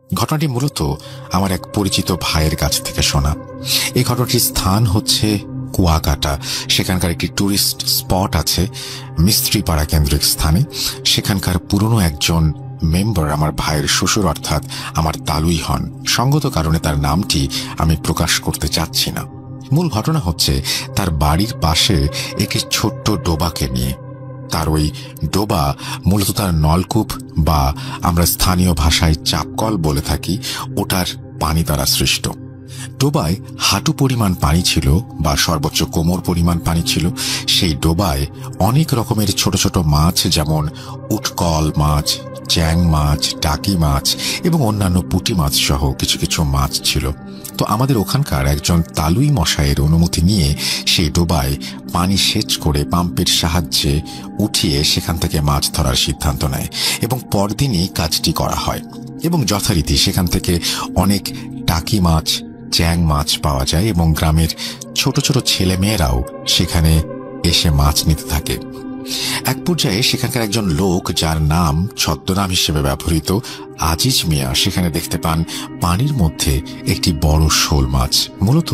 ঘটনাটি মূলত আমার এক পরিচিত ভাইয়ের কাছ থেকে শোনা। এই ঘটনাটির স্থান হচ্ছে কুয়াকাটা। সেখানকার একটি ট্যুরিস্ট স্পট আছে মিস্ত্রিপাড়া কেন্দ্রিক স্থানে। সেখানকার পুরনো একজন মেম্বার আমার ভাইয়ের শ্বশুর, অর্থাৎ আমার তালুই হন। সঙ্গত কারণে তার নামটি আমি প্রকাশ করতে চাচ্ছি না। মূল ঘটনা হচ্ছে তার বাড়ির পাশে একটি ছোট্ট ডোবাকে নিয়ে। তার ওই ডোবা মূলত তার নলকূপ বা আমরা স্থানীয় ভাষায় চাপকল বলে থাকি, ওটার পানি দ্বারা সৃষ্ট। ডোবায় হাঁটু পরিমাণ পানি ছিল বা সর্বোচ্চ কোমর পরিমাণ পানি ছিল। সেই ডোবায় অনেক রকমের ছোট ছোট মাছ, যেমন উটকল মাছ, চ্যাং মাছ, টাকি মাছ এবং অন্যান্য পুঁটি মাছ সহ কিছু কিছু মাছ ছিল। তো আমাদের ওখানকার একজন তালুই মশাইয়ের অনুমতি নিয়ে সেই ডোবায় পানি সেচ করে পাম্পের সাহায্যে উঠিয়ে সেখান থেকে মাছ ধরার সিদ্ধান্ত নেয় এবং পরদিনই কাজটি করা হয়। এবং যথারীতি সেখান থেকে অনেক টাকি মাছ, চ্যাং মাছ পাওয়া যায় এবং গ্রামের ছোট ছোট ছেলে মেয়েরাও সেখানে এসে মাছ নিতে থাকে। এক পর্যায়ে সেখানকার একজন লোক, যার নাম ছদ্মনাম হিসেবে ব্যবহৃত আজিজ মিয়া, সেখানে দেখতে পান পানির মধ্যে একটি বড় শোল মাছ। মূলত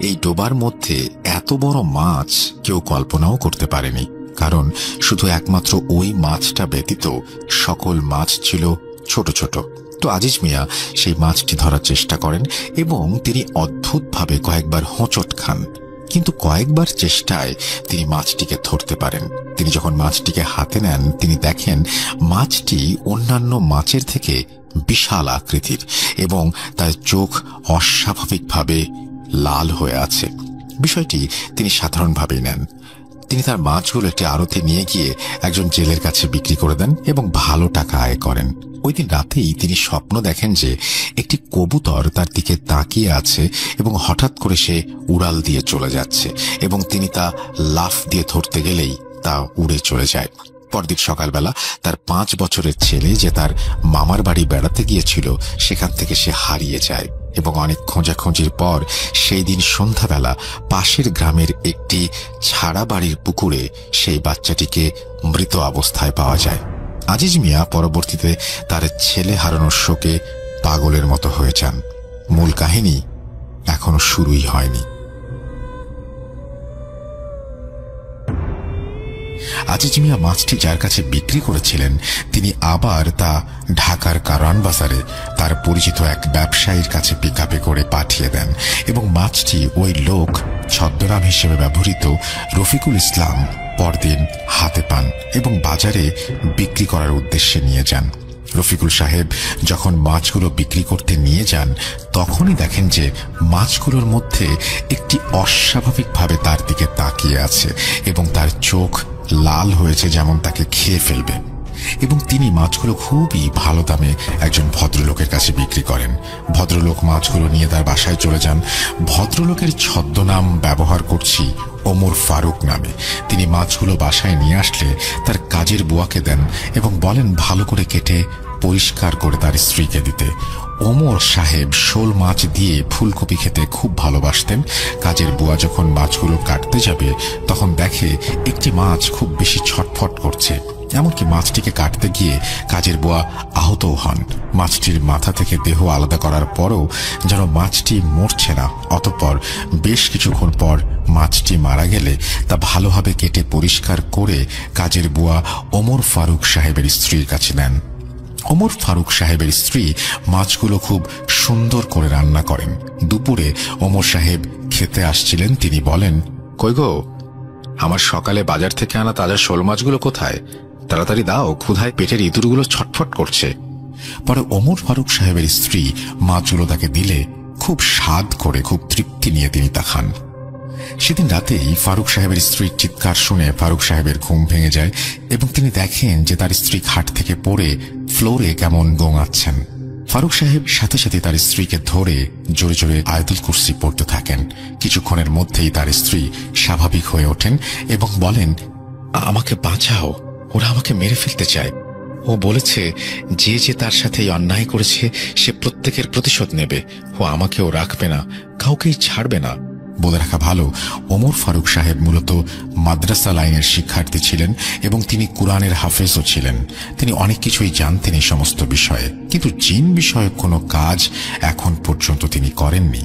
এই ডোবার মধ্যে এত বড় মাছ কেউ কল্পনাও করতে পারেনি, কারণ শুধু একমাত্র ওই মাছটা ব্যতীত সকল মাছ ছিল ছোট ছোট। তো আজিজ মিয়া সেই মাছটি ধরার চেষ্টা করেন এবং তিনি অদ্ভুতভাবে কয়েকবার হোঁচট খান, কিন্তু কয়েকবার চেষ্টায় তিনি মাছটিকে ধরতে পারেন। তিনি যখন মাছটিকে হাতে নেন, তিনি দেখেন মাছটি অন্যান্য মাছের থেকে বিশাল আকৃতির এবং তার চোখ অস্বাভাবিকভাবে লাল হয়ে আছে। বিষয়টি তিনি সাধারণভাবেই নেন। তিনি তার মাছগুলো একটি আড়তে নিয়ে গিয়ে একজন জেলের কাছে বিক্রি করে দেন এবং ভালো টাকা আয় করেন। ওই দিন রাতেই তিনি স্বপ্ন দেখেন যে একটি কবুতর তার দিকে তাকিয়ে আছে এবং হঠাৎ করে সে উড়াল দিয়ে চলে যাচ্ছে এবং তিনি তা লাফ দিয়ে ধরতে গেলেই তা উড়ে চলে যায়। পরদিন সকালবেলা তার 5 বছরের ছেলে, যে তার মামার বাড়ি বেড়াতে গিয়েছিল, সেখান থেকে সে হারিয়ে যায় এবং অনেক খোঁজাখুঁজির পর সেই দিন সন্ধ্যাবেলা পাশের গ্রামের একটি ছাড়া বাড়ির পুকুরে সেই বাচ্চাটিকে মৃত অবস্থায় পাওয়া যায়। আজিজ মিয়া পরবর্তীতে তার ছেলে হারানোর শোকে পাগলের মতো হয়ে যান। মূল কাহিনী এখনো শুরুই হয়নি। আজিজ মিয়া মাছটি যার কাছে বিক্রি করেছিলেন, তিনি আবার তা ঢাকার কারওয়ান বাজারে তার পরিচিত এক ব্যবসায়ীর কাছে পিকআপে করে পাঠিয়ে দেন এবং মাছটি ওই লোক ছদ্মনাম হিসেবে ব্যবহৃত রফিকুল ইসলাম পরদিন হাতে পান এবং বাজারে বিক্রি করার উদ্দেশ্যে নিয়ে যান। রফিকুল সাহেব যখন মাছগুলো বিক্রি করতে নিয়ে যান, তখনই দেখেন যে মাছগুলোর মধ্যে একটি অস্বাভাবিকভাবে তার দিকে তাকিয়ে আছে এবং তার চোখ লাল হয়েছে, যেমন তাকে খেয়ে ফেলবে। এবং তিনি মাছগুলো খুবই ভালো দামে একজন ভদ্রলোকের কাছে বিক্রি করেন। ভদ্রলোক মাছগুলো নিয়ে তার বাসায় চলে যান। ভদ্রলোকের ছদ্মনাম ব্যবহার করছি ওমর ফারুক নামে। তিনি মাছগুলো বাসায় নিয়ে আসলে তার কাজের বুয়াকে দেন এবং বলেন ভালো করে কেটে পরিষ্কার করে তার স্ত্রীকে দিতে। ওমর সাহেব শোল মাছ দিয়ে ফুলকপি খেতে খুব ভালোবাসতেন। কাজের বুয়া যখন মাছগুলো কাটতে যাবে, তখন দেখে একটি মাছ খুব বেশি ছটফট করছে। এমনকি মাছটিকে কাটতে গিয়ে কাজের বুয়া আহতও হন। মাছটির মাথা থেকে দেহ আলাদা করার পরও যেন মাছটি মরছে না। অতঃপর বেশ কিছুক্ষণ পর মাছটি মারা গেলে তা ভালোভাবে কেটে পরিষ্কার করে কাজের বুয়া ওমর ফারুক সাহেবের স্ত্রীর কাছে নেন। ওমর ফারুক সাহেবের স্ত্রী মাছগুলো খুব সুন্দর করে রান্না করেন। দুপুরে ওমর সাহেব খেতে আসছিলেন। তিনি বলেন, কই গো, আমার সকালে বাজার থেকে আনা তাজা শোল মাছগুলো কোথায়? তাড়াতাড়ি দাও, ক্ষুধায় পেটের ইঁদুরগুলো ছটফট করছে। পরে ওমর ফারুক সাহেবের স্ত্রী মাছগুলো তাকে দিলে খুব স্বাদ করে, খুব তৃপ্তি নিয়ে তিনি তা খান। সেদিন রাতেই ফারুক সাহেবের স্ত্রীর চিৎকার শুনে ফারুক সাহেবের ঘুম ভেঙে যায় এবং তিনি দেখেন যে তার স্ত্রী খাট থেকে পড়ে ফ্লোরে কেমন গোঙাচ্ছেন। ফারুক সাহেব সাথে সাথে তার স্ত্রীকে ধরে জোরে জোরে আয়াতুল কুরসি পড়তে থাকেন। কিছুক্ষণের মধ্যেই তার স্ত্রী স্বাভাবিক হয়ে ওঠেন এবং বলেন, আমাকে বাঁচাও, ওরা আমাকে মেরে ফেলতে চায়। ও বলেছে যে যে তার সাথে অন্যায় করেছে সে প্রত্যেকের প্রতিশোধ নেবে। ও আমাকেও রাখবে না, কাউকেই ছাড়বে না। বলে রাখা ভালো, ওমর ফারুক সাহেব মূলত মাদ্রাসা লাইনের শিক্ষার্থী ছিলেন এবং তিনি কুরআনের হাফেজও ছিলেন। তিনি অনেক কিছুই জানতেন এই সমস্ত বিষয়ে, কিন্তু জিন বিষয়ক কোনো কাজ এখন পর্যন্ত তিনি করেননি।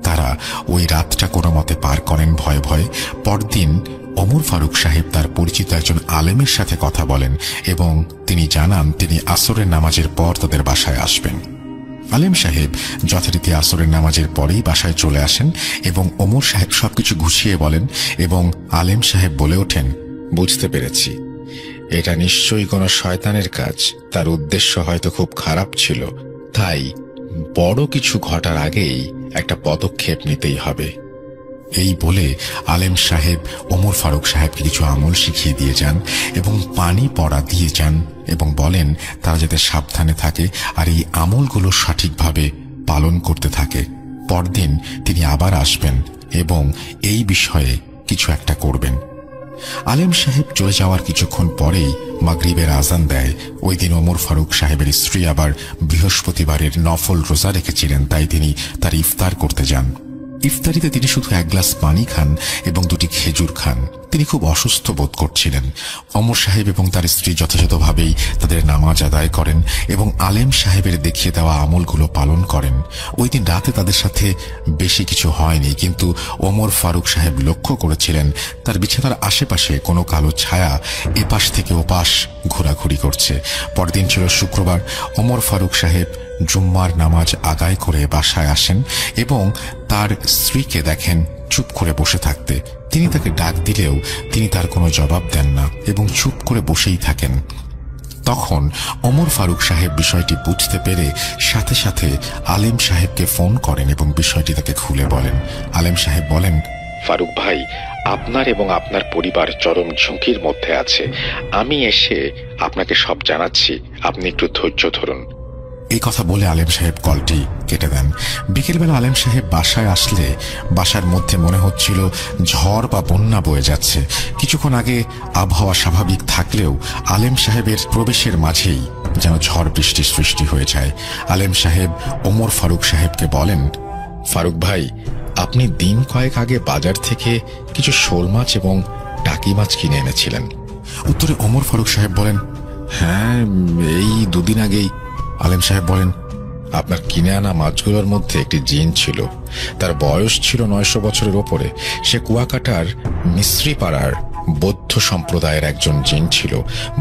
তারা ওই রাতটা কোনো মতে পার করেন ভয়ে ভয়ে। পরদিন ওমর ফারুক সাহেব তার পরিচিত একজন আলেমের সাথে কথা বলেন এবং তিনি জানান তিনি আসরের নামাজের পর তাদের বাসায় আসবেন। আলেম সাহেব যথারীতি আসরের নামাজের পরেই বাসায় চলে আসেন এবং ওমর সাহেব সবকিছু গুছিয়ে বলেন এবং আলেম সাহেব বলে ওঠেন, বুঝতে পেরেছি, এটা নিশ্চয়ই কোনো শয়তানের কাজ। তার উদ্দেশ্য হয়তো খুব খারাপ ছিল, তাই বড় কিছু ঘটার আগেই একটা পদক্ষেপ নিতেই হবে। এই বলে আলেম সাহেব ওমর ফারুক সাহেবকে কিছু আমল শিখিয়ে দিয়ে যান এবং পানি পড়া দিয়ে যান এবং বলেন তারা যাতে সাবধানে থাকে আর এই আমলগুলো সঠিকভাবে পালন করতে থাকে। পরদিন তিনি আবার আসবেন এবং এই বিষয়ে কিছু একটা করবেন। আলেম সাহেব চলে যাওয়ার কিছুক্ষণ পরেই মাগরিবের আজান দেয়। ওই দিন ওমর ফারুক সাহেবের স্ত্রী আবার বৃহস্পতিবারের নফল রোজা রেখেছিলেন, তাই তিনি তার ইফতার করতে যান। ইফতারিতে তিনি শুধু এক গ্লাস পানি খান এবং 2টি খেজুর খান। তিনি খুব অসুস্থ বোধ করছিলেন। ওমর সাহেব এবং তার স্ত্রী যথাযথভাবেই তাদের নামাজ আদায় করেন এবং আলেম সাহেবের দেখিয়ে দেওয়া আমলগুলো পালন করেন। ওই দিন রাতে তাদের সাথে বেশি কিছু হয়নি, কিন্তু ওমর ফারুক সাহেব লক্ষ্য করেছিলেন তার বিছানার আশেপাশে কোনো কালো ছায়া এপাশ থেকে ওপাশ ঘোরাঘুরি করছে। পরদিন ছিল শুক্রবার। ওমর ফারুক সাহেব জুম্মার নামাজ আদায় করে বাসায় আসেন এবং তার স্ত্রীকে দেখেন চুপ করে বসে থাকতে। তিনি তাকে ডাক দিলেও তিনি তার কোনো জবাব দেন না এবং চুপ করে বসেই থাকেন। তখন ওমর ফারুক সাহেব বিষয়টি বুঝতে পেরে সাথে সাথে আলেম সাহেবকে ফোন করেন এবং বিষয়টি তাকে খুলে বলেন। আলেম সাহেব বলেন, ফারুক ভাই, আপনার এবং আপনার পরিবার চরম ঝুঁকির মধ্যে আছে। আমি এসে আপনাকে সব জানাচ্ছি, আপনি একটু ধৈর্য ধরুন। এই কথা বলে আলেম সাহেব কলটি কেটে দেন। বিকেলবেলা আলেম সাহেব বাসায় আসলে বাসার মধ্যে মনে হচ্ছিল ঝড় বা বন্যা বয়ে যাচ্ছে। কিছুক্ষণ আগে আবহাওয়া স্বাভাবিক থাকলেও আলেম সাহেবের প্রবেশের মাঝেই যেন ঝড় বৃষ্টির সৃষ্টি হয়ে যায়। আলেম সাহেব ওমর ফারুক সাহেবকে বলেন, ফারুক ভাই, আপনি দিন কয়েক আগে বাজার থেকে কিছু শোল মাছ এবং টাকি মাছ কিনে এনেছিলেন। উত্তরে ওমর ফারুক সাহেব বলেন, হ্যাঁ, এই 2 দিন আগেই। আলেম সাহেব বলেন, আপনার কিনে আনা মাছগুলোর মধ্যে একটি জিন ছিল। তার বয়স ছিল 900 বছরের ওপরে। সে কুয়াকাটার মিস্ত্রি পাড়ার বৌদ্ধ সম্প্রদায়ের একজন জিন ছিল।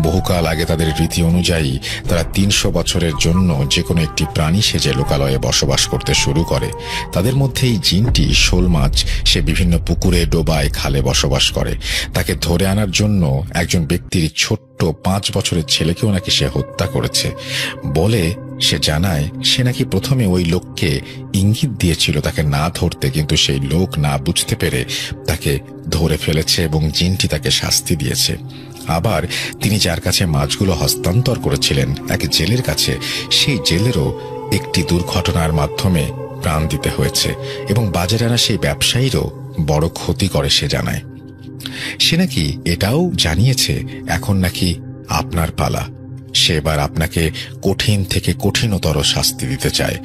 বহুকাল আগে তাদের রীতি অনুযায়ী তারা 300 বছরের জন্য যে কোনো একটি প্রাণী সেজে লোকালয়ে বসবাস করতে শুরু করে। তাদের মধ্যে এই জিনটি শোল মাছ, সে বিভিন্ন পুকুরে, ডোবায়, খালে বসবাস করে। তাকে ধরে আনার জন্য একজন ব্যক্তির ছোট্ট 5 বছরের ছেলেকেও নাকি সে হত্যা করেছে বলে সে জানায়। সে নাকি প্রথমে ওই লোককে ইঙ্গিত দিয়েছিল তাকে না ধরতে, কিন্তু সেই লোক না বুঝতে পেরে তাকে ধরে ফেলেছে এবং জিনটি তাকে শাস্তি দিয়েছে। আবার তিনি যার কাছে মাছগুলো হস্তান্তর করেছিলেন, এক জেলের কাছে, সেই জেলেরও একটি দুর্ঘটনার মাধ্যমে প্রাণ দিতে হয়েছে এবং বাজারে আনা সেই ব্যবসায়ীরও বড় ক্ষতি করে সে জানায়। সে নাকি এটাও জানিয়েছে এখন নাকি আপনার পালা। সে এবার আপনাকে কঠিন থেকে কঠিনতর শাস্তি দিতে চায়।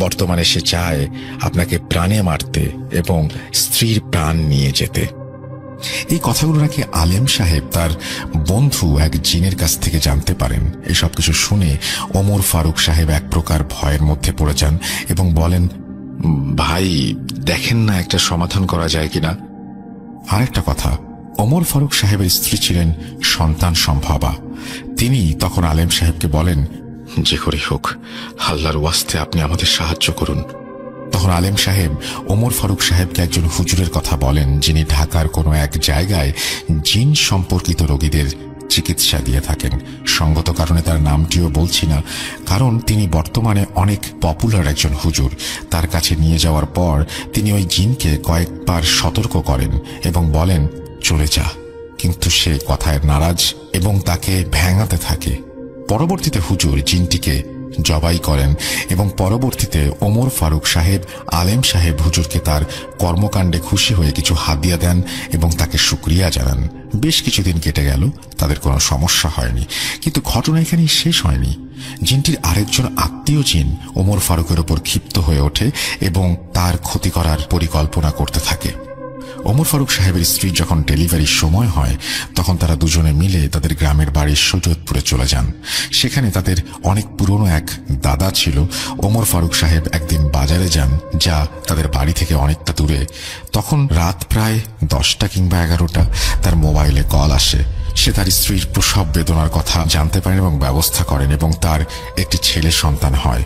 বর্তমানে সে চায় আপনাকে প্রাণে মারতে এবং স্ত্রীর প্রাণ নিয়ে যেতে। এই কথাগুলো নাকি আলেম সাহেব তার বন্ধু এক জিনের কাছ থেকে জানতে পারেন। এসব কিছু শুনে ওমর ফারুক সাহেব এক প্রকার ভয়ের মধ্যে পড়ে যান এবং বলেন, ভাই, দেখেন না একটা সমাধান করা যায় কিনা। আরেকটা কথা, ওমর ফারুক সাহেবের স্ত্রী ছিলেন সন্তান সম্ভবা। তিনি তখন আলেম সাহেবকে বলেন, যে করে হোক আল্লাহর ওয়াস্তে আপনি আমাদের সাহায্য করুন। তখন আলেম সাহেব ওমর ফারুক সাহেবকে একজন হুজুরের কথা বলেন, যিনি ঢাকার কোনো এক জায়গায় জিন সম্পর্কিত রোগীদের চিকিৎসা দিয়ে থাকেন। সঙ্গত কারণে তার নামটিও বলছি না, কারণ তিনি বর্তমানে অনেক পপুলার একজন হুজুর। তার কাছে নিয়ে যাওয়ার পর তিনি ওই জিনকে কয়েকবার সতর্ক করেন এবং বলেন, চলে যা, কিন্তু সে কথায় নারাজ এবং তাকে ভেঙাতে থাকে। পরবর্তীতে হুজুর জিনটিকে জবাই করেন এবং পরবর্তীতে ওমর ফারুক সাহেব আলেম সাহেব হুজুরকে তার কর্মকাণ্ডে খুশি হয়ে কিছু হাদিয়া দেন এবং তাকে শুকরিয়া জানান। বেশ কিছুদিন কেটে গেল, তাদের কোনো সমস্যা হয়নি। কিন্তু ঘটনা এখানেই শেষ হয়নি। জিনটির আরেকজন আত্মীয় জিন ওমর ফারুকের ওপর ক্ষিপ্ত হয়ে ওঠে এবং তার ক্ষতি করার পরিকল্পনা করতে থাকে। ওমর ফারুক সাহেবের স্ত্রীর যখন ডেলিভারির সময় হয় তখন তারা দুজনে মিলে তাদের গ্রামের বাড়ি সৈয়দপুরে চলে যান। সেখানে তাদের অনেক পুরনো এক দাদা ছিল। ওমর ফারুক সাহেব একদিন বাজারে যান, যা তাদের বাড়ি থেকে অনেকটা দূরে। তখন রাত প্রায় 10টা কিংবা 11টা। তার মোবাইলে কল আসে। সে তার স্ত্রীর প্রসব বেদনার কথা জানতে পারেন এবং ব্যবস্থা করেন এবং তার একটি ছেলে সন্তান হয়।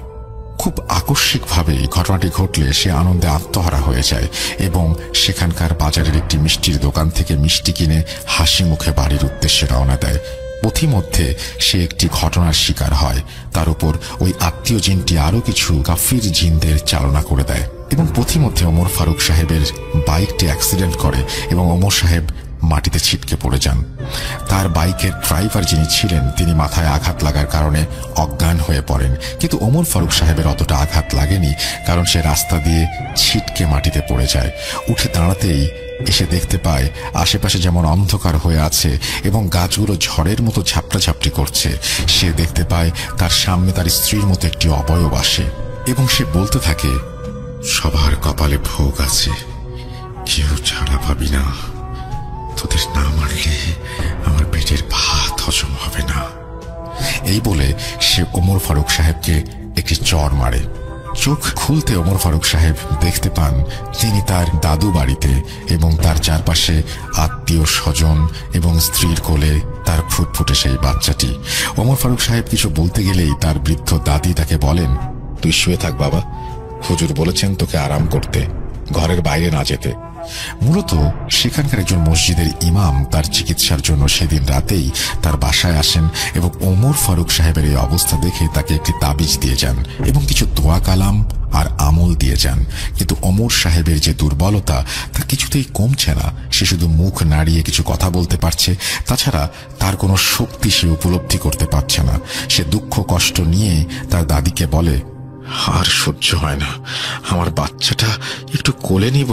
খুব আকস্মিকভাবে ঘটনাটি ঘটলে সে আনন্দে আত্মহারা হয়ে যায় এবং সেখানকার বাজারের একটি মিষ্টির দোকান থেকে মিষ্টি কিনে হাসি মুখে বাড়ির উদ্দেশ্যে রওনা দেয়। পথিমধ্যে সে একটি ঘটনার শিকার হয়। তার উপর ওই আত্মীয় জিনটি আরো কিছু কাফির জিনদের চালনা করে দেয় এবং পথিমধ্যে ওমর ফারুক সাহেবের বাইকটি অ্যাক্সিডেন্ট করে এবং ওমর সাহেব মাটিতে ছিটকে পড়ে যান। তার বাইকের ড্রাইভার যিনি ছিলেন তিনি মাথায় আঘাত লাগার কারণে অজ্ঞান হয়ে পড়েন, কিন্তু ওমর ফারুক সাহেবের অতটা আঘাত লাগেনি, কারণ সে রাস্তা দিয়ে ছিটকে মাটিতে পড়ে যায়। উঠে দাঁড়াতেই এসে দেখতে পায় আশেপাশে যেমন অন্ধকার হয়ে আছে এবং গাছগুলো ঝড়ের মতো ঝাপটাঝাপটি করছে। সে দেখতে পায় তার সামনে তার স্ত্রীর মতো একটি অবয়ব আসে এবং সে বলতে থাকে, সবার কপালে ভোগ আছে, কেউ ছাড়া পাবি না। তোদের না মারলে আমার পেটের ভাত হজম হবে না। এই বলে সে ওমর ফারুক সাহেবকে একটি চড় মারে। চোখ খুলতে ওমর ফারুক সাহেব দেখতে পান তিনি তার দাদু বাড়িতে এবং তার চারপাশে আত্মীয় স্বজন এবং স্ত্রীর কোলে তার ফুটফুটে সেই বাচ্চাটি। ওমর ফারুক সাহেব কিছু বলতে গেলেই তার বৃদ্ধ দাদি তাকে বলেন, তুই শুয়ে থাক বাবা, হুজুর বলেছেন তোকে আরাম করতে, ঘরের বাইরে না যেতে। মূলত সেখানকার একজন মসজিদের ইমাম তার চিকিৎসার জন্য সেদিন রাতেই তার বাসায় আসেন এবং ওমর ফারুক সাহেবের এই অবস্থা দেখে তাকে একটি তাবিজ দিয়ে যান এবং কিছু দোয়া কালাম আর আমল দিয়ে যান। কিন্তু ওমর সাহেবের যে দুর্বলতা তা কিছুতেই কমছে না। সে শুধু মুখ নাড়িয়ে কিছু কথা বলতে পারছে, তাছাড়া তার কোনো শক্তি সে উপলব্ধি করতে পারছে না। সে দুঃখ কষ্ট নিয়ে তার দাদিকে বলে, আর সহ্য হয় না, আমার বাচ্চাটা একটু কোলে নিব,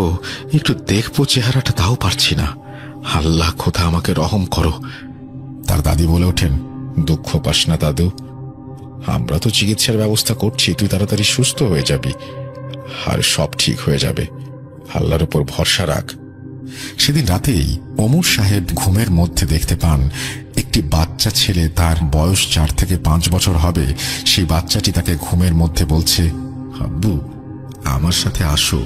একটু দেখবো চেহারাটা, তাও পারছি না। আল্লাহ খোদা আমাকে রহম করো। তার দাদি বলে ওঠেন, দুঃখ পাস না দাদু, আমরা তো চিকিৎসার ব্যবস্থা করছি, তুই তাড়াতাড়ি সুস্থ হয়ে যাবি আর সব ঠিক হয়ে যাবে, আল্লাহর উপর ভরসা রাখ। সেদিন রাতেই ওমর সাহেব ঘুমের মধ্যে দেখতে পান একটি বাচ্চা ছেলে, তার বয়স 4 থেকে 5 বছর হবে। সেই বাচ্চাটি তাকে ঘুমের মধ্যে বলছে, আব্বু আমার সাথে আসো,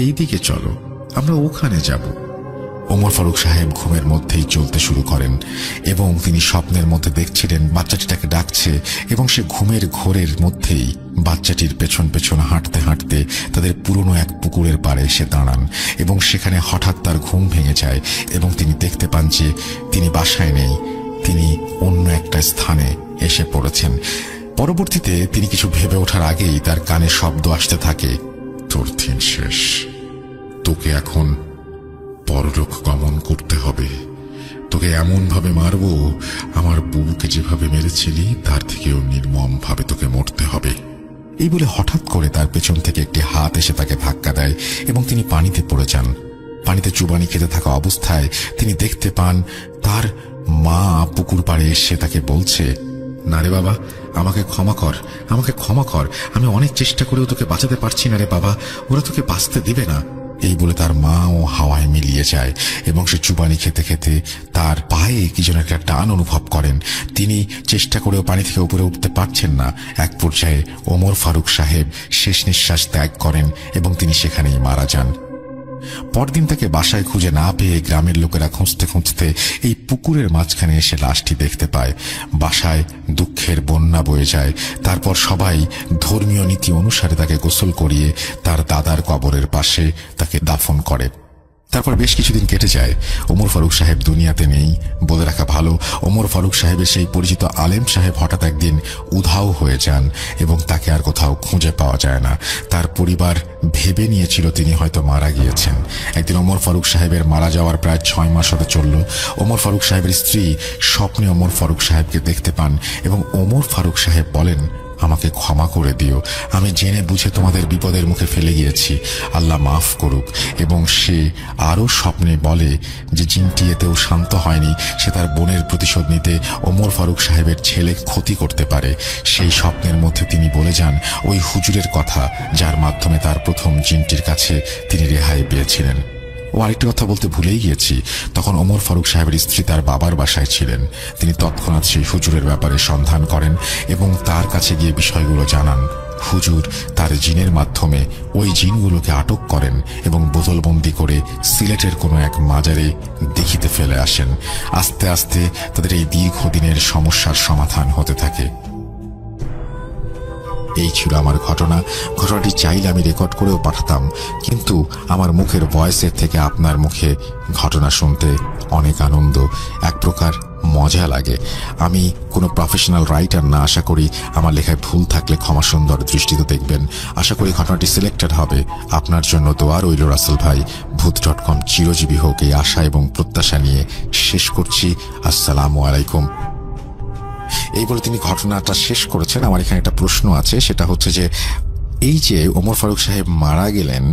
এই দিকে চলো, আমরা ওখানে যাব। ওমর ফারুক সাহেব ঘুমের মধ্যেই চলতে শুরু করেন এবং তিনি স্বপ্নের মধ্যে দেখছিলেন বাচ্চাটি তাকে ডাকছে এবং সে ঘুমের ঘোরের মধ্যেই বাচ্চাটির পেছন পেছন হাঁটতে হাঁটতে তাদের পুরনো এক পুকুরের পাড়ে এসে দাঁড়ান এবং সেখানে হঠাৎ তার ঘুম ভেঙে যায় এবং তিনি দেখতে পান যে তিনি বাসায় নেই, তিনি অন্য একটা স্থানে এসে পড়েছেন। পরবর্তীতে তিনি কিছু ভেবে ওঠার আগেই তার কানে শব্দ আসতে থাকে, তোর দিন শেষ, তোকে এখন পরলোক গমন করতে হবে, তোকে এমন ভাবে মারব আমার বুবুকে যেভাবে মেরেছিলি তার থেকেও নির্মম ভাবে তোকে মরতে হবে। এই বলে হঠাৎ করে তার পেছন থেকে একটি হাত এসে তাকে ধাক্কা দেয় এবং তিনি পানিতে পড়ে যান। পানিতে চুবানি খেতে থাকা অবস্থায় তিনি দেখতে পান তার মা পুকুর পাড়ে এসে তাকে বলছে, না রে বাবা, আমাকে ক্ষমা কর, আমাকে ক্ষমা কর, আমি অনেক চেষ্টা করেও তোকে বাঁচাতে পারছি না রে বাবা, ওরা তোকে বাঁচতে দিবে না। এই বলে তার মা ও হাওয়ায় মিলিয়ে যায় এবং সে চুবানি খেতে খেতে তার পায়ে কি যেন একটা টান অনুভব করেন। তিনি চেষ্টা করেও পানি থেকে উপরে উঠতে পারছেন না। এক পর্যায়ে ওমর ফারুক সাহেব শেষ নিঃশ্বাস ত্যাগ করেন এবং তিনি সেখানেই মারা যান। পরদিন তাকে বাসায় খুঁজে না পেয়ে গ্রামের লোকেরা খুঁজতে খুঁজতে এই পুকুরের মাঝখানে এসে লাশটি দেখতে পায়। বাসায় দুঃখের বন্যা বয়ে যায়। তারপর সবাই ধর্মীয় নীতি অনুসারে তাকে গোসল করিয়ে তার দাদার কবরের পাশে তাকে দাফন করে। তারপর বেশ কিছুদিন কেটে যায়। ওমর ফারুক সাহেব দুনিয়াতে নেই। বলে রাখা ভালো, ওমর ফারুক সাহেবের সেই পরিচিত আলেম সাহেব হঠাৎ একদিন উধাও হয়ে যান এবং তাকে আর কোথাও খুঁজে পাওয়া যায় না। তার পরিবার ভেবে নিয়েছিল তিনি হয়তো মারা গিয়েছেন। একদিন ওমর ফারুক সাহেবের মারা যাওয়ার প্রায় 6 মাস হতে চলল। ওমর ফারুক সাহেবের স্ত্রী স্বপ্নে ওমর ফারুক সাহেবকে দেখতে পান এবং ওমর ফারুক সাহেব বলেন, আমাকে ক্ষমা করে দিও, আমি জেনে বুঝে তোমাদের বিপদের মুখে ফেলে গিয়েছি, আল্লাহ মাফ করুক। এবং সে আরও স্বপ্নে বলে যে জিনটি এতেও শান্ত হয়নি, সে তার বোনের প্রতিশোধ নিতে ওমর ফারুক সাহেবের ছেলে ক্ষতি করতে পারে। সেই স্বপ্নের মধ্যে তিনি বলে যান ওই হুজুরের কথা যার মাধ্যমে তার প্রথম জিনটির কাছে তিনি রেহাই পেয়েছিলেন। ও আরেকটি কথা বলতে ভুলেই গিয়েছি, তখন ওমর ফারুক সাহেবের স্ত্রী তার বাবার বাসায় ছিলেন। তিনি তৎক্ষণাৎ সেই হুজুরের ব্যাপারে সন্ধান করেন এবং তার কাছে গিয়ে বিষয়গুলো জানান। হুজুর তার জিনের মাধ্যমে ওই জিনগুলোকে আটক করেন এবং বোতলবন্দি করে সিলেটের কোনো এক মাজারে দেখিতে ফেলে আসেন। আস্তে আস্তে তাদের এই দীর্ঘদিনের সমস্যার সমাধান হতে থাকে। এই ছিল আমার ঘটনাটি চাইলে আমি রেকর্ড করেও পাঠাতাম, কিন্তু আমার মুখের ভয়েসের থেকে আপনার মুখে ঘটনা শুনতে অনেক আনন্দ, এক প্রকার মজা লাগে। আমি কোনো প্রফেশনাল রাইটার না, আশা করি আমার লেখায় ভুল থাকলে ক্ষমা সুন্দর দৃষ্টিতে দেখবেন। আশা করি ঘটনাটি সিলেক্টেড হবে। আপনার জন্য দোয়া রইল রাসেল ভাই। ভূত.com চিরজীবী হোক এই আশা এবং প্রত্যাশা নিয়ে শেষ করছি। আসসালামু আলাইকুম। এই বলে তিনি ঘটনাটা শেষ করেছেন। আমার এখানে একটা প্রশ্ন আছে, সেটা হচ্ছে যে এই যে ওমর ফারুক সাহেব মারা গেলেন,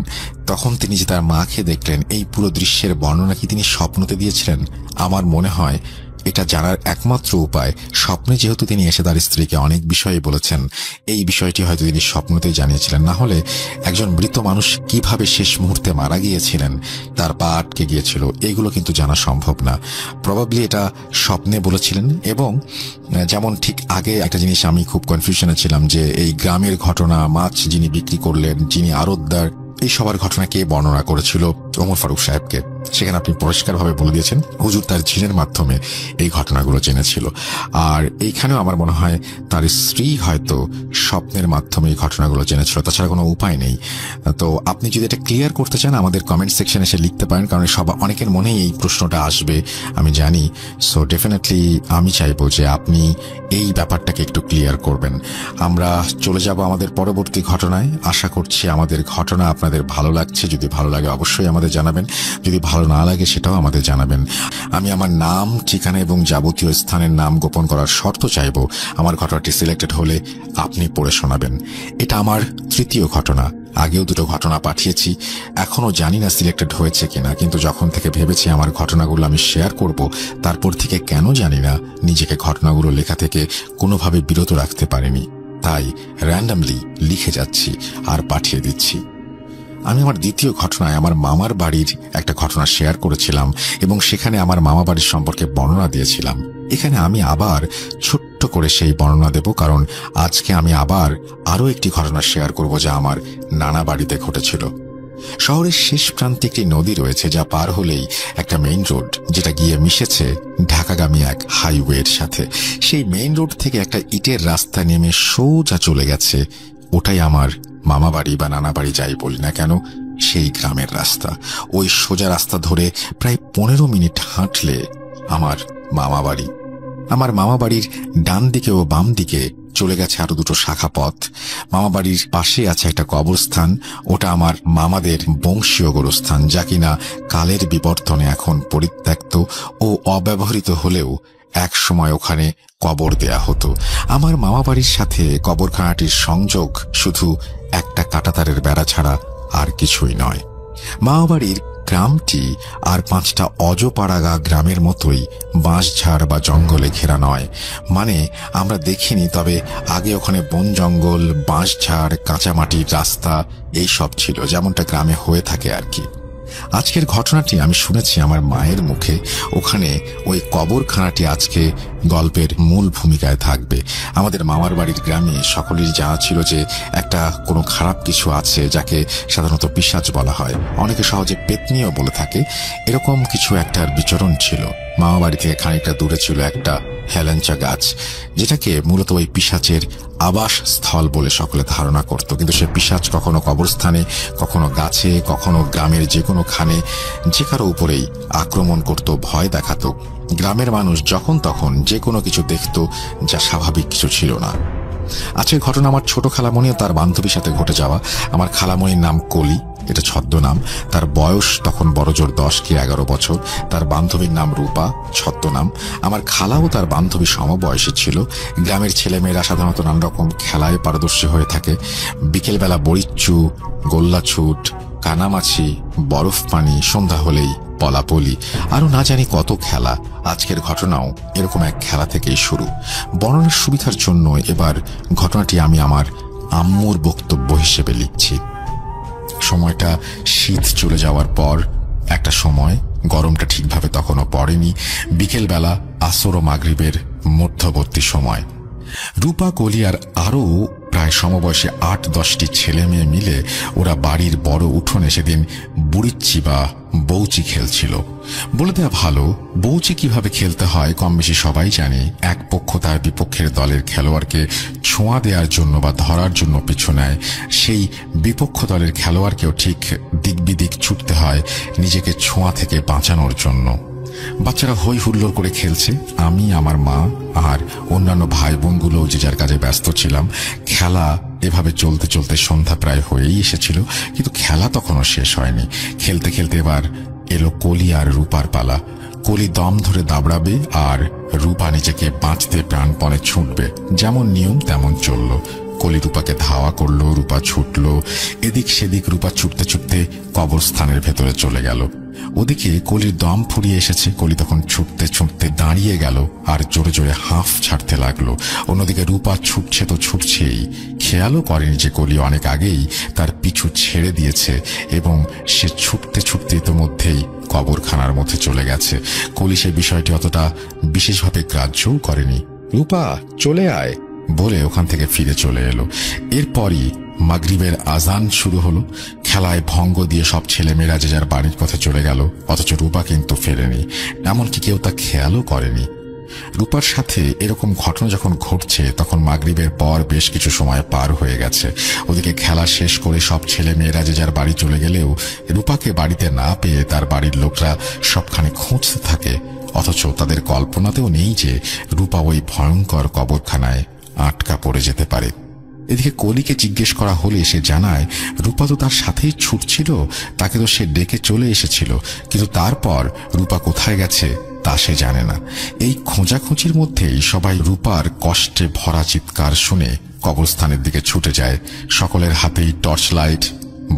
তখন তিনি যে তার মাকে দেখলেন, এই পুরো দৃশ্যের বর্ণনা কি তিনি স্বপ্নতে দিয়েছিলেন? আমার মনে হয় এটা জানার একমাত্র উপায়, স্বপ্নে যেহেতু তিনি এসে তার স্ত্রীকে অনেক বিষয়ে বলেছেন, এই বিষয়টি হয়তো তিনি স্বপ্নতেই জানিয়েছিলেন। না হলে একজন মৃত মানুষ কিভাবে শেষ মুহূর্তে মারা গিয়েছিলেন, তার পা আটকে গিয়েছিল, এগুলো কিন্তু জানা সম্ভব না। প্রবাবলি এটা স্বপ্নে বলেছিলেন। এবং যেমন ঠিক আগে একটা জিনিস আমি খুব কনফিউশনে ছিলাম যে এই গ্রামের ঘটনা, মাছ যিনি বিক্রি করলেন, যিনি আড়তদার, এই সবার ঘটনা কে বর্ণনা করেছিল? ওমর ফারুক সাহেবকে। সেখানে আপনি পরিষ্কারভাবে বলে দিয়েছেন হুজুর তার জিনের মাধ্যমে এই ঘটনাগুলো জেনেছিল। আর এইখানেও আমার মনে হয় তার স্ত্রী হয়তো স্বপ্নের মাধ্যমে এই ঘটনাগুলো জেনেছিল, তাছাড়া কোনো উপায় নেই। তো আপনি যদি এটা ক্লিয়ার করতে চান আমাদের কমেন্ট সেকশনে এসে লিখতে পারেন, কারণ অনেকের মনেই এই প্রশ্নটা আসবে আমি জানি। সো ডেফিনেটলি আমি চাইবো যে আপনি এই ব্যাপারটাকে একটু ক্লিয়ার করবেন। আমরা চলে যাব আমাদের পরবর্তী ঘটনায়। আশা করছি আমাদের ঘটনা আপনাদের ভালো লাগছে। যদি ভালো লাগে অবশ্যই আমাদের জানাবেন, যদি ভালো না লাগে সেটাও আমাদের জানাবেন। আমি আমার নাম, ঠিকানা এবং যাবতীয় স্থানের নাম গোপন করার শর্ত চাইব। আমার ঘটনাটি সিলেক্টেড হলে আপনি পড়ে শোনাবেন। এটা আমার তৃতীয় ঘটনা। আগেও দুটো ঘটনা পাঠিয়েছি, এখনো জানি না সিলেক্টেড হয়েছে কিনা, কিন্তু যখন থেকে ভেবেছি আমার ঘটনাগুলো আমি শেয়ার করব, তারপর থেকে কেন জানি না নিজেকে ঘটনাগুলো লেখা থেকে কোনোভাবে বিরত রাখতে পারিনি। তাই র্যান্ডামলি লিখে যাচ্ছি আর পাঠিয়ে দিচ্ছি। আমি আমার দ্বিতীয় ঘটনায় আমার মামার বাড়ির একটা ঘটনা শেয়ার করেছিলাম এবং সেখানে আমার মামা বাড়ির সম্পর্কে বর্ণনা দিয়েছিলাম। এখানে আমি আবার ছোট্ট করে সেই বর্ণনা দেব, কারণ আজকে আমি আবার আরও একটি ঘটনা শেয়ার করব যা আমার নানা বাড়িতে ঘটেছিল। শহরের শেষ প্রান্তে একটি নদী রয়েছে, যা পার হলেই একটা মেইন রোড, যেটা গিয়ে মিশেছে ঢাকাগামী এক হাইওয়ের সাথে। সেই মেইন রোড থেকে একটা ইটের রাস্তা নেমে সোজা চলে গেছে। ওটাই আমার মামা বাড়ি বা নানা বাড়ি যাই বলি না কেন, সেই গ্রামের রাস্তা। ওই সোজা রাস্তা ধরে প্রায় 15 মিনিট হাঁটলে আমার মামা বাড়ি। আমার মামা বাড়ির ডান দিকে ও বাম দিকে চলে গেছে আরো দুটো শাখা পথ। মামা বাড়ির পাশে আছে একটা কবরস্থান, ওটা আমার মামাদের বংশীয় গোরস্থান, যা কিনা কালের বিবর্তনে এখন পরিত্যক্ত ও অব্যবহৃত হলেও এক সময় ওখানে কবর দেয়া হতো। আমার মামা বাড়ির সাথে কবরখানাটির সংযোগ শুধু একটা কাঁটাতারের বেড়া ছাড়া আর কিছুই নয়। মামা বাড়ির গ্রামটি আর 5টা অজপাড়াগা গ্রামের মতোই বাঁশঝাড় বা জঙ্গলে ঘেরা নয়। মানে আমরা দেখিনি, তবে আগে ওখানে বন জঙ্গল, বাঁশঝাড়, কাঁচামাটির রাস্তা এইসব ছিল, যেমনটা গ্রামে হয়ে থাকে আর কি। আজকের ঘটনাটি আমি শুনেছি আমার মায়ের মুখে। ওখানে ওই কবরখানাটি আজকে গল্পের মূল ভূমিকায় থাকবে। আমাদের মামার বাড়ির গ্রামে সকলেরই জানা ছিল যে একটা কোনো খারাপ কিছু আছে, যাকে সাধারণত পিশাচ বলা হয়, অনেকে সহজে পেতনিও বলে থাকে। এরকম কিছু একটার বিচরণ ছিল। মামা বাড়ি থেকে খানিকটা দূরে ছিল একটা হেলেঞ্চা গাছ, যেটাকে মূলত ওই পিশাচের আবাস স্থল বলে সকলে ধারণা করত। কিন্তু সে পিশাচ কখনো কবরস্থানে, কখনো গাছে, কখনো গ্রামের যে কোনো খানে, যে কারো উপরেই আক্রমণ করত, ভয় দেখাত। গ্রামের মানুষ যখন তখন যে কোনো কিছু দেখত, যা স্বাভাবিক কিছু ছিল না। আজকের ঘটনা আমার ছোট খালামণি ও তার বান্ধবীর সাথে ঘটে যাওয়া। আমার খালামণির নাম কলি, এটা ছদ্মনাম। তার বয়স তখন বড়জোর 10 কি 11 বছর। তার বান্ধবীর নাম রূপা, ছদ্মনাম। আমার খালাও তার বান্ধবী সমবয়সী ছিল। গ্রামের ছেলেমেয়েরা সাধারণত নানা রকম খেলায় পারদর্শী হয়ে থাকে। বিকেলবেলা বড়িচ্চু, গোল্লাছুট, কানামাছি, বরফ পানি, সন্ধ্যা হলেই পলাপলি, আরো না জানি কত খেলা। আজকের ঘটনাও এরকম এক খেলা থেকেই শুরু। বর্ণনার সুবিধার জন্য এবার ঘটনাটি আমি আমার আম্মুর বক্তব্য হিসেবে লিখছি। সময়টা শীত চলে যাওয়ার পর একটা সময়, গরমটা ঠিকভাবে তখনও পড়েনি, বিকেলবেলা, আসর ও মাগরিবের মধ্যবর্তী সময়। রূপা, কলি আর আরও প্রায় সমবয়সী ৮-১০টি ছেলে মেয়ে মিলে ওরা বাড়ির বড় উঠোনে সেদিন বুড়িচ্ছি বা বৌচি খেলছিল। বলে দেওয়া ভালো, বৌচি কিভাবে খেলতে হয় কম বেশি সবাই জানে। এক পক্ষ তার বিপক্ষের দলের খেলোয়াড়কে ছোঁয়া দেওয়ার জন্য বা ধরার জন্য পিছু নেয়, সেই বিপক্ষ দলের খেলোয়াড়কেও ঠিক দিক বিদিক ছুটতে হয় নিজেকে ছোঁয়া থেকে বাঁচানোর জন্য। বাচ্চারা হই হুল্লোড় করে খেলছে। আমি, আমার মা আর অন্যান্য ভাই বোনগুলো যে যার কাজে ব্যস্ত ছিলাম। খেলা এভাবে চলতে চলতে সন্ধ্যা প্রায় হয়েই এসেছিল, কিন্তু খেলা তখনও শেষ হয়নি। খেলতে খেলতে এবার এলো কলি আর রূপার পালা। কলি দম ধরে দাবড়াবে আর রূপা নিজেকে বাঁচতে প্রাণপণে ছুটবে। যেমন নিয়ম তেমন চলল। কলি রূপাকে ধাওয়া করলো, রূপা ছুটল। এদিক সেদিক রূপা ছুটতে ছুটতে কবরস্থানের ভেতরে চলে গেল। ওদিকে কলির দম ফুরিয়ে এসেছে। কলি তখন ছুটতে ছুটতে দাঁড়িয়ে গেল আর জোরে জোরে হাঁফ ছাড়তে লাগলো। অন্যদিকে রূপা ছুটছে তো ছুটছেই, খেয়ালও করেনি যে কলি অনেক আগেই তার পিছু ছেড়ে দিয়েছে এবং সে ছুটতে ছুটতে ইতোমধ্যেই কবরখানার মধ্যে চলে গেছে। কলি সে বিষয়টি অতটা বিশেষভাবে গ্রাহ্যও করেনি। রূপা, চলে আয় বলে ওখান থেকে ফিরে চলে এলো। এরপরই মাগরিবের আজান শুরু হলো। খেলায় ভঙ্গ দিয়ে সব ছেলেমেয়েরা যে যার বাড়ির পথে চলে গেল, অথচ রূপা কিন্তু ফেরেনি। এমনকি কেউ তা খেয়ালও করেনি। রূপার সাথে এরকম ঘটনা যখন ঘটছে তখন মাগরিবের পর বেশ কিছু সময় পার হয়ে গেছে। ওদিকে খেলা শেষ করে সব ছেলে মেয়েরা যে যার বাড়ি চলে গেলেও রূপাকে বাড়িতে না পেয়ে তার বাড়ির লোকরা সবখানে খুঁজতে থাকে। অথচ তাদের কল্পনাতেও নেই যে রূপা ওই ভয়ঙ্কর কবরখানায় আটকা পড়ে যেতে পারে। এদিকে কলিকে জিজ্ঞেস করা হলে সে জানায় রূপা তো তার সাথেই ছুটছিল, তাকে তো সে ডেকে চলে এসেছিল, কিন্তু তারপর রূপা কোথায় গেছে তা সে জানে না। এই খোঁজাখুঁজির মধ্যেই সবাই রূপার কষ্টে ভরা চিৎকার শুনে কবরস্থানের দিকে ছুটে যায়। সকলের হাতেই টর্চ লাইট,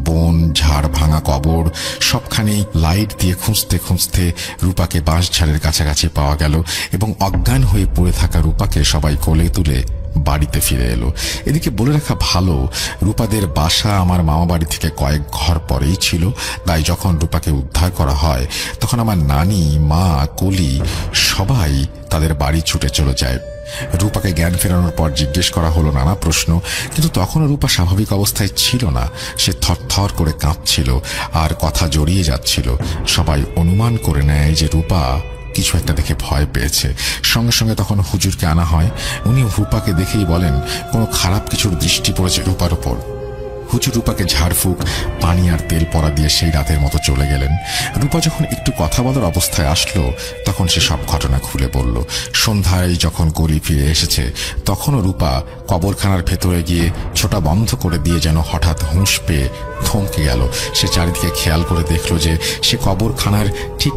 বন ঝাড় ভাঙা কবর, সবখানেই লাইট দিয়ে খুঁজতে খুঁজতে রূপাকে বাঁশঝাড়ের কাছাকাছি পাওয়া গেল এবং অজ্ঞান হয়ে পড়ে থাকা রূপাকে সবাই কোলে তুলে বাড়িতে ফিরে এলো। এদিকে বলে রাখা ভালো, রূপাদের বাসা আমার মামা বাড়ি থেকে কয়েক ঘর পরেই ছিল। তাই যখন রূপাকে উদ্ধার করা হয় তখন আমার নানি, মা, কলি সবাই তাদের বাড়ি ছুটে চলে যায়। রূপাকে জ্ঞান ফেরানোর পর জিজ্ঞেস করা হলো নানা প্রশ্ন, কিন্তু তখনও রূপা স্বাভাবিক অবস্থায় ছিল না। সে থরথর করে কাঁপছিল আর কথা জড়িয়ে যাচ্ছিল। সবাই অনুমান করে নেয় যে রূপা কিছু একটা দেখে ভয় পেয়েছে। সঙ্গে সঙ্গে তখন হুজুরকে আনা হয়। উনি রূপাকে দেখেই বলেন কোনো খারাপ কিছুর দৃষ্টি পড়েছে রূপার উপর। হুজুর রূপাকে ঝাড়ফুঁক, পানি আর তেল পরা দিয়ে সেই রাতের মতো চলে গেলেন। রূপা যখন একটু কথা বলার অবস্থায় আসলো তখন সে সব ঘটনা খুলে বলল। সন্ধ্যায় যখন কলি ফিরে এসেছে তখনও রূপা কবরখানার ভেতরে গিয়ে ছোটা বন্ধ করে দিয়ে যেন হঠাৎ হুঁশ পেয়ে থমকে গেল। সে চারিদিকে খেয়াল করে দেখল যে সে কবরখানার ঠিক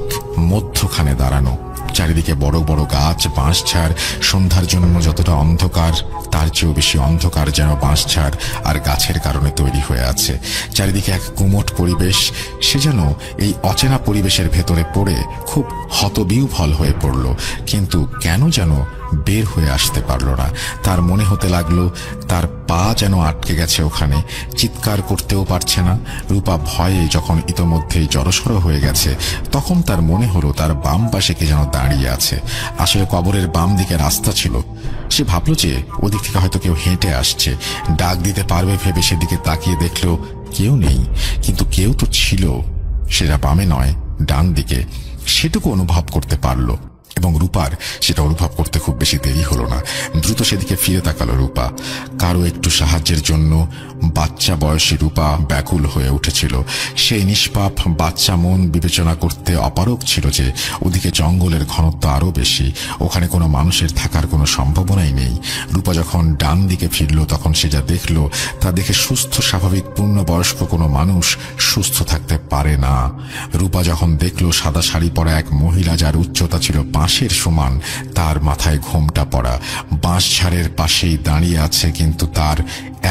মধ্যখানে দাঁড়ানো। চারিদিকে বড় বড় গাছ, বাঁশঝাড়। সন্ধ্যার জন্য যতটা অন্ধকার তার চেয়েও বেশি অন্ধকার যেন বাঁশঝাড় আর গাছের কারণে তৈরি হয়ে আছে। চারিদিকে এক গুমট পরিবেশ। সে যেন এই অচেনা পরিবেশের ভেতরে পড়ে খুব হতবিহ্বল হয়ে পড়ল, কিন্তু কেন যেন বের হয়ে আসতে পারল না। তার মনে হতে লাগলো তার পা যেন আটকে গেছে ওখানে, চিৎকার করতেও পারছে না। রূপা ভয়ে যখন ইতোমধ্যেই জড়সড় হয়ে গেছে তখন তার মনে হলো তার বাম পাশে কে যেন দাঁড়িয়ে আছে। আসলে কবরের বাম দিকে রাস্তা ছিল। সে ভাবল যে ওদিক থেকে হয়তো কেউ হেঁটে আসছে, ডাক দিতে পারবে ভেবে সেদিকে তাকিয়ে দেখল কেউ নেই, কিন্তু কেউ তো ছিল, সেটা বামে নয় ডান দিকে। সেটুকু অনুভব করতে পারল এবং রূপার সেটা অনুভব করতে খুব বেশি দেরি হলো না। দ্রুত সেদিকে ফিরে তাকালো রূপা। কারো একটু সাহায্যের জন্য বাচ্চা বয়সী রূপা ব্যাকুল হয়ে উঠেছিল। সেই নিষ্পাপ বাচ্চা মন বিবেচনা করতে অপারগ ছিল যে ওদিকে জঙ্গলের ঘনত্ব আরো বেশি, ওখানে কোনো মানুষের থাকার কোনো সম্ভাবনাই নেই। রূপা যখন ডান দিকে ফিরল তখন সে যা দেখল তা দেখে সুস্থ স্বাভাবিক পূর্ণবয়স্ক কোনো মানুষ সুস্থ থাকতে পারে না। রূপা যখন দেখল সাদা শাড়ি পরা এক মহিলা যার উচ্চতা ছিল বাঁশের সমান, তার মাথায় ঘোমটা পড়া, বাঁশঝাড়ের পাশেই দাঁড়িয়ে আছে, কিন্তু তার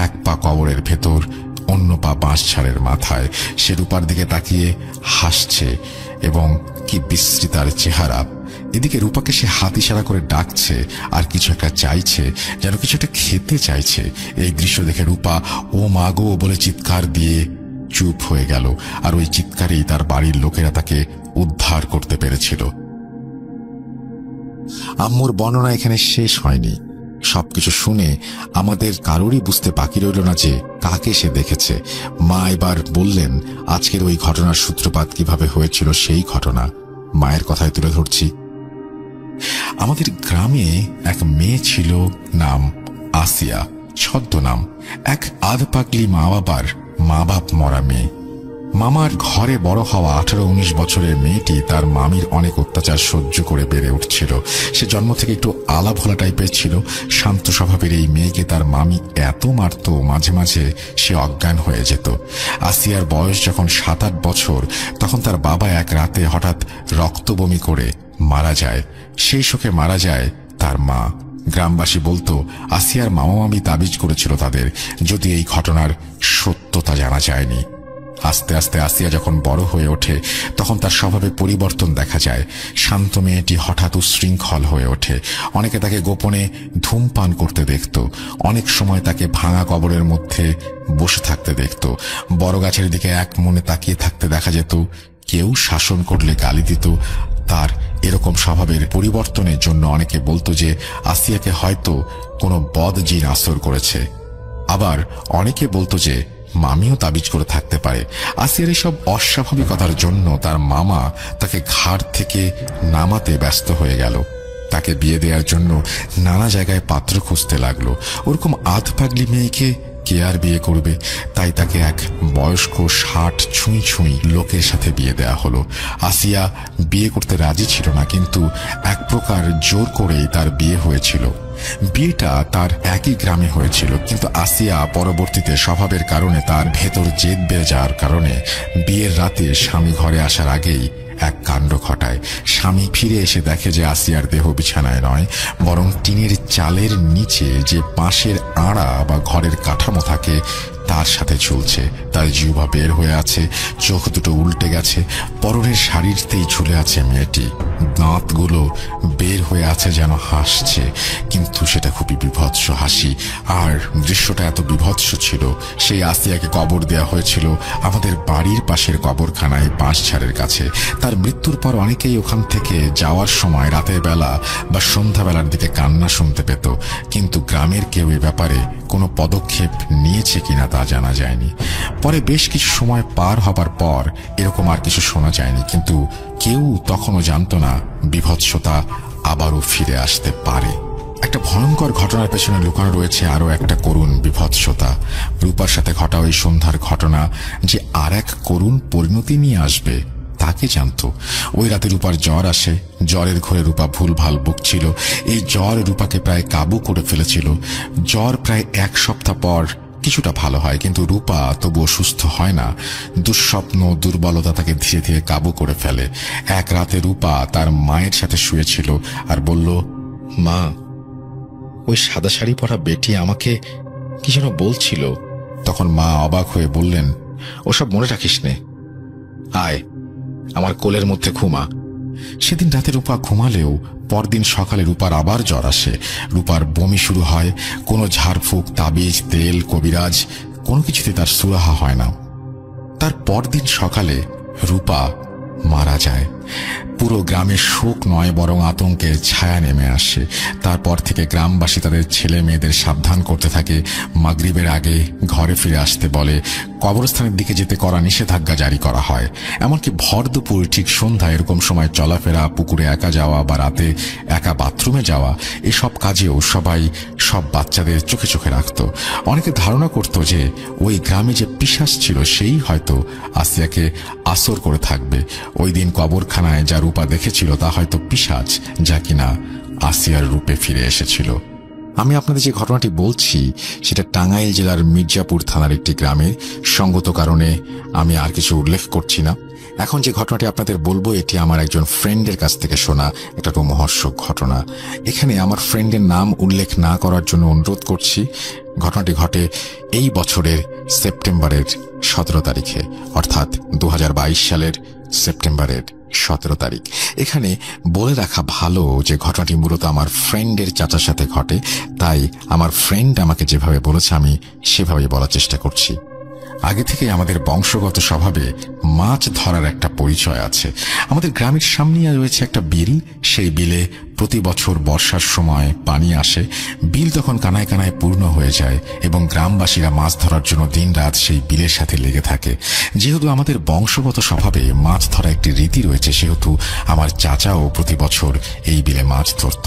এক পা কবরের ভেতর, অন্য পা বাঁশঝাড়ের মাথায়। সে রূপার দিকে তাকিয়ে হাসছে এবং কি বিশ্রী তার চেহারা। এদিকে রূপাকে সে হাত ইশারা করে ডাকছে আর কিছু একটা চাইছে, যেন কিছু একটা খেতে চাইছে। এই দৃশ্য দেখে রূপা ও মা গো বলে চিৎকার দিয়ে চুপ হয়ে গেল, আর ওই চিৎকারেই তার বাড়ির লোকেরা তাকে উদ্ধার করতে পেরেছিল। আম্মুর বর্ণনা এখানে শেষ হয়নি। সবকিছু শুনে আমাদের কারোরই বুঝতে বাকি রইল না যে কাকে সে দেখেছে। মা এবার বললেন আজকের ওই ঘটনার সূত্রপাত কিভাবে হয়েছিল সেই ঘটনা। মায়ের কথায় তুলে ধরছি। আমাদের গ্রামে এক মেয়ে ছিল, নাম আসিয়া, ছদ্মনাম। এক আধপাগলি মা বাপ মরা মেয়ে। মামার ঘরে বড় হওয়া 18-19 বছরের মেয়েটি তার মামির অনেক অত্যাচার সহ্য করে বেড়ে উঠছিল। সে জন্ম থেকে একটু আলাভোলা টাইপের ছিল। শান্ত স্বভাবের এই মেয়েকে তার মামি এত মারত, মাঝে মাঝে সে অজ্ঞান হয়ে যেত। আসিয়ার বয়স যখন 7-8 বছর, তখন তার বাবা এক রাতে হঠাৎ রক্তবমি করে মারা যায়। সেই শোকে মারা যায় তার মা। গ্রামবাসী বলতো আসিয়ার মামা মামি তাবিজ করেছিল তাদের, যদি এই ঘটনার সত্যতা জানা যায়নি। আস্তে আস্তে আসিয়া যখন বড় হয়ে ওঠে, তখন তার স্বভাবে পরিবর্তন দেখা যায়। শান্ত মেয়েটি হঠাৎ উশৃঙ্খল হয়ে ওঠে। অনেকে তাকে গোপনে ধূমপান করতে দেখত। অনেক সময় তাকে ভাঙা কবরের মধ্যে বসে থাকতে দেখত। বড় গাছের দিকে এক মনে তাকিয়ে থাকতে দেখা যেত। কেউ শাসন করলে গালি দিত। তার এরকম স্বভাবের পরিবর্তনের জন্য অনেকে বলতো যে আসিয়াকে হয়তো কোনো বদ জিন আসর করেছে। আবার অনেকে বলতো যে মামিও তাবিজ করে থাকতে পারে। আসিয়ার এসব অস্বাভাবিকতার জন্য তার মামা তাকে ঘাট থেকে নামাতে ব্যস্ত হয়ে গেল। তাকে বিয়ে দেওয়ার জন্য নানা জায়গায় পাত্র খুঁজতে লাগলো। ওরকম আধপাগলি মেয়েকে কে আর বিয়ে করবে? তাই তাকে এক বয়স্ক 60 ছুঁই লোকের সাথে বিয়ে দেয়া হলো। আসিয়া বিয়ে করতে রাজি ছিল না, কিন্তু এক প্রকার জোর করেই তার বিয়ে হয়েছিল। বিয়েটা তার একই গ্রামে হয়েছিল, কিন্তু আসিয়া পরবর্তীতে স্বভাবের কারণে তার ভেতর জেদ বেড়ে যাওয়ার কারণে বিয়ের রাতে স্বামী ঘরে আসার আগেই এক কাণ্ড ঘটায়। স্বামী ফিরে এসে দেখে যে আসিয়ার দেহ বিছানায় নয়, বরং টিনের চালের নিচে যে বাঁশের আড়া বা ঘরের কাঠামো থাকে তার সাথে ঝুলছে। তার জিহ্বা বের হয়ে আছে, চোখ দুটো উল্টে গেছে, পরনের শাড়িতেই ঝুলে আছে মেয়েটি। দাঁতগুলো বের হয়ে আছে, যেন হাসছে, কিন্তু সেটা খুবই বিভৎস হাসি। আর দৃশ্যটা এত বিভৎস ছিল, সেই আসিয়াকে কবর দেয়া হয়েছিল আমাদের বাড়ির পাশের কবরখানায় বাঁশঝাড়ের কাছে। তার মৃত্যুর পর অনেকেই ওখান থেকে যাওয়ার সময় রাতের বেলা বা সন্ধ্যাবেলার দিকে কান্না শুনতে পেত, কিন্তু গ্রামের কেউ এ ব্যাপারে কোনো পদক্ষেপ নিয়েছে কিনা তা জানা যায়নি। পরে বেশ কিছু সময় পার হবার পর এরকম আর কিছু শোনা যায়নি, কিন্তু কেউ তখনও জানত না বিভৎসতা আবারও ফিরে আসতে পারে। একটা ভয়ঙ্কর ঘটনার পেছনে লুকানো রয়েছে আরো একটা করুণ বিভৎসতা। রূপার সাথে ঘটা ওই সন্ধ্যার ঘটনা যে আর এক করুণ পরিণতি নিয়ে আসবে তাকে জানত। ওই রাতে রূপার জ্বর আসে। জ্বরের ঘরে রূপা ভুলভাল বকছিল। এই জ্বর রূপাকে প্রায় কাবু করে ফেলেছিল। জ্বর প্রায় 1 সপ্তাহ পর কিছুটা ভালো হয়, কিন্তু রূপা তবুও সুস্থ হয় না। দুঃস্বপ্ন, দুর্বলতা তাকে ধীরে ধীরে কাবু করে ফেলে। এক রাতে রূপা তার মায়ের সাথে শুয়েছিল আর বলল, মা, ওই সাদা শাড়ি পরা বেটি আমাকে কি যেন বলছিল। তখন মা অবাক হয়ে বললেন, ওসব মনে রাখিস নে, আয় আমার কোলের মধ্যে ঘুমা। সেদিন রাতে রূপা ঘুমালেও পরদিন সকালে রূপার আবার জ্বর আসে। রূপার বমি শুরু হয়। কোনো ঝাড়ফুঁক, তাবিজ, তেল, কবিরাজ কোনো কিছুতে তার সুরাহা হয় না। তার পরদিন সকালে রূপা মারা যায়। পুরো গ্রামে শোক নয়, বরং আতঙ্কের ছায়া নেমে আসে। তারপর থেকে গ্রামবাসী তাদের ছেলে মেয়েদের সাবধান করতে থাকে। মাগরিবের আগে ঘরে ফিরে আসতে বলে। কবরস্থানের দিকে যেতে করা নিষেধাজ্ঞা জারি করা হয়। এমনকি ভর দুপুর ঠিক সন্ধ্যা এরকম সময় চলাফেরা, পুকুরে একা যাওয়া বা রাতে একা বাথরুমে যাওয়া, এসব কাজেও সবাই সব বাচ্চাদের চোখে চোখে রাখত। অনেকে ধারণা করত যে ওই গ্রামে যে পিশাচ ছিল সেই হয়তো আসিয়াকে আসর করে থাকবে। ওই দিন কবরখানায় যা রূপা দেখেছিল তা হয়তো পিশাচ, যা কিনা আসিয়ার রূপে ফিরে এসেছিল। আমি আপনাদের যে ঘটনাটি বলছি সেটা টাঙ্গাইল জেলার মির্জাপুর থানার একটি গ্রামের। সঙ্গত কারণে আমি আর কিছু উল্লেখ করছি না। এখন যে ঘটনাটি আপনাদের বলবো এটি আমার একজন ফ্রেন্ডের কাছ থেকে শোনা একটা রোমহর্ষক ঘটনা। এখানে আমার ফ্রেন্ডের নাম উল্লেখ না করার জন্য অনুরোধ করছি। ঘটনাটি ঘটে এই বছরের সেপ্টেম্বরের 17 তারিখে, অর্থাৎ 2022 সালের সেপ্টেম্বরের 17 তারিখ। এখানে বলে রাখা ভালো যে ঘটনাটি মূলত আমার ফ্রেন্ডের চাচার সাথে ঘটে, তাই আমার ফ্রেন্ড আমাকে যেভাবে বলেছে আমি সেভাবেই বলার চেষ্টা করছি। আগে থেকে আমাদের বংশগত স্বভাবে মাছ ধরার একটা পরিচয় আছে। আমাদের গ্রামের সামনেই রয়েছে একটা বিল। সেই বিলে প্রতি বছর বর্ষার সময় পানি আসে। বিল তখন কানায় কানায় পূর্ণ হয়ে যায় এবং গ্রামবাসীরা মাছ ধরার জন্য দিনরাত সেই বিলের সাথে লেগে থাকে। যেহেতু আমাদের বংশগত স্বভাবে মাছ ধরা একটি রীতি রয়েছে, সেহেতু আমার চাচাও প্রতি বছর এই বিলে মাছ ধরত।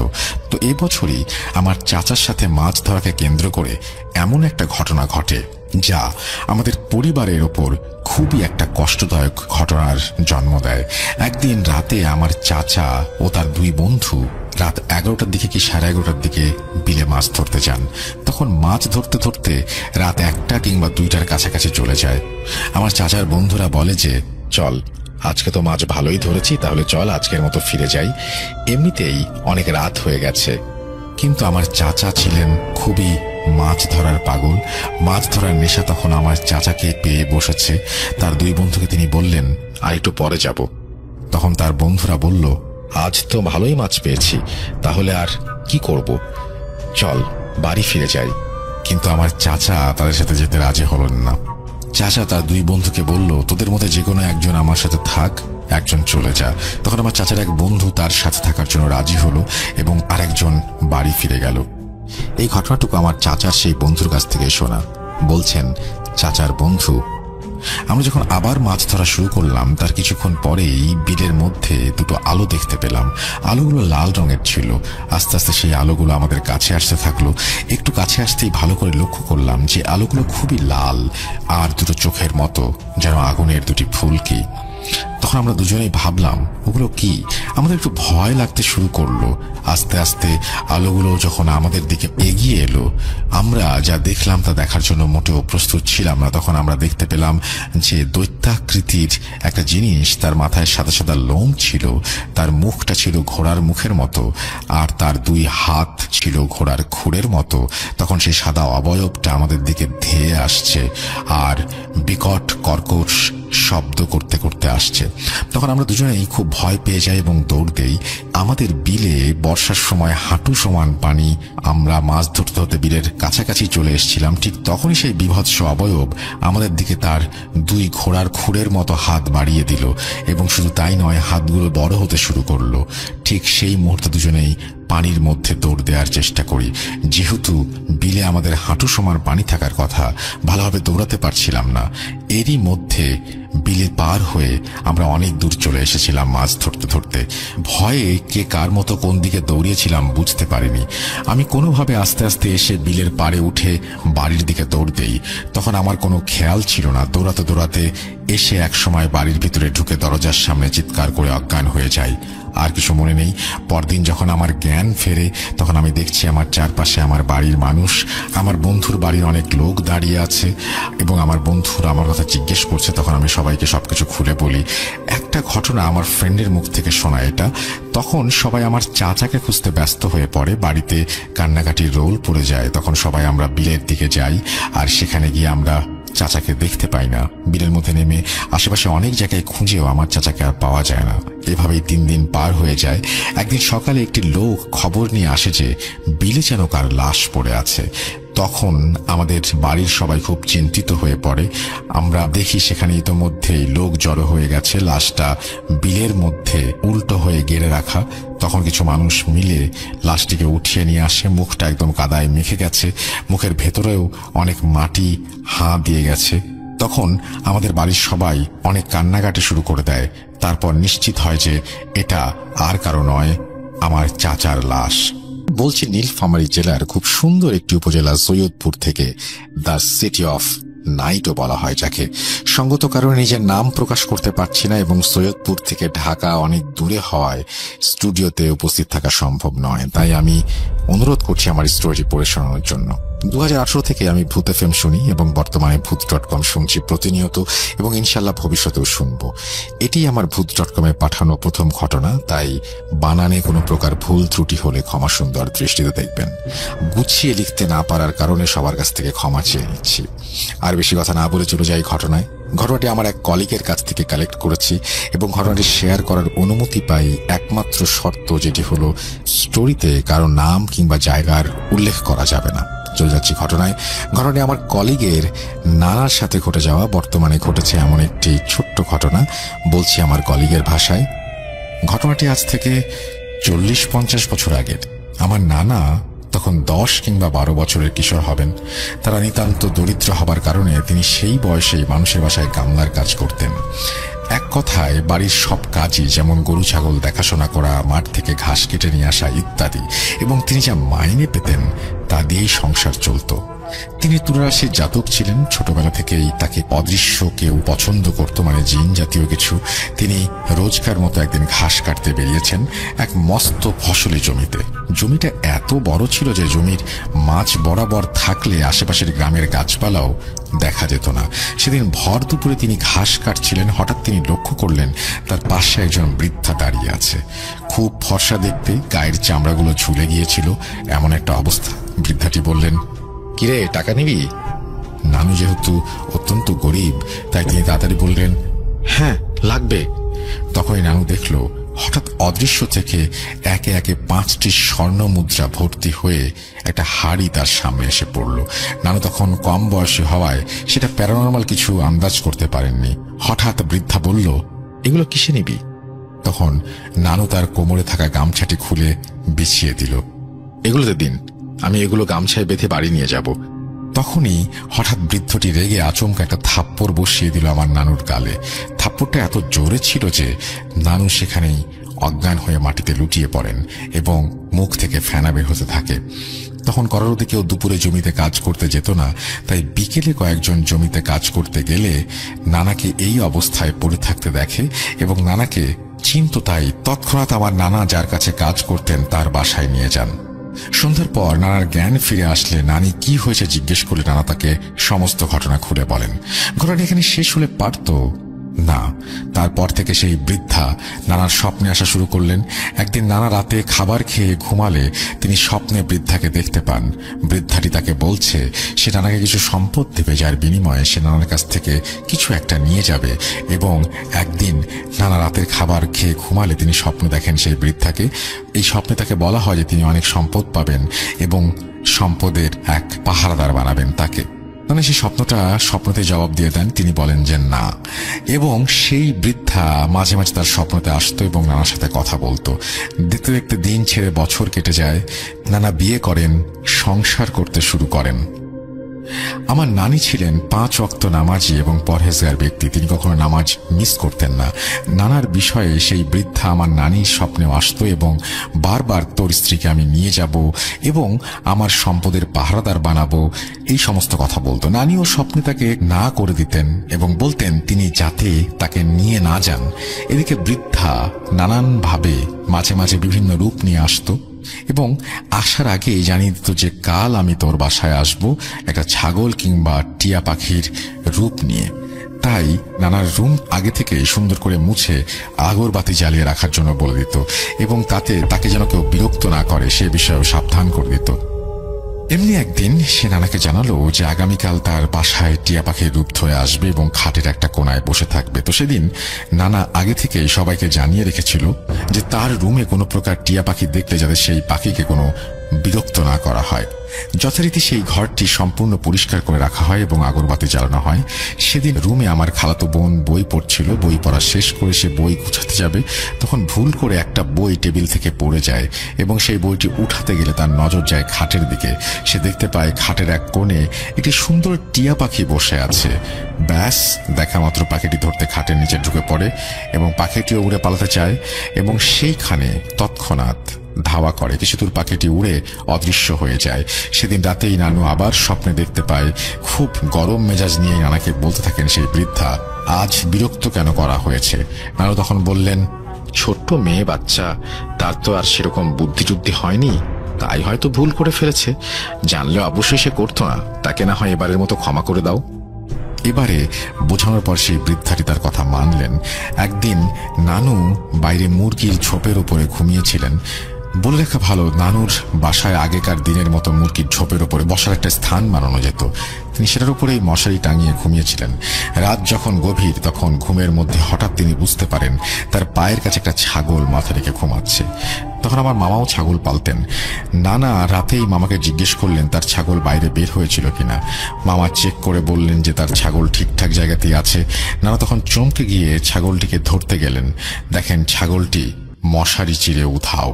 তো এবছরই আমার চাচার সাথে মাছ ধরাকে কেন্দ্র করে এমন একটা ঘটনা ঘটে যা আমাদের পরিবারের ওপর খুবই একটা কষ্টদায়ক ঘটনার জন্ম দেয়। একদিন রাতে আমার চাচা ও তার দুই বন্ধু রাত 11টার দিকে কি 11:30টার দিকে বিলে মাছ ধরতে যান। তখন মাছ ধরতে ধরতে রাত 1টা কিংবা 2টার কাছাকাছি চলে যায়। আমার চাচার বন্ধুরা বলে যে, চল, আজকে তো মাছ ভালোই ধরেছি, তাহলে চল আজকের মতো ফিরে যাই, এমনিতেই অনেক রাত হয়ে গেছে। কিন্তু আমার চাচা ছিলেন খুবই মাছ ধরার পাগল। মাছ ধরার নেশা তখন আমার চাচাকে পেয়ে বসেছে। তার দুই বন্ধুকে তিনি বললেন, আর একটু পরে যাব। তখন তার বন্ধুরা বলল, আজ তো ভালোই মাছ পেয়েছি, তাহলে আর কি করব, চল বাড়ি ফিরে যাই। কিন্তু আমার চাচা তাদের সাথে যেতে রাজি হলেন না। চাচা তার দুই বন্ধুকে বলল, তোদের মধ্যে যে কোনো একজন আমার সাথে থাক, একজন চলে যা। তখন আমার চাচার এক বন্ধু তার সাথে থাকার জন্য রাজি হলো এবং আরেকজন বাড়ি ফিরে গেল। এই ঘটনাটুকু আমার চাচার সেই বন্ধুর কাছ থেকে শোনা। বলছেন চাচার বন্ধু, আমরা যখন আবার মাছ ধরা শুরু করলাম তার কিছুক্ষণ পরেই বিলের মধ্যে দুটো আলো দেখতে পেলাম। আলোগুলো লাল রঙের ছিল। আস্তে আস্তে সেই আলোগুলো আমাদের কাছে আসতে থাকলো। একটু কাছে আসতেই ভালো করে লক্ষ্য করলাম যে আলোগুলো খুবই লাল আর দুটো চোখের মতো, যেন আগুনের দুটি ফুলকি। তখন আমরা দুজনেই ভাবলাম ওগুলো কি। আমাদের একটু ভয় লাগতে শুরু করলো। আস্তে আস্তে আলোগুলো যখন আমাদের দিকে এগিয়ে এলো, আমরা যা দেখলাম তা দেখার জন্য মোটেও প্রস্তুত ছিলাম না। তখন আমরা দেখতে পেলাম যে দৈত্যাকৃতির একটা জিনিস, তার মাথায় সাদা সাদা লোম ছিল, তার মুখটা ছিল ঘোড়ার মুখের মতো, আর তার দুই হাত ছিল ঘোড়ার খুরের মতো। তখন সেই সাদা অবয়বটা আমাদের দিকে ধেয়ে আসছে আর বিকট কর্কশ শব্দ করতে করতে আসছে। তখন আমরা দুজনেই খুব ভয় পেয়ে যাই এবং দৌড় দেই। আমাদের বিলে বর্ষার সময় হাঁটু সমান পানি। আমরা মাছ ধরতে ধরতে বিলের কাছাকাছি চলে এসেছিলাম। ঠিক তখনই সেই বিভৎস অবয়ব আমাদের দিকে তার দুই ঘোড়ার খুরের মতো হাত বাড়িয়ে দিল এবং শুধু তাই নয়, হাতগুলো বড় হতে শুরু করলো। ঠিক সেই মুহূর্তে দুজনেই পানির মধ্যে দৌড় দেওয়ার চেষ্টা করি। যেহেতু বিলে আমাদের হাঁটু সমান পানি থাকার কথা, ভালোভাবে দৌড়াতে পারছিলাম না। এরই মধ্যে বিলে পার হয়ে আমরা অনেক দূর চলে এসেছিলাম মাছ ধরতে ধরতে। ভয়ে কে কার মতো কোন দিকে দৌড়িয়েছিলাম বুঝতে পারিনি। আমি কোনোভাবে আস্তে আস্তে এসে বিলের পাড়ে উঠে বাড়ির দিকে দৌড় দেই। তখন আমার কোনো খেয়াল ছিল না। দৌড়াতে দৌড়াতে এসে এক সময় বাড়ির ভিতরে ঢুকে দরজার সামনে চিৎকার করে অজ্ঞান হয়ে যাই। আর কিছু মনে নেই। পরদিন যখন আমার জ্ঞান ফেরে তখন আমি দেখছি আমার চারপাশে আমার বাড়ির মানুষ, আমার বন্ধুর বাড়ির অনেক লোক দাঁড়িয়ে আছে এবং আমার বন্ধুরা আমার কথা জিজ্ঞেস করছে। তখন আমি সবাইকে সবকিছু খুলে বলি। একটা ঘটনা আমার ফ্রেন্ডের মুখ থেকে শোনা এটা। তখন সবাই আমার চাচাকে খুঁজতে ব্যস্ত হয়ে পড়ে। বাড়িতে কান্নাকাটির রোল পড়ে যায়। তখন সবাই আমরা বিলের দিকে যাই আর সেখানে গিয়ে আমরা চাচাকে দেখতে পাই না। বিলের মধ্যে নেমে আশেপাশে অনেক জায়গায় খুঁজেও আমার চাচাকে আর পাওয়া যায় না। এভাবেই 3 দিন পার হয়ে যায়। একদিন সকালে একটি লোক খবর নিয়ে আসে যে বিলে যেন কার লাশ পড়ে আছে। তখন আমাদের বাড়ির সবাই খুব চিন্তিত হয়ে পড়ে। আমরা দেখি সেখানে ইতোমধ্যেই লোক জড়ো হয়ে গেছে। লাশটা বিলের মধ্যে উল্টো হয়ে গেড়ে রাখা। তখন কিছু মানুষ মিলে লাশটিকে উঠিয়ে নিয়ে আসে। মুখটা একদম কাদায় মেখে গেছে, মুখের ভেতরেও অনেক মাটি হাঁ দিয়ে গেছে। তখন আমাদের বাড়ির সবাই অনেক কান্নাকাটি শুরু করে দেয়। তারপর নিশ্চিত হয় যে এটা আর কারো নয়, আমার চাচার লাশ। বলছি নীলফামারী জেলার খুব সুন্দর একটি উপজেলা সৈয়দপুর থেকে, দ্য সিটি অফ নাইটও বলা হয় যাকে। সঙ্গত কারণে নিজের নাম প্রকাশ করতে পারছি না এবং সৈয়দপুর থেকে ঢাকা অনেক দূরে হওয়ায় স্টুডিওতে উপস্থিত থাকা সম্ভব নয়। তাই আমি অনুরোধ করছি আমার স্টোরি পড়ে শোনানোর জন্য। 2018 থেকে আমি ভূত এফএম শুনি এবং বর্তমানে ভূত.com শুনছি প্রতিনিয়ত এবং ইনশাল্লাহ ভবিষ্যতেও শুনব। এটি আমার ভূত.com-এ পাঠানো প্রথম ঘটনা, তাই বানানে কোনো প্রকার ভুল ত্রুটি হলে ক্ষমা সুন্দর দৃষ্টিতে দেখবেন। গুছিয়ে লিখতে না পারার কারণে সবার কাছ থেকে ক্ষমা চেয়ে নিচ্ছি। আর বেশি কথা না বলে চলে যাই ঘটনায়। ঘটনাটি আমার এক কলিগের কাছ থেকে কালেক্ট করেছি এবং ঘটনাটি শেয়ার করার অনুমতি পাই একমাত্র শর্ত, যেটি হলো স্টোরিতে কারো নাম কিংবা জায়গার উল্লেখ করা যাবে না। চলে যাচ্ছি ঘটনায়। ঘটনাটি আমার কলিগের নানার সাথে ঘটে যাওয়া, বর্তমানে ঘটেছে এমন একটি ছোট্ট ঘটনা। বলছি আমার কলিগের ভাষায়। ঘটনাটি আজ থেকে 40-50 বছর আগের। আমার নানা তখন 10 কিংবা 12 বছরের কিশোর হবেন। তারা নিতান্ত দরিদ্র হবার কারণে তিনি সেই বয়সেই মানুষের বাসায় গামলার কাজ করতেন। এক কথায় বাড়ির সব কাজই, যেমন গরু ছাগল দেখাশোনা করা, মাঠ থেকে ঘাস কেটে নিয়ে আসা ইত্যাদি, এবং তিনি যা মাইনে পেতেন তা দিয়েই সংসার চলত। তিনি তুলারাশির জাতক ছিলেন। ছোটবেলা থেকেই তাকে অদৃশ্য কেউ পছন্দ করত, মানে জিন জাতীয় কিছু। তিনি রোজকার মতো একদিন ঘাস কাটতে বেরিয়েছেন এক মস্ত ফসলি জমিতে। জমিটা এত বড় ছিল যে জমির মাঝ বরাবর থাকলে আশেপাশের গ্রামের গাছপালাও দেখা যেত না। সেদিন ভর দুপুরে তিনি ঘাস কাটছিলেন। হঠাৎ তিনি লক্ষ্য করলেন তার পাশে একজন বৃদ্ধা দাঁড়িয়ে আছে। খুব ফর্সা দেখতে, গায়ের চামড়াগুলো ঝুলে গিয়েছিল, এমন একটা অবস্থা। বৃদ্ধাটি বললেন, কিরে, টাকা নিবি? নানু যেহেতু অত্যন্ত গরিব, তাই তিনি তাড়াতাড়ি বললেন, হ্যাঁ লাগবে। তখনই নানু দেখল হঠাৎ অদৃশ্য থেকে একে একে 5টি স্বর্ণ মুদ্রা ভর্তি হয়ে একটা হাড়ি তার সামনে এসে পড়ল। নানু তখন কম বয়সী হওয়ায় সেটা প্যারানর্মাল কিছু আন্দাজ করতে পারেননি। হঠাৎ বৃদ্ধা বলল, এগুলো কিসে নিবি? তখন নানু তার কোমরে থাকা গামছাটি খুলে বিছিয়ে দিল। এগুলোতে দিন, আমি এগুলো গামছায় বেঁধে বাড়ি নিয়ে যাব। তখনই হঠাৎ বৃদ্ধটি রেগে আচমকা একটা থাপ্পড় বসিয়ে দিল আমার নানুর গালে। থাপ্পড়টা এত জোরে ছিল যে নানু সেখানেই অজ্ঞান হয়ে মাটিতে লুটিয়ে পড়েন এবং মুখ থেকে ফেনা বের হতে থাকে। তখন কররোদে কেউ দুপুরে জমিতে কাজ করতে যেত না, তাই বিকেলে কয়েকজন জমিতে কাজ করতে গেলে নানাকে এই অবস্থায় পড়ে থাকতে দেখে এবং নানাকে চিনত। তাই তৎক্ষণাৎ আমার নানা যার কাছে কাজ করতেন তার বাসায় নিয়ে যান। সন্ধ্যার পর নানার জ্ঞান ফিরে আসলে নানি কি হয়েছে জিজ্ঞেস করলে নানা তাকে সমস্ত ঘটনা খুলে বলেন। ঘটনা এখানে শেষ হলে পারত না। তারপর থেকে সেই বৃদ্ধা নানার স্বপ্নে আসা শুরু করলেন। একদিন নানা রাতে খাবার খেয়ে ঘুমালে তিনি স্বপ্নে বৃদ্ধাকে দেখতে পান। বৃদ্ধাটি তাকে বলছে সে নানাকে কিছু সম্পদ দেবে, যার বিনিময়ে সে নানার কাছ থেকে কিছু একটা নিয়ে যাবে। এবং একদিন নানা রাতের খাবার খেয়ে ঘুমালে তিনি স্বপ্ন দেখেন সেই বৃদ্ধাকে। এই স্বপ্নে তাকে বলা হয় যে তিনি অনেক সম্পদ পাবেন এবং সম্পদের এক পাহারাদার বানাবেন তাকে। মানে সেই স্বপ্নতে জবাব দিয়ে দেন। তিনি বলেন যে না, এবং সেই বৃদ্ধা মাঝে মাঝে তার স্বপ্নতে আসতো এবং নানার সাথে কথা বলতো। দেখতে দেখতে দিন ছেড়ে বছর কেটে যায়। নানা বিয়ে করেন, সংসার করতে শুরু করেন। আমার নানি ছিলেন 5 ওয়াক্ত নামাজি এবং পরহেজগার ব্যক্তি। তিনি কখনো নামাজ মিস করতেন না। নানার বিষয়ে সেই বৃদ্ধা আমার নানির স্বপ্নেও আসতো এবং বারবার তোর স্ত্রীকে আমি নিয়ে যাব এবং আমার সম্পদের পাহারাদার বানাবো, এই সমস্ত কথা বলতো। নানিও স্বপ্নে তাকে না করে দিতেন এবং বলতেন তিনি যাতে তাকে নিয়ে না যান। এদিকে বৃদ্ধা নানানভাবে মাঝে মাঝে বিভিন্ন রূপ নিয়ে আসতো এবং আসার আগেই জানিয়ে দিত যে কাল আমি তোর বাসায় আসব একটা ছাগল কিংবা টিয়া পাখির রূপ নিয়ে। তাই নানার রুম আগে থেকে সুন্দর করে মুছে আগরবাতি জ্বালিয়ে রাখার জন্য বলে দিত এবং তাতে তাকে যেন কেউ বিরক্ত না করে সে বিষয়েও সাবধান করে দিত। এমনি একদিন সে নানাকে জানালো যে আগামীকাল তার বাসায় টিয়া পাখির রূপ ধরে আসবে এবং খাটের একটা কোনায় বসে থাকবে। তো সেদিন নানা আগে থেকে সবাইকে জানিয়ে রেখেছিল যে তার রুমে কোনো প্রকার টিয়া পাখি দেখলে যাতে সেই পাখিকে কোনো বিরক্ত না করা হয়। যথারীতি সেই ঘরটি সম্পূর্ণ পরিষ্কার করে রাখা হয় এবং আগরবাতি জ্বালানো হয়। সেদিন রুমে আমার খালাতো বোন বই পড়ছিল। বই পড়া শেষ করে সে বই গুছাতে যাবে, তখন ভুল করে একটা বই টেবিল থেকে পড়ে যায় এবং সেই বইটি উঠাতে গেলে তার নজর যায় খাটের দিকে। সে দেখতে পায় খাটের এক কোণে একটি সুন্দর টিয়া পাখি বসে আছে। ব্যাস, দেখা মাত্র পাখিটি ধরতে খাটের নিচে ঢুকে পড়ে এবং পাখিটিও উড়ে পালাতে চায় এবং সেইখানে তৎক্ষণাৎ ধাওয়া করে। কিছু দূর পাখিটি উড়ে অদৃশ্য হয়ে যায়। সেদিন রাতেই নানু আবার স্বপ্নে দেখতে পায়। খুব গরম মেজাজ নিয়ে নানাকে বলতে থাকেন সেই বৃদ্ধা, আজ বিরক্ত কেন করা হয়েছে? নানু তখন বললেন, ছোট্ট মেয়ে বাচ্চা, তার তো আর সেরকম বুদ্ধিযুদ্ধি হয়নি, তাই হয়তো ভুল করে ফেলেছে। জানলে অবশ্যই সে করতো না, তাকে না হয় এবারের মতো ক্ষমা করে দাও। এবারে বোঝানোর পর সেই বৃদ্ধাটি তার কথা মানলেন। একদিন নানু বাইরে মুরগির ঝোপের উপরে ঘুমিয়েছিলেন। বলে রাখা ভালো, নানুর বাসায় আগেকার দিনের মতো মুরগির ঝোপের উপরে বসার একটা স্থান বানানো যেত। তিনি সেটার উপরেই মশারি টাঙিয়ে ঘুমিয়েছিলেন। রাত যখন গভীর, তখন ঘুমের মধ্যে হঠাৎ তিনি বুঝতে পারেন তার পায়ের কাছে একটা ছাগল মাথা রেখে ঘুমাচ্ছে। তখন আমার মামাও ছাগল পালতেন। নানা রাতেই মামাকে জিজ্ঞেস করলেন তার ছাগল বাইরে বের হয়েছিল কিনা। মামা চেক করে বললেন যে তার ছাগল ঠিকঠাক জায়গাতেই আছে। নানা তখন চমকে গিয়ে ছাগলটিকে ধরতে গেলেন। দেখেন ছাগলটি মশারি চিরে উধাও।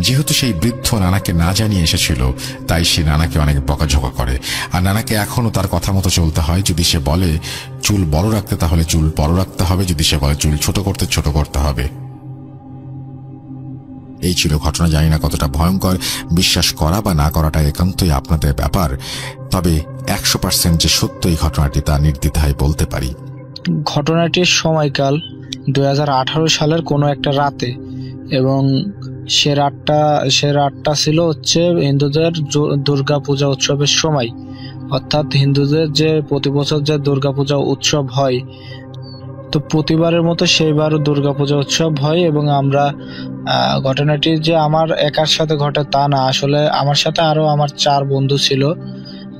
যেহেতু সেই বৃদ্ধ নানাকে না জানিয়ে এসেছিল, তাই সে নানাকে অনেক বকাঝকা করে। আর নানাকে এখনো তার কথা মতো চলতে হয়। যদি সে বলে চুল বড় রাখতে, তাহলে চুল বড় রাখতে হবে। যদি সে বলে চুল ছোট করতে, ছোট করতে হবে। এই ছিল ঘটনা। জানি না কতটা ভয়ঙ্কর, বিশ্বাস করা বা না করাটা একান্তই আপনাদের ব্যাপার। তবে 100% যে সত্য এই ঘটনাটি তা নির্দ্বিধায় বলতে পারি। ঘটনাটির সময়কাল 2018 সালের কোনো একটা রাতে, এবং সে রাতটা ছিল হচ্ছে হিন্দুদের দুর্গা পূজা উৎসবের সময়। অর্থাৎ হিন্দুদের যে প্রতি বছর যে দুর্গা পূজা উৎসব হয়, তো প্রতিবারের মতো সেইবারও দুর্গা পূজা উৎসব হয়। এবং আমরা ঘটনাটি যে আমার একার সাথে ঘটে তা না, আসলে আমার সাথে আরো আমার 4 বন্ধু ছিল।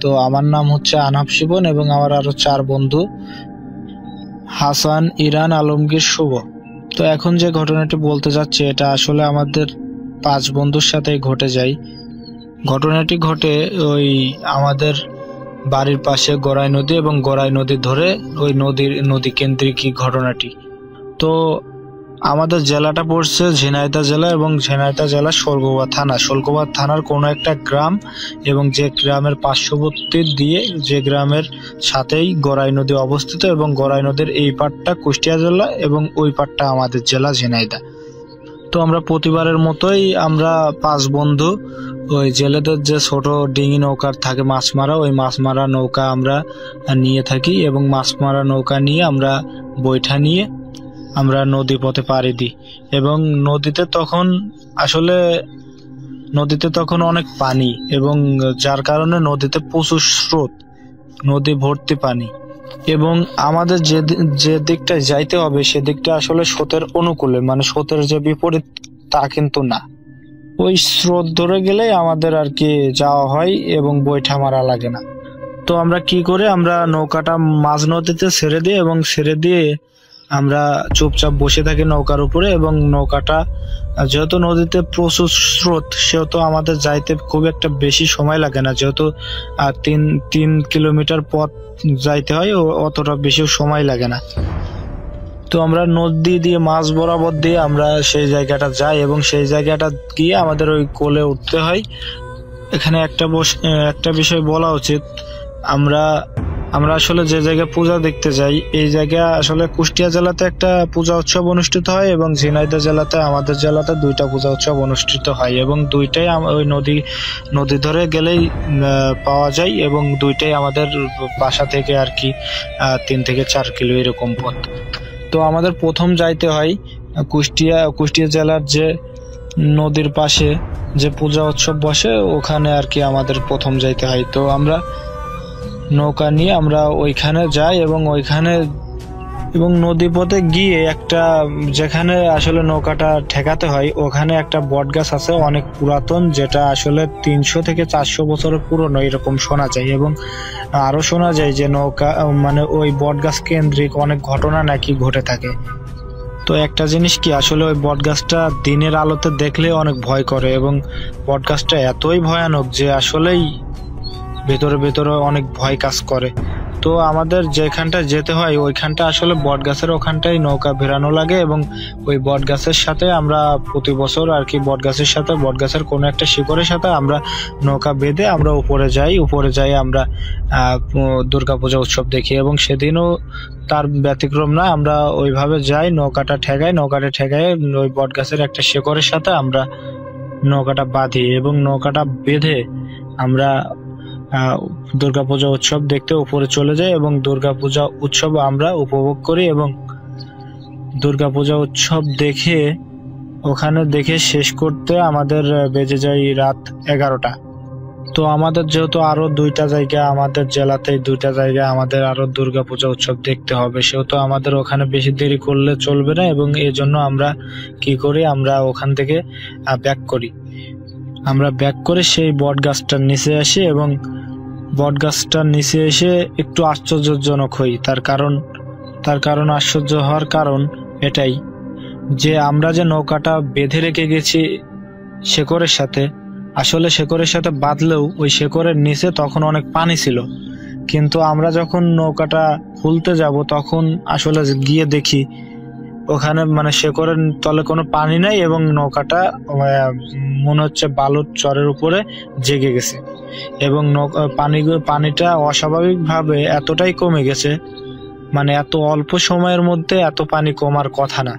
তো আমার নাম হচ্ছে আনহাব শিবন, এবং আমার আরো 4 বন্ধু হাসান, ইরান, আলমগীর, শুভ। তো এখন যে ঘটনাটি বলতে যাচ্ছে, এটা আসলে আমাদের 5 বন্ধুর সাথে ঘটে যায়। ঘটনাটি ঘটে ওই আমাদের বাড়ির পাশে গড়াই নদী, এবং গড়াই নদী ধরে ওই নদী কেন্দ্রিক ঘটনাটি। তো আমাদের জেলাটা পড়ছে ঝিনাইদহ জেলা, এবং ঝিনাইদহ জেলা শোলগোবা থানা। শোলগোবা থানার কোনো একটা গ্রাম, এবং যে গ্রামের পার্শ্ববর্তী দিয়ে যে গ্রামের সাথেই গড়াই নদী অবস্থিত, এবং গড়াই নদীর এই পাড়টা কুষ্টিয়া জেলা এবং ওই পাড়টা আমাদের জেলা ঝিনাইদহ। তো আমরা প্রতিবারের মতোই আমরা 5 বন্ধু ওই জেলেদের যে ছোট ডিঙি নৌকার থাকে মাছ মারা, ওই মাছ মারা নৌকা আমরা নিয়ে থাকি, এবং মাছ মারা নৌকা নিয়ে আমরা বৈঠা নিয়ে আমরা নদী পথে পাড়ি দিই। এবং নদীতে তখন অনেক পানি, এবং যার কারণে নদীতে প্রচুর স্রোত, নদী ভর্তি পানি। এবং আমাদের যে দিকটায় যাইতে হবে সেদিকটা আসলে স্রোতের অনুকূলে, মানে স্রোতের যে বিপরীত তা কিন্তু না। ওই স্রোত ধরে গেলেই আমাদের আর কি যাওয়া হয়, এবং বৈঠা মারা লাগে না। তো আমরা কি করে, আমরা নৌকাটা মাঝ নদীতে ছেড়ে দিই, এবং ছেড়ে দিয়ে আমরা চুপচাপ বসে থাকি নৌকার উপরে। এবং নৌকাটা যেহেতু নদীতে প্রচুর স্রোত, সেহেতু আমাদের যাইতে খুব একটা বেশি সময় লাগে না। যেহেতু 3 কিলোমিটার পথ যাইতে হয়, অতটা বেশি সময় লাগে না। তো আমরা নদী দিয়ে মাছ বরাবর দিয়ে আমরা সেই জায়গাটা যাই, এবং সেই জায়গাটা গিয়ে আমাদের ওই কোলে উঠতে হয়। এখানে একটা বিষয় বলা উচিত, আমরা আসলে যে জায়গায় পূজা দেখতে যাই, এই জায়গায় আসলে কুষ্টিয়া জেলাতে একটা পূজা উৎসব অনুষ্ঠিত হয়, এবং ঝিনাইদহ জেলাতে, আমাদের জেলাতে 2টা পূজা উৎসব অনুষ্ঠিত হয়, এবং 2টাই ওই নদী ধরে গেলেই পাওয়া যায়, এবং 2টাই আমাদের বাসা থেকে আর কি 3 থেকে 4 কিলো এরকম পথ। তো আমাদের প্রথম যাইতে হয় কুষ্টিয়া জেলার যে নদীর পাশে যে পূজা উৎসব বসে, ওখানে আর কি আমাদের প্রথম যাইতে হয়। তো আমরা নৌকা নিয়ে আমরা ওইখানে যাই, এবং নদী পথে গিয়ে একটা যেখানে আসলে নৌকাটা ঠেকাতে হয়, ওখানে একটা বট গাছ আছে অনেক পুরাতন, যেটা আসলে 300 থেকে 400 বছরের পুরনো এরকম শোনা যায়। এবং আরো শোনা যায় যে নৌকা মানে ওই বট গাছ কেন্দ্রিক অনেক ঘটনা নাকি ঘটে থাকে। তো একটা জিনিস কি, আসলে ওই বট গাছটা দিনের আলোতে দেখলে অনেক ভয় করে, এবং বট গাছটা এতই ভয়ানক যে আসলেই ভেতরে অনেক ভয় কাজ করে। তো আমাদের যেখানটা যেতে হয় ওইখানটা আসলে বট গাছের ওখানটাই নৌকা ভেড়ানো লাগে, এবং ওই বট গাছের সাথে আমরা প্রতি বছর আর কি বট গাছের কোনো একটা শিকড়ের সাথে আমরা নৌকা বেঁধে আমরা উপরে যাই আমরা দুর্গাপূজা উৎসব দেখি। এবং সেদিনও তার ব্যতিক্রম না, আমরা ওইভাবে যাই, নৌকাটা ঠেকাই ওই বট গাছের একটা শিকড়ের সাথে আমরা নৌকাটা বাঁধি, এবং নৌকাটা বেঁধে আমরা দুর্গাপূজা উৎসব দেখতে উপরে চলে যাই, এবং দুর্গাপূজা উৎসব আমরা উপভোগ করি। এবং দুর্গাপূজা উৎসব দেখে শেষ করতে আমাদের বেজে যায় রাত 11টা। তো আমাদের যেহেতু আরো 2টা জায়গা, আমাদের জেলাতেই 2টা জায়গায় আমাদের আরো দুর্গাপূজা উৎসব দেখতে হবে, সেহেতু আমাদের ওখানে বেশি দেরি করলে চলবে না। এবং এই জন্য আমরা কি করি, আমরা ওখান থেকে ব্যাক করি। আমরা ব্যাক করে সেই বট গাছটার নিচে আসি এবং বট গাছটার নিচে এসে একটু আশ্চর্যজনক হই। তার কারণ আশ্চর্য হওয়ার কারণ এটাই যে আমরা যে নৌকাটা বেঁধে রেখে গেছি শেকড়ের সাথে, আসলে শেকড়ের সাথে বাঁধলেও ওই শেকড়ের নিচে তখন অনেক পানি ছিল। কিন্তু আমরা যখন নৌকাটা খুলতে যাব তখন আসলে গিয়ে দেখি ওখানে মানে শেকড়ের তলে কোনো পানি নাই এবং নৌকাটা মনে হচ্ছে বালুর চরের উপরে জেগে গেছে এবং পানিটা অস্বাভাবিকভাবে এতটাই কমে গেছে, মানে এত অল্প সময়ের মধ্যে এত পানি কমার কথা না।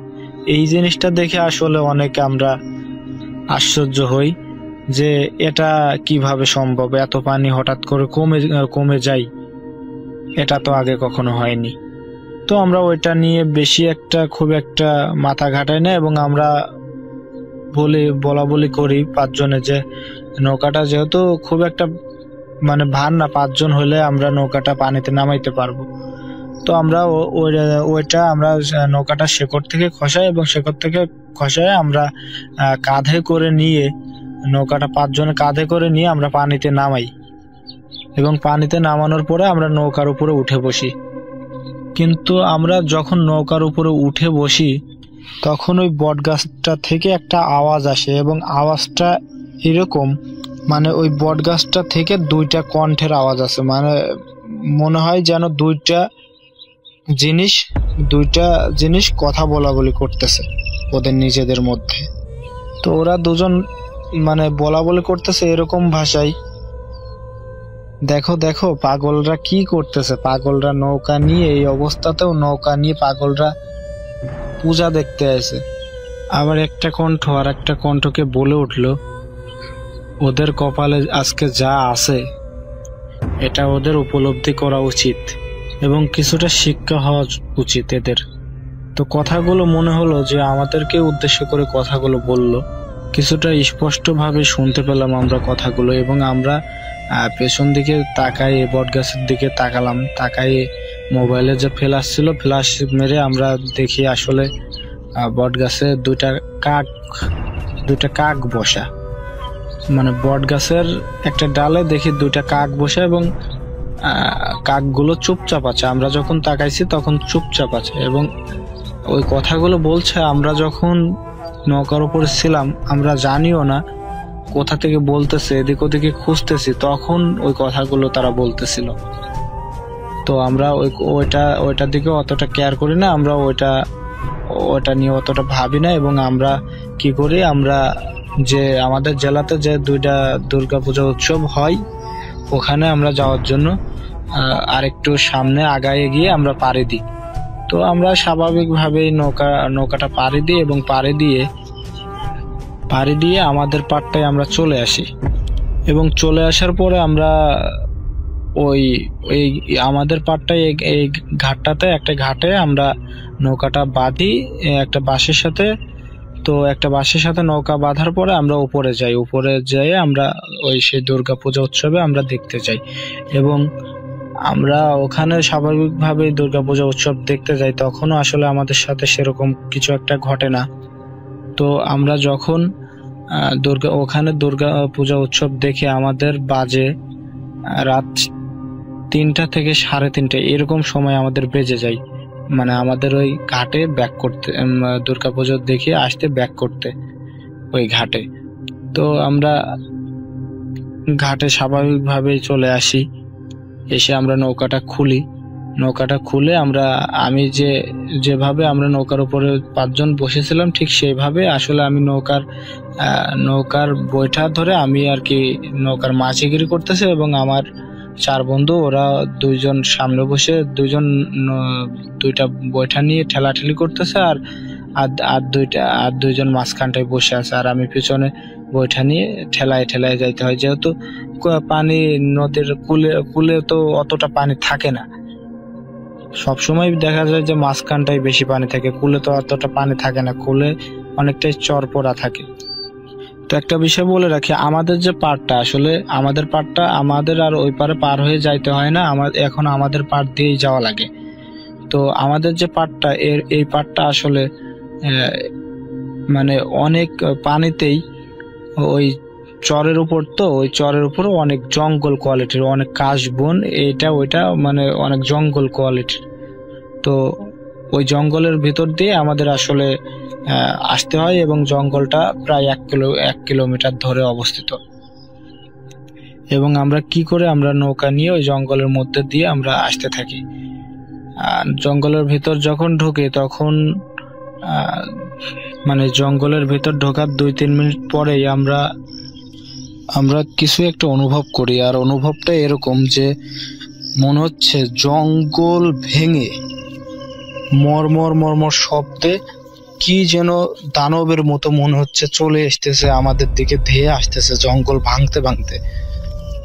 এই জিনিসটা দেখে আসলে অনেকে আমরা আশ্চর্য হই যে এটা কিভাবে সম্ভব, এত পানি হঠাৎ করে কমে যায়, এটা তো আগে কখনো হয়নি। তো আমরা ওইটা নিয়ে বেশি খুব একটা মাথা ঘাটাই না এবং আমরা বলা বলি করি 5 জনে যে নৌকাটা যেহেতু খুব একটা মানে ভার না, 5 জন হলে আমরা নৌকাটা পানিতে নামাইতে পারবো। তো আমরা আমরা নৌকাটা শেকড় থেকে খসাই এবং শেকড় থেকে খসায় আমরা কাঁধে করে নিয়ে নৌকাটা 5 জনে কাঁধে করে নিয়ে আমরা পানিতে নামাই এবং পানিতে নামানোর পরে আমরা নৌকার উপরে উঠে বসি। কিন্তু আমরা যখন নৌকার উপরে উঠে বসি তখন ওই বট গাছটা থেকে একটা আওয়াজ আসে এবং আওয়াজটা এরকম, মানে ওই বট গাছটা থেকে 2টা কণ্ঠের আওয়াজ আসে, মানে মনে হয় যেন 2টা জিনিস কথা বলাবলি করতেছে ওদের নিজেদের মধ্যে। তো ওরা দুজন মানে বলা বলি করতেছে এরকম ভাষায়, দেখো দেখো পাগলরা কি করতেছে, পাগলরা নৌকা নিয়ে, এই অবস্থাতেও নৌকা নিয়ে পাগলরা পূজা দেখতে আসে। আবার একটা কণ্ঠ আর একটা কণ্ঠকে বলে উঠলো ওদের কপালে আজকে যা আছে এটা ওদের উপলব্ধি করা উচিত এবং কিছুটা শিক্ষা হওয়া উচিত এদের। তো কথাগুলো মনে হলো যে আমাদেরকে উদ্দেশ্য করে কথাগুলো বললো, কিছুটা স্পষ্টভাবে শুনতে পেলাম আমরা কথাগুলো এবং আমরা পেছন দিকে তাকাই, বট গাছের দিকে তাকালাম, তাকাই মোবাইলে যে ফ্ল্যাশ ছিল ফ্ল্যাশ মেরে আমরা দেখি আসলে বট গাছে 2টা কাক বসা, মানে বট গাছের একটা ডালে দেখি 2টা কাক বসা এবং কাকগুলো চুপচাপ আছে। আমরা যখন তাকাইছি তখন চুপচাপ আছে এবং ওই কথাগুলো বলছে। আমরা যখন নৌকার উপরে ছিলাম আমরা জানিও না কোথা থেকে বলতেছে, এদিক ওদিকে খুঁজতেছি, তখন ওই কথাগুলো তারা বলতেছিল। তো আমরা ওইটার দিকে অতটা কেয়ার করি না, আমরা ওইটা নিয়ে অতটা ভাবি না এবং আমরা কি করি, আমরা যে আমাদের জেলাতে যে 2টা দুর্গাপূজা উৎসব হয় ওখানে আমরা যাওয়ার জন্য আরেকটু সামনে আগায় গিয়ে আমরা পাড়ি দিই। তো আমরা স্বাভাবিকভাবেই নৌকাটা পাড়ি দিই এবং পাড়ি দিয়ে আমাদের পাড়টায় আমরা চলে আসি এবং চলে আসার পরে আমরা ওই আমাদের পাড়টায় এই ঘাটটাতে একটা ঘাটে আমরা নৌকাটা বাঁধি একটা বাঁশের সাথে। তো একটা বাঁশের সাথে নৌকা বাঁধার পরে আমরা উপরে যাই আমরা সেই দুর্গাপূজা উৎসবে আমরা দেখতে যাই এবং আমরা ওখানে স্বাভাবিকভাবে দুর্গাপূজা উৎসব দেখতে যাই। তখনও আসলে আমাদের সাথে সেরকম কিছু একটা ঘটে না। তো আমরা যখন ওখানে দুর্গাপূজা উৎসব দেখে আমাদের বাজে রাত 3টা থেকে 3:30 এরকম সময় আমাদের বেজে যায়, মানে আমাদের ওই ঘাটে ব্যাক করতে, দুর্গাপূজা দেখে আসতে ব্যাক করতে ওই ঘাটে। তো আমরা ঘাটে স্বাভাবিকভাবেই চলে আসি, এসে আমরা নৌকাটা খুলে আমি যেভাবে আমরা নৌকার উপরে 5 জন বসেছিলাম ঠিক সেইভাবে আসলে আমি নৌকার বৈঠা ধরে আমি আর কি নৌকার মাঝিগিরি করতেছি এবং আমার 4 বন্ধু ওরা 2 জন সামনে বসে 2টা বৈঠা নিয়ে ঠেলাঠেলি করতেছে আর 2 জন মাঝখানটায় বসে আছে আর আমি পিছনে বৈঠা নিয়ে ঠেলায় যাইতে হয়, যেহেতু পানি নদীর কুলে তো অতটা পানি থাকে না, সবসময় দেখা যায় যে মাঝখানটায় বেশি পানি থাকে, কুলে তো অতটা পানি থাকে না, কুলে অনেকটাই চর পড়া থাকে। তো একটা বিষয় বলে রাখি, আমাদের যে পাড়টা, আসলে আমাদের পাড়টা আমাদের আর ওই পারে পার হয়ে যাইতে হয় না, এখন আমাদের পাড় দিয়েই যাওয়া লাগে। তো আমাদের যে পাড়টা, এই পাড়টা আসলে মানে অনেক পানিতেই ওই চরের উপর, তো ওই চরের উপর অনেক জঙ্গল কোয়ালিটির, অনেক কাশবন, এটা ওইটা মানে অনেক জঙ্গল কোয়ালিটির। তো ওই জঙ্গলের ভিতর দিয়ে আমাদের আসলে আসতে হয়, এবং জঙ্গলটা প্রায় 1 কিলোমিটার ধরে অবস্থিত। এবং আমরা কি করে, আমরা নৌকা নিয়ে ওই জঙ্গলের মধ্যে দিয়ে আমরা আসতে থাকি। জঙ্গলের ভিতর যখন ঢুকে তখন মানে জঙ্গলের ভিতর ঢোকার 2-3 মিনিট পরেই আমরা কিছু একটা অনুভব করি। আর অনুভবটা এরকম যে মনে হচ্ছে জঙ্গল ভেঙে মরমর মরমর শব্দে কি যেন দানবের মতো মনে হচ্ছে চলে আসতেছে আমাদের দিকে, ধেয়ে আসতেছে জঙ্গল ভাঙতে ভাঙতে।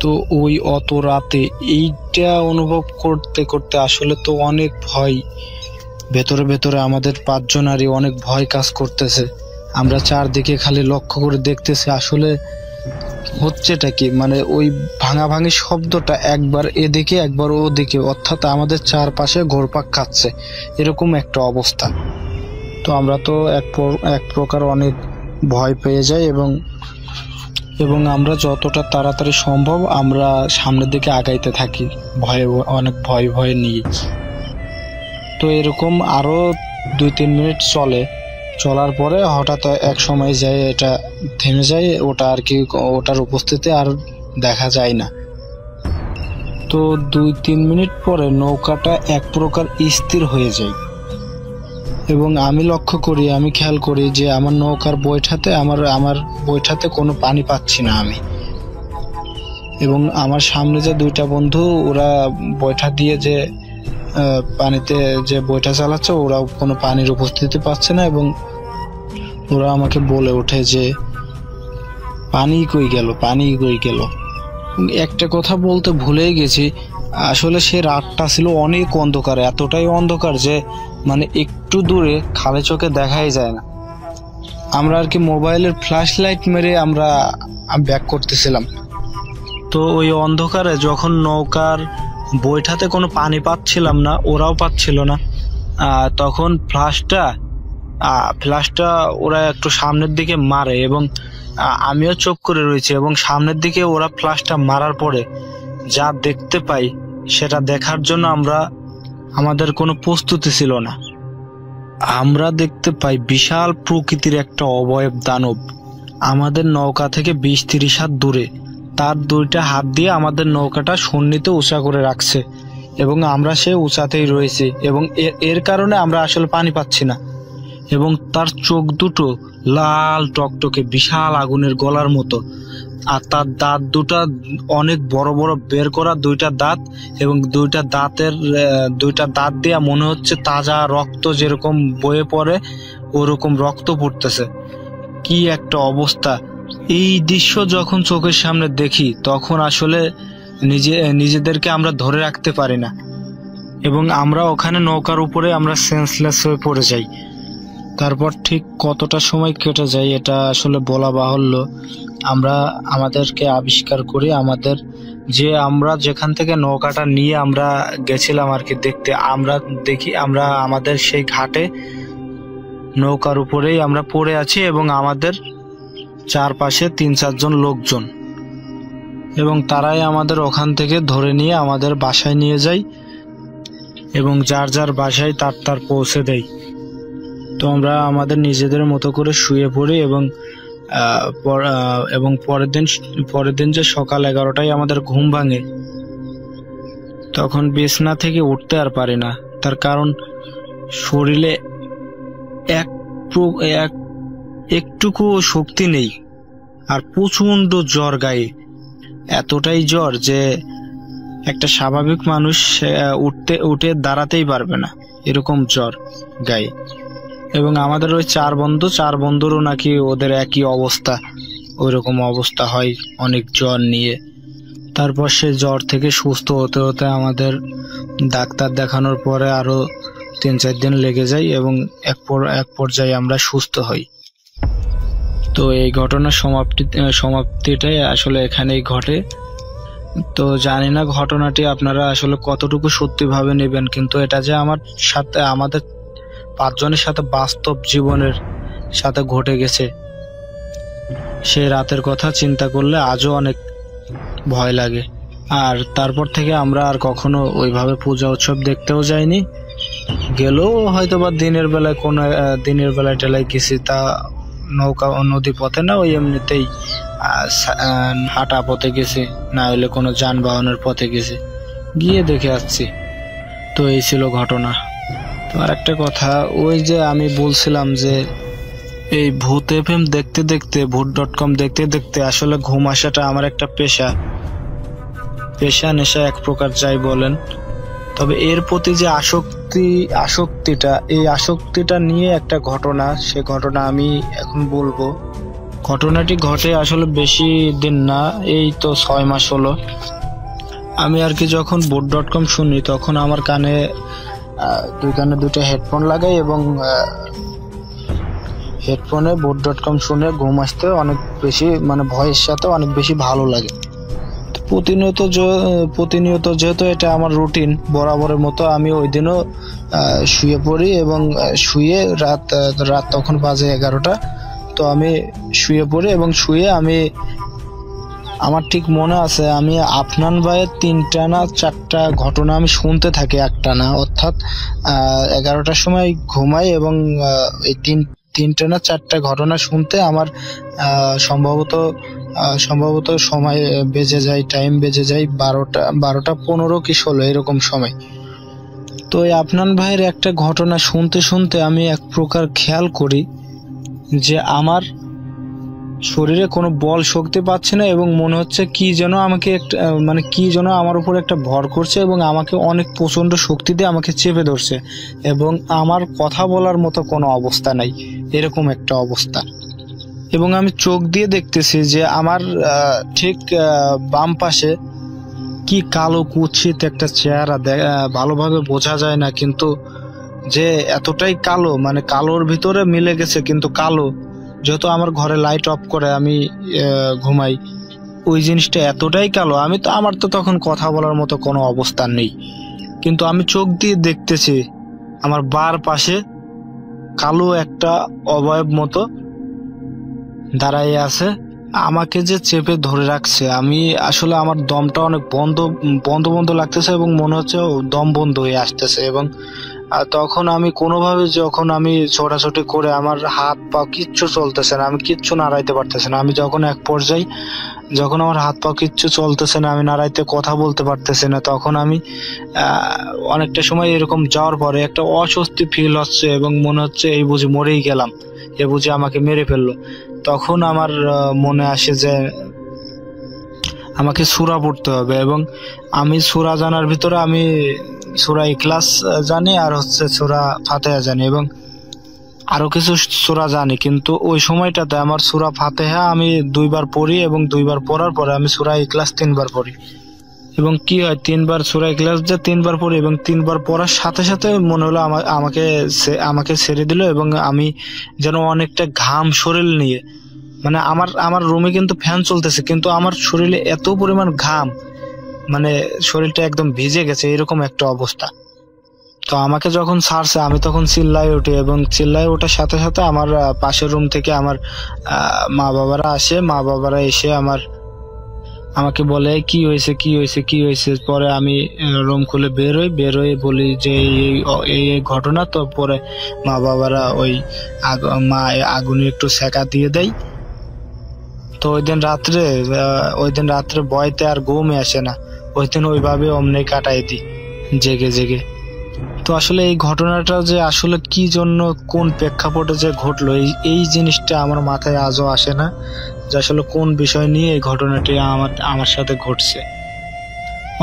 তো ওই অত রাতে এইটা অনুভব করতে করতে আসলে তো অনেক ভয়, ভেতরে ভেতরে আমাদের 5 জনারই অনেক ভয় কাজ করতেছে। আমরা চারদিকে খালি লক্ষ্য করে দেখতেছি আসলে হচ্ছেটা কি, মানে ওই ভাঙাভাঙি শব্দটা একবার এদিকে একবার ওদিকে, অর্থাৎ আমাদের চারপাশে ঘোরপাক খাচ্ছে, এরকম একটা অবস্থা। তো আমরা তো এক প্রকার অনেক ভয় পেয়ে যাই, এবং আমরা যতটা তাড়াতাড়ি সম্ভব আমরা সামনের দিকে আগাইতে থাকি, অনেক ভয় নিয়ে। তো এরকম আরো 2-3 মিনিট চলার পরে হঠাৎ এক সময় যায় এটা থেমে যায়, ওটা আর কি, ওটার উপস্থিতি আর দেখা যায় না। তো 2-3 মিনিট পরে নৌকাটা এক প্রকার স্থির হয়ে যায়, এবং আমি খেয়াল করি যে আমার নৌকার আমার বৈঠাতে কোনো পানি পাচ্ছি না আমি। এবং আমার সামনে যে 2টা বন্ধু, ওরা বৈঠা দিয়ে যে পানিতে যে বৈঠা চালাচ্ছে, ওরাও কোনো পানির উপস্থিতি পাচ্ছে না, এবং ওরা আমাকে বলে ওঠে যে পানি কই গেল। একটা কথা বলতে ভুলেই গেছি, আসলে সে রাতটা ছিল অনেক অন্ধকার, এতটাই অন্ধকার যে মানে একটু দূরে খালি চোখে দেখাই যায় না। আমরা আর কি মোবাইলের ফ্ল্যাশ লাইট মেরে আমরা ব্যাক করতেছিলাম। তো ওই অন্ধকারে যখন নৌকার বৈঠাতে কোনো পানি পাচ্ছিলাম না, ওরাও পাচ্ছিল না, তখন ফ্ল্যাশটা ওরা একটু সামনের দিকে মারে, এবং আমিও চোখ করে রয়েছি, এবং সামনের দিকে ওরা ফ্ল্যাশটা মারার পরে যা দেখতে পাই সেটা দেখার জন্য আমাদের কোনো প্রস্তুতি ছিল না। আমরা দেখতে পাই বিশাল প্রকৃতির একটা অবয়ব দানব আমাদের নৌকা থেকে 20-30 হাত দূরে, তার 2টা হাত দিয়ে আমাদের নৌকাটা সন্নিতে উঁচা করে রাখছে, এবং আমরা সে উঁচাতেই রয়েছি, এবং এর কারণে আমরা আসলে পানি পাচ্ছি না। এবং তার চোখ দুটো লাল টকটকে বিশাল আগুনের গলার মতো, আর তার দাঁত দুটা অনেক বড় বড় বের করা 2টা দাঁত, এবং 2টা দাঁত দিয়ে মনে হচ্ছে তাজা রক্ত যেরকম বয়ে পড়ে ওরকম রক্ত পড়তেছে। কি একটা অবস্থা! এই দৃশ্য যখন চোখের সামনে দেখি তখন আসলে নিজেদেরকে আমরা ধরে রাখতে পারি না, এবং আমরা ওখানে নৌকার উপরে আমরা সেন্সলেস হয়ে পড়ে যাই। তারপর ঠিক কতটা সময় কেটে যায় এটা আসলে বলা বাহুল্য। আমরা আমাদেরকে আবিষ্কার করি, আমরা যেখান থেকে নৌকাটা নিয়ে আমরা গেছিলাম আর কি দেখতে, আমরা দেখি আমরা আমাদের সেই ঘাটে নৌকার উপরেই আমরা পড়ে আছি, এবং আমাদের চারপাশে 3-4 জন লোকজন, এবং তারাই আমাদের ওখান থেকে ধরে নিয়ে আমাদের বাসায় নিয়ে যায়, এবং যার যার বাসায় তার পৌঁছে দেয়। তো আমরা আমাদের নিজেদের মতো করে শুয়ে পড়ি, এবং পরের দিন যে সকাল 11টায় আমাদের ঘুম ভাঙে, তখন বিছানা থেকে উঠতে আর পারি না, তার কারণ শরীরে একটুকু শক্তি নেই, আর প্রচন্ড জ্বর গায়ে, এতটাই জ্বর যে একটা স্বাভাবিক মানুষ উঠে দাঁড়াতেই পারবে না, এরকম জ্বর গায়ে। এবং আমাদের ওই 4 বন্ধুরও নাকি ওদের একই অবস্থা, ওইরকম অবস্থা হয় অনেক জ্বর নিয়ে। তারপর সে জ্বর থেকে সুস্থ হতে হতে আমাদের ডাক্তার দেখানোর পরে আরো 3-4 দিন লেগে যায়, এবং এক পর্যায়ে আমরা সুস্থ হই। তো এই ঘটনার সমাপ্তিটাই আসলে এখানেই ঘটে। তো জানি না ঘটনাটি আপনারা আসলে কতটুকু সত্যিভাবে নেবেন, কিন্তু এটা যে আমাদের 5 জনের সাথে বাস্তব জীবনের সাথে ঘটে গেছে, সেই রাতের কথা চিন্তা করলে আজও অনেক ভয় লাগে। আর তারপর থেকে আমরা আর কখনো ওইভাবে পূজা উৎসব দেখতেও যাইনি। গেলেও হয়তো বা দিনের বেলায় টেলায় গেছি, তা নৌকা নদী পথে না, ওই এমনিতেই হাঁটা পথে গেছি, না হলে কোনো যানবাহনের পথে গেছি, গিয়ে দেখে আসছি। তো এই ছিল ঘটনা। তো আর একটা কথা, ওই যে আমি বলছিলাম যে এই ভূত এফএম দেখতে দেখতে, ভূত.com দেখতে দেখতে আসলে ঘুম আসাটা আমার একটা পেশা নেশা এক প্রকার যাই বলেন। তবে এর প্রতি যে আসক্তিটা নিয়ে একটা ঘটনা, সে ঘটনা আমি এখন বলবো। ঘটনাটি ঘটে আসলে বেশি দিন না, এই তো 6 মাস হলো। আমি আর কি যখন ভূত.com শুনি, তখন আমার কানে দুই কানে 2টা হেডফোন লাগাই এবং হেডফোনে ভূত.com শুনে ঘুম আসতে অনেক বেশি, মানে ভয়ের সাথে অনেক বেশি ভালো লাগে। প্রতিনিয়ত যেহেতু এটা আমার রুটিন বরাবরের মতো, আমি ওই দিনও শুয়ে পড়ি এবং শুয়ে রাত তখন বাজে 11টা। তো আমি শুয়ে পড়ি এবং শুয়ে আমার ঠিক মনে আছে, আমি আফনান ভাইয়ের 3টা না 4টা ঘটনা আমি শুনতে থাকি একটানা, অর্থাৎ 11টার সময় ঘুমাই এবং এই 3টা না 4টা ঘটনা শুনতে আমার সম্ভবত সময় বেজে যায়, টাইম বেজে যায় 12টা 15 কি 16 এরকম সময়। তো এই আফনান ভাইয়ের একটা ঘটনা শুনতে শুনতে আমি এক প্রকার খেয়াল করি যে আমার শরীরে কোনো বল শক্তি পাচ্ছে না এবং মনে হচ্ছে কি যেন আমার উপর একটা ভর করছে এবং আমাকে অনেক প্রচন্ড শক্তি দিয়ে আমাকে চেপে ধরছে এবং আমার কথা বলার মতো কোনো অবস্থা নাই, এরকম একটা অবস্থা। এবং আমি চোখ দিয়ে দেখতেছি যে আমার ঠিক বাম পাশে কি কালো কুৎসিত একটা চেহারা, ভালোভাবে বোঝা যায় না, কিন্তু যে এতটাই কালো, মানে কালোর ভিতরে মিলে গেছে কিন্তু কালো। যেহেতু আমার ঘরে লাইট অফ করে আমি ঘুমাই, ওই জিনিসটা এতটাই কালো, আমার তো তখন কথা বলার মতো কোনো অবস্থা নেই, কিন্তু আমি চোখ দিয়ে দেখতেছি আমার বার পাশে কালো একটা অবয়ব মতো দাঁড়াইয়ে আছে, আমাকে যে চেপে ধরে রাখছে। আমি আসলে আমার দমটা অনেক বন্ধ লাগতেছে এবং মনে হচ্ছে দম বন্ধ হয়ে আসতেছে। এবং তখন আমি কোনোভাবে, যখন আমি ছোটাছুটি করে আমার হাত পা কিচ্ছু চলতেছে না, আমি কিচ্ছু নাড়াইতে পারতেছি না। আমি যখন এক পর্যায়ে, যখন আমার হাত পা কিচ্ছু চলতেছে না, আমি নাড়াইতে কথা বলতে পারতেছি না, তখন আমি অনেকটা সময় এরকম যাওয়ার পরে একটা অস্বস্তি ফিল হচ্ছে এবং মনে হচ্ছে এই বুঝি মরেই গেলাম, এ বুঝি আমাকে মেরে ফেললো। তখন আমার মনে আসে যে আমাকে সূরা পড়তে হবে এবং আমি সূরা জানার ভিতরে আমি সূরা ইখলাস জানি আর সূরা ফাতিহা জানি এবং আরো কিছু সূরা জানি, কিন্তু ওই সময়টাতে আমার সূরা ফাতিহা আমি 2 বার পড়ি এবং 2 বার পড়ার পরে আমি সূরা ইখলাস 3 বার পড়ি। এবং কি হয়, 3 বার সূরা ইখলাস যে 3 বার পড়ি এবং 3 বার পড়ার সাথে সাথে মনে হলো আমাকে ছেড়ে দিল এবং আমি যেন অনেকটা ঘাম শরীর নিয়ে, মানে আমার রুমে কিন্তু ফ্যান চলতেছে কিন্তু আমার শরীরে এত পরিমাণ ঘাম, মানে শরীরটা একদম ভিজে গেছে, এরকম একটা অবস্থা। তো আমাকে যখন ছাড়ছে আমি তখন চিল্লায় উঠি এবং চিল্লায় ওঠার সাথে সাথে আমার পাশের রুম থেকে আমার মা বাবারা এসে আমাকে বলে কি হয়েছে। পরে আমি রুম খুলে বের হই বলি যে এই ঘটনা। তো পরে মা বাবারা আগুনে একটু সেকা দিয়ে দেয়। তো ওই দিন রাত্রে ভয়তে আর ঘুমে আসে না, ওই দিন ওইভাবে অমনি কাটাই দিই জেগে। তো আসলে এই ঘটনাটা যে আসলে কি জন্য, কোন প্রেক্ষাপটে যে ঘটলো, এই জিনিসটা আমার মাথায় আজও আসে না যে আসলে কোন বিষয় নিয়ে এই ঘটনাটি আমার সাথে ঘটছে।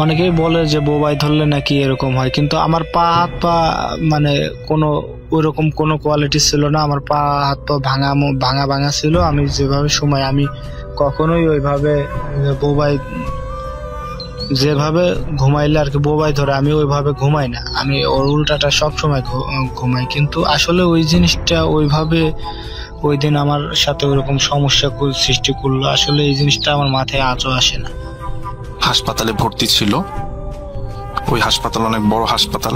অনেকেই বলে যে বোবাই ধরলে নাকি এরকম হয়, কিন্তু আমার হাত পা মানে ওইরকম কোনো কোয়ালিটি ছিল না। আমার হাত পা ভাঙা ছিল। আমি যেভাবে সময়, আমি কখনোই ওইভাবে যেভাবে ঘুমাইলে আর কি বোবাই ধরে, আমি ওইভাবে ঘুমাই না, আমি ওর উল্টাটা সব সময় ঘুমাই। কিন্তু আসলে ওই জিনিসটা ওইভাবে ওই দিন আমার সাথে ওরকম সমস্যা সৃষ্টি করলো। আসলে এই জিনিসটা আমার মাথায় আজও আসে না। হাসপাতালে ভর্তি ছিল, ওই হাসপাতাল অনেক বড় হাসপাতাল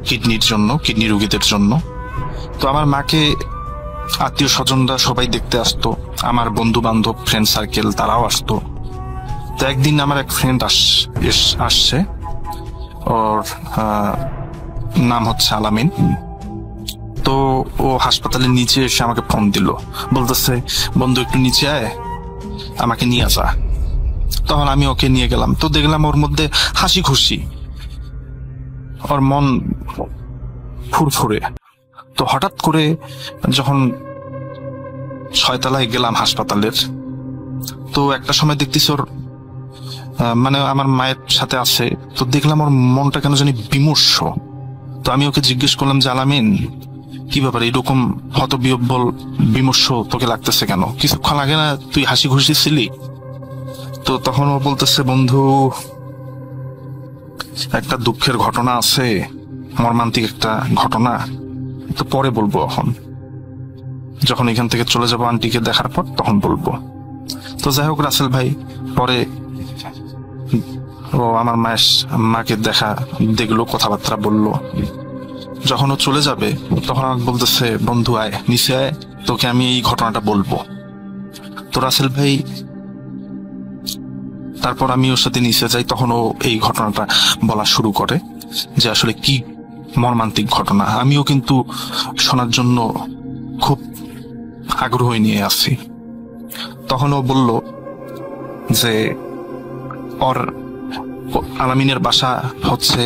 কিডনির জন্য, কিডনি রোগীদের জন্য। তো আমার মাকে আত্মীয় স্বজনরা সবাই দেখতে আসতো, আমার বন্ধু বান্ধব ফ্রেন্ড সার্কেল তারাও আসতো। তো একদিন আমার এক ফ্রেন্ড আসছে, ওর নাম হচ্ছে আলামিন। তো ও হাসপাতালের নিচে এসে আমাকে ফোন দিল, বলতেছে বন্ধু একটু নিচে আয়, আমাকে নিয়ে আসা। তখন আমি ওকে নিয়ে গেলাম। তো দেখলাম ওর মধ্যে হাসি খুশি, ওর মন ফুরফুরে। তো হঠাৎ করে যখন 6 তলায় গেলাম হাসপাতালের, তো একটা সময় দেখতেছি ওর মানে আমার মায়ের সাথে আছে, তো দেখলাম ওর মনটা কেন জানি বিমর্ষ। তো আমি ওকে জিজ্ঞেস করলাম যে আলামিন কি ব্যাপার, এরকম হতবিহ্বল বিমর্ষ তোকে লাগতেছে কেন? কিছুক্ষণ আগে না তুই হাসি খুশি ছিলি? তো তখন ও বলতেছে বন্ধু একটা দুঃখের ঘটনা আছে, মর্মান্তিক একটা ঘটনা, তো পরে বলবো, এখন যখন এখান থেকে চলে যাবো আন্টিকে দেখার পর তখন বলবো। তো যাই হোক রাসেল ভাই পরে ও আমার মাকে দেখলো, কথাবার্তা বললো। যখন ও চলে যাবে তখন আমাকে বলতেছে বন্ধু আয় নিচে আয়, তোকে আমি এই ঘটনাটা বলবো। তো রাসেল ভাই তারপর আমি ওর সাথে নিচে যাই, তখন ও এই ঘটনাটা বলা শুরু করে যে আসলে কি মর্মান্তিক ঘটনা। আমিও কিন্তু শোনার জন্য খুব আগ্রহী নিয়ে আসি। তখন ও বলল যে ওর আলামিনের বাসা হচ্ছে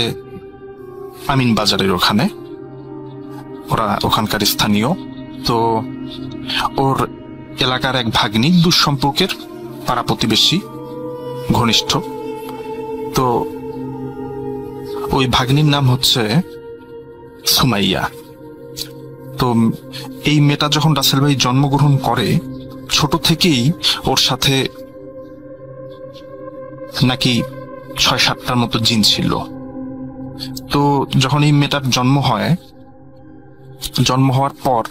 আমিন বাজারের ওখানে, ওরা ওখানকার স্থানীয়। তো ওর এলাকার এক ভাগ্নি, দুঃসম্পর্কের পাড়া প্রতিবেশী, ঘনিষ্ঠ। তো ওই ভাগ্নির নাম হচ্ছে সুমাইয়া। তো এই মেয়েটা যখন রাসেল ভাই জন্মগ্রহণ করে, ছোট থেকেই ওর সাথে নাকি 6-7টার মতো জিন ছিল। তো যখন এই মেয়েটার জন্ম হওয়ার পর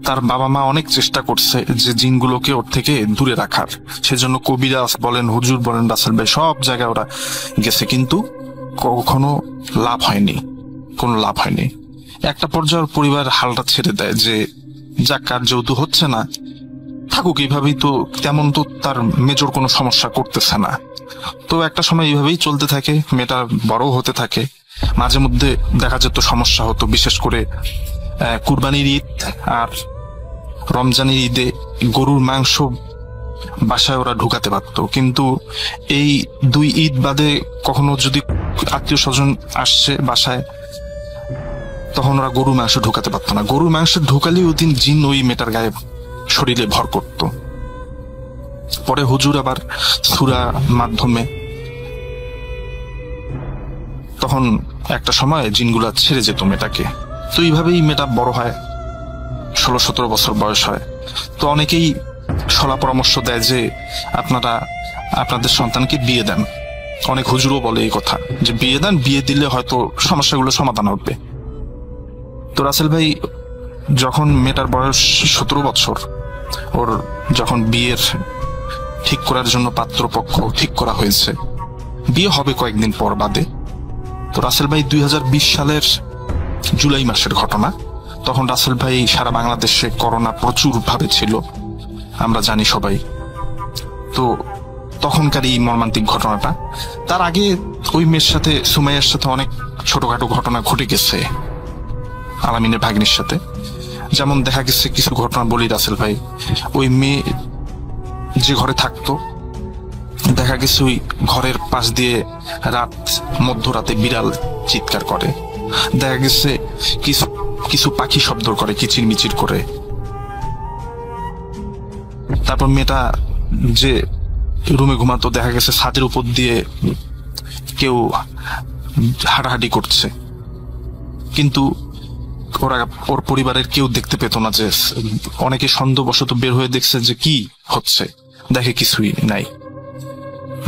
তার বাবা মা অনেক চেষ্টা করছে যে জিনগুলোকে ওর থেকে দূরে রাখার, সেজন্য কবিরাজ বলেন, হুজুর বলেন, রাসেল ভাই সব জায়গায় ওরা গেছে, কিন্তু কখনো কোনো লাভ হয়নি। একটা পর্যায়ে পরিবার হালটা ছেড়ে দেয় যে যাক, কার যেহেতু হচ্ছে না থাকুক এইভাবেই, তো তেমন তো তার মেজর কোনো সমস্যা করতেছে না। তো একটা সময় এইভাবেই চলতে থাকে, মেয়েটা বড় হতে থাকে। মাঝে মধ্যে দেখা যেত সমস্যা হতো, বিশেষ করে কুরবানির ঈদ আর রমজানের ঈদে গরুর মাংস বাসায় ওরা ঢুকাতে পারত, কিন্তু এই 2 ঈদ বাদে কখনো যদি আত্মীয় স্বজন আসছে বাসায়, তখন ওরা গরুর মাংস ঢুকাতে পারতো না। গরুর মাংস ঢুকালে ওই দিন জিন ওই মেয়েটার গায়ে শরীরে ভর করত। পরে হুজুর আবার সূরা মাধ্যমে তখন একটা সময় জিনগুলা ছেড়ে যেত মেয়েটাকে। তো এইভাবেই মেয়েটা বড় হয়, 16-17 বছর বয়স হয়। তো অনেকেই সলা পরামর্শ দেয় যে আপনারা আপনাদের সন্তানকে বিয়ে দেন। অনেক হুজুরও বলে এই কথা যে বিয়ে দেন, বিয়ে দিলে হয়তো সমস্যাগুলো সমাধান হবে। তো রাসেল ভাই যখন মেয়েটার বয়স 17 বছর, ওর যখন বিয়ের ঠিক করার জন্য পাত্রপক্ষ ঠিক করা হয়েছে, বিয়ে হবে কয়েকদিন পর বাদে। তো রাসেল ভাই 2020 সালের জুলাই মাসের ঘটনা। তখন রাসেল ভাই সারা বাংলাদেশে করোনা প্রচুর ভাবে ছিল, আমরা জানি সবাই। তো তখনকার এই মর্মান্তিক ঘটনাটা, তার আগে ওই মেয়ের সাথে, সুমাইয়ার সাথে অনেক ছোটখাটো ঘটনা ঘটে গেছে আলামিনের ভাগ্নির সাথে। যেমন দেখা গেছে, কিছু ঘটনা বলি রাসেল ভাই। ওই মেয়ে যে ঘরে থাকতো, দেখা গেছে ওই ঘরের পাশ দিয়ে মধ্যরাতে বিড়াল চিৎকার করে। দেখা গেছে কিছু পাখি শব্দ করে, কিচিরমিচির করে। তারপর মেয়েটা যে রুমে ঘুমাতো, দেখা গেছে ছাদের উপর দিয়ে কেউ হাঁটাহাঁটি করছে, কিন্তু ওর পরিবারের কেউ দেখতে পেত না। যে অনেকে সন্দেহবশত বের হয়ে দেখছে যে কি হচ্ছে, দেখে কিছুই নাই।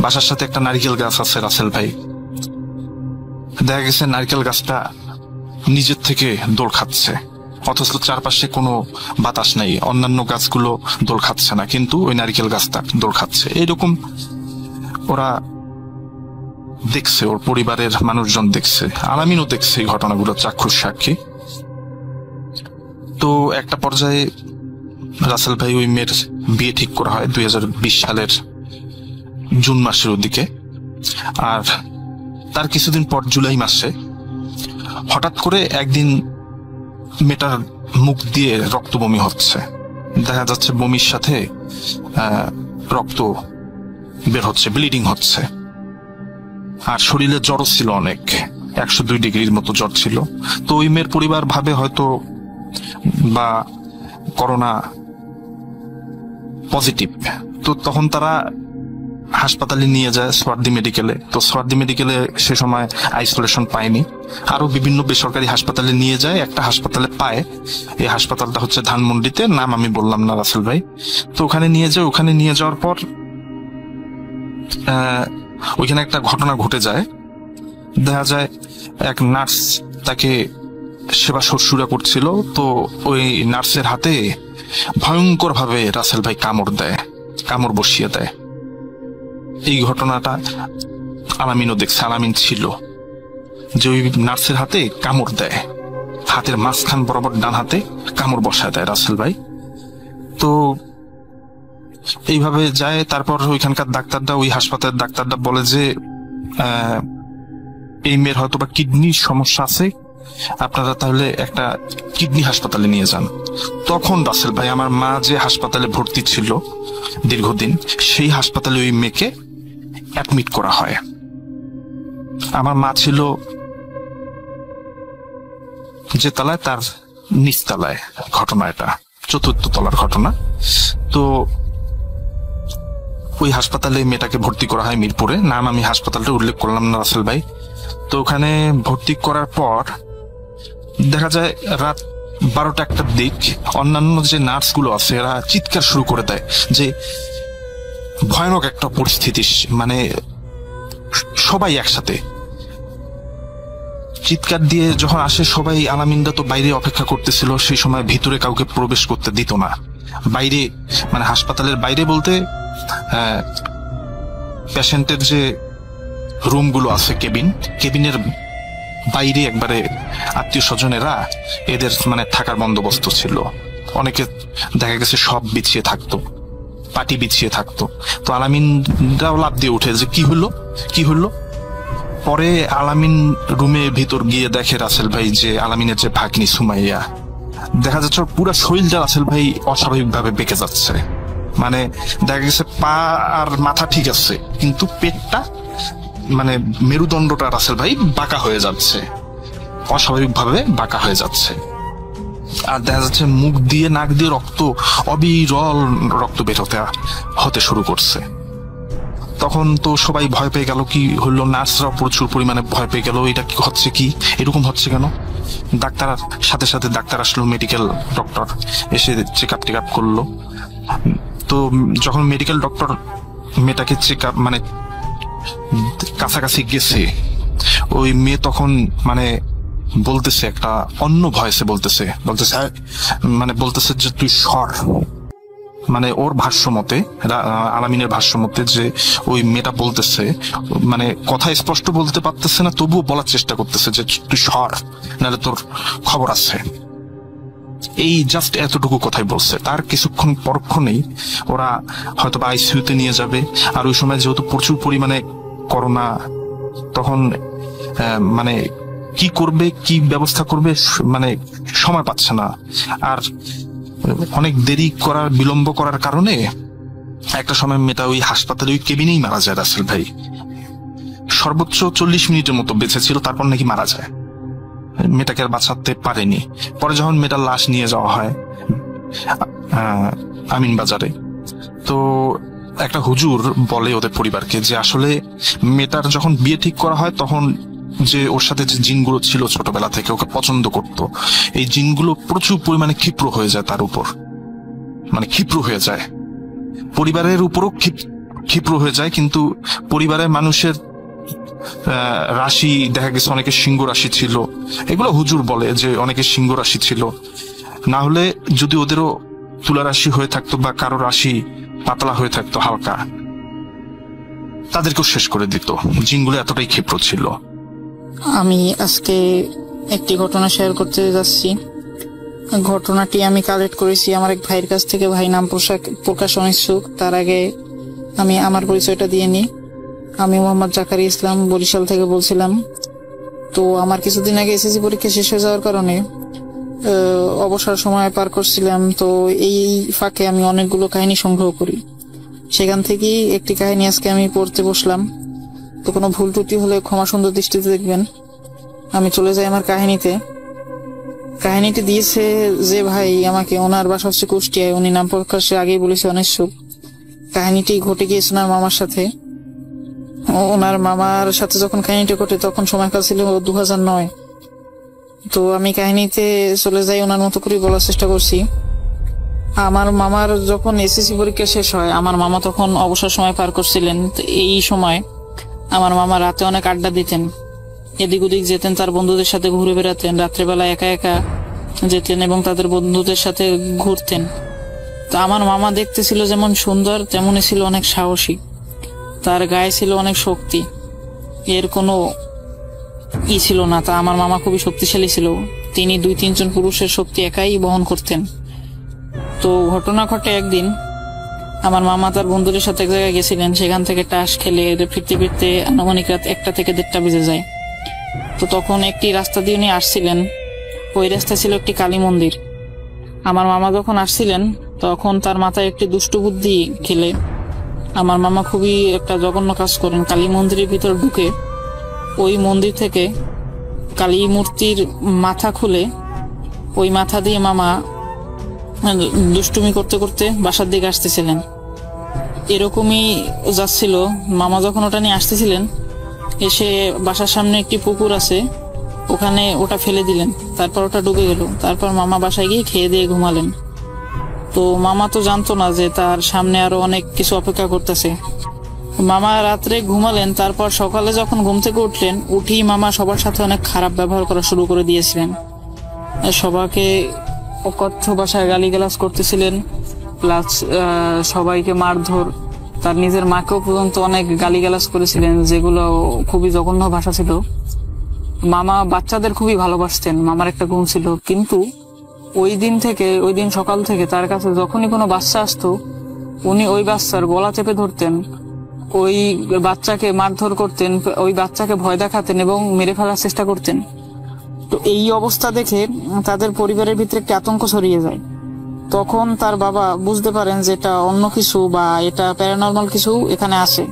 বাসার সাথে একটা নারিকেল গাছ আছে রাসেল ভাই, দেখা গেছে নারকেল গাছটা নিজের থেকে দোল খাচ্ছে। অথচ চারপাশে কোনো বাতাস নাই, অন্যান্য গাছগুলো দোল খাচ্ছে না, কিন্তু ওই নারিকেল গাছটা দোল খাচ্ছে। এইরকম ওরা দেখছে, ওর পরিবারের মানুষজন দেখছে, আলামিনও দেখছে এই ঘটনাগুলো, চাক্ষুষ সাক্ষী। তো একটা পর্যায়ে রাসেল ভাই ওই মেয়ের বিয়ে ঠিক করা হয় 2020 সালের জুন মাসের ওদিকে। আর তার কিছুদিন পর জুলাই মাসে হঠাৎ করে একদিন মেয়েটার মুখ দিয়ে রক্ত বমি হচ্ছে, দেখা যাচ্ছে বমির সাথে রক্ত বের হচ্ছে, ব্লিডিং হচ্ছে। আর শরীরে জ্বরও ছিল অনেক, 102 ডিগ্রির মতো জ্বর ছিল। তো ওই মেয়ের পরিবার ভাবে হয়তো বা করোনা পজিটিভ। তো তখন তারা হাসপাতালে নিয়ে যায়, সোয়ার্দি মেডিকেলে। তো সোয়ার্দি মেডিকেলে সে সময় আইসোলেশন পায়নি, আরো বিভিন্ন বেসরকারি হাসপাতালে নিয়ে যায়। একটা হাসপাতালে পায়, এই হাসপাতালটা হচ্ছে ধানমন্ডিতে, নাম আমি বললাম না রাসেল ভাই। তো ওখানে নিয়ে যায়। ওখানে নিয়ে যাওয়ার পর ওইখানে একটা ঘটনা ঘটে যায়। দেখা যায় এক নার্স তাকে সেবা শুশ্রূষা করছিল। তো ওই নার্সের হাতে ভয়ঙ্কর ভাবে রাসেল ভাই কামড় বসিয়ে দেয়। এই ঘটনাটা আলামিনও দেখছে, আলামিন ছিল, যে ওই নার্সের হাতে কামড় দেয়, হাতের মাঝখান বরাবর ডান হাতে কামড় বসায় দেয় রাসেল ভাই। তো এইভাবে যায়। তারপর ওইখানকার ডাক্তারটা, ওই হাসপাতালের ডাক্তারটা বলে যে এই মেয়ের হয়তো বা কিডনির সমস্যা আছে, আপনারা তাহলে একটা কিডনি হাসপাতালে নিয়ে যান। তখন রাসেল ভাই, আমার মা যে হাসপাতালে ভর্তি ছিল দীর্ঘদিন, সেই হাসপাতালে ওই মেয়েকে অ্যাডমিট করা হয়। আমার মা ছিল যে তলায়, তার নিচতলায় ঘটনা, এটা 4th তলার ঘটনা। তো ওই হাসপাতালে মেয়েটাকে ভর্তি করা হয় মিরপুরে, নাম আমি হাসপাতালটা উল্লেখ করলাম না রাসেল ভাই। তো ওখানে ভর্তি করার পর দেখা যায় রাত 12টা-1টার দিক অন্যান্য যে নার্সগুলো আছে এরা চিৎকার শুরু করে দেয় যে ভয়ানক একটা পরিস্থিতি, মানে সবাই একসাথে চিৎকার দিয়ে যখন আসে সবাই। আলামিনরা তো বাইরে অপেক্ষা করতেছিল, সেই সময় ভিতরে কাউকে প্রবেশ করতে দিত না। বাইরে মানে হাসপাতালের বাইরে বলতে পেশেন্টের যে রুমগুলো আছে, কেবিনের বাইরে একবারে আত্মীয় স্বজনেরা এদের মানে থাকার বন্দোবস্ত ছিল। অনেকে দেখা গেছে সব বিছিয়ে থাকতো, পাটি বিছিয়ে থাকতো। তো আলামিনরাও লাফ দিয়ে উঠে যে কি হলো। পরে আলামিন রুমের ভিতর গিয়ে দেখে রাসেল ভাই যে আলামিনের যে ভাগ্নি সুমাইয়া, দেখা যাচ্ছে পুরো শরীরটা রাসেল ভাই অস্বাভাবিক ভাবে বেঁকে যাচ্ছে। মানে দেখা গেছে পা আর মাথা ঠিক আছে, কিন্তু পেটটা মানে মেরুদণ্ডটা রাসেল ভাই বাঁকা হয়ে যাচ্ছে, অস্বাভাবিক ভাবে বাঁকা হয়ে যাচ্ছে। আর দেখা যাচ্ছে মুখ দিয়ে নাক দিয়ে অবিরল রক্ত বের হতে শুরু করছে। তখন তো সবাই ভয় পেয়ে গেল, কি হলো, নার্সরাও প্রচুর পরিমাণে ভয় পেয়ে গেল, এটা কি হচ্ছে, কি এরকম হচ্ছে কেন। সাথে সাথে ডাক্তার আসলো, মেডিকেল ডক্টর এসে চেক আপ করলো। তো যখন মেডিকেল ডক্টর মেয়েটাকে চেক আপ মানে কাছাকাছি গেছে, ওই মেয়ে তখন মানে বলতেছে একটা অন্য ভয়েসে বলতেছে যে তুই সর। মানে ওর ভাষ্য মতে, আলামিনের ভাষ্য মতে, যে ওই মেয়েটা বলতেছে, মানে কথা স্পষ্ট বলতে পারতেছে না, তবুও বলার চেষ্টা করতেছে যে তুই সর, নাহলে তোর খবর আছে। এই জাস্ট এতটুকু কথাই বলছে। তার কিছুক্ষণ পরক্ষণেই ওরা হয়তো বা আইসিইউতে নিয়ে যাবে। আর ওই সময় যেহেতু প্রচুর পরিমাণে করোনা, তখন মানে কি করবে, কি ব্যবস্থা করবে, মানে সময় পাচ্ছে না। আর অনেক বিলম্ব করার কারণে একটা সময় মেয়েটা ওই হাসপাতালে ওই কেবিনেই মারা যায় রাসেল ভাই। সর্বোচ্চ 40 মিনিটের মতো বেঁচে ছিল, তারপর নাকি মারা যায়। মেয়েটাকে আর বাঁচাতে পারেনি। পরে যখন মেয়েটার লাশ নিয়ে যাওয়া হয় আমিন বাজারে, তো একটা হুজুর বলে ওদের পরিবারকে যে আসলে মেয়েটার যখন বিয়ে ঠিক করা হয় তখন যে ওর সাথে যে জিনগুলো ছিল ছোটবেলা থেকে ওকে পছন্দ করত, এই জিনগুলো প্রচুর পরিমাণে ক্ষিপ্র হয়ে যায় তার উপর, মানে ক্ষিপ্র হয়ে যায়। পরিবারের উপরও ক্ষিপ্র হয়ে যায়, কিন্তু পরিবারের মানুষের রাশি দেখা গেছে অনেকের সিংহ রাশি ছিল, এগুলো হুজুর বলে যে অনেকের সিংহ রাশি ছিল। না হলে যদি ওদেরও তুলা রাশি হয়ে থাকতো বা কারো রাশি পাতলা হয়ে থাকতো হালকা, তাদেরকেও শেষ করে দিত। জিনগুলো এতটাই ক্ষিপ্র ছিল। আমি আজকে একটি ঘটনা শেয়ার করতে যাচ্ছি। ঘটনাটি আমি কালেক্ট করেছি আমার এক ভাইয়ের কাছ থেকে। ভাই নাম প্রকাশ অনিচ্ছুক। তার আগে আমি আমার পরিচয়টা দিয়ে নিই। আমি মোহাম্মদ জাকারি ইসলাম, বরিশাল থেকে বলছিলাম। তো আমার কিছুদিন আগে এসএসসি পরীক্ষা শেষ হয়ে যাওয়ার কারণে অবসর সময় পার করছিলাম। তো এই ফাঁকে আমি অনেকগুলো কাহিনী সংগ্রহ করি। সেখান থেকেই একটি কাহিনী আজকে আমি পড়তে বসলাম। তো কোনো ভুল ত্রুটি হলে ক্ষমা সুন্দর দৃষ্টিতে দেখবেন। আমি চলে যাই আমার কাহিনীতে। কাহিনীটি দিয়েছে যে ভাই আমাকে, ওনার বাসা হচ্ছে কুষ্টিয়ায়। উনি নাম প্রকাশে আগেই বলেছে অনিচ্ছুক। কাহিনীটি ঘটে গিয়েছে ওনার মামার সাথে। ওনার মামার সাথে যখন কাহিনীটি ঘটে তখন সময়কাল ছিল 2009। তো আমি কাহিনীতে চলে যাই, ওনার মতো করে বলার চেষ্টা করছি। আমার মামার যখন এসএসসি পরীক্ষা শেষ হয়, আমার মামা তখন অবসর সময় পার করছিলেন। তো এই সময় আমার মামা রাতে অনেক আড্ডা দিতেন, এদিক ওদিক যেতেন, তার বন্ধুদের সাথে ঘুরে বেড়াতেন। রাত্রেবেলা একা একা যেতেন এবং তাদের বন্ধুদের সাথে ঘুরতেন। তো আমার মামা দেখতে ছিল যেমন সুন্দর, তেমনই ছিল অনেক সাহসী। তার গায়ে ছিল অনেক শক্তি, এর কোনো ছিল না। তা আমার মামা খুবই শক্তিশালী ছিল। তিনি 2-3 জন পুরুষের শক্তি একাই বহন করতেন। তো ঘটনা ঘটে একদিন আমার মামা তার বন্ধুদের সাথে এক জায়গায় গেছিলেন। সেখান থেকে টাস খেলে ফিরতে ফিরতে আনুমানিক রাত 1টা থেকে 1:30 বেজে যায়। তো তখন একটি রাস্তা দিয়ে উনি আসছিলেন। ওই রাস্তা ছিল একটি কালী মন্দির। আমার মামা যখন আসছিলেন তখন তার মাথায় একটি দুষ্ট বুদ্ধি খেলে আমার মামা খুবই একটা জঘন্য কাজ করেন। কালী মন্দিরের ভিতর ঢুকে ওই মন্দির থেকে কালী মূর্তির মাথা খুলে ওই মাথা দিয়ে মামা দুষ্টুমি করতে করতে বাসার দিকে আসতেছিলেন। এরকমই যাচ্ছিল। মামা যখন ওটা নিয়ে আসতেছিলেন, এসে বাসার সামনে একটি পুকুর আছে, ওখানে ওটা ফেলে দিলেন। তারপর ওটা ডুবে গেল। তারপর মামা বাসায় গিয়ে খেয়ে দিয়ে ঘুমালেন। তো মামা তো জানতো না যে তার সামনে আরো অনেক কিছু অপেক্ষা করতেছে। মামা রাত্রে ঘুমালেন। তারপর সকালে যখন ঘুম থেকে উঠলেন, উঠেই মামা সবার সাথে অনেক খারাপ ব্যবহার করা শুরু করে দিয়েছিলেন। সবাইকে অকথ্য ভাষায় গালিগালাজ করতেছিলেন, প্লাস সবাইকে মারধর, তার নিজের মাকেও পর্যন্ত অনেক গালিগালাজ করেছিলেন, যেগুলো খুবই জঘন্য ভাষা ছিল। মামা বাচ্চাদের খুবই ভালোবাসতেন। মামার একটা গুণ ছিল, কিন্তু ওই দিন সকাল থেকে তার কাছে যখনই কোনো বাচ্চা আসতো, উনি ওই বাচ্চার গলা চেপে ধরতেন, ওই বাচ্চাকে মারধর করতেন, ওই বাচ্চাকে ভয় দেখাতেন এবং মেরে ফেলার চেষ্টা করতেন। তো এই অবস্থা দেখে তাদের পরিবারের ভিতরে একটি আতঙ্ক ছড়িয়ে যায়। তখন তার বাবা বুঝতে পারেন যে এটা অন্য কিছু বা এটা প্যারানর্মাল কিছু এখানে আসে।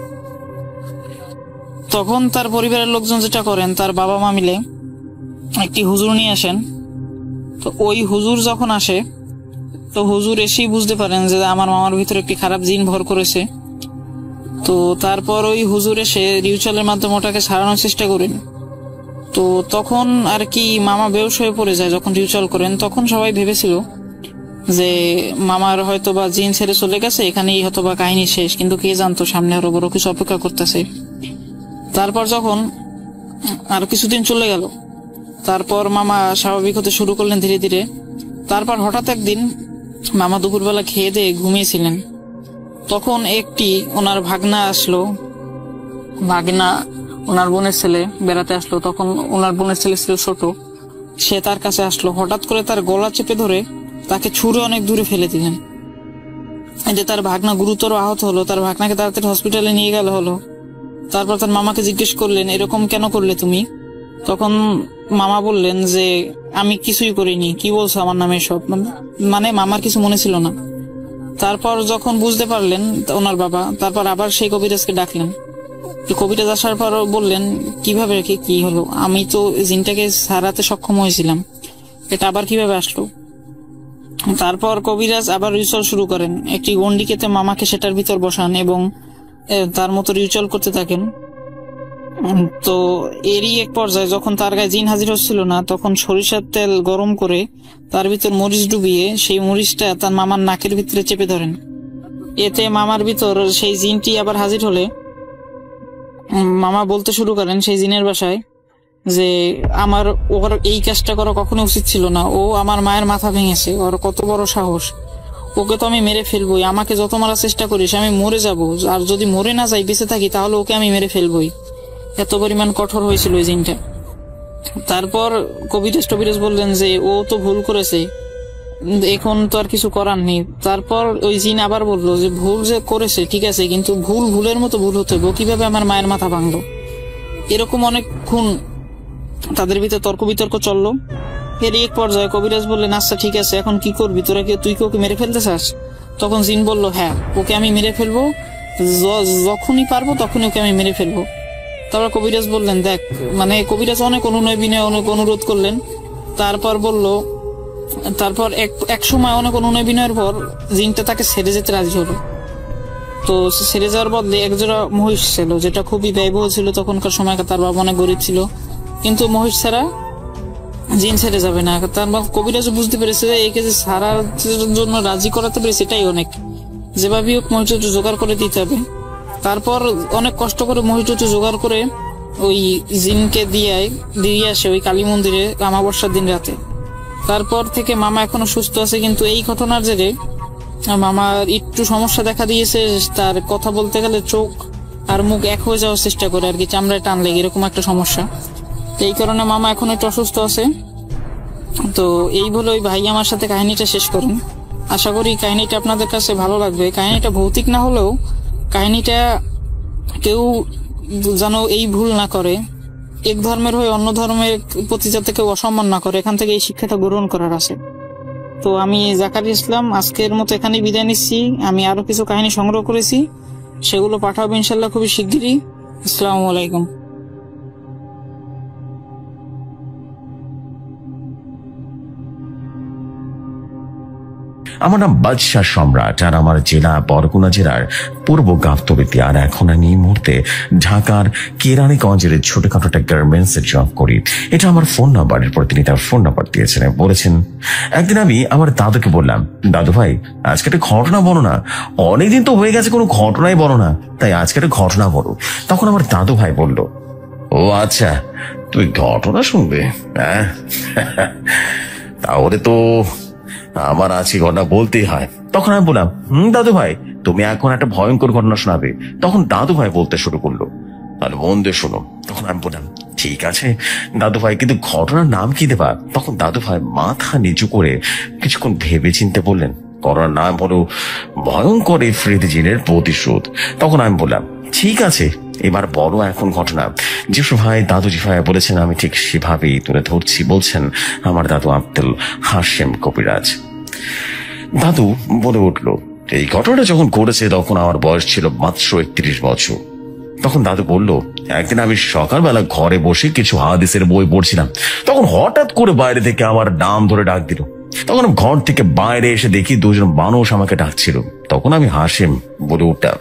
তখন তার পরিবারের লোকজন যেটা করেন, তার বাবা মা মিলে একটি হুজুর নিয়ে আসেন। তো ওই হুজুর যখন আসে, তো হুজুর এসেই বুঝতে পারেন যে আমার মামার ভিতরে একটি খারাপ জিন ভর করেছে। তো তারপর ওই হুজুর এসে রিউচালের মাধ্যমে ওটাকে ছাড়ানোর চেষ্টা করেন। তো তখন আর কি মামা বেহুশ হয়ে পড়ে যায় যখন রিউচাল করেন। তখন সবাই ভেবেছিল যে মামার হয়তো বা জিন ছেড়ে চলে গেছে, এখানেই হয়তো বা কাহিনী শেষ। কিন্তু কে জানতো সামনে আরো বড় কিছু অপেক্ষা করতেছে। তারপর যখন আর কিছুদিন চলে গেল, তারপর মামা স্বাভাবিক হতে শুরু করলেন ধীরে ধীরে। তারপর হঠাৎ একদিন মামা দুপুরবেলা খেয়ে দিয়ে ঘুমিয়েছিলেন। তখন একটি ওনার ভাগনা আসলো, ওনার বোনের ছেলে বেড়াতে আসলো। তখন ওনার বোনের ছেলে ছিল ছোট, সে তার কাছে আসলো। হঠাৎ করে তার গলা চেপে ধরে তাকে ছুঁড়ে অনেক দূরে ফেলে দিলেন। এতে তার ভাগনা গুরুতর আহত হলো। তার ভাগনাকে তাড়াতাড়ি হসপিটালে নিয়ে গেল হলো। তারপর তার মামাকে জিজ্ঞেস করলেন, এরকম কেন করলে তুমি? তখন মামা বললেন যে আমি কিছুই করিনি, কি বলছো আমার নামে সব, মানে মামার কিছু মনে ছিল না। তারপর যখন বুঝতে পারলেন ওনার বাবা, তারপর আবার সেই কবিরাজকে ডাকলেন। কবিরাজ আসার পর বললেন কিভাবে কি হলো, আমি তো জিনটাকে সারাতে সক্ষম হয়েছিলাম, এটা আবার কিভাবে আসলো? তারপর কবিরাজ আবার রিউচাল শুরু করেন। একটি গন্ডিকেতে মামাকে সেটার ভিতর বসান এবং তার মতো রিউচাল করতে থাকেন। তো এরই এক পর্যায়ে যখন তার গায়ে জিন হাজির হচ্ছিল না, তখন সরিষার তেল গরম করে তার ভিতর মরিচ ডুবিয়ে সেই মরিচটা তার মামার নাকের ভিতরে চেপে ধরেন। এতে মামার ভিতর সেই জিনটি আবার হাজির হলে মামা বলতে শুরু করেন সেই জিনের ভাষায় যে আমার ওর এই কাজটা করা কখনো উচিত ছিল না, ও আমার মায়ের মাথা ভেঙেছে, ওর কত বড় সাহস, ওকে তো আমি মেরে ফেলবোই, আমাকে যত মারার চেষ্টা করিস আমি মরে যাব, আর যদি মরে না যাই বেঁচে থাকি তাহলে ওকে আমি মেরে ফেলবোই। এত পরিমাণ কঠোর হয়েছিল ওই জিনটা। তারপর কবিরাজ বললেন যে ও তো ভুল করেছে, এখন তো আর কিছু করার নেই। তারপর ওই জিন আবার বললো যে ভুল যে করেছে ঠিক আছে, কিন্তু ভুলের মতো ভুল হতে হবে, কিভাবে আমার মায়ের মাথা ভাঙলো। এরকম অনেকক্ষণ তাদের ভিতরে তর্ক বিতর্ক চললো। এর এক পর্যায়ে কবিরাজ বললেন আচ্ছা ঠিক আছে, এখন কি করবি তোরা, তুই কি ওকে মেরে ফেলতে চাস? তখন জিন বলল হ্যাঁ, ওকে আমি মেরে ফেলবো, যখনই পারবো তখনই ওকে আমি মেরে ফেলবো। তারপর কবিরাজ বললেন দেখ, মানে কবিরাজ অনেক অনুনয় বিনয় অনেক অনুরোধ করলেন। তারপর এক সময় অনেক অনুনয় বিনয়ের পর জিনটা তাকে ছেড়ে যেতে রাজি হলো। তো ছেড়ে যাওয়ার বদলে একজোড়া মহিষ ছিল, যেটা খুবই ব্যয়বহুল ছিল তখনকার সময়কার, তার বাবা অনেক গরিব ছিল, কিন্তু মহিষ ছাড়া জিন ছেড়ে যাবে না। তার কবিরাজ বুঝতে পেরেছে যে একে যে ছাড়ার জন্য রাজি করাতে পেরেছে এটাই অনেক, যেভাবেই হোক মহিষ জোগাড় করে দিতে হবে। তারপর অনেক কষ্ট করে মহিষ জোগাড় করে ওই জিনকে দিয়ে আসে ওই কালী মন্দিরে অমাবস্যার দিন রাতে। তারপর থেকে মামা এখনো সুস্থ আছে, কিন্তু এই ঘটনার জেরে মামার একটু সমস্যা দেখা দিয়েছে, তার কথা বলতে গেলে চোখ আর মুখ এক হয়ে যাওয়ার চেষ্টা করে আর কি, চামড়ায় টান লেগে, এরকম একটা সমস্যা। এই কারণে মামা এখন একটু অসুস্থ আছে। তো এই বলে ওই ভাই আমার সাথে কাহিনীটা শেষ করেন। আশা করি কাহিনীটা আপনাদের কাছে ভালো লাগবে। কাহিনীটা ভৌতিক না হলেও কাহিনীটা কেউ যেন এই ভুল না করে, এক ধর্মের হয়ে অন্য ধর্মের প্রতি যাতে কেউ অসম্মান না করে, এখান থেকে এই শিক্ষাটা গ্রহণ করার আছে। তো আমি জাকারিয়া ইসলাম আজকের মতো এখানেই বিদায় নিচ্ছি। আমি আরো কিছু কাহিনী সংগ্রহ করেছি, সেগুলো পাঠাবো ইনশাল্লাহ খুবই শিগগিরই। আসসালামু আলাইকুম। আমার নাম বাদশাহ সম্রাট, আর আমার জেলা বরগুনা জেলার পূর্ব গাবতলীতে, আর এখন আমি এই মুহূর্তে ঢাকার কেরানীগঞ্জের ছোটখাটো একটা গার্মেন্টস এ জব করি। এটা আমার ফোন নাম্বার। এরপর তিনি তার ফোন নাম্বার দিয়েছেন, বলেছেন একদিন আমি আমার দাদুকে বললাম, দাদু ভাই আজকে একটা ঘটনা বলো না, অনেকদিন তো হয়ে গেছে কোনো ঘটনাই বলো না, তাই আজকে একটা ঘটনা বলো। তখন আমার দাদু ভাই বলল, ও আচ্ছা তুই ঘটনা শুনবে, হ্যাঁ তাহলে তো আমার আজকে ঘটনা বলতেই হয়। তখন আমি বললাম দাদু ভাই তুমি এখন একটা ভয়ঙ্কর ঘটনা শোনাবে। তখন দাদু ভাই বলতে শুরু করলো, তাহলে মন দিয়ে শোনো। তখন আমি বললাম ঠিক আছে দাদু ভাই, কিন্তু ঘটনার নাম কি দেবা? তখন দাদু ভাই মাথা নিচু করে কিছুক্ষণ ভেবে চিনতে বললেন, ঘটনার নাম হলো ভয়ঙ্কর ইফরিত জিনের প্রতিশোধ। তখন আমি বললাম ঠিক আছে, এবার বড় এখন ঘটনা। যিশু ভাই দাদুজি ভাই বলেছেন আমি ঠিক সেভাবেই তুলে ধরছি। বলছেন আমার দাদু আব্দুল হাশেম কবিরাজ। দাদু বলে উঠলো, এই ঘটনাটা যখন ঘটেছে তখন আমার বয়স ছিল মাত্র 31 বছর। তখন দাদু বলল, একদিন আমি সকালবেলা ঘরে বসে কিছু হাদিসের বই পড়ছিলাম, তখন হঠাৎ করে বাইরে থেকে আমার নাম ধরে ডাক দিল। তখন ঘর থেকে বাইরে এসে দেখি দুজন মানুষ আমাকে ডাকছিল। তখন আমি হাশেম বলে উঠলাম,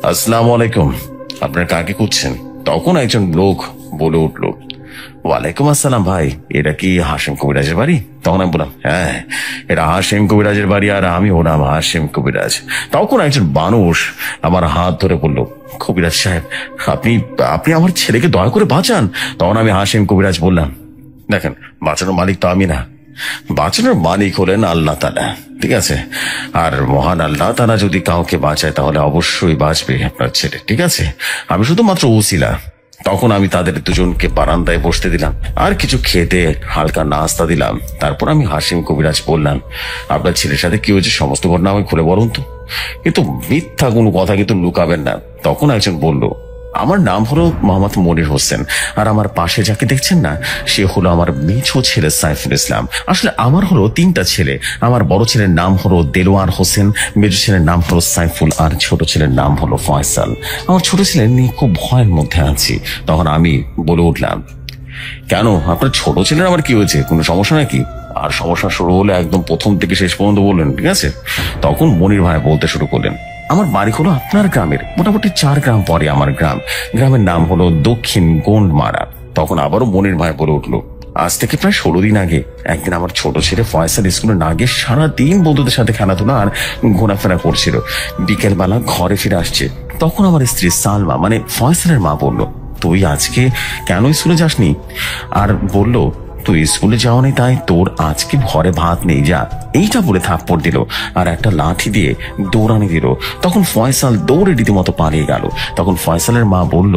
আসসালামু আলাইকুম, আপনার কাকে খুঁজছেন? তখন একজন লোক বলে উঠলো, ওয়ালাইকুম আসসালাম ভাই, এটা কি হাশেম কবিরাজের বাড়ি? তখন আমি বললাম হ্যাঁ এটা হাশেম কবিরাজের বাড়ি, আর আমি ওর নাম হাশেম কবিরাজ। তখন একজন মানুষ আমার হাত ধরে বলল, কবিরাজ সাহেব আপনি আমার ছেলেকে দয়া করে বাঁচান। তখন আমি হাশেম কবিরাজ বললাম, দেখেন বাঁচানোর মালিক তো আমি না, বাঁচানোর মালিক হলেন আল্লাহ তাআলা, ঠিক আছে? আর মহান আল্লাহ তাআলা যদি কাউকে বাঁচায় তাহলে অবশ্যই বাঁচবে আপনার ছেলে, ঠিক আছে? আমি শুধুমাত্র ওসিলা। তখন আমি তাদের দুজনকে বারান্দায় বসতে দিলাম, আর কিছু খেতে হালকা নাস্তা দিলাম। তারপর আমি হাশেম কবিরাজ বললাম, আপনার ছেলের সাথে কি হয়েছে সমস্ত ঘটনা আমাকে খুলে বলুন তো, কিন্তু মিথ্যা কোনো কথা কিন্তু লুকাবেন না। তখন একজন বলল, আমার নাম হলো মোহাম্মদ মনির হোসেন, আর আমার পাশে যাকে দেখছেন না সে হলো আমার মেছো ছেলে সাইফুল ইসলাম। আসলে আমার হলো 3টা ছেলে। আমার বড় ছেলের নাম হলো দেলোয়ার হোসেন, মেজো ছেলের নাম হলো সাইফুল, আর ছোট ছেলের নাম হলো ফয়সাল। আমার ছোট ছেলে নিয়ে খুব ভয়ের মধ্যে আছি। তখন আমি বলে উঠলাম, কেন আপনার ছোট ছেলের আমার কি হয়েছে, কোনো সমস্যা নাকি? আর সমস্যা শুরু হলে একদম প্রথম থেকে শেষ পর্যন্ত বললেন, ঠিক আছে? তখন মনির ভাই বলতে শুরু করলেন, আমার বাড়ি হলো আপনার গ্রামের মোটামুটি 4 গ্রাম পরে আমার গ্রামের নাম হলো দক্ষিণ গোন্ডমারা। তখন আবারও মনির ভাই বলে উঠলো, আজ থেকে প্রায় 16 দিন আগে একদিন আমার ছোট ছেলে ফয়সাল স্কুলে না গিয়ে সারাদিন বন্ধুদের সাথে খেলাধুলা আর ঘোরাফেরা করছিল। বিকেলবেলা ঘরে ফিরে আসছে, তখন আমার স্ত্রী সালমা মানে ফয়সালের মা বলল, তুই আজকে কেন স্কুলে যাসনি? আর বলল, তুই স্কুলে যাওনি তাই তোর আজকে ঘরে ভাত নেই, যা। এইটা বলে থাপ্পড় দিল আর একটা লাঠি দিয়ে দৌড়ানি দিল। তখন ফয়সাল দৌড়ে রীতিমতো পালিয়ে গেল। তখন ফয়সালের মা বলল,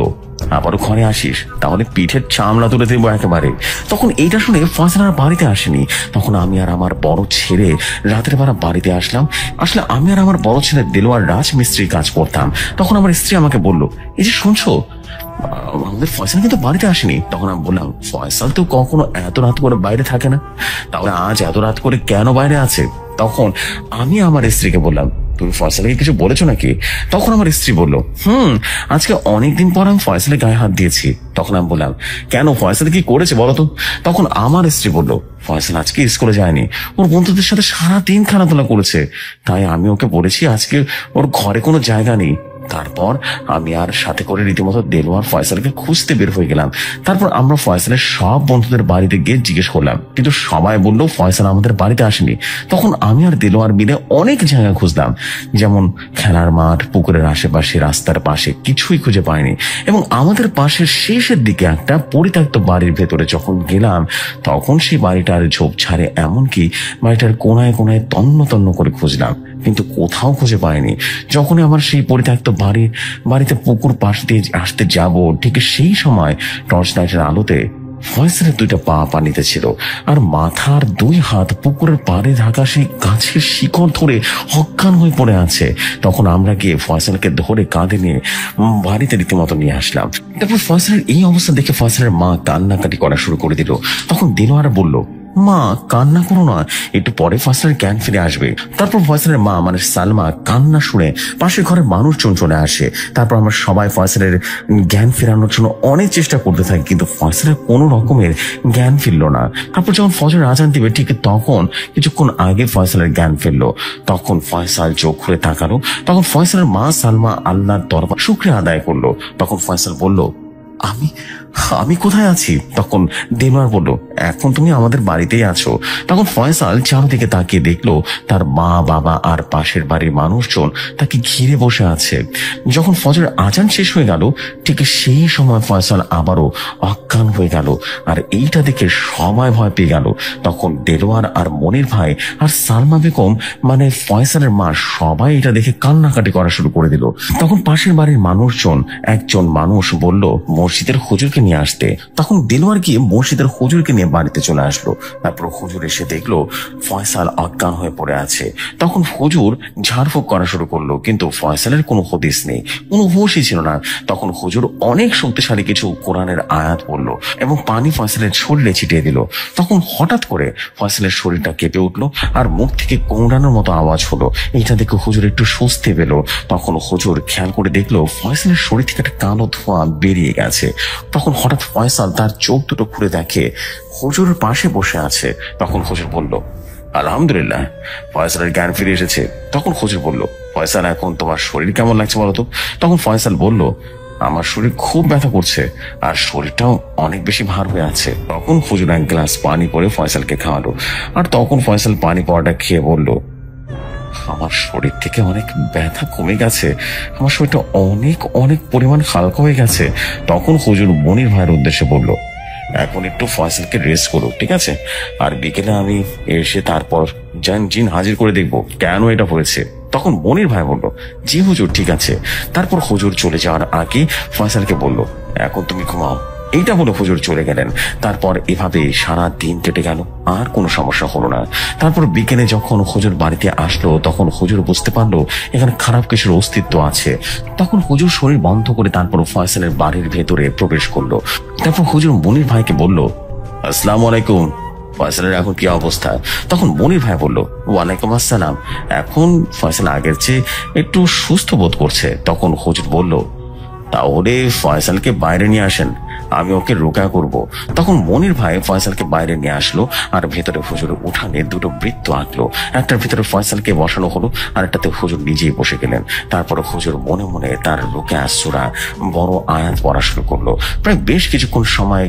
আবারও ঘরে আসিস তাহলে পিঠের চামড়া তুলে দেবো একেবারে। তখন এইটা শুনে ফয়সাল আর বাড়িতে আসেনি। তখন আমি আর আমার বড় ছেলে রাতের বেলা বাড়িতে আসলাম। আসলে আমি আর আমার বড় ছেলে দেলোয়ার রাজমিস্ত্রির কাজ করতাম। তখন আমার স্ত্রী আমাকে বলল, এই যে শুনছো, আমাদের ফয়সাল কিন্তু বাড়িতে আসেনি। তখন আমি বললাম, ফয়সাল তো কখনো এত রাত করে বাইরে থাকে না, তাহলে আজ এত রাত করে কেন বাইরে আছে? তখন আমি আমার স্ত্রীকে বললাম, তুমি ফয়সালকে কিছু বলেছো নাকি? তখন আমার স্ত্রী বলল, আজকে অনেকদিন পর আমি ফয়সালের গায়ে হাত দিয়েছি। তখন আমি বললাম, কেন, ফয়সাল কি করেছে বলো তো? তখন আমার স্ত্রী বলল, ফয়সাল আজকে স্কুলে যায়নি, ওর বন্ধুদের সাথে সারাদিন খেলাধুলা করেছে, তাই আমি ওকে বলেছি আজকে ওর ঘরে কোনো জায়গা নেই। তারপর আমি আর সাথে করে রীতিমতো দেলোয়ার ফয়সালকে খুঁজতে বের হয়ে গেলাম। তারপর আমরা ফয়সালের সব বন্ধুদের বাড়িতে গিয়ে জিজ্ঞেস করলাম, কিন্তু সবাই বললো ফয়সাল আমাদের বাড়িতে আসেনি। তখন আমি আর দেলোয়ার মিলে অনেক জায়গা খুঁজলাম, যেমন খেলার মাঠ, পুকুরের আশেপাশে, রাস্তার পাশে, কিছুই খুঁজে পাইনি। এবং আমাদের পাশের শেষের দিকে একটা পরিত্যক্ত বাড়ির ভেতরে যখন গেলাম, তখন সেই বাড়িটার ঝোপঝাড়ে, এমনকি বাড়িটার কোনায় কোনায় তন্ন তন্ন করে খুঁজলাম, কিন্তু কোথাও খুঁজে পাইনি। যখনই আমার সেই পরিত্যক্ত বাড়িতে পুকুর পাশ দিয়ে আসতে যাব, ঠিক সেই সময় টর্চ লাইটের আলোতে ফয়সালের দুইটা পা পানিতে ছিল, আর মাথার দুই হাত পুকুরের পাড়ে ঢাকা সেই গাছের শিকড় ধরে অজ্ঞান হয়ে পড়ে আছে। তখন আমরা গিয়ে ফয়সালকে ধরে কাঁধে নিয়ে বাড়িতে রীতিমতো নিয়ে আসলাম। তারপর ফয়সালের এই অবস্থা দেখে ফয়সালের মা কান্নাকাটি করা শুরু করে দিল। তখন দেলোয়ার বলল, মা কান্না করো না, একটু পরে ফয়সালের জ্ঞান ফিরে আসবে। তারপর ফয়সালের মা মানে সালমা কান্না শুনে পাশের ঘরের মানুষজন চলে আসে। তারপর আমরা সবাই ফয়সালের জ্ঞান ফেরানোর জন্য অনেক চেষ্টা করতে থাকি, কিন্তু ফয়সালের কোনো রকমের জ্ঞান ফিরল না। তারপর যখন ফজরের আজান দিবে ঠিক তখন কিছুক্ষণ আগে ফয়সালের জ্ঞান ফিরলো। তখন ফয়সাল চোখ খুলে তাকালো। তখন ফয়সালের মা সালমা আল্লাহর দরবার শুকরিয়া আদায় করলো। তখন ফয়সাল বলল, আমি কোথায় আছি? তখন দেলোয়ার বলল, এখন তুমি আমাদের বাড়িতেই আছো। তখন ফয়সাল চারদিকে তাকিয়ে দেখলো তার মা, বাবা আর পাশের বাড়ির মানুষজন তাকে ঘিরে বসে আছে। যখন ফজরের আজান শেষ হয়ে গেল, ঠিক সেই সময় ফয়সাল আবারও অজ্ঞান হয়ে গেল, আর এইটা দেখে সবাই ভয় পেয়ে গেল। তখন দেলোয়ার আর মনির ভাই আর সালমা বেগম মানে ফয়সালের মা সবাই এটা দেখে কান্নাকাটি করা শুরু করে দিল। তখন পাশের বাড়ির মানুষজন, একজন মানুষ বলল মসজিদের হুজুরকে নিয়ে আসতে। তখন দেলোয়ার গিয়ে মসজিদের হুজুরকে নিয়ে বাড়িতে চলে আসলো। তারপর হুজুর এসে দেখলো ফয়সাল অজ্ঞান হয়ে পড়ে আছে। তখন হুজুর ঝাড়ফুঁক করা শুরু করলো, কিন্তু ফয়সালের কোনো হদিস নেই, কোনো হুঁশই ছিল না। তখন হুজুর অনেক শক্তিশালী কিছু কোরআনের আয়াত বলল এবং পানি ফয়সালের শরীরে ছিটিয়ে দিল। তখন হঠাৎ করে ফয়সালের শরীরটা কেঁপে উঠলো আর মুখ থেকে কোঁড়ানোর মতো আওয়াজ হলো। এটা দেখে হুজুর একটু স্বস্তি পেল। তখন হুজুর খেয়াল করে দেখলো ফয়সালের শরীর থেকে একটা কালো ধোঁয়া বেরিয়ে গেছে। তখন হঠাৎ ফয়সাল তার চোখ দুটো খুলে দেখে হুজুরের পাশে বসে আছে। তখন হুজুর বলল, আলহামদুলিল্লাহ, ফয়সালের জ্ঞান ফিরে এসেছে। তখন হুজুর বলল, ফয়সাল এখন তোমার শরীর কেমন লাগছে বলো তো? তখন ফয়সাল বলল, আমার শরীর খুব ব্যথা করছে আর শরীরটাও অনেক বেশি ভার হয়ে আছে। তখন হুজুর এক গ্লাস পানি করে ফয়সালকে খাওয়ালো, আর তখন ফয়সাল পানি পড়াটা খেয়ে বলল, আমার শরীর থেকে অনেক ব্যথা কমে গেছে, আমার শরীরটা অনেক অনেক পরিমাণ হালকা হয়ে গেছে। তখন হুজুর মনির ভাইয়ের উদ্দেশ্যে বলল, এখন একটু ফয়সালকে রেস্ট করো, ঠিক আছে? আর বিকেলে আমি এসে তারপর জিন হাজির করে দেখবো কেন এটা হয়েছে। তখন মনির ভাই বলল, জি হুজুর, ঠিক আছে। তারপর হুজুর চলে যাওয়ার আগে ফয়সালকে বলল, এখন তুমি ঘুমাও। এইটা বলে হুজুর চলে গেলেন। তারপর এভাবে সারা দিন কেটে গেল, আর কোনো সমস্যা হলো না। তারপর বিকেলে যখন হুজুর বাড়িতে আসলো, তখন হুজুর বুঝতে পারলো এখানে খারাপ কিছুর অস্তিত্ব আছে। তখন হুজুর শরীর বন্ধ করে তারপর ফয়সালের বাড়ির ভেতরে প্রবেশ করলো। তারপর হুজুর মনির ভাইকে বলল, আসসালামু আলাইকুম, ফয়সালের এখন কি অবস্থা? তখন মনির ভাই বলল, ওয়ালাইকুম আসসালাম, এখন ফয়সাল আগের চেয়ে একটু সুস্থ বোধ করছে। তখন হুজুর বলল, তাহলে ফয়সালকে বাইরে নিয়ে আসেন, আমি ওকে রোকা করব। তখন মনির ভাই ফয়সালকে বাইরে নিয়ে আসলো, আর ভেতরে হুজুরের উঠানে দুটো বৃত্ত আঁকলো। একটার ভিতরে ফয়সালকে বসানো হলো, আর একটাতে হুজুর নিজেই বসে গেলেন। তারপরে হুজুর মনে মনে তার রোকা সূরা বড় আয়াত পড়া শুরু করলো। প্রায় বেশ কিছুক্ষণ সময়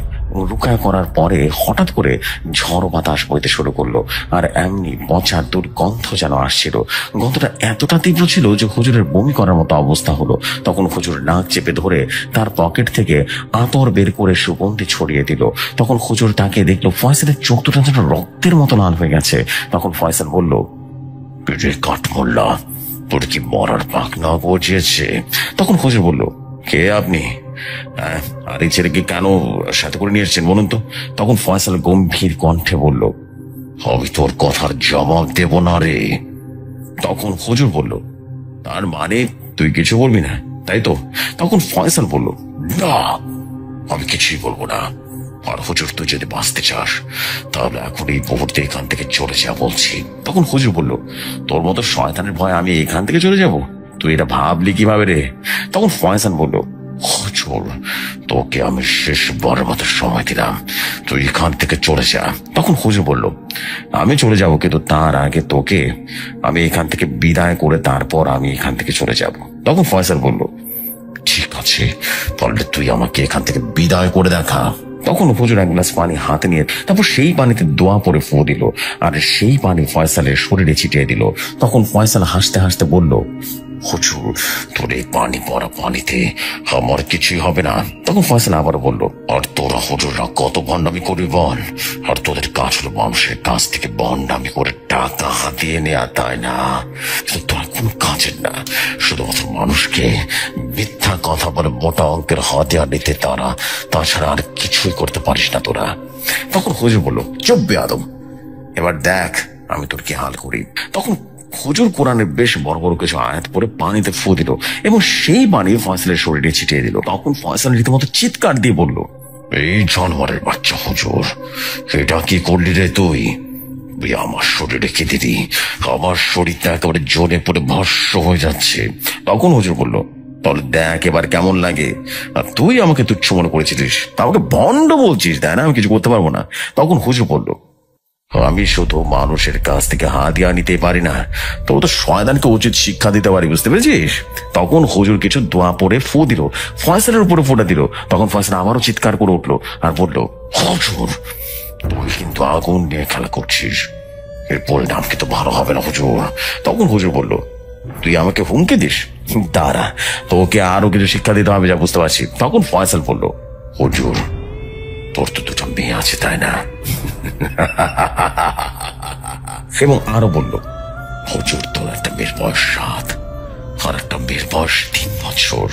রুকায়া করার পরে হঠাৎ করে ঝড় বাতাস বইতে শুরু করলো, আর এমনি পচা দুর্গন্ধ যেন আসছিল। গন্ধটা এতটা তীব্র ছিল যে হুজুরের বমি করার মতো অবস্থা হলো। তখন হুজুর নাক চেপে ধরে তার পকেট থেকে আতর বের করে সুগন্ধি ছড়িয়ে দিল। তখন হুজুর তাকে দেখলো ফয়সালের চোখ দুটো যেন রক্তের মতো লাল হয়ে গেছে। তখন ফয়সাল বলল, কাঠমোল্লা, তোর কি মরার পাক না গজিয়েছে? তখন হুজুর বলল, কে আপনি? আর এই ছেলেকে কেন সাথে করে নিয়ে এসেছেন বলুন তো? তখন ফয়সাল গম্ভীর কণ্ঠে বলল, আমি তোর কথার জবাব দেব না রে। তখন হুজুর বলল, তার মানে তুই কিছু বলবি না, তাই তো? তখন ফয়সাল বলল, না, আমি কিছুই বলবো না। আর হুজুর, তুই যদি বাঁচতে চাস তাহলে এখন এই মুহূর্তে এখান থেকে চলে যা বলছি। তখন হুজুর বলল, তোর মতো শয়তানের ভয় আমি এখান থেকে চলে যাব? তুই এটা ভাবলি কিভাবে রে? তখন ফয়সাল বলল, হুজুর, তোকে আমি শেষবারের মতো সময় দিলাম, তুই এখান থেকে চলে যা। তখন হুজুর বলল, আমি চলে যাব, কিন্তু তার আগে তোকে আমি এখান থেকে বিদায় করে তারপর আমি এখান থেকে চলে যাব। তখন ফয়সাল বলল, ঠিক আছে, তাহলে তুই আমাকে এখান থেকে বিদায় করে দেখা। তখন হুজুর এক গ্লাস পানি হাতে নিয়ে তারপর সেই পানিতে দোয়া পরে ফু দিল, আর সেই পানি ফয়সালের শরীরে ছিটিয়ে দিল। তখন ফয়সাল হাসতে হাসতে বলল, হুজুর, তোর এই পানি পড়া পানিতে আমার কিছুই হবে না। তখন ফয়সাল আবার বলল, আর তোরা হুজুররা কত ভণ্ডামি করবি বল? আর তোদের কাজ হলো মানুষের কাছ থেকে ভণ্ডামি করে টাকা হাতিয়ে নেওয়া, তাই না? কিন্তু তোরা কোন কাজের না, শুধুমাত্র মানুষকে মিথ্যা কথা বলে মোটা অঙ্কের হাতিয়ার নিতে তারা, তাছাড়া আর কিছুই করতে পারিস না তোরা। তখন হুজুর বলল, চুপ বেয়াদব, এবার দেখ আমি তোর কি হাল করি। তখন হুজুর কোরআনের বেশ বড় বড় কিছু আয়াত পরে পানিতে ফু দিল এবং সেই পানি ফয়সালের শরীরে ছিটিয়ে দিল। তখন ফয়সাল রীতিমতো চিৎকার দিয়ে বলল, এই জানোয়ারের বাচ্চা হুজুর, এটা কি করলি রে তুই? আমার শরীরে কে দিদি? আমার শরীরটা একেবারে জ্বলে পড়ে ভস্ম হয়ে যাচ্ছে। তখন হুজুর বলল, তাহলে দেখ এবার কেমন লাগে। আর তুই আমাকে তুচ্ছ মনে করেছিলিস, তা আমাকে ভণ্ড বলছিস, তাই না? আমি কিছু করতে পারবো না। তখন হুজুর বলল, আমি শুধু মানুষের কাছ থেকে হাতিয়া নিতে পারি না, তবু তো শয়তানকে উচিত শিক্ষা দিতে পারি, বুঝতে পেরেছিস? তখন হুজুর কিছু দোয়া পরে ফু দিল, ফয়সালের উপরে ফোঁটা দিল। তখন ফয়সাল আবারও চিৎকার করে উঠলো আর বলল, হুজুর, তুই কিন্তু আগুন নিয়ে খেলা করছিস, এর পরিণাম কিন্তু ভালো হবে না হুজুর। তখন হুজুর বলল, তুই আমাকে হুমকি দিস? দাঁড়া, তোকে আরো কিছু শিক্ষা দিতে হবে, যা বুঝতে পারছি। তখন ফয়সাল বলল, হুজুর, তোর তো দুটো মেয়ে আছে, তাই না? এবং আরো বলল, হুজুর, তোর একটা মেয়ের বয়স 7 আর একটা মেয়ের বয়স 3 বছর।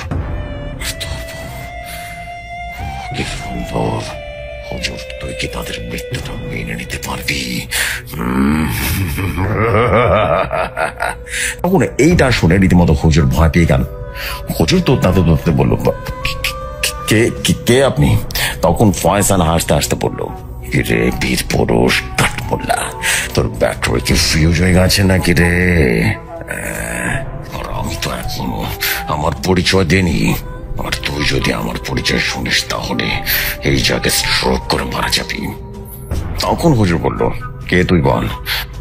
কি সুন্দর! হুজুর, তুই কি তাদের মৃত্যুটা মেনে নিতে পারবি? তখন এইটা শুনে রীতিমতো হুজুর ভয় পেয়ে গেল। হুজুর তো তাদের বলল, কে আপনি? তখন ফয়সাল হাসতে হাসতে বলল, রে বীর পুরুষ কাঠমোল্লা, তোর ব্যাটারি কি ফিউজ হয়ে গেছে নাকি রে? আর আমি তো এখনো আমার পরিচয় দেনি, আর তুই যদি আমার পরিচয় শুনিস তাহলে এই জায়গায় স্ট্রোক করে মারা যাবি। তখন হুজুর বলল, কে তুই বল?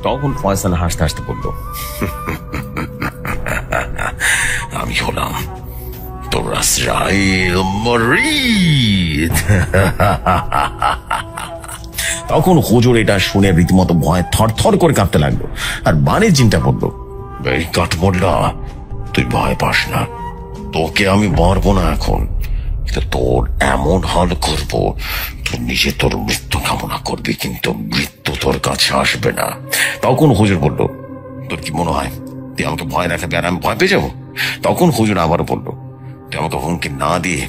তখন ফয়সাল হাসতে হাসতে বলল, আমি হলাম তোর আজরাইল মরিদ। তখন হুজুর এটা শুনে রীতিমতো ভয় থরথর করে কাঁপতে লাগলো। আর বাণীর জিনটা বলল, এই কাঠমোল্লা, তুই ভয় পাস না, তোকে আমি মারবো না এখন, কিন্তু তোর এমন হাল করবো তুই নিজে তোর মৃত্যু কামনা করবি, কিন্তু মৃত্যু তোর কাছে আসবে না। তখন হুজুর বলল, তোর কি মনে হয় তুই আমাকে ভয় দেখাবি আর আমি ভয় পেয়ে যাবো? তখন হুজুর আবারও বলল, তুই আমাকে হুমকি না দিয়ে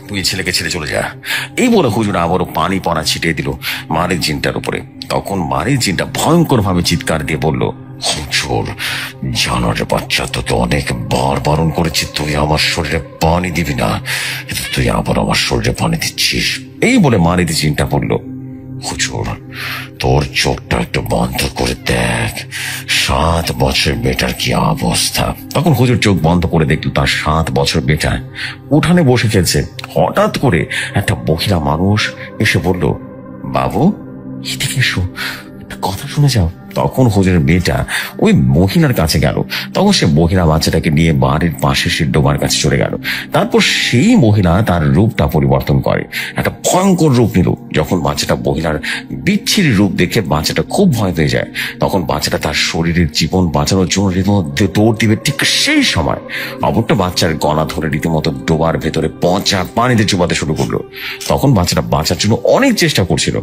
তুই ছেলেকে ছেড়ে চলে যা। এই বলে হুজুর আবারও পানি পড়া ছিটিয়ে দিল মারির জিনটার উপরে। তখন মারির জিনটা ভয়ঙ্কর ভাবে চিৎকার দিয়ে বলল, হুজুর, জানোয়ারের বাচ্চা, তোকে অনেক বার বারণ করেছি তুই আমার শরীরে পানি দিবি না, কিন্তু তুই আবার আমার শরীরে পানি দিচ্ছিস। এই বলে মারির জিনটা বলল, হুজুর, তোর চোখটা একটু বন্ধ করে দেখ, 7 বছর বেটার কি অবস্থা। তখন হুজুর চোখ বন্ধ করে দেখলো তার 7 বছর বেটা উঠানে বসে খেলছে। হঠাৎ করে একটা মহিলা মানুষ এসে বলল, বাবু, এদিকে এসো, একটা কথা শুনে যাও। তখন হুজুরের মেয়েটা ওই মহিলার কাছে গেল। তখন সে মহিলা বাচ্চাটাকে নিয়ে বাড়ির পাশে সে ডোবার কাছে চলে গেল। তারপর সেই মহিলা তার রূপটা পরিবর্তন করে, একটা ভয়ঙ্কর রূপ নিল। যখন বাচ্চাটা মহিলার বিচ্ছিরি রূপ দেখে বাচ্চাটা খুব ভয় পেয়ে যায়। তখন বাচ্চাটা তার শরীরের জীবন বাঁচানোর জন্য রীতিমতো দৌড় দিবে। ঠিক সেই সময় অপরটা বাচ্চার গলা ধরে রীতিমতো ডোবার ভেতরে পচা পানিতে চুবাতে শুরু করলো। তখন বাচ্চাটা বাঁচার জন্য অনেক চেষ্টা করছিল,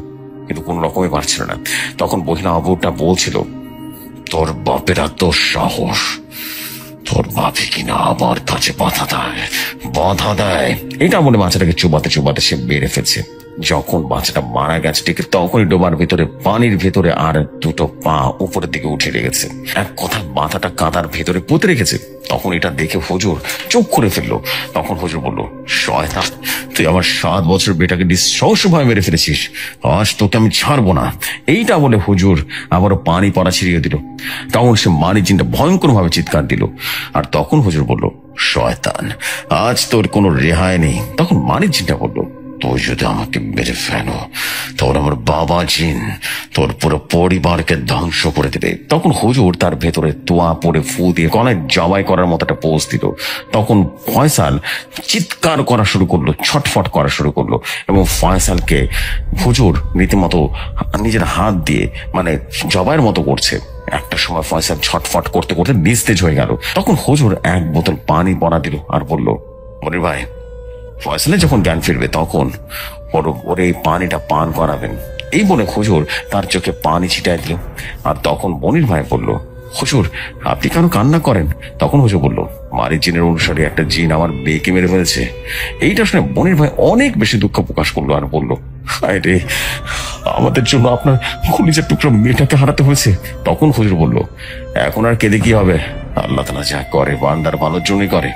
কিন্তু কোন রকমে পারছিল না। তখন মহিলা অপরটা বলছিল, তোর বাপের এত সাহস, তোর বাপে কিনা আমার কাছে বাধা দেয়। এটা বলে বাচ্চাটাকে চুবাতে চুবাতে সে বেড়ে ফেলছে। যখন বাচ্চাটা মারা গেছে ঠিক তখনই ডোবার ভেতরে পানির ভেতরে আর দুটো পা উপরের দিকে উঠে রেখেছে, এক কথা মাথাটা কাদার ভেতরে পুঁতে রেখেছে। তখন এটা দেখে হুজুর চোখ করে ফেললো। তখন হুজুর বলল, শয়তান, তুই আমার 7 বছর বেটাকে নৃশংসভাবে মেরে ফেলেছিস, আজ তোকে আমি ছাড়বো না। এইটা বলে হুজুর আবারও পানি পড়া ছিড়িয়ে দিল। তখন সে মানি জিনটা ভয়ঙ্কর ভাবে চিৎকার দিল। আর তখন হুজুর বলল, শয়তান, আজ তোর কোনো রেহাই নেই। তখন মানি জিনটা বলল, তুই যদি আমাকে মেরে ফেলো, তোর আমার বাবা জিন তোর পুরো পরিবারকে ধ্বংস করে দেবে। তখন হুজুর তার ভেতরে তোয়া পরে ফু দিয়ে গলায় জবাই করার মতো একটা পোজ দিল। তখন ফয়সাল চিৎকার করা শুরু করলো, ছটফট করা শুরু করলো, এবং ফয়সালকে হুজুর রীতিমতো নিজের হাত দিয়ে মানে জবাইয়ের মতো করছে। একটা সময় ফয়সাল ছটফট করতে করতে নিস্তেজ হয়ে গেল। তখন হুজুর এক বোতল পানি পড়া দিল আর বলল, মনির ভাই, ফয়সালে যখন জ্ঞান ফিরবে তখন ওর এই পানিটা পান করাবেন। এই বলে হুজুর তার চোখে পানি ছিটাই দিল। আর তখন মনির ভাই বলল, হুজুর আপনি কেন কান্না করেন? তখন হুজুর বলল, মারি জিনের অনুসারী একটা জিন আমার মেয়েকে মেরে ফেলেছে। এইটা শুনে মনির ভাই অনেক বেশি দুঃখ প্রকাশ করলো আর বলল, হায় রে, আমাদের জন্য আপনার কলিজার টুকরো মেয়েটাকে হারাতে হয়েছে। তখন হুজুর বলল, এখন আর কেঁদে কি হবে, আল্লাহ তাআলা যা করে বান্দার ভালোর জন্যই করে।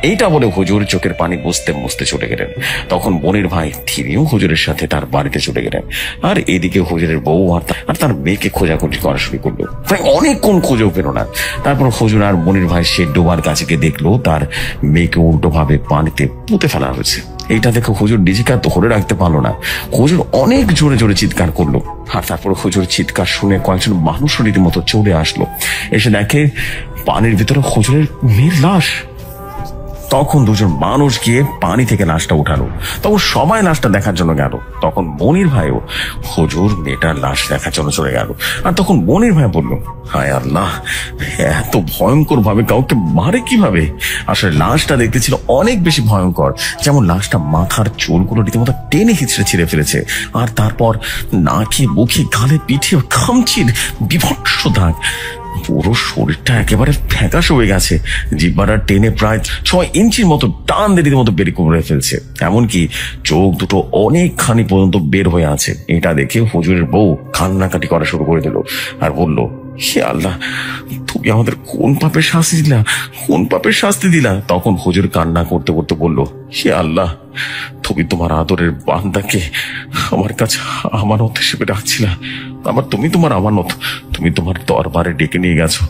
এইটা বলে হুজুর চোখের পানি মুছতে মুছতে চলে গেলেন। তখন মনির ভাই তিনিও হুজুরের সাথে তার বাড়িতে চলে গেলেন। আর এদিকে হুজুরের বউ আর তার মেয়েকে খোঁজাখুঁজি করা শুরু করলো। প্রায় অনেকক্ষণ খুঁজেও পেল না। তারপর হুজুর আর মনির ভাই সে ডোবার কাছে গিয়ে দেখলো তার মেয়েকে উল্টো ভাবে পানিতে পুঁতে ফেলা হয়েছে। এইটা দেখে হুজুর নিজেকে আর ধরে রাখতে পারলো না। হুজুর অনেক জোরে জোরে চিৎকার করলো। আর তারপর হুজুর চিৎকার শুনে কয়েকজন মানুষ রীতিমতো চলে আসলো। এসে দেখে পানির ভিতরে হুজুরের মেয়ের লাশ। তখন দুজন মানুষ গিয়ে পানি থেকে লাশটা উঠালো। তখন সবাই লাশটা দেখার জন্য গেল। তখন মনির ভাইও হুজুর মেয়েটার লাশ দেখার জন্য চলে গেল। আর তখন মনির ভাই বলল, হায় আল্লাহ, এত ভয়ঙ্কর ভাবে কাউকে মারে কিভাবে? আসলে লাশটা দেখতে ছিল অনেক বেশি ভয়ঙ্কর। যেমন লাশটা মাথার চুলগুলো রীতিমতো টেনে হিচড়ে ছিঁড়ে ফেলেছে। আর তারপর নাকে মুখে গালে পিঠে খামচির বিভৎস দাগ। পুরো শরীরটা একেবারে ফ্যাকাশ হয়ে গেছে। জিহ্বাটা টেনে প্রায় 6 ইঞ্চির মতো টান দিয়ে মতো বের করে ফেলছে। এমনকি চোখ দুটো অনেকখানি পর্যন্ত বের হয়ে আছে। এটা দেখে হুজুরের বউ কান্নাকাটি করা শুরু করে দিল আর বলল, হে আল্লাহ, তুমি আমাদের কোন পাপের শাস্তি দিলা? তখন হুজুর কান্না করতে করতে বলল, হে আল্লাহ, তুমি তোমার আদরের বান্দাকে আমার কাছে আমানত হিসেবে রাখছিলা। তুমি তোমার আমানত তুমি তোমার দরবারে ডেকে নিয়ে গেছো,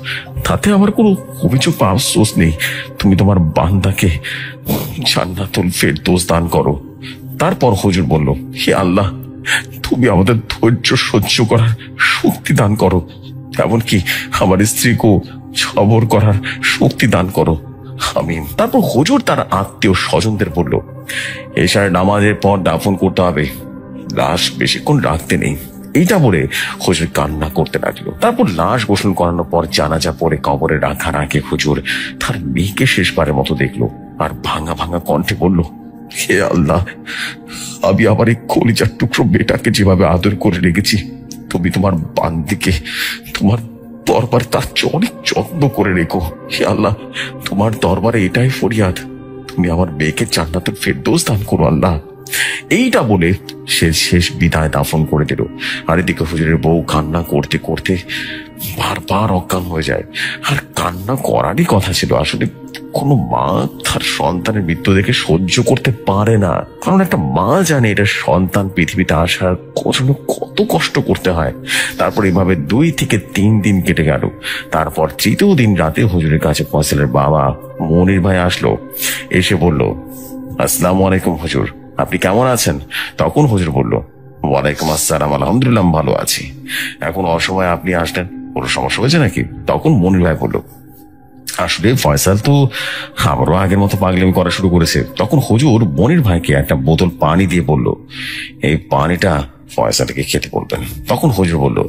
তাতে আমার কোনো অভিযোগ বা আফসোস নেই। তুমি তোমার বান্দাকে জান্নাতুল ফেরদৌস দান করো। তারপর হুজুর বলল, হে আল্লাহ, তুমি আমাদের ধৈর্য সহ্য করার শক্তি দান করো, এমনকি আমার স্ত্রীকেও সবর করার শক্তি দান করো, আমিন। তারপর হুজুর তার আত্মীয় স্বজনদের বলল, এশার নামাজের পর দাফন করতে হবে, লাশ বেশিক্ষণ রাখতে নেই। এইটা বলে হুজুর কান্না করতে লাগলো। তারপর লাশ গোসল করানোর পর জানাজা পরে কবরে রাখার আগে হুজুর তার মেয়েকে শেষবারের মতো দেখলো আর ভাঙা ভাঙা কণ্ঠে বলল, হে আল্লাহ, আমি আমার এই কলিজার টুকরো বেটাকে যেভাবে আদর করে রেখেছি, তুমি তোমার বান্দিকে তোমার দরবার তার অনেক যত্ন করে রেখো। হে আল্লাহ, তোমার দরবারে এটাই ফরিয়াদ, তুমি আমার মেয়েকে জান্নাতুল ফেরদৌস দান করো আল্লাহ। এইটা বলে সে শেষ বিদায় দাফন করে দিল। আর এদিকে হুজুরের বউ কান্না করতে করতে বারবার অজ্ঞান হয়ে যায়। আর কান্না করারই কথা ছিল। আসলে কোনো মা তার সন্তানের মৃত্যু দেখে সহ্য করতে পারে না, কারণ একটা মা জানে এটা সন্তান পৃথিবীতে আসার জন্য কত কষ্ট করতে হয়। তারপর এভাবে 2 থেকে 3 দিন কেটে গেল। তারপর 3য় দিন রাতে হুজুরের কাছে ফয়সালের বাবা মনির ভাই আসলো। এসে বলল, আসসালামু আলাইকুম হুজুর, আপনি কেমন আছেন? তখন হুজুর বলল, ওয়ালাইকুম আসসালাম, আলহামদুলিল্লাহ ভালো আছি। এখন অসময়ে আপনি আসলেন, কোনো সমস্যা হয়েছে নাকি? তখন মনির ভাই বলল, আসলে ফয়সাল তো আবারও আগের মতো পাগলামি করা শুরু করেছে। তখন হুজুর মনির ভাইকে একটা বোতল পানি দিয়ে বলল, এই পানিটা ফয়সালকে খেতে বলবেন। তখন হুজুর বলল,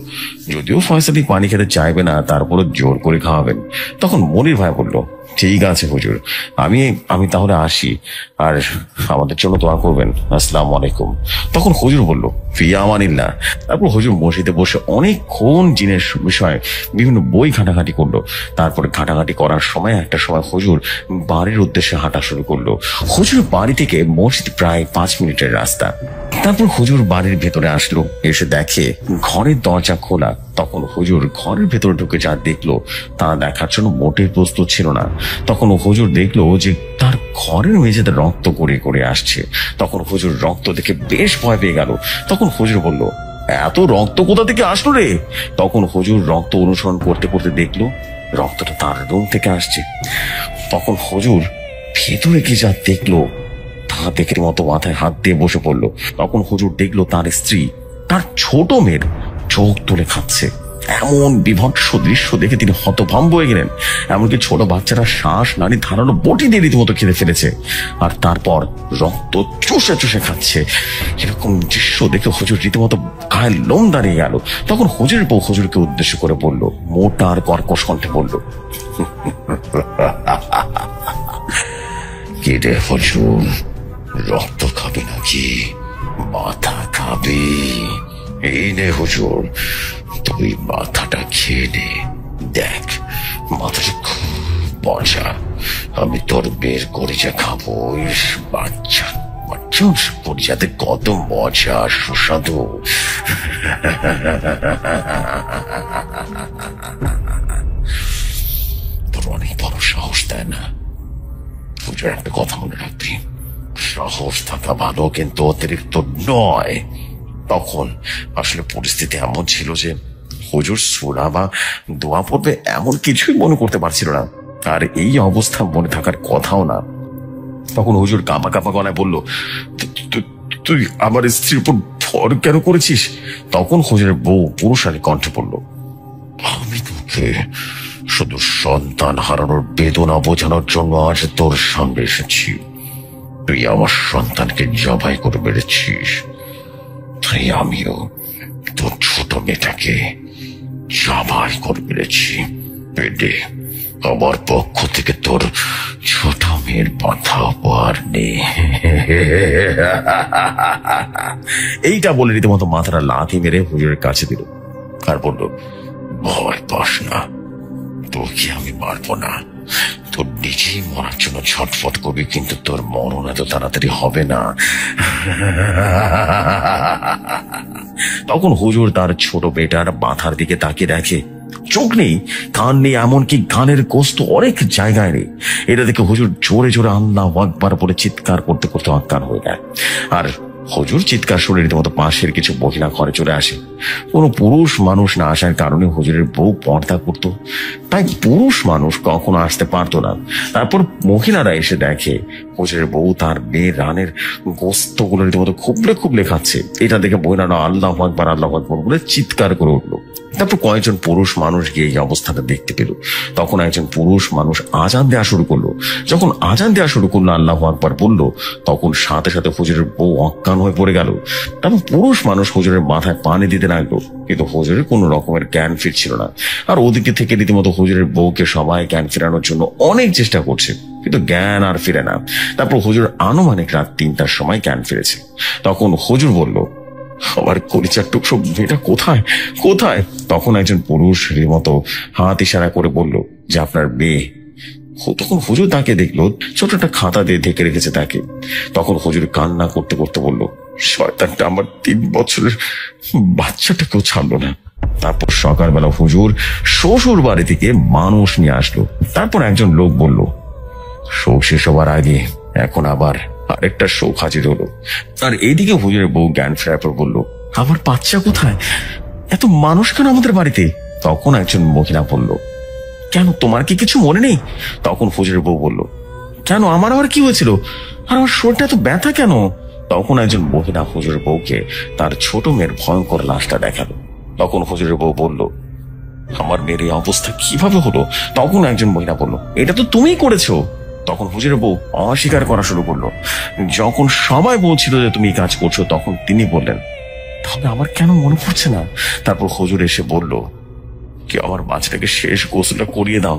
যদিও ফয়সাল পানি খেতে চাইবে না, তারপরে জোর করে খাওয়াবেন। তখন মনির ভাই বলল, ঠিক আছে হুজুর, আমি তাহলে আসি, আর আমাদের জন্য দোয়া করবেন, আসসালামু আলাইকুম। তখন হুজুর বলল, ফি আমানিল্লাহ। তারপর হুজুর মসজিদে বসে অনেকক্ষণ জিনের বিষয়ে বিভিন্ন বই ঘাটাঘাটি করলো। তারপরে ঘাটাঘাটি করার সময় একটা সময় হুজুর বাড়ির উদ্দেশ্যে হাঁটা শুরু করলো। হুজুর বাড়ি থেকে মসজিদ প্রায় 5 মিনিটের রাস্তা। তারপর হুজুর বাড়ির ভেতরে আসলো, এসে দেখে ঘরের দরজা খোলা। তখন হুজুর ঘরের ভেতরে ঢুকে যা দেখলো তা দেখার জন্য মোটেই প্রস্তুত ছিল না। তখন হুজুর দেখলো যে তার ঘরের মেঝেতে রক্ত গড়িয়ে গড়িয়ে আসছে। তখন হুজুর রক্ত দেখে বেশ ভয় পেয়ে গেল। তখন হুজুর বলল, এত রক্ত কোথা থেকে আসলো রে? তখন হুজুর রক্ত অনুসরণ করতে করতে দেখলো রক্তটা তার রুম থেকে আসছে। তখন হুজুর ভেতরে কি যা দেখলো তা দেখে মতো মাথায় হাত দিয়ে বসে পড়লো। তখন হুজুর দেখলো তার স্ত্রী তার ছোট মেয়ের চোখ তুলে খাচ্ছে। এমন বিভৎস দৃশ্য দেখে তিনি হতভম্ব হয়ে গেলেন। এমনকি ছোট বাচ্চারা শ্বাস নালী ধারালো বটি দিয়ে রীতিমতো খেতে ফেলেছে, আর তারপর রক্ত চুষে চুষে খাচ্ছে। এরকম দৃশ্য দেখে হুজুর রীতিমতো গায়ে লোম দাঁড়িয়ে গেল। তখন হুজুরের বউ হুজুরকে উদ্দেশ্য করে বলল, মোটা আর কর্কশ কণ্ঠে বলল, কি রে হুজুর, রক্ত খাবি নাকি মাথা খাবি? এই নে হুজুর, তুই মাথাটা খেয়ে নে, দেখ মাথাটা খুব মজা। আমি তোর বের করে যা খাবো, বাচ্চা বাচ্চা পরিজাতে কত মজা সুস্বাদু। তোর অনেক বড় সাহস, তাই না? হুজুর একটা কথা মনে রাখবি, সাহস থাকা ভালো কিন্তু অতিরিক্ত নয়। তখন আসলে পরিস্থিতি এমন ছিল যে হুজুর সূরা বা দোয়া পড়বে এমন কিছুই মনে করতে পারছিল না, আর এই অবস্থা মনে থাকার কথাও না। তখন হুজুর কাঁপা কাঁপা গলায় বলল, তুই আমার স্ত্রীর উপর ভর কেন করেছিস? তখন হুজুরের বউ পুরুষালী কণ্ঠে বলল, আমি তোকে শুধু সন্তান হারানোর বেদনা বোঝানোর জন্য আজ তোর সামনে এসেছি। তুই আমার সন্তানকে জবাই করে বেড়েছিস, তাই আমিও তোর ছোট মেয়েটাকে জবাই করে বেড়েছি। পেটে আমার পক্ষ থেকে তোর ছোট মেয়ের মাথা উপহার নে। এইটা বলে রীতিমতো মাথাটা লাথি মেরে হুজুরের কাছে দিল আর বলল, ভয় পাস না, তোকে আমি মারবো না। তোর নিজেই মরার জন্য ছটফট করবি, কিন্তু তোর মরণ এত তাড়াতাড়ি হবে না। তখন হুজুর তার ছোট বেটার মাথার দিকে তাকিয়ে দেখে চোখ নেই, কান নেই, এমনকি গানের গোস্ত অনেক জায়গায় নেই। এটা দেখে হুজুর জোরে জোরে আল্লাহু আকবার বলে চিৎকার করতে করতে অজ্ঞান হয়ে যায়। আর হুজুর চিৎকার শুনে রীতিমতো পাশের কিছু মহিলা ঘরে চলে আসে। কোনো পুরুষ মানুষ না আসার কারণে হুজুরের বউ পর্দা করতো, তাই পুরুষ মানুষ কখনো আসতে পারতো না। তারপর মহিলারা এসে দেখে হুজুরের বউ তার মেয়ের রানের গোস্ত গুলো রীতিমতো খুবলে খুবলে খাচ্ছে। এটা দেখে মহিলারা আল্লাহু আকবার বলে চিৎকার করে উঠলো। তারপর কয়েকজন পুরুষ মানুষ গিয়ে এই অবস্থাটা দেখতে পেল। তখন একজন পুরুষ মানুষ আজান দেওয়া শুরু করলো। যখন আজান দেওয়া শুরু করলো, আল্লাহু আকবার বললো, তখন সাথে সাথে হুজুরের বউ অজ্ঞান হয়ে পড়ে গেল। তারপর পুরুষ মানুষ হুজুরের মাথায় পানি দিতে লাগলো, কিন্তু হুজুরের কোনো রকমের জ্ঞান ফিরছিল না। আর ওদিকে থেকে রীতিমতো হুজুরের বউকে সবাই জ্ঞান ফেরানোর জন্য অনেক চেষ্টা করছে, কিন্তু জ্ঞান আর ফিরে না। তারপর হুজুর আনুমানিক রাত 3টার সময় জ্ঞান ফিরেছে। তখন হুজুর বলল, আমার কলিজার টুকরো মেয়েটা কোথায় কোথায়? তখন একজন পুরুষ মতো হাত ইশারা করে বলল যে আপনার মেয়ে। তখন হুজুর তাকে দেখলো, ছোট একটা খাতা দিয়ে ঢেকে রেখেছে তাকে। তখন হুজুর কান্না করতে করতে বলল, শয়তানটা আমার 3 বছরের বাচ্চাটাকেও ছাড়লো না। তারপর সকালবেলা হুজুর শ্বশুর বাড়ি থেকে মানুষ নিয়ে আসলো। তারপর একজন লোক বলল, শোক শেষ হবার আগে এখন আবার আরেকটা শোক হাজির হলো। আর এইদিকে হুজুরের বউ জ্ঞান ফেরার পর বলল, আমার বাচ্চা কোথায়? এত মানুষ কেন আমাদের বাড়িতে? তখন একজন মহিলা বলল, কেন তোমার কি কিছু মনে নেই? তখন হুজুরের বউ বলল, কেন আমার আবার কি হয়েছিল? আর আমার শরীরটা এত ব্যথা কেন? তখন একজন মহিলা হুজুরের বউকে তার ছোট মেয়ের ভয়ঙ্কর লাশটা দেখালো। তখন হুজুরের বউ বলল, আমার মেয়ের এই অবস্থা কিভাবে হলো? তখন একজন মহিলা বলল, এটা তো তুমিই করেছো। তখন হুজুরের বউ অস্বীকার করা শুরু করলো। যখন সবাই বলছিল যে তুমি এই কাজ করছো, তখন তিনি বললেন, তাহলে আমার কেন মনে পড়ছে না? তারপর হুজুর এসে বলল, কি আমার বাচ্চাটাকে শেষ গোসলটা করিয়ে দাও।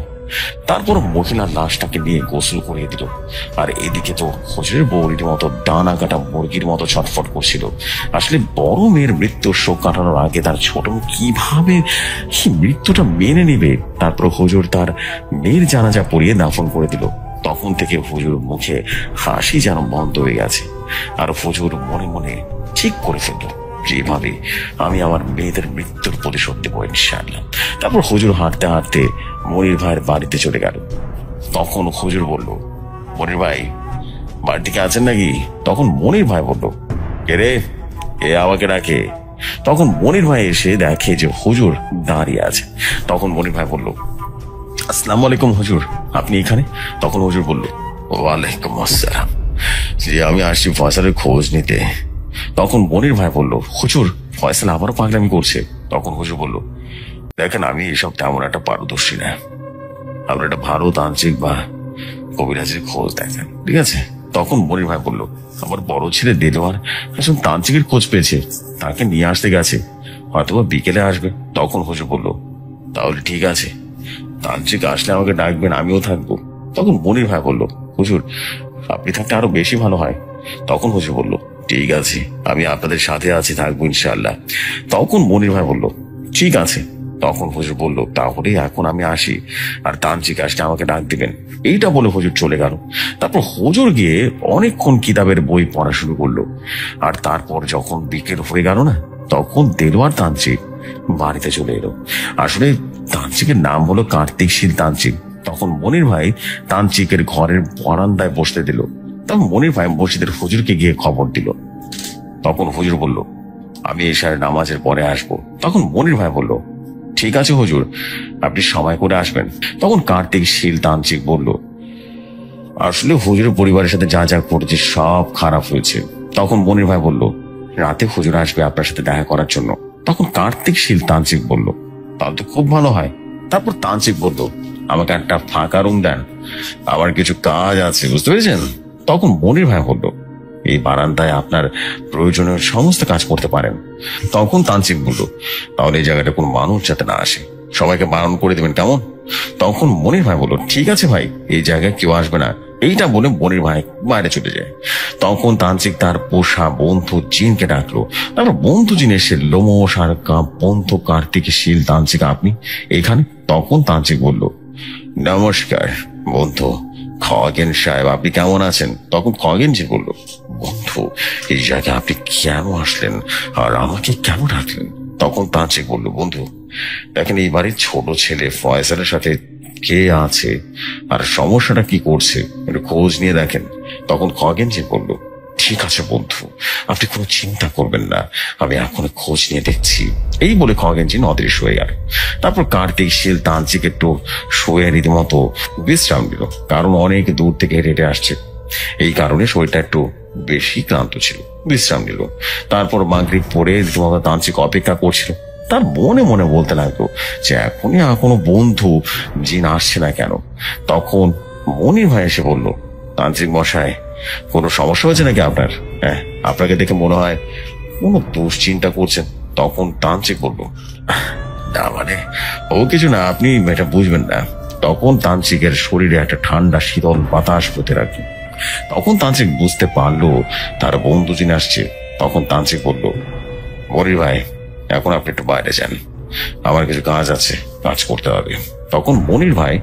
তারপর মহিলার লাশটাকে নিয়ে গোসল করিয়ে দিল। আর এদিকে তো হুজুরের বউ রীতিমতো ডানা কাটা মুরগির মতো ছটফট করছিল। আসলে বড় মেয়ের মৃত্যুর শোক কাটানোর আগে তার ছোট কিভাবে মৃত্যুটা মেনে নেবে। তারপর হুজুর তার মেয়ের জানাজা পড়িয়ে দাফন করে দিল। তখন থেকে হুজুর মুখে হাসি যেন বন্ধ হয়ে গেছে। আর হুজুর মনে মনে ঠিক করে ফেলল, যেভাবে আমি আমার মেয়েদের মৃত্যুর প্রতিশোধ দেবো ইনশাআল্লাহ। তারপর হুজুর হাঁটতে হাঁটতে মনির ভাইয়ের বাড়িতে চলে গেল। তখন হুজুর বলল, মনির ভাই বাড়ি থেকে আছেন নাকি? তখন মনির ভাই বলল, কে রে, কে আমাকে ডাকে? তখন মনির ভাই এসে দেখে যে হুজুর দাঁড়িয়ে আছে। তখন মনির ভাই বলল, আসসালামু আলাইকুম হুজুর, আপনি এখানে? তখন হুজুর বলল, ওয়ালাইকুম আসসালাম, যে আমি আসছি ফয়সালের খোঁজ নিতে। তখন মনির ভাই বলল, হুজুর ফয়সাল আবারও পাগলামি করছে। তখন হুজুর বলল, দেখেন আমি এসব তেমন একটা পারদর্শী না, আপনার একটা ভালো তান্ত্রিক বা কবিরাজের খোঁজ দেখেন, ঠিক আছে? তখন মনির ভাই বলল, আমার বড় ছেলে দেলোয়ার একজন তান্ত্রিকের খোঁজ পেয়েছে, তাকে নিয়ে আসতে গেছে, হয়তো বিকেলে আসবে। তখন হুজুর বলল, তাহলে ঠিক আছে, তান্ত্রিক আসলে আমাকে ডাকবেন, আমিও থাকবো। তখন মনির ভাই বলল, হুজুর আপনি থাকতে আরো বেশি ভালো হয়। তখন হুজুর বলল, ঠিক আছে, আমি আপনাদের সাথে আছি, থাকবো ইনশাআল্লাহ। তখন মনির ভাই বলল, ঠিক আছে। তখন হুজুর বলল, তাহলে এখন আমি আসি, আর তান্ত্রিক আসলে আমাকে ডাক দিবেন। এইটা বলে হুজুর চলে গেল। তারপর হুজুর গিয়ে অনেকক্ষণ কিতাবের বই পড়া শুরু করলো। আর তারপর যখন বিকেল হয়ে গেল না, তখন দেলোয়ার তান্ত্রিক বাড়িতে চলে এলো। আসলে তান্ত্রিকের নাম হলো কার্তিক শীল তান্ত্রিক। তখন মনির ভাই তান্ত্রিকের ঘরের বারান্দায় বসতে দিল। তখন মনির ভাই মসজিদের হুজুরকে গিয়ে খবর দিল। তখন হুজুর বলল, আমি এশার নামাজের পরে আসবো। তখন মনির ভাই বলল, ঠিক আছে হুজুর, আপনি সময় করে আসবেন। তখন কার্তিক শীল তান্ত্রিক বলল, আসলে হুজুরের পরিবারের সাথে যা যা করেছে সব খারাপ হয়েছে। তখন মনির ভাই বলল, রাতে হুজুর আসবে আপনার সাথে দেখা করার জন্য। তখন কার্তিক শীল তান্ত্রিক বলল, তাহলে তো খুব ভালো হয়। তারপর তান্ত্রিক বলল, আমাকে একটা ফাঁকা রুম দেন, আমার কিছু কাজ আছে, বুঝতে পেরেছেন? তখন মনির ভাই বলল, এই বারান্দায় আপনার প্রয়োজনীয় সমস্ত কাজ করতে পারেন। তখন তান্ত্রিক বলল, তাহলে এই জায়গাটা কোনো মানুষ যাতে না আসে, সবাইকে বারণ করে দেবেন, কেমন? তখন মনির ভাই বলল, ঠিক আছে ভাই, এই জায়গায় কেউ আসবে না। এইটা বলে মনির ভাই বাইরে চলে যায়। তখন তান্ত্রিক তার পোষা বন্ধু জিনকে ডাকলো। তারপর বন্ধু জিন এসে লোমশ আর বন্ধু কার্তিক শীল তান্ত্রিক, আপনি এখানে? তখন তান্ত্রিক বলল, নমস্কার বন্ধু খগেন সাহেব, আপনি কেমন আছেন? তখন খগেন জি বলল, বন্ধু এই জায়গায় আপনি কেন আসলেন আর আমাকে কেন ডাকলেন? তখন তান্ত্রিক বলল, বন্ধু দেখেন, এই বাড়ির ছোট ছেলে ফয়সালের সাথে কে আছে আর সমস্যাটা কি করছে একটু খোঁজ নিয়ে দেখেন। তখন খগেন জি বলল, ঠিক আছে বন্ধু, আপনি কোনো চিন্তা করবেন না, আমি এখন খোঁজ নিয়ে দেখছি। এই বলে খগেন জি অদৃশ্য হয়ে গেল। তারপর কার্তিক শীল তান্ত্রিক একটু শুয়ে রীতিমতো বিশ্রাম দিল, কারণ অনেক দূর থেকে হেঁটে আসছে, এই কারণে শরীরটা একটু বেশি ক্লান্ত ছিল, বিশ্রাম নিল। তারপর মাগরিব পরে রীতিমতো তান্ত্রিক অপেক্ষা করছিল। তার মনে মনে বলতে লাগলো যে এখনই কোনো বন্ধু জিন আসছে না কেন। তখন মনির ভাই এসে বলল, তান্ত্রিক মশাই কোনো সমস্যা হয়েছে নাকি আপনার? হ্যাঁ, আপনাকে দেখে মনে হয় কোনো দুশ্চিন্তা করছেন। তখন তান্ত্রিক বলল, না মানে ও কিছু না, আপনি এটা বুঝবেন না। তখন তান্ত্রিকের শরীরে একটা ঠান্ডা শীতল বাতাস হতে লাগলো। তখন তান্ত্রিক বুঝতে পারলো তার বন্ধু জিন আসছে। তখন তান্ত্রিক বলল, মনির ভাই এখন আপনি একটু বাইরে যান, আমার কিছু কাজ আছে, কাজ করতে হবে। তখন মনির ভাই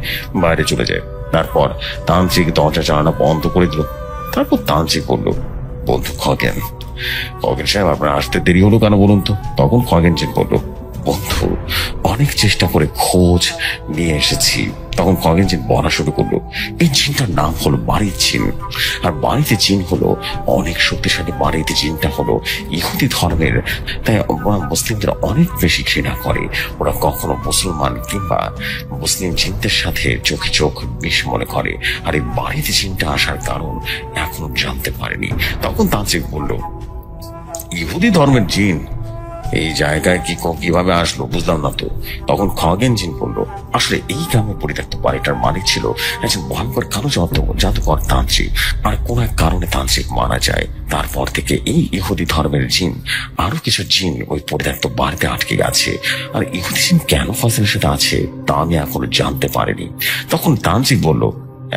বাইরে চলে যায়। তারপর তান্ত্রিক দরজা জানালা বন্ধ করে দিল। তারপর তান্ত্রিক বলল, বন্ধু খগেন সাহেব আপনার আসতে দেরি হলো কেন বলুন তো? তখন খগেন জি বলল, বন্ধু, অনেক চেষ্টা করে খোঁজ নিয়ে এসেছি। তখন খগেন জিন বলা শুরু করলো, এই জিনটার নাম হলো বাড়ির জিন। আর বাড়িতে জিন হলো অনেক শক্তিশালী। বাড়িতে জিনটা হলো ইহুদি ধর্মের, তাই ওরা মুসলিমদের অনেক বেশি ঘৃণা করে। ওরা কখনো মুসলমান কিংবা মুসলিম জিনদের সাথে চোখে চোখ বেশ মনে করে। আর এই বাড়িতে জিনটা আসার কারণ এখনো জানতে পারেনি। তখন তান্ত্রিক বলল, ইহুদি ধর্মের জিন এই জায়গায় কিভাবে আসলো বুঝলাম না তো। তখন খগেন জিন বলল, আসলে এই গ্রামে পরিত্যক্ত বাড়িটার মালিক ছিল একজন ভয়ঙ্কর কালো জাদুকর তান্ত্রিক। আর কোন এক কারণে তান্ত্রিক মারা যায়। তারপর থেকে এই ইহুদি ধর্মের জিন আরো কিছু জিন ওই পরিত্যক্ত বাড়িতে আটকে গেছে। আর ইহুদি জিন কেন ফয়সালের সাথে আছে তা আমি এখনো জানতে পারিনি। তখন তান্ত্রিক বলল,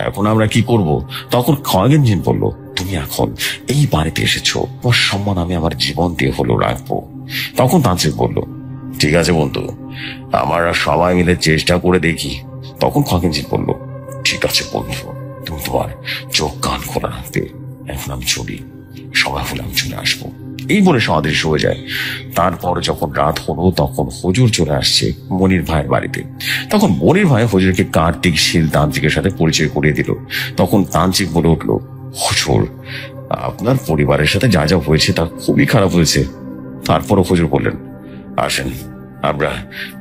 এখন আমরা কি করব? তখন খগেন জিন বলল, তুমি এখন এই বাড়িতে এসেছো, তোমার সম্মান আমি আমার জীবন দিয়ে হলেও রাখবো। তখন তান্ত্রিক বলল, ঠিক আছে বন্ধু, আমরা সবাই মিলে চেষ্টা করে দেখি। তখন খগেন জিন বলল, ঠিক আছে বন্ধু, তুমি তোমার চোখ কান খোলা রাখবে। এখন আমি চলি, সবাই হলে আমি চলে আসবো। এই বলে সমাদেশ হয়ে যায়। তারপর যখন রাত হলো তখন হুজুর চলে আসছে মনির ভাইয়ের বাড়িতে। তখন মনির ভাই হুজুরকে কার্তিক শীল তান্ত্রিকের সাথে পরিচয় করিয়ে দিল। তখন তান্ত্রিক বলে উঠলো, হুজুর, আপনার পরিবারের সাথে যা যা হয়েছে তা খুবই খারাপ হয়েছে। তারপরও হুজুর বললেন, আসেন আমরা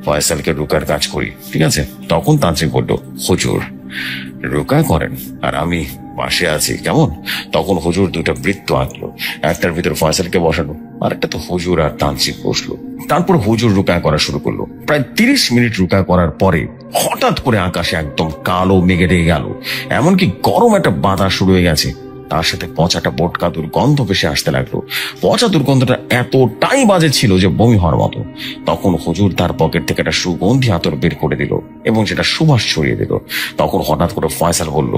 ফয়সালকে রুকার কাজ করি, ঠিক আছে? তখন তান্ত্রিক বলল, হুজুর রুকা করেন আর আমি পাশে আছি, কেমন? তখন হুজুর দুটা বৃত্ত আঁকলো, একটার ভিতর ফয়সালকে বসানো, আর একটা তো হুজুর আর তান্ত্রিক বসলো। তারপর হুজুর রুকা করা শুরু করলো। প্রায় 30 মিনিট রুকা করার পরে হঠাৎ করে আকাশে একদম কালো মেঘে ঢেকে গেল। এমনকি গরম একটা বাতাস শুরু হয়ে গেছে। তার সাথে পচাটা বোটকা দুর্গন্ধ ভেসে আসতে লাগলো। পচা দুর্গন্ধটা এতটাই বাজে ছিল যে বমি হওয়ার মতো। তখন হুজুর তার পকেট থেকে একটা সুগন্ধি আতর বের করে দিল এবং সেটা সুবাস ছড়িয়ে দিল। তখন হঠাৎ করে ফয়সাল বলল,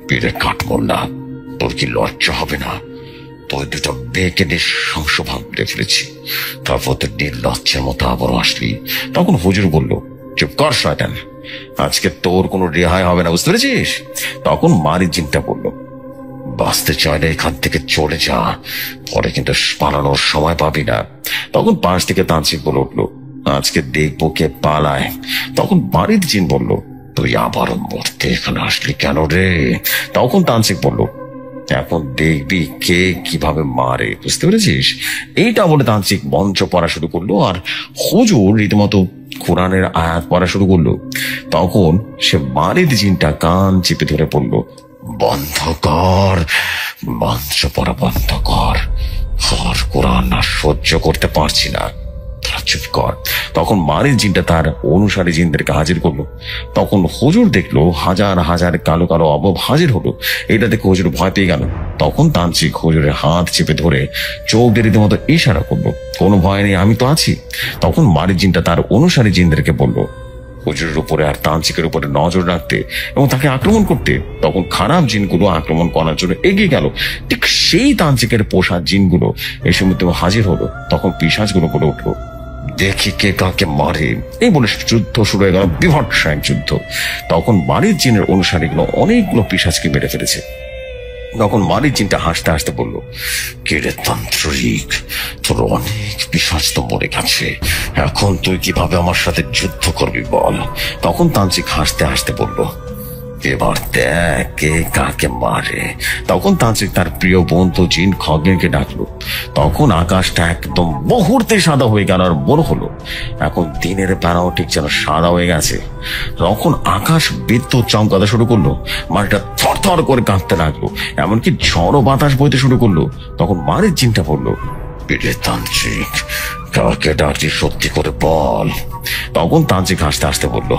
পেটে কাঠমোল্লা, তোর কি লজ্জা হবে না? তোর দুটো বেঁকে নৃশংস ভাব দিয়ে ফেলেছি, তারপর তোর নির্লজ্জের মতো আবারও আসলি। তখন হুজুর বলল, চুপ কর শয়তান, আজকে তোর কোনো রেহাই হবে না, বুঝতে পেরেছিস? তখন মারির জিনটা বলল, বাঁচতে চাইলে এখান থেকে চলে যা, পরে কিন্তু পালানোর সময় পাবি না। তখন পাশ থেকে তান্ত্রিক বলে উঠলো, আজকে দেখবো কে পালায়। তখন বাড়ির জিন বলল, তুই আবারও মরতে এখানে আসলি কেন রে? তখন তান্ত্রিক বলল, এখন দেখবি কে কিভাবে মারে, বুঝতে পেরেছিস? এইটা বলে তান্ত্রিক মন্ত্র পড়া শুরু করলো আর হুজুর রীতিমতো কোরআনের আয়াত পড়া শুরু করলো। তখন সে বাড়ির জিনটা কান চেপে ধরে পড়লো, বন্ধ কর, মন্ত্র পড়া বন্ধ কর, আর কোরআন আর সহ্য করতে পারছি না, চুপ কর। তখন মারির জিনটা তার অনুসারী জিনদেরকে হাজির করলো। তখন হুজুর দেখলো হাজার হাজার কালো কালো অবব হাজির হলো। এটা দেখে হুজুর ভয় পেয়ে গেল। তখন তান্ত্রিক হুজুরের হাত চেপে ধরে চোখ দিয়ে রীতিমতো ইশারা করলো, কোনো ভয় নেই, আমি তো আছি। তখন মারির জিনটা তার অনুসারী জিনদেরকে বললো হুজুরের উপরে আর তান্ত্রিকের উপরে নজর রাখতে এবং তাকে আক্রমণ করতে। তখন খারাপ জিনগুলো আক্রমণ করার জন্য এগিয়ে গেল। ঠিক সেই তান্ত্রিকের পোষা জিনগুলো এসে মধ্যে হাজির হলো। তখন পিশাচগুলো বলে উঠলো, দেখি কে কাকে মারে। এই বলে যুদ্ধ শুরু হয়ে গেল, বিভৎস এক যুদ্ধ। তখন মারির জিনের অনুসারীগুলো অনেকগুলো পিশাচকে মেরে ফেলেছে। তখন মারির জিনটা হাসতে হাসতে বলল, কে রে তান্ত্রিক, তোর অনেক পিশাচ তো মরে গেছে, এখন তুই কিভাবে আমার সাথে যুদ্ধ করবি বল। তখন তান্ত্রিক হাসতে হাসতে বলল, এবার দেখ কে কাকে মারে। তখন তান্ত্রিক তার প্রিয় বন্ধু জিন খগেনকে ডাকলো। তখন আকাশটা একদম মুহূর্তে সাদা হয়ে গেল আর মনে হলো এখন দিনের বেলাও ঠিক যেন সাদা হয়ে গেছে। তখন আকাশ বিদ্যুৎ চমকাতে শুরু করলো, মাটিটা থরথর করে কাঁপতে লাগলো, এমনকি ঝড় বাতাস বইতে শুরু করলো। তখন মারির জিনটা বললো, তান্ত্রিক কাকে ডাকছি সত্যি করে বল। তখন তান্ত্রিক হাসতে হাসতে বললো,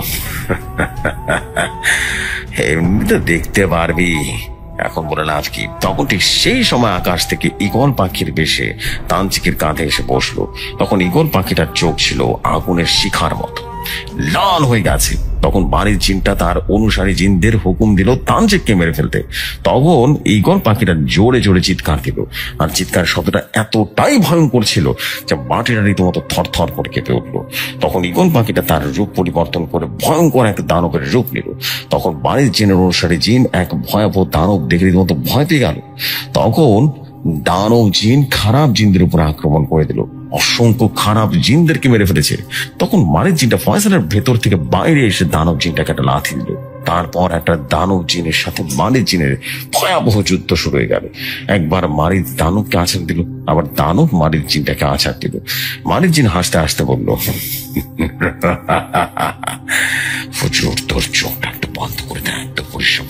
এমনিতে দেখতে পারবি, এখন বলে লাভ কি। তখন ঠিক সেই সময় আকাশ থেকে ঈগল পাখির বেশে তান্ত্রিকের কাঁধে এসে বসলো। তখন ঈগল পাখিটার চোখ ছিল আগুনের শিখার মতো লাল হয়ে গেছে। তখন বাড়ির জিনটা তার অনুসারী জিনদের হুকুম দিল তান্ত্রিককে মেরে ফেলতে। তখন ঈগল পাখিটা জোরে জোরে চিৎকার দিল, আর চিৎকার শব্দটা এতটাই ভয়ঙ্কর ছিল যে মাটিটা রীতিমতো থরথর করে কেঁপে উঠলো। তখন ঈগল পাখিটা তার রূপ পরিবর্তন করে ভয়ঙ্কর এক দানবের রূপ নিল। তখন বাড়ির জিনের অনুসারী জিন এক ভয়াবহ দানব দেখে রীতিমতো ভয় পেয়ে গেল। তখন দানব জিন খারাপ জিনদের উপর আক্রমণ করে দিল। অসংখ্য খারাপ জিনদেরকে মেরে ফেলেছে। তখন মারিদ জিনটা ফয়সালের ভেতর থেকে বাইরে এসে দানব জিনটাকে একটা লাথি দিল। তারপর একটা দানব জিনের সাথে মারিদ জিনের ভয়াবহ যুদ্ধ শুরু হয়ে গেল। একবার মারিদ দানবকে আছাড় দিল, আবার দানব মারিদ জিনটাকে আছাড় দিল। মারিদ জিন হাসতে হাসতে বলল, হুজুর তোর চোখটা একটু বন্ধ করে দেয়, তো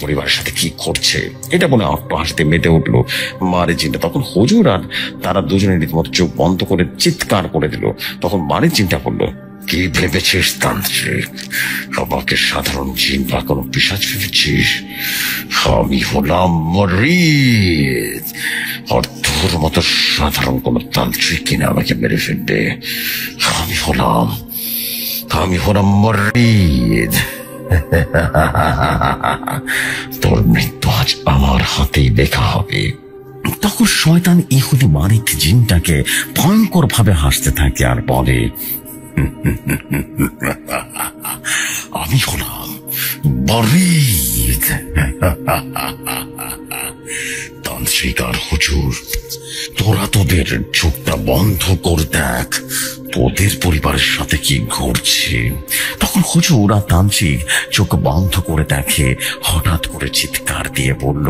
পরিবারের সাথে কি করছে এটা বলে একটু হাসতে মেতে উঠলো মারিদ জিনটা। তখন হুজুর আর তারা দুজনে রীতিমতো চোখ বন্ধ করে চিৎকার করে দিল। তখন মারিদ জিনটা বলল, কি ভেবেছিস তান্ত্রিক? আমাকে সাধারণ জিন বা কোনো পিশাচ ভেবেছিস? আমি হলাম মারিদ, আর তোর মতো সাধারণ কোন তান্ত্রিক কিনা আমাকে মেরে ফেলবে? আমি হলাম মারিদ। তোর মৃত্যু আজ আমার হাতেই দেখা হবে। তখন শয়তান ইহুদি মারিদ জিনটাকে ভয়ঙ্কর ভাবে হাসতে থাকে আর বলে, আমি হলাম মারিদ। তান্ত্রিক আর হুজুর, তোরা তোদের চোখটা বন্ধ করে দেখ, তোদের পরিবারের সাথে কি ঘটছে। তখন হুজুর আর তান্ত্রিক চোখ বন্ধ করে দেখে, হঠাৎ করে চিৎকার দিয়ে বলল,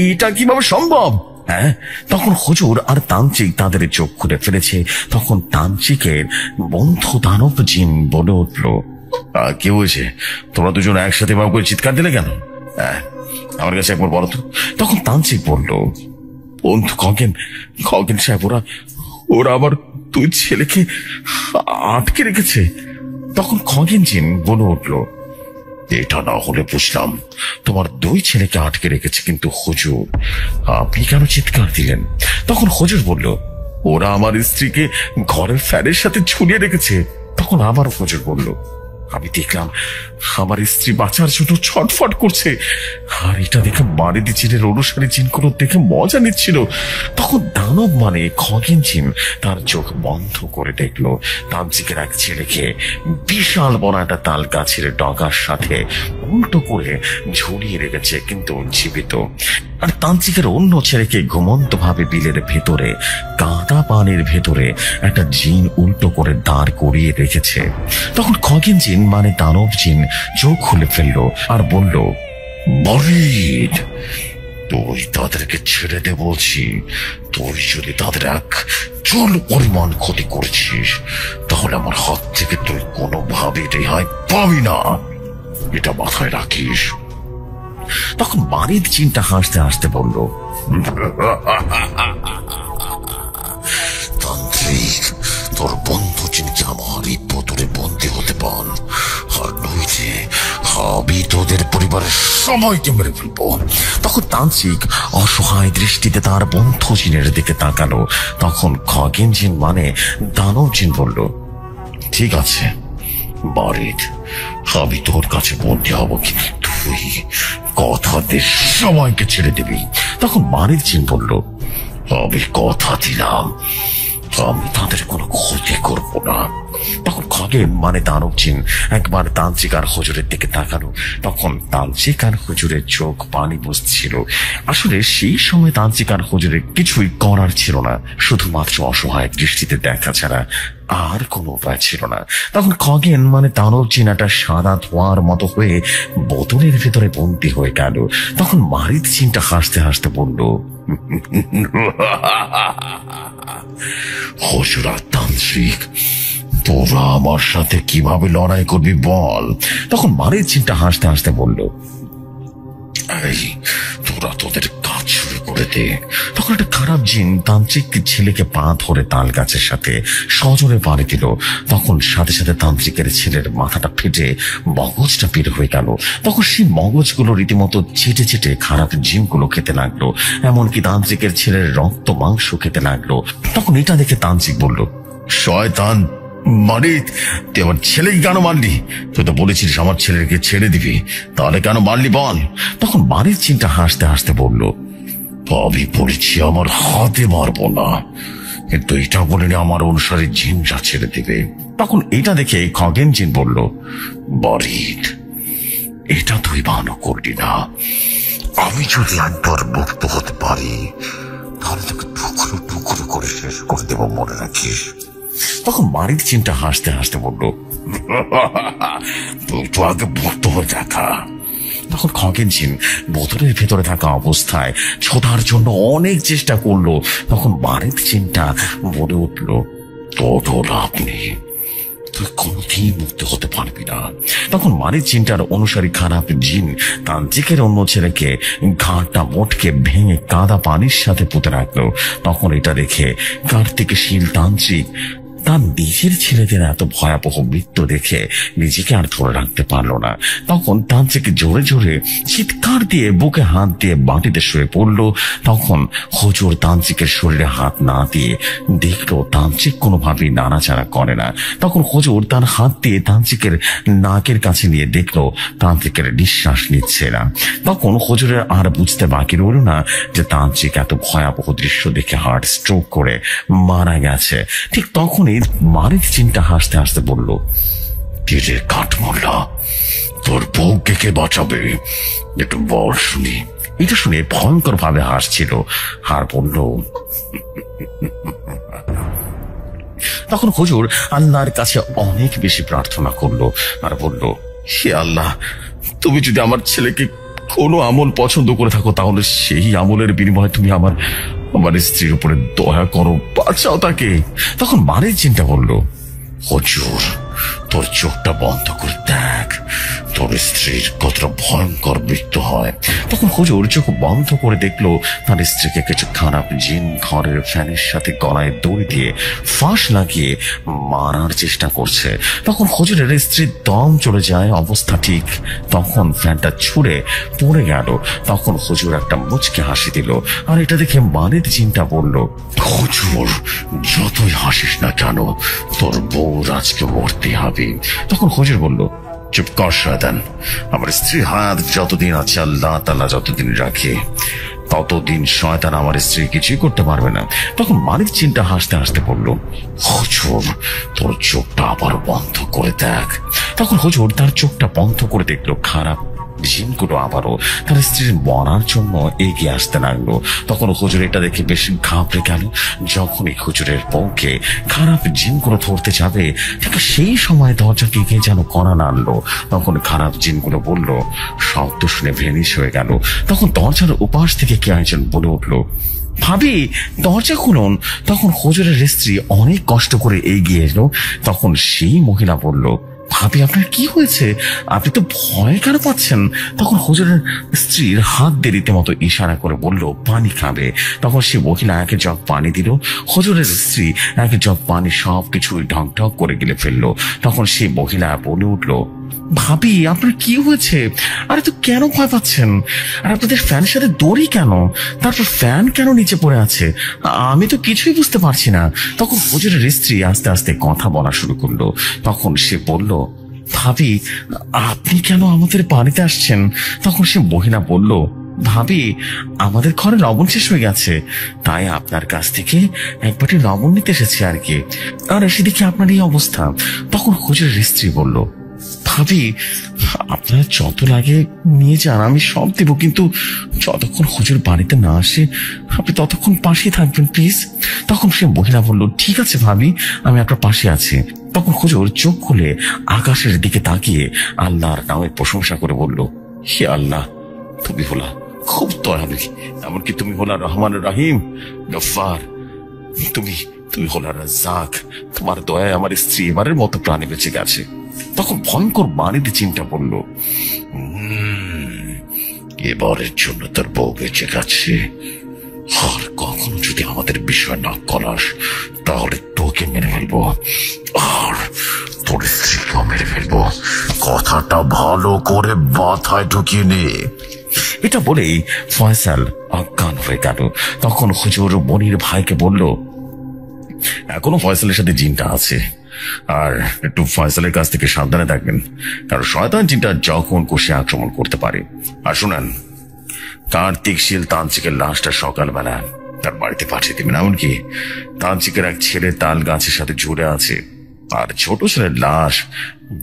এটা কিভাবে সম্ভব? হ্যাঁ, তখন হুজুর আর তান্ত্রিক তাদের চোখ খুলে ফেলেছে। তখন তান্ত্রিকের বন্ধু দানব জিন বলে উঠল, কি হয়েছে? তোমরা দুজন একসাথে ভাব করে চিৎকার দিলে কেন? আমার কাছে একবার বলো তো। তখন তান্ত্রিক বলল, বন্ধু খগেন সাহেব, ওরা আবার দুই ছেলেকে আটকে রেখেছে। তখন খগেন জিন বলে উঠল, এটা না হলে বুঝলাম তোমার দুই ছেলেকে আটকে রেখেছে, কিন্তু হুজুর আপনি কেন চিৎকার দিলেন? তখন হুজুর বলল, ওরা আমার স্ত্রীকে ঘরের ফ্যানের সাথে ঝুলিয়ে রেখেছে। তখন আবার হুজুর বলল, আমি দেখলাম আমার স্ত্রী বাঁচার জন্য ছটফট করছে, আর এটা দেখে মারিদ জিনের অনুসারী জিনগুলো দেখে মজা নিচ্ছিল। তখন দানব মানে খগেন জিন তার চোখ বন্ধ করে দেখলো তান্ত্রিকের এক ছেলেকে বিশাল বড় একটা তাল গাছের ডগার সাথে উল্টো করে ঝুলিয়ে রেখেছে, কিন্তু জীবিত। আর তান্ত্রিকের অন্য ছেলেকে ঘুমন্ত ভাবে বিলের ভেতরে কাদা পানির ভেতরে একটা জিন উল্টো করে দাঁড় করিয়ে রেখেছে। তখন খগেন জিন মানে দানব জিন চোখ খুলে ফেললো আর বলল, মারিদ, তুই তাদেরকে ছেড়ে দে বলছি। তুই যদি তাদের এক চুল পরিমাণ ক্ষতি করেছিস, তাহলে আমার হাত থেকে তুই কোনোভাবে রেহাই পাবি না, এটা মাথায় রাখিস। তখন মারিদ জিনটা হাসতে হাসতে বলল, তান্ত্রিক, তোর বন্ধু জিনকে আমার এই বোতলে বন্দী হতে পান, আর নইলে আমি তোদের পরিবারের সবাইকে মেরে ফেলবো। তখন তান্ত্রিক অসহায় দৃষ্টিতে তার বন্ধু জিনের দিকে তাকালো। তখন খগেন জিন মানে দানব জিন বলল, ঠিক আছে মারিদ, আমি তোর কাছে বন্দী হব, কিন্তু তুই কথা দিয়ে সবাইকে ছেড়ে দিবি। তখন মারিদ জিন বলল, আমি কথা দিলাম আমি তাদের কোনো ক্ষতি করব না। তখন খগেন মানে দানব জিন একবার তান্ত্রিক আর হুজুরের দিকে তাকালো। তখন তান্ত্রিক আর হুজুরের চোখ পানি বসছিল। আসলে সেই সময় তান্ত্রিক আর হুজুরের কিছুই করার ছিল না, শুধুমাত্র অসহায় দৃষ্টিতে দেখা ছাড়া আর কোনো উপায় ছিল না। তখন খগেন মানে দানব জিন একটা সাদা ধোঁয়ার মতো হয়ে বোতলের ভেতরে বন্দী হয়ে গেল। তখন মারিদ জিনটা হাসতে হাসতে বলল, হুজুর আর তান্ত্রিক, তোরা আমার সাথে কিভাবে লড়াই করবি বল। তখন মারিদ জিনটা হাসতে হাসতে বলল, এই তোরা তোদের কাজ শুরু করে দে। তখন একটা খারাপ জিন তান্ত্রিক ছেলেকে পা ধরে তাল গাছের সাথে সজোরে পাড়ি দিল। তখন সাথে সাথে তান্ত্রিকের ছেলের মাথাটা ফেটে মগজটা বের হয়ে গেল। তখন সেই মগজগুলো রীতিমতো চেটে চেটে খারাপ জিনগুলো খেতে লাগলো, এমনকি তান্ত্রিকের ছেলের রক্ত মাংস খেতে লাগলো। তখন এটা দেখে তান্ত্রিক বলল, শয়তান মারিদ, তুই আমার ছেলেকে কেন মারলি? তুই তো বলেছিস আমার ছেলেকে ছেড়ে দিবি, তাহলে কেন মারলি বল। তখন মারিদ জিনটা হাসতে হাসতে বলল, আমি বলেছি আমার হাতে মারবো না, কিন্তু এটা বলিনি আমার অনুসারী জিনরা ছেড়ে দিবে। তখন এটা দেখে খগেন জিন বলল, মারিদ, এটা তুই ভালো করলি না। আমি যদি একবার মুক্ত হতে পারি, তাহলে তোকে টুকরো টুকরো করে শেষ করে দেবো, মনে রাখিস। তখন মানিক জিনটা হাসতে হাসতে বলল, তো আগে ভক্ত হয়ে দেখা। তখন খগেন জিন বোতলের ভেতরে থাকা অবস্থায় ছোটার জন্য অনেক চেষ্টা করলো। তখন মানিক জিনটা বলে উঠল, তোর লাভ নেই, তুই কোনদিন মুক্ত হতে পারবি না। তখন মানিক জিনটার অনুসারী খারাপ জিন তান্ত্রিকের অন্য ছেলেকে ঘাটটা মোটকে ভেঙে কাদা পানির সাথে পুঁতে রাখলো। তখন এটা দেখে কার্তিকশীল তান্ত্রিক তার নিজের ছেলেদের এত ভয়াবহ মৃত্যু দেখে নিজেকে আর ধরে রাখতে পারলো না। তখন তান্ত্রিক জোরে জোরে চিৎকার দিয়ে বুকে হাত দিয়ে মাটিতে শুয়ে পড়লো। তখন হুজুর তান্ত্রিকের শরীরে হাত না দিয়ে দেখলো তান্ত্রিক কোনোভাবেই নাড়াচাড়া করে না। তখন হুজুর তার হাত দিয়ে তান্ত্রিকের নাকের কাছে নিয়ে দেখলো তান্ত্রিকের নিঃশ্বাস নিচ্ছে না। তখন হুজুরের আর বুঝতে বাকি রইল না যে তান্ত্রিক এত ভয়াবহ দৃশ্য দেখে হার্ট স্ট্রোক করে মারা গেছে। ঠিক তখনই মানিক জিনটা হাসতে হাসতে বলল, কে কাঠমোল্লা, তোর বউকে কে বাঁচাবে, একটু বল শুনি। এটা শুনে ভয়ঙ্কর ভাবে হাসছিল আর বলল, তখন হুজুর আল্লাহর কাছে অনেক বেশি প্রার্থনা করলো আর বলল, হে আল্লাহ, তুমি যদি আমার ছেলেকে কোনো আমল পছন্দ করে থাকো তাহলে সেই আমলের বিনিময়ে তুমি আমার স্ত্রীর উপরে দয়া করো, বাঁচাও তাকে। তখন মানিক জিনটা বলল, হুজুর, তোর চোখটা বন্ধ করে দেখ, তোর স্ত্রীর কতটা ভয়ঙ্কর মৃত্যু হয়। তখন হুজুর চোখ বন্ধ করে দেখলো তার স্ত্রীকে কিছু খারাপ জিন ঘরের ফ্যানের সাথে গলায় দড়ি দিয়ে ফাঁস লাগিয়ে মারার চেষ্টা করছে। তখন হুজুরের স্ত্রীর দম চলে যায়, অবস্থা ঠিক তখন ফ্যানটা ছুঁড়ে পড়ে গেল। তখন হুজুর একটা মুচকে হাসি দিল আর এটা দেখে মানিক জিনটা বলল, হুজুর, যতই হাসিস না কেন তোর বউ আজকে মরতে হবে। তখন হুজুর বলল, চুপ কর শয়তান, আমার স্ত্রী হায়াত যতদিন আছে আল্লাহ তাআলা যতদিন রাখে ততদিন শয়তান আমার স্ত্রী কিছুই করতে পারবে না। তখন মানিক জিনটা হাসতে হাসতে বলল, হুজুর, তোর চোখটা আবার বন্ধ করে দেখ। তখন হুজুর তার চোখটা বন্ধ করে দেখলো খারাপ জিনগুলো আবারও তার স্ত্রীর মরার জন্য এগিয়ে আসতে লাগলো। তখন হুজুর এটা দেখে বেশ ঘাবড়ে গেল। যখনই হুজুরের বউকে খারাপ জিনগুলো ধরতে যাবে ঠিক সেই সময় দরজাকে গিয়ে যেন কড়া নাড়লো। তখন খারাপ জিনগুলো বলল, শব্দ শুনে ভেনিশ হয়ে গেল। তখন দরজার উপাস থেকে কে একজন বলে উঠলো, ভাবি, দরজা খুলুন। তখন হুজুরের স্ত্রী অনেক কষ্ট করে এগিয়ে এলো। তখন সেই মহিলা বলল, ভাবি, আপনার কি হয়েছে? আপনি তো ভয় কেন পাচ্ছেন? তখন হুজুরের স্ত্রীর হাত দিয়ে রীতিমতো ইশারা করে বলল, পানি খাবে। তখন সে মহিলা এক জগ পানি দিল। হুজুরের স্ত্রী এক জগ পানি সবকিছু ঢং ঢং করে গিলে ফেললো। তখন সে মহিলা বলে উঠল, ভাবি, আপনার কি হয়েছে? আরে তো কেন ভয় পাচ্ছেন? আর আপনাদের ফ্যানের সাথে দড়ি কেন? তারপর ফ্যান কেন নিচে পড়ে আছে? আমি তো কিছুই বুঝতে পারছি না। তখন হুজুরের স্ত্রী আস্তে আস্তে কথা বলা শুরু করলো। তখন সে বলল, ভাবি, আপনি কেন আমাদের বাড়িতে আসছেন? তখন সে মহিলা বলল, ভাবি, আমাদের ঘরে লবণ শেষ হয়ে গেছে, তাই আপনার কাছ থেকে এক বাটি লবণ নিতে এসেছি আর কি। আর এসে দেখি আপনার এই অবস্থা। তখন হুজুরের স্ত্রী বলল, ভাবি, আপনার যত লাগে নিয়ে যান, আমি সব দেব, কিন্তু যতক্ষণ হুজুর বাড়িতে না আসে আপনি ততক্ষণ পাশে থাকবেন প্লিজ। তখন সে মহিলা বলল, ঠিক আছে ভাবি, আমি আপনার পাশে আছি। তখন হুজুর চোখ খুলে আকাশের দিকে তাকিয়ে আল্লাহর নামে প্রশংসা করে বলল, হে আল্লাহ, তুমি হলা খুব দয়ালু, এমনকি তুমি হলা রহমান রাহিম গফফার, তুমি হলা রাজ্জাক। তোমার দয়ায় আমার স্ত্রী এবারের মতো প্রাণে বেঁচে গেছে। তখন ভয়ঙ্কর মানিক জিনটা বলল, এবারের জন্য তোর বউ বেঁচে গেছে, আর কখনো যদি আমাদের বিষয় না করাস তাহলে তোকে মেরে ফেলবো আর তোর স্ত্রীকেও মেরে ফেলবো, কথাটা ভালো করে মাথায় ঢুকিয়ে নে। এটা বলেই ফয়সাল অজ্ঞান হয়ে গেল। তখন হুজুর মনির ভাইকে বলল, এখনো ফয়সালের সাথে জিনটা আছে, আর একটু ফয়সালের কাছ থেকে সাবধানে থাকবেন, কারণ শয়তান জিনটা যখন খুশি আক্রমণ করতে পারে। আর শুনেন, কার্তিকশীল তান্ত্রিকের লাশটা সকালবেলা তার বাড়িতে পাঠিয়ে দেবেন, এমনকি তান্ত্রিকের এক ছেলে তাল গাছের সাথে ঝুলে আছে, আর ছোট ছেলের লাশ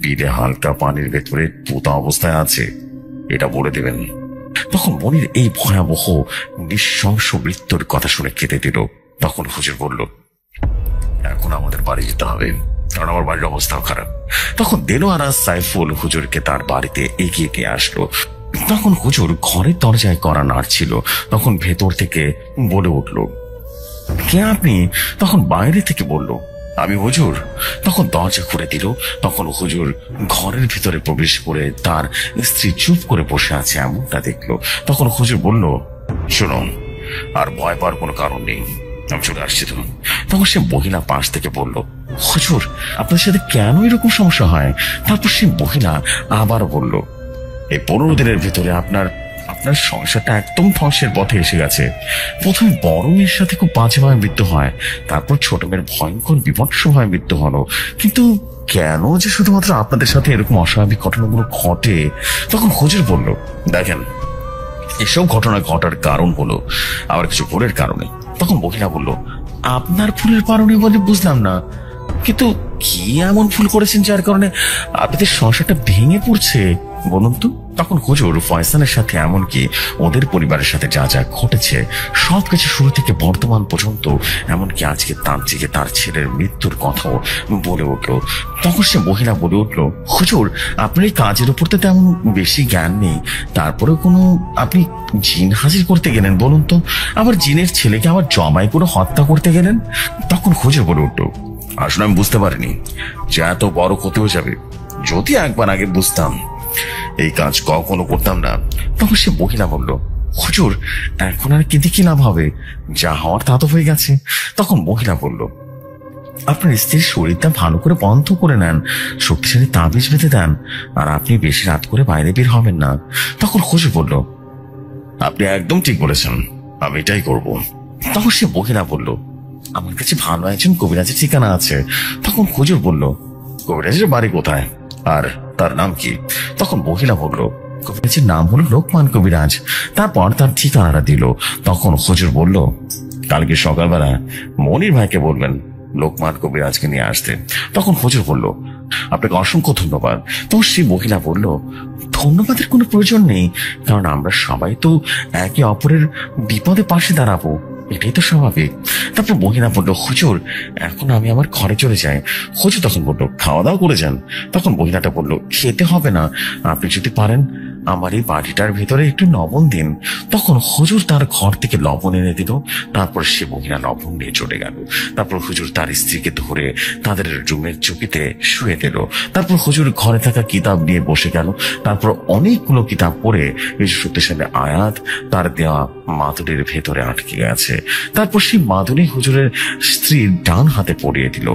বিলে হালকা পানির ভেতরে পোতা অবস্থায় আছে, এটা বলে দেবেন। তখন মনির এই ভয়াবহ নৃশংস মৃত্যুর কথা শুনে কেঁদে দিল। তখন হুজুর বলল, এখন আমাদের বাড়ি যেতে হবে, কারণ আমার বাড়ির অবস্থাও খারাপ। তখন দেলোয়ার আর সাইফুল হুজুরকে তার বাড়িতে এগিয়ে নিয়ে আসলো। তখন হুজুর ঘরের দরজায় কড়া নাড়ছিল। তখন ভেতর থেকে বলে উঠল, কে আপনি? তখন বাইরে থেকে বলল, আমি হুজুর। তখন দরজা খুলে দিল। তখন হুজুর ঘরের ভিতরে প্রবেশ করে তার স্ত্রী চুপ করে বসে আছে এমনটা দেখলো। তখন হুজুর বলল, শোনো, আর ভয় পাওয়ার কোনো কারণ নেই, আমি চলে আসছি। তখন সে মহিলা পাশ থেকে বলল, হুজুর আপনার সাথে কেন এরকম সমস্যা হয়? তারপর সে মহিলা আবার বলল, এই 15 দিনের ভিতরে আপনার সংসারটা একদম ধ্বংসের পথে এসে গেছে। প্রথমে বড় মেয়ের সাথে খুব বাজেভাবে মৃত্যু হয়, তারপর ছোট মেয়ের ভয়ঙ্কর বিভৎসভাবে মৃত্যু হলো, কিন্তু কেন যে শুধুমাত্র আপনাদের সাথে এরকম অস্বাভাবিক ঘটনাগুলো ঘটে? তখন হুজুর বলল, দেখেন, এসব ঘটনা ঘটার কারণ হলো আমার কিছু ভুলের কারণে। তখন মহিলা বলল, আপনার ভুলের কারণে বলে বুঝলাম না, কিন্তু কি এমন ভুল করেছেন যার কারণে আপনাদের সংসারটা ভেঙে পড়ছে, বলুন তো? তখন হুজুর ফয়সালের সাথে এমনকি ওদের পরিবারের সাথে যা যা ঘটেছে সবকিছু শুরু থেকে বর্তমান পর্যন্ত, এমনকি আজকে তান্ত্রিকে তার ছেলের মৃত্যুর কথাও বলে উঠল। তখন সে মহিলা বলে উঠল, হুজুর আপনার এই কাজের উপর তো তেমন বেশি জ্ঞান নেই, তারপরেও কোনো আপনি জিন হাজির করতে গেলেন, বলুন তো? আবার জিনের ছেলেকে আবার জমাই করে হত্যা করতে গেলেন। তখন হুজুর বলে উঠল, আসলে আমি বুঝতে পারিনি যে এত বড় ক্ষতি হয়ে যাবে। যদি একবার আগে বুঝতাম এই কাজ কখনো করতাম না। তখন সে মহিলা বলল, হুজুর এখন আর কেঁদে কি লাভ হবে, যা হওয়ার তা তো হয়ে গেছে। তখন মহিলা বলল, আপনার স্ত্রীর শরীরটা ভালো করে বন্ধ করে নেন, শক্তিশালী তাবিজ বেঁধে দেন, আর আপনি বেশি রাত করে বাইরে বের হবেন না। তখন হুজুর বলল, আপনি একদম ঠিক বলেছেন, আমি এটাই করব। তখন সে মহিলা বলল, আমার কাছে ভালো একজন কবিরাজের ঠিকানা আছে। তখন হুজুর বলল, কবিরাজের বাড়ি কোথায় আর তার নাম কি? তখন মহিলা বলল, কবিরাজের নাম হলো লোকমান কবিরাজ। তারপর তার ঠিকানাটা দিল। তখন হুজুর বলল, কালকে সকালবেলা মনির ভাইকে বলবেন লোকমান কবিরাজকে নিয়ে আসতে। তখন হুজুর বলল, আপনাকে অসংখ্য ধন্যবাদ। তখন সেই মহিলা বলল, ধন্যবাদের কোনো প্রয়োজন নেই, কারণ আমরা সবাই তো একে অপরের বিপদে পাশে দাঁড়াবো, এটাই তো স্বাভাবিক। তারপর মহিলা বলল, হুজুর এখন আমি আমার ঘরে চলে যাই। হুজুর তখন বলল, খাওয়া দাওয়া করে যান। তখন মহিলাটা বলল, খেতে হবে না, আপনি যদি পারেন আমার এই বাড়িটার ভিতরে একটু লবণ দিন। তখন হুজুর তার ঘর থেকে লবণ এনে দিল। তারপর সে মহিলা লবণ নিয়ে চলে গেল। তারপর হুজুর তার স্ত্রীকে ধরে তাদের রুমের চৌকিতে শুয়ে দিল। তারপর হুজুর ঘরে থাকা কিতাব নিয়ে বসে গেল। তারপর অনেকগুলো কিতাব পড়ে কিছু শক্তিশালী আয়াত তার দেওয়া মাদুলির ভেতরে আটকে গেছে। তারপর সেই মাদুলি হুজুরের স্ত্রীর ডান হাতে পরিয়ে দিল।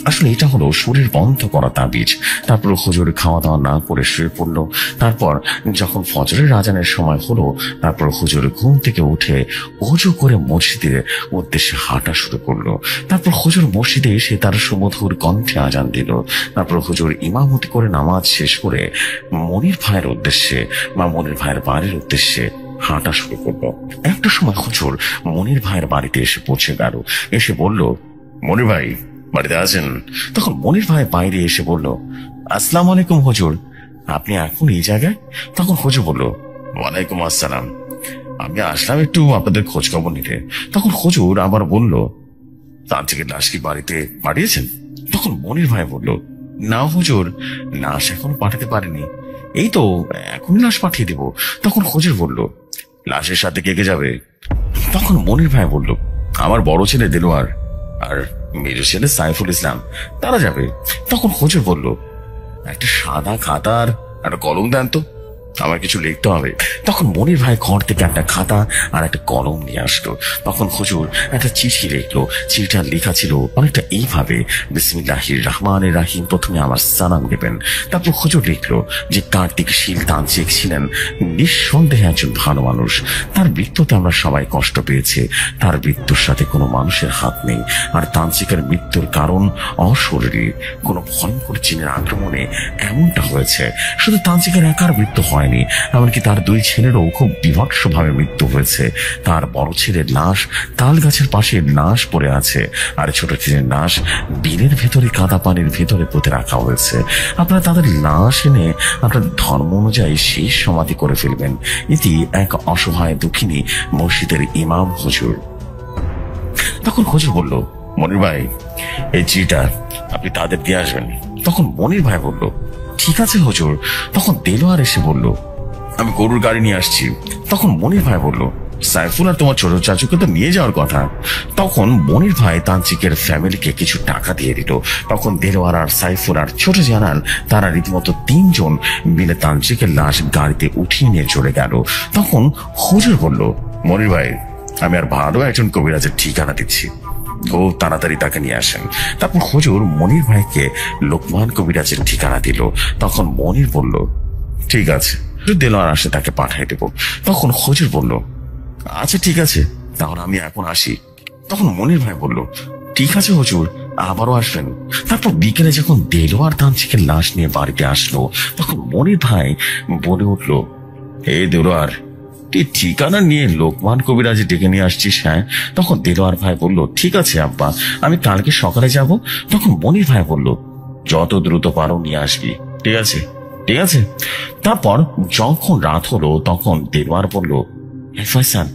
আসলে এটা হলো শরীর বন্ধ করা তাবিজ। তারপর হুজুর খাওয়া দাওয়া না করে শুয়ে পড়ল। তারপর যখন ফজরের আজানের সময় হলো, তারপর হুজুর ঘুম থেকে উঠে ওযু করে মসজিদের উদ্দেশ্যে হাঁটা শুরু করলো। তারপর হুজুর মসজিদে এসে তার সুমধুর কণ্ঠে আজান দিল। তারপর হুজুর ইমামতি করে নামাজ শেষ করে মনির ভাইয়ের উদ্দেশ্যে বা মনির ভাইয়ের বাড়ির উদ্দেশ্যে হাঁটা শুরু করলো। একটা সময় হুজুর মনির ভাইয়ের বাড়িতে এসে পৌঁছে গেল। এসে বলল, মনির ভাই বাড়িতে আছেন? তখন মনির ভাই বাইরে এসে বলল, আসসালামু আলাইকুম হুজুর, আপনি এখন এই জায়গায়? তখন হুজুর বলল, ওয়ালাইকুম আসসালাম, আমি আসলাম একটু আপনাদের খোঁজ খবর নিতে। তখন হুজুর আবার বলল, তান্ত্রিকের লাশ কি বাড়িতে পাঠিয়েছেন? তখন মনির ভাই বলল, না হুজুর, লাশ এখনো পাঠাতে পারেনি, এই তো এখনই লাশ পাঠিয়ে দিব। তখন হুজুর বলল, লাশের সাথে কে কে যাবে? তখন মনির ভাই বলল, আমার বড় ছেলে দেলোয়ার আর মেজ ছেলে সাইফুল ইসলাম, তারা যাবে। তখন হুজুর বলল, একটা সাদা খাতা আর একটা কলম দেন তো, আমার কিছু লিখতে হবে। তখন মনির ভাই ঘর থেকে একটা খাতা আর একটা কলম নিয়ে আসলো। তখন হুজুর একটা চিঠি লিখলো। চিঠিটা লেখা ছিল অনেকটা এইভাবে, বিসমিল্লাহির রহমানির রাহিম, প্রথমে আমার সালাম দেবেন। তারপর হুজুর লিখলো যে কার্তিক শীল তান্ত্রিক ছিলেন নিঃসন্দেহে একজন ভালো মানুষ, তার মৃত্যুতে আমরা সবাই কষ্ট পেয়েছি, তার মৃত্যুর সাথে কোনো মানুষের হাত নেই, আর তান্ত্রিকের মৃত্যুর কারণ অশরীরী কোনো ভয়ঙ্কর জিনের আক্রমণে এমনটা হয়েছে। শুধু তান্ত্রিকের একার মৃত্যু হয় হয়নি, এমনকি তার 2 ছেলেরও খুব বিভৎসভাবে মৃত্যু হয়েছে। তার বড় ছেলের লাশ তাল গাছের পাশে লাশ পড়ে আছে, আর ছোট ছেলের লাশ বিলের ভেতরে কাদা পানির ভেতরে পুঁতে রাখা হয়েছে। আপনারা তাদের লাশ এনে আপনার ধর্ম অনুযায়ী শেষ সমাধি করে ফেলবেন। এটি এক অসহায় দুঃখিনী মসজিদের ইমাম হুজুর। তখন হুজুর বলল, মনির ভাই, এই চিঠিটা আপনি তাদের দিয়ে আসবেন। তখন মনির ভাই বলল, ঠিক আছে হুজুর। তখন দেলোয়ার এসে বলল, আমি গরুর গাড়ি নিয়ে আসছি। তখন মনির ভাই বলল, সাইফুল আর তোমার ছোট চাচুকে তো নিয়ে যাওয়ার কথা। তখন মনির ভাই তান্ত্রিকের ফ্যামিলিকে কিছু টাকা দিয়ে দিল। তখন দেলোয়ার আর সাইফুল আর ছোট জানান তারা রীতিমতো 3 জন মিলে তান্ত্রিকের লাশ গাড়িতে উঠিয়ে নিয়ে চলে গেল। তখন হুজুর বলল, মনির ভাই, আমি আর ভালো একজন কবিরাজের ঠিকানা দিচ্ছি, খুব তাড়াতাড়ি তাকে নিয়ে আসেন। তারপর হুজুর মনির ভাইকে লোকমান কবিরাজের ঠিকানা দিল। তখন মনির বলল, ঠিক আছে, দেলোয়ার আসে তাকে পাঠিয়ে দেব। তখন হুজুর বলল, আচ্ছা ঠিক আছে, তাহলে আমি এখন আসি। তখন মনির ভাই বলল, ঠিক আছে হুজুর, আবারও আসবেন। তারপর বিকেলে যখন দেলোয়ার তান্ত্রিকের লাশ নিয়ে বাড়িতে আসলো, তখন মনির ভাই বলে উঠল, হে দেলোয়ার, তুই ঠিকানা নিয়ে লোকমান কবিরাজ ডেকে নিয়ে আসছিস? হ্যাঁ। তখন দেলোয়ার ভাই বলল, ঠিক আছে আব্বা, আমি কালকে সকালে যাব। তখন মনির ভাই বলল, যত দ্রুত পারো নিয়ে আসবি। ঠিক আছে, ঠিক আছে। তারপর যখন রাত হলো, তখন দেলোয়ার বলল, ফয়সাল,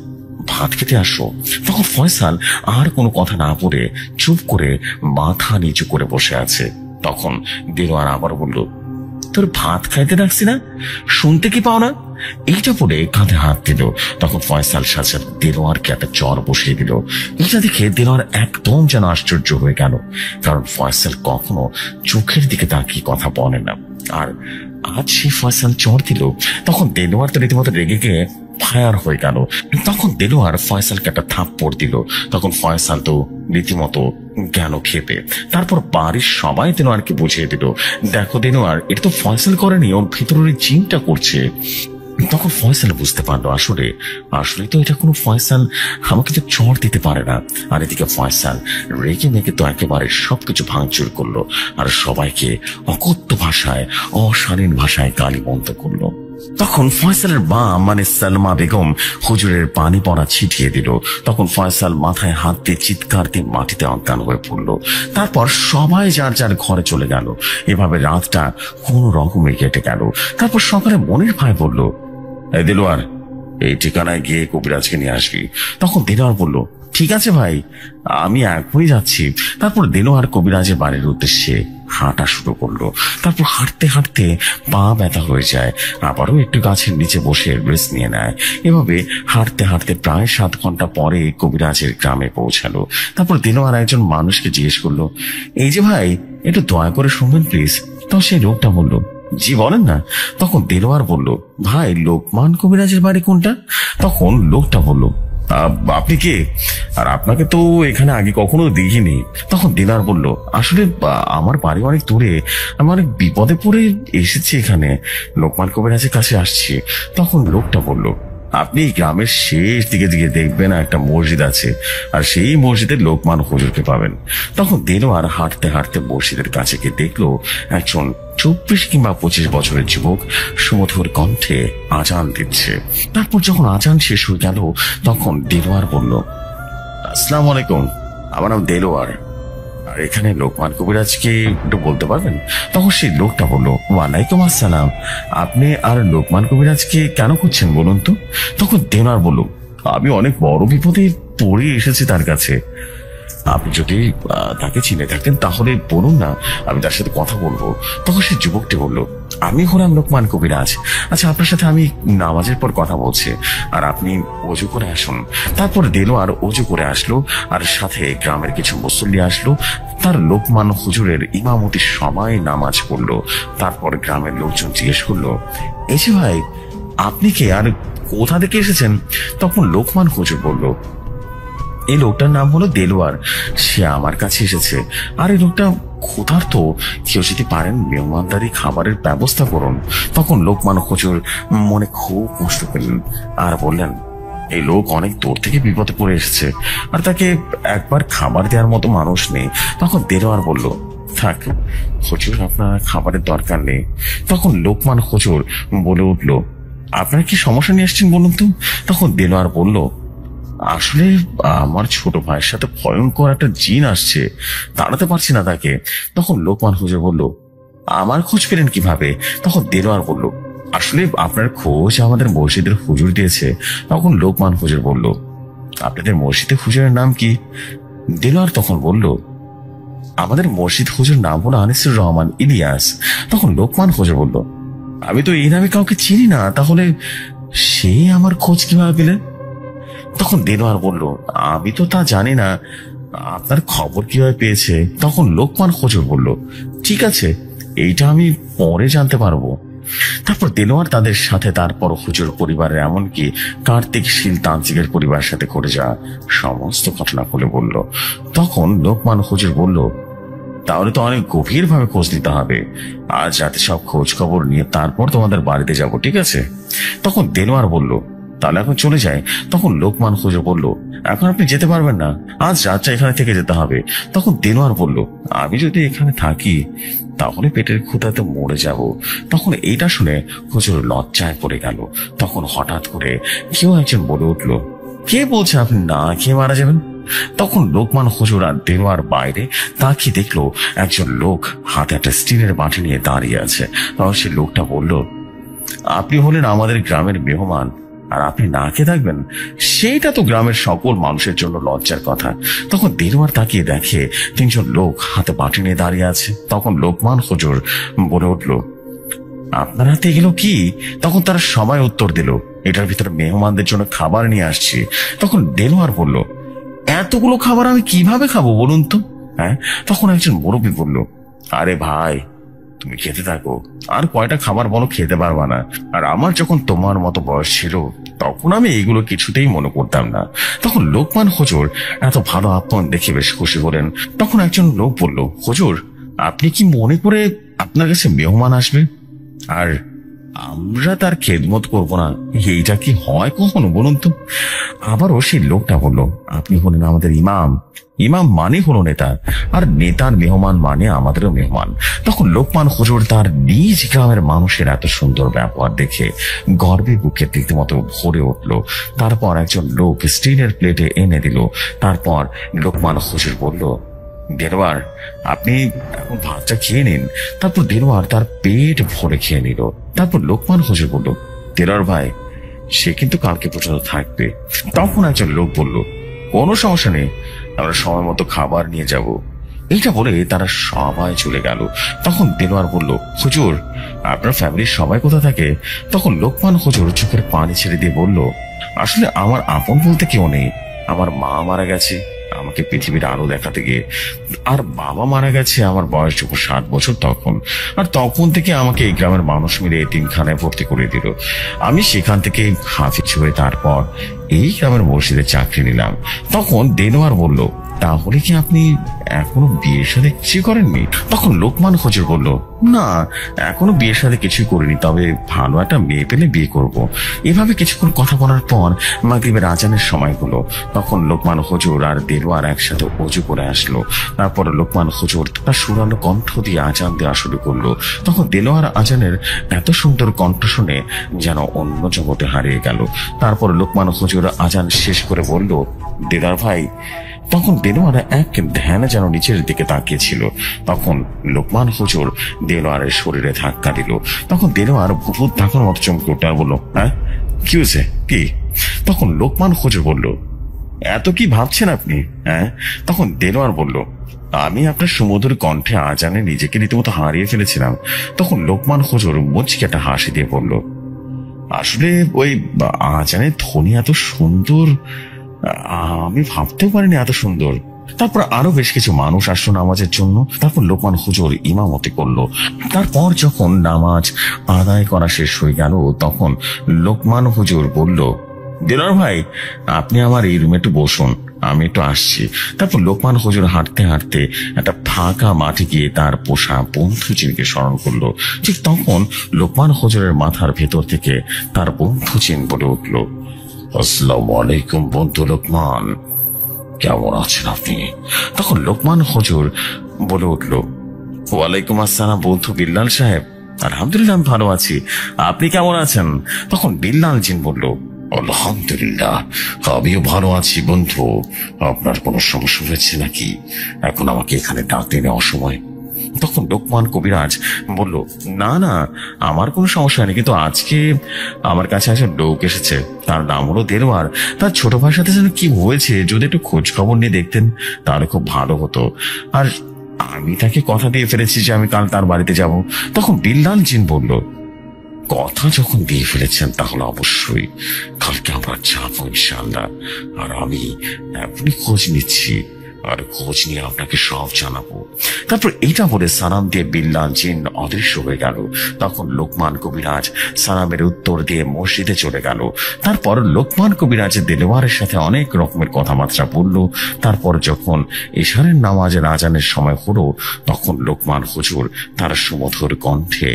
ভাত খেতে আসো। তখন ফয়সাল আর কোনো কথা না বলে চুপ করে মাথা নিচু করে বসে আছে। তখন দেলোয়ার আবার বলল, তোর ভাত খাইতে ডাকছি না, শুনতে কি পাও না? এইটা বলে কাঁধে হাত দিল। তখন ফয়সাল সাথে দেলোয়ারকে একটা চর বসিয়ে দিল। এটা দেখে দেলোয়ার একদম যেন আশ্চর্য হয়ে গেল, কারণ ফয়সাল কখনো চোখের দিকে তাকিয়ে কথা বলে না, আর আজ সে ফয়সাল চর দিল। তখন দেলোয়ার তো রীতিমতো রেগে গিয়ে ফায়ার হয়ে গেল। তখন দেলোয়ার ফয়সালকে একটা থাপ্পড় দিল। তখন ফয়সাল তো রীতিমতো গেল খেপে। তারপর বাড়ির সবাই দেলোয়ারকে বুঝিয়ে দিল, দেখো দেলোয়ার, এটা তো ফয়সাল করেনি, ওর ভিতরের জিনটা করছে। তখন ফয়সাল বুঝতে পারলো, আসলে তো এটা কোনো ফয়সাল আমাকে তো চড় দিতে পারে না। আর এদিকে ফয়সাল রেগে মেগে তো একেবারে সবকিছু ভাঙচুর করলো, আর সবাইকে অকথ্য ভাষায়, অশালীন ভাষায় গালিমন্দ করলো। তখন ফয়সালের মা মানে সালমা বেগম হুজুরের পানি পড়া ছিটিয়ে দিল। তখন ফয়সাল মাথায় হাত দিয়ে চিৎকার দিয়ে মাটিতে অজ্ঞান হয়ে পড়লো। তারপর সবাই যার যার ঘরে চলে গেল। এভাবে রাতটা কোন রকমে কেটে গেল। তারপর সকালে মনির ভাই বলল, এই দেলোয়ার, এই ঠিকানায় গিয়ে কবিরাজকে নিয়ে আসবি। তখন দেলোয়ার বলল, ঠিক আছে ভাই, আমি এখনই যাচ্ছি। তারপর দেলোয়ার কবিরাজের বাড়ির উদ্দেশ্যে হাঁটা শুরু করলো। তারপর হাঁটতে হাঁটতে পা ব্যথা হয়ে যায়, আবারও একটু গাছের নিচে বসে রেস্ট নিয়ে নেয়। এভাবে হাঁটতে হাঁটতে প্রায় 7 ঘন্টা পরে কবিরাজের গ্রামে পৌঁছালো। তারপর দেলোয়ার একজন মানুষকে জিজ্ঞেস করলো, এই যে ভাই, একটু দয়া করে শুনবেন প্লিজ। তো সেই লোকটা বলল, জি বলেন না। তখন দেলোয়ার বলল, ভাই, লোকমান কবিরাজের বাড়ি কোনটা? তখন লোকটা বলল, আপনি কে? আর আপনাকে তো এখানে আগে কখনো দেখিনি। তখন দেলোয়ার বলল, আসলে আমার বাড়ি অনেক দূরে, আমি অনেক বিপদে পড়ে এসেছি এখানে, লোকমান কবিরাজের কাছে আসছি। তখন লোকটা বলল, আপনি গ্রামের শেষ দিকে দেখবেন একটা মসজিদ আছে, আর সেই মসজিদে লোকমান হুজুরকে পাবেন। তখন দেলোয়ার হাঁটতে হাঁটতে মসজিদের কাছে গিয়ে দেখলো একজন 24 কিংবা 25 বছরের যুবক সুমধুর কণ্ঠে আজান দিচ্ছে। তারপর যখন আজান শেষ হয়ে গেল, তখন দেলোয়ার বলল, আসসালামু আলাইকুম, আমার নাম দেলোয়ার, আর এখানে লোকমান কবিরাজকে একটু বলতে পারবেন? তখন সেই লোকটা বলল, ওয়ালাইকুম আসসালাম, আপনি আর লোকমান কবিরাজকে কেন খুঁজছেন বলুন তো? তখন দেলোয়ার বলল, আমি অনেক বড় বিপদে পড়ে এসেছি তার কাছে, আপনি যদি তাকে চিনে থাকেন তাহলে বলুন না, আমি তার সাথে কথা বলবো। তখন সে যুবকটি বলল, আমি হলাম লোকমান কবিরাজ। আচ্ছা, আপনার সাথে আমি নামাজের পর কথা বলছি, আর আপনি ওযু করে আসুন। তারপর দেলোয়ার ওযু করে আসলো, আর সাথে গ্রামের কিছু মুসল্লি আসলো। তার লোকমান হুজুরের ইমামতির সবাই নামাজ পড়লো। তারপর গ্রামের লোকজন জিজ্ঞেস করলো, এই যে ভাই, আপনি কে আর কোথা থেকে এসেছেন? তখন লোকমান হুজুর বলল, এই লোকটার নাম হলো দেলোয়ার, সে আমার কাছে এসেছে, আর এই লোকটা ক্ষুধার্ত, কেউ যদি পারেন মেহমানদারি খাবারের ব্যবস্থা করুন। তখন লোকমান হুজুর মনে খুব কষ্ট পেলেন, আর বললেন, এই লোক অনেক দূর থেকে বিপদে পড়ে এসেছে, আর তাকে একবার খাবার দেওয়ার মতো মানুষ নেই। তখন দেলোয়ার বলল, থাক হুজুর, আপনার খাবারের দরকার নেই। তখন লোকমান হুজুর বলে উঠল, আপনারা কি সমস্যা নিয়ে আসছেন বলুন তো? তখন দেলোয়ার বলল, আসলে আমার ছোট ভাইয়ের সাথে ভয়ঙ্কর একটা জিন আসছে, তাড়াতে পারছি না তাকে। তখন লোকমান হুজুর বলল, আমার খোঁজ পেলেন কিভাবে? তখন দেলোয়ার বলল, আসলে আপনার খোঁজ আমাদের মসজিদের হুজুর দিয়েছে। তখন লোকমান হুজুর বলল, আপনাদের মসজিদের হুজুরের নাম কি? দেলোয়ার তখন বলল, আমাদের মসজিদ হুজুর নাম হলো আনিসুর রহমান ইলিয়াস। তখন লোকমান হুজুর বলল, আমি তো এই নামে কাউকে চিনি না, তাহলে সে আমার খোঁজ কিভাবে পেলেন? তখন দেলোয়ার বলল, আমি তো তা জানি না, আপনার খবর কিভাবে পেয়েছে? তখন লোকমান হুজুর বলল, ঠিক আছে, এইটা আমি পরে জানতে পারবো। তারপর দেলোয়ার তাদের সাথে তারপর হুজুর পরিবারের এমনকি কার্তিক শীল তান্ত্রিকের পরিবারের সাথে ঘটে যাওয়া সমস্ত ঘটনা খুলে বলল। তখন লোকমান হুজুর বলল, তাহলে তো অনেক গভীর ভাবে খোঁজ নিতে হবে। আজ রাতে সব খোঁজ খবর নিয়ে তারপর তোমাদের বাড়িতে যাব, ঠিক আছে? তখন দেলোয়ার বলল, তাহলে এখন চলে যায়। তখন লোকমান হুজুর বলল, এখন আপনি যেতে পারবেন না, আজ রাতটা এখানে থেকে যেতে হবে। তখন দেলোয়ার বলল, আমি যদি এখানে থাকি তাহলে পেটের ক্ষুধাতে মরে যাব। তখন এইটা শুনে হুজুর লজ্জায় পড়ে গেল। তখন হঠাৎ করে কেউ একজন বলে উঠল, কে বলছে আপনি না খেয়ে মারা যাবেন? তখন লোকমান হুজুর আর দেলোয়ার বাইরে তাকিয়ে দেখলো একজন লোক হাতে একটা স্টিলের বাটি নিয়ে দাঁড়িয়ে আছে। তখন সেই লোকটা বলল, আপনি হলেন আমাদের গ্রামের মেহমান, আর আপনি না খেয়ে থাকবেন? সেইটা তো গ্রামের সকল মানুষের জন্য লজ্জার কথা। তখন দেলোয়ার তাকিয়ে দেখে তিনজন লোক হাতে বাটি নিয়ে দাঁড়িয়ে আছে। তখন লোকমান হুজুর বলে উঠল, আপনার হাতে এগুলো কি? তখন তারা সবাই উত্তর দিল, এটার ভিতরে মেহমানদের জন্য খাবার নিয়ে আসছি। তখন দেলোয়ার বলল, এতগুলো খাবার আমি কিভাবে খাবো বলুন তো? হ্যাঁ? তখন একজন মুরব্বী বলল, আরে ভাই, তুমি খেতে থাকো, আর কয়টা খাবার বলো খেতে পারবা না। আর আমার যখন তোমার মতো বয়স ছিল তখন আমি এইগুলো কিছুতেই মনে করতাম না। তখন লোকমান হুজুর এত ভালো আপ্যায়ন দেখে বেশ খুশি হলেন। তখন একজন লোক বলল, হুজুর, আপনি কি মনে করে আপনার কাছে মেহমান আসবে আর আমরা তার খেদমত করবো না? এইটা কি হয় কখনো বলুন তো? আবারও সেই লোকটা বলল, আপনি হলেন আমাদের ইমাম, ইমাম মানে হলো নেতা, আর নেতার মেহমান মানে আমাদেরও মেহমান। তখন লোকমান হুজুর তার নিজ গ্রামের মানুষের এত সুন্দর ব্যবহার দেখে গর্বে বুকে রীতিমতো ভরে উঠল। তারপর একজন লোক স্টিলের প্লেটে এনে দিল। তারপর লোকমান হুজুর বলল, দেলোয়ার, আপনি এখন ভাতটা খেয়ে নিন। তারপর দেলোয়ার তার পেট ভরে খেয়ে নিল। তারপর লোকমান হুজুর বলল, দেলোয়ার ভাই, সে কিন্তু কালকে পর্যন্ত থাকবে। তখন একজন লোক বলল, কোনো সমস্যা নেই, আমরা সময় মতো খাবার নিয়ে যাব। এইটা বলে তারা সবাই চলে গেল। তখন দেলোয়ার বলল, হুজুর, আপনার ফ্যামিলির সবাই কোথা থাকে? তখন লোকমান হুজুর চোখের পানি ছেড়ে দিয়ে বলল, আসলে আমার আপন বলতে কেউ নেই। আমার মা মারা গেছে আমাকে পৃথিবীর আলো দেখাতে গিয়ে, আর বাবা মারা গেছে আমার বয়স যখন 7 বছর তখন। আর তখন থেকে আমাকে এই গ্রামের মানুষ মিলে এতিমখানায় ভর্তি করে দিল। আমি সেখান থেকে হাফিজ হয়ে তারপর এই গ্রামের মসজিদে চাকরি নিলাম। তখন দেলোয়ার বলল, তাহলে কি আপনি এখনো বিয়ের সাথে কিছু করেননি? তখন লোকমান হুজুর বলল, না, এখনো বিয়ের সাথে কিছুই করিনি, তবে ভালো একটা মেয়ে পেলে বিয়ে করব। এভাবে কিছুক্ষণ কথা বলার পর মাগরিবের আজানের সময় হলো। তখন লোকমান হুজুর আর দেলোয়ার একসাথে অজু করে আসলো। তারপর লোকমান হুজুর তার সুরালো কণ্ঠ দিয়ে আজান দেওয়া শুরু করলো। তখন দেলোয়ার আজানের এত সুন্দর কণ্ঠ শুনে যেন অন্য জগতে হারিয়ে গেল। তারপর লোকমান হুজুর আজান শেষ করে বলল, দেলোয়ার ভাই। তখন দেলোয়ার এক ধ্যানে যেন নিচের দিকে তাকিয়েছিল। তখন লোকমান হুজুর দেলোয়ারের শরীরে ধাক্কা দিল। তখন দেলোয়ার ভূত ধাক্কার মতো চমকে উঠে আর বলল, হ্যাঁ, কি হয়েছে, কি? তখন লোকমান হুজুর বলল, এত কি ভাবছেন আপনি? হ্যাঁ? তখন দেলোয়ার বলল, আমি আপনার সুমধুর কণ্ঠে আজানে নিজেকে রীতিমতো হারিয়ে ফেলেছিলাম। তখন লোকমান হুজুর মুচকি একটা হাসি দিয়ে বলল, আসলে ওই আজানের ধ্বনি এত সুন্দর, আমি ভাবতেও পারিনি এত সুন্দর। তারপর আরো বেশ কিছু মানুষ আসলো নামাজের জন্য। তারপর লোকমান হুজুর ইমামতি করলো। তারপর যখন নামাজ আদায় করা শেষ হয়ে গেল তখন লোকমান হুজুর বলল, দেলোয়ার ভাই, আপনি আমার এই রুমে একটু বসুন, আমি একটু আসছি। তারপর লোকমান হুজুর হাঁটতে হাঁটতে একটা ফাঁকা মাঠে গিয়ে তার পোষা বন্ধু চিনকে স্মরণ করলো। ঠিক তখন লোকমান হুজুরের মাথার ভেতর থেকে তার বন্ধু চিন বলে উঠল, আসসালামু আলাইকুম বন্ধু লোকমান, কেমন আছেন আপনি? তখন লোকমান হুজুর বলে উঠল, ওয়ালাইকুম আসসালাম বন্ধু বিল্লাল সাহেব, আলহামদুলিল্লাহ আমি ভালো আছি, আপনি কেমন আছেন? তখন বিল্লাল জিন বলল, আলহামদুলিল্লাহ আমিও ভালো আছি বন্ধু। আপনার কোনো সমস্যা হয়েছে নাকি? এখন আমাকে এখানে ডাকতে নেওয়ার সময়। তখন লোকমান কবিরাজ বলল, না না আমার কোনো সমস্যা নেই, কিন্তু আজকে আমার কাছে একজন লোক এসেছে, তার নাম হলো দেলোয়ার। তার ছোট ভাইয়ের সাথে যেন কি হয়েছে, যদি একটু খোঁজ খবর নিয়ে দেখতেন তাহলে খুব ভালো হতো। আর আমি তাকে কথা দিয়ে ফেলেছি যে আমি কাল তার বাড়িতে যাব। তখন বিল্লাল জিন বলল, কথা যখন দিয়ে ফেলেছেন তাহলে অবশ্যই কালকে আমরা যাবো ইনশাআল্লাহ। আর আমি এখনই খোঁজ নিচ্ছি, আর খোঁজ নিয়ে আপনাকে সব জানাবো। তারপর এটা বলে সালাম দিয়ে বিল্লাল জিন অদৃশ্য হয়ে গেল। তখন লোকমান কবিরাজ সালামের উত্তর দিয়ে মসজিদে চলে গেল। তারপর লোকমান কবিরাজ দেলোয়ারের সাথে অনেক রকমের কথাবার্তা বলল। তারপর যখন ইশারের নামাজের আজানের সময় হলো, তখন লোকমান হুজুর তার সুমধুর কণ্ঠে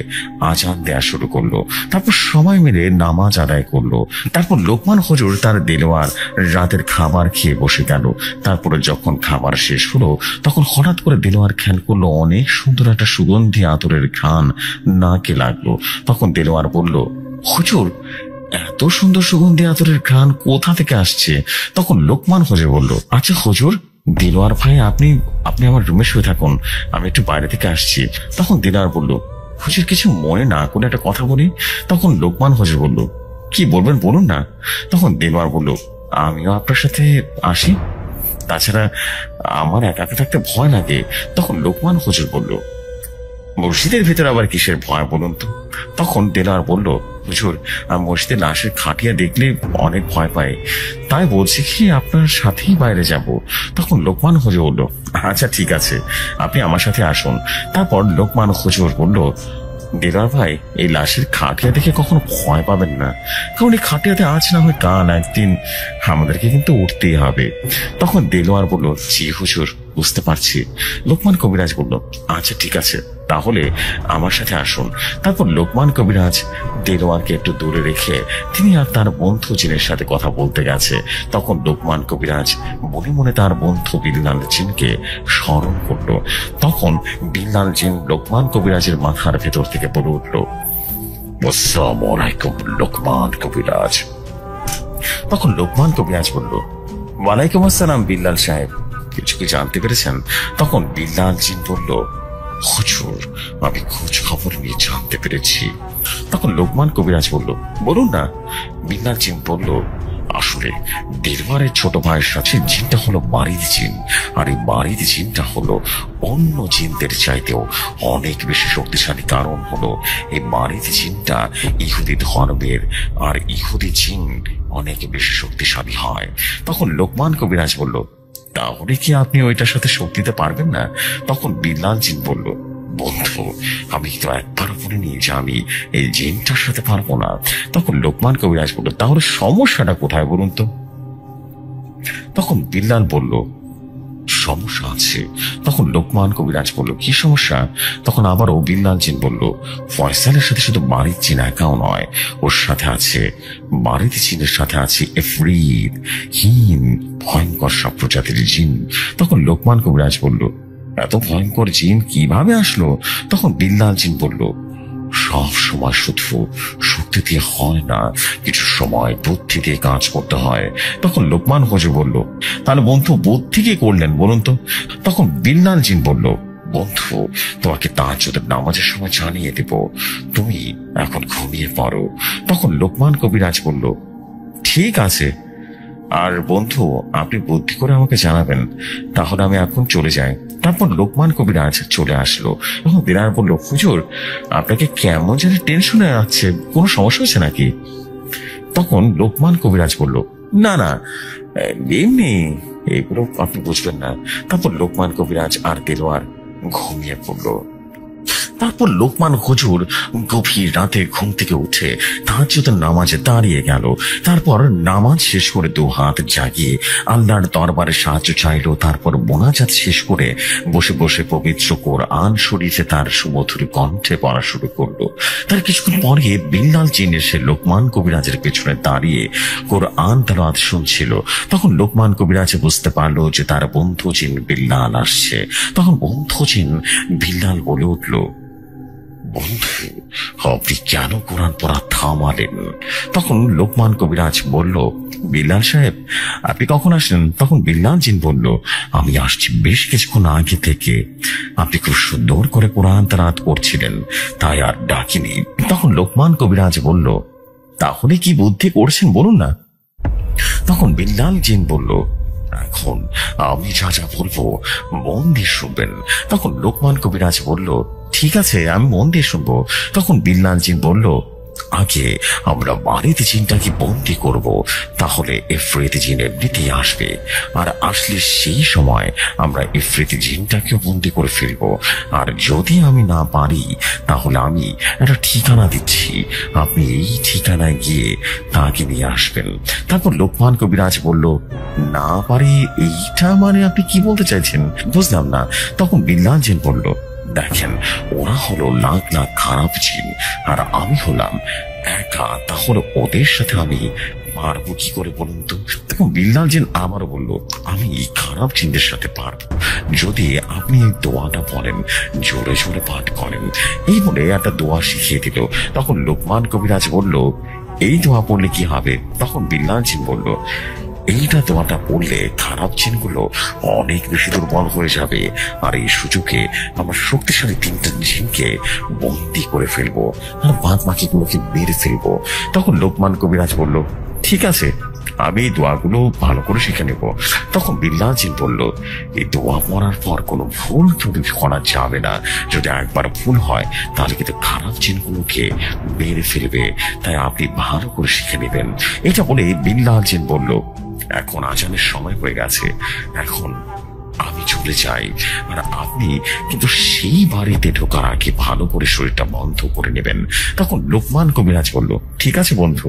আজান দেয়া শুরু করলো। তারপর সবাই মিলে নামাজ আদায় করলো। তারপর লোকমান হুজুর তার দেলোয়ার রাতের খাবার খেয়ে বসে গেল। তারপরে যখন খাবার শেষ হলো, তখন হঠাৎ করে দেলোয়ার খেয়াল করলো অনেক সুন্দর একটা সুগন্ধি আতরের ঘ্রাণ নাকে লাগলো। তখন দেলোয়ার বলল, হুজুর এত সুন্দর সুগন্ধি আতরের ঘ্রাণ কোথা থেকে আসছে? তখন লোকমান হুজুর বলল, আচ্ছা হুজুর, দেলোয়ার ভাই আপনি আমার রুমে শুয়ে থাকুন, আমি একটু বাইরে থেকে আসছি। তখন দেলোয়ার বলল, হুজুর কিছু মনে না করে একটা কথা বলি। তখন লোকমান হুজুর বলল, কি বলবেন বলুন না। তখন দেলোয়ার বলল, আমিও আপনার সাথে আসি, তাছাড়া আমার একা একা থাকতে ভয় লাগে। তখন লোকমান হুজুর বলল, মসজিদের ভিতরে আবার কিসের ভয় বলুন তো? তখন দেলোয়ার বলল, হুজুর আমি মসজিদে লাশের খাটিয়া দেখলে অনেক ভয় পাই, তাই বলছি কি আপনার সাথেই বাইরে যাব। তখন লোকমান হুজুর বলল, আচ্ছা ঠিক আছে আপনি আমার সাথে আসুন। তারপর লোকমান হুজুর বলল, দেলোয়ার ভাই এই লাশের খাটিয়া দেখে কখনো ভয় পাবেন না, কারণ এই খাটিয়াতে আজ না হয় কাল একদিন আমাদেরকে কিন্তু উঠতেই হবে। তখন দেলোয়ার বলল, জি হুজুর বুঝতে পারছি। লোকমান কবিরাজ বলল, আচ্ছা ঠিক আছে তাহলে আমার সাথে আসুন। তারপর লোকমান কবিরাজ দেলোয়ারকে একটু দূরে রেখে তিনি আর তার বন্ধু জিনের সাথে কথা বলতে গেছে। তখন লোকমান কবিরাজ মনে মনে তার বন্ধু বিল্লাল জিনকে স্মরণ করলো। তখন বিল্লাল জিন লোকমান কবিরাজের মাথার ভেতর থেকে বলে উঠল, আসসালামু আলাইকুম লোকমান কবিরাজ। তখন লোকমান কবিরাজ বলল, ওয়ালাইকুম আসসালাম বিল্লাল সাহেব, কিছু কি জানতে পেরেছেন? তখন বিল্লাল জিন বলল, হুজুর আমি খোঁজ খবর নিয়ে জানতে পেরেছি। তখন লোকমান কবিরাজ বলল, বলুন না। বিল্লাল জিন বলল, আসলে দেলোয়ারের ছোট ভাইয়ের সাথে জিনটা হলো মারিদ জিন, আর এই মারিদ জিনটা হলো অন্য জিনদের চাইতেও অনেক বেশি শক্তিশালী। কারণ হলো এই মারিদ জিনটা ইহুদি ধর্মের, আর ইহুদি জিন অনেক বেশি শক্তিশালী হয়। তখন লোকমান কবিরাজ বলল, তাহলে কি আপনি ওইটার সাথে শোক দিতে পারবেন না? তখন বিল্লাল জিন বলল, বন্ধু আমি তো একবারও বলিনি যে আমি এই জিনটার সাথে পারবো না। তখন লোকমান কবিরাজ বলল, তাহলে সমস্যাটা কোথায় বলুন তো? তখন বিল্লাল বলল, সমস্যা আছে। তখন লোকমান কবিরাজ বলল, কি সমস্যা? তখন আবারও বিল্লাল জিন বলল, ফয়সালের সাথে শুধু মারিদ জিন একাও নয়, ওর সাথে আছে মারিদ জিনের সাথে আছে এফরিদ, হিন, ভয়ঙ্কর সব প্রজাতির জিন। তখন লোকমান কবিরাজ বলল, এত ভয়ঙ্কর জিন কিভাবে আসলো? তখন বিল্লাল জিন বলল, সব সময় শুধু শক্তি দিয়ে হয় না, কিছু সময় বুদ্ধি দিয়ে কাজ করতে হয়। তখন লোকমান হুজুর বলল, তাহলে বন্ধু বুদ্ধি কি করলেন বলুন তো? তখন বিল্লাল জিন বলল, বন্ধু তোমাকে তাহাজ্জুদের নামাজের সময় জানিয়ে দেব, তুমি এখন ঘুমিয়ে পড়ো। তখন লোকমান কবিরাজ বলল, ঠিক আছে, আর বন্ধু আপনি বুদ্ধি করে আমাকে জানাবেন, তাহলে আমি এখন চলে যাই। তারপর লোকমান কবিরাজ চলে আসলো এবং দিনার বলল, হুজুর আপনাকে কেমন যেন টেনশনে আছে, কোনো সমস্যা হয়েছে নাকি? তখন লোকমান কবিরাজ বলল, না না এমনি, এগুলো আপনি বুঝবেন না। তারপর লোকমান কবিরাজ আর দেলোয়ার ঘুমিয়ে পড়ল। তারপর লোকমান হুজুর গভীর রাতে ঘুম থেকে উঠে তাহাজ্জুদের নামাজে দাঁড়িয়ে গেল। তারপর নামাজ শেষ করে দু হাত জাগিয়ে আল্লাহর দরবারে সাহায্য চাইল। তারপর মোনাজাত শেষ করে বসে বসে পবিত্র কোরআন শরীফে তার সুমধুর কণ্ঠে পড়া শুরু করলো। তার কিছুক্ষণ পরে বিল্লাল জিন এসে লোকমান কবিরাজের পেছনে দাঁড়িয়ে কোরআন তেলাওয়াত শুনছিল। তখন লোকমান কবিরাজ বুঝতে পারলো যে তার বন্ধু জিন বিল্লাল আসছে। তখন বন্ধু জিন বিল্লাল বলে উঠল, বন্ধু, আপনি কেন কোরআন পড়া থামালেন? তখন লোকমান কবিরাজ বলল, বিল্লাল সাহেব আপনি কখন আসলেন? তখন বিল্লাল জিন বলল, আমি আসছি বেশ কিছুক্ষণ আগে থেকে। আপনি খুব সুন্দর করে কোরআন তেলাওয়াত করছিলেন, তাই আর ডাকিনি। তখন লোকমান কবিরাজ বলল, তাহলে কি বুদ্ধি করছেন বলুন না। তখন বিল্লাল জিন বলল, এখন আমি যা যা বলবো মন দিয়ে শুনবেন। তখন লোকমান কবিরাজ বলল, ঠিক আছে আমি মন দিয়ে শুনবো। তখন বিল্লাল জিন বলল, আগে আমরা বাড়িতে জিনটাকে বন্দি করব, তাহলে ইফরিত জিন এমনিতেই আসবে, আর আসলে সেই সময় আমরা ইফরিত জিনটাকে বন্দি করে ফেলবো। আর যদি আমি না পারি তাহলে আমি একটা ঠিকানা দিচ্ছি, আপনি এই ঠিকানায় গিয়ে তাকে নিয়ে আসবেন। তারপর লোকমান কবিরাজ বলল, না পারি এইটা মানে আপনি কি বলতে চাইছেন বুঝলাম না। তখন বিল্লাল জিন বলল, দেখেন ওরা হলো লাখ লাখ খারাপ জিন, আর আমি হলাম একা, তাহলে ওদের সাথে আমি পারবো কি করে বলুন তো? তখন বিল্লাল জিন আবারও বলল, আমি খারাপ জিনদের সাথে পারবো যদি আপনি এই দোয়াটা বলেন, জোরে জোরে পাঠ করেন। এই বলে একটা দোয়া শিখিয়ে দিল। তখন লোকমান কবিরাজ বলল, এই দোয়া পড়লে কি হবে? তখন বিল্লাল জিন বলল, এইটা দোয়াটা পড়লে খারাপ জিনগুলো অনেক বেশি দুর্বল হয়ে যাবে, আর এই সুযোগে আমরা শক্তিশালী 3টা জিনকে বন্দি করে ফেলবো, আর বাদ বাকিগুলোকে মেরে ফেলবো। তখন লোকমান কবিরাজ বলল, ঠিক আছে আমি এই দোয়াগুলো ভালো করে শিখে নেব। তখন বিল্লাল জিন বলল, এই দোয়া পড়ার পর কোনো ভুল যদি করা যাবে না, যদি একবার ভুল হয় তাহলে কিন্তু খারাপ জিনগুলোকে মেরে ফেলবে, তাই আপনি ভালো করে শিখে নেবেন। এটা বলে বিল্লাল জিন বলল, এখন আজানের সময় হয়ে গেছে, এখন আমি চলে যাই, আর আপনি কিন্তু সেই বাড়িতে ঢোকার আগে ভালো করে শরীরটা বন্ধ করে নেবেন। তখন লোকমান কবিরাজ বলল, ঠিক আছে বন্ধু,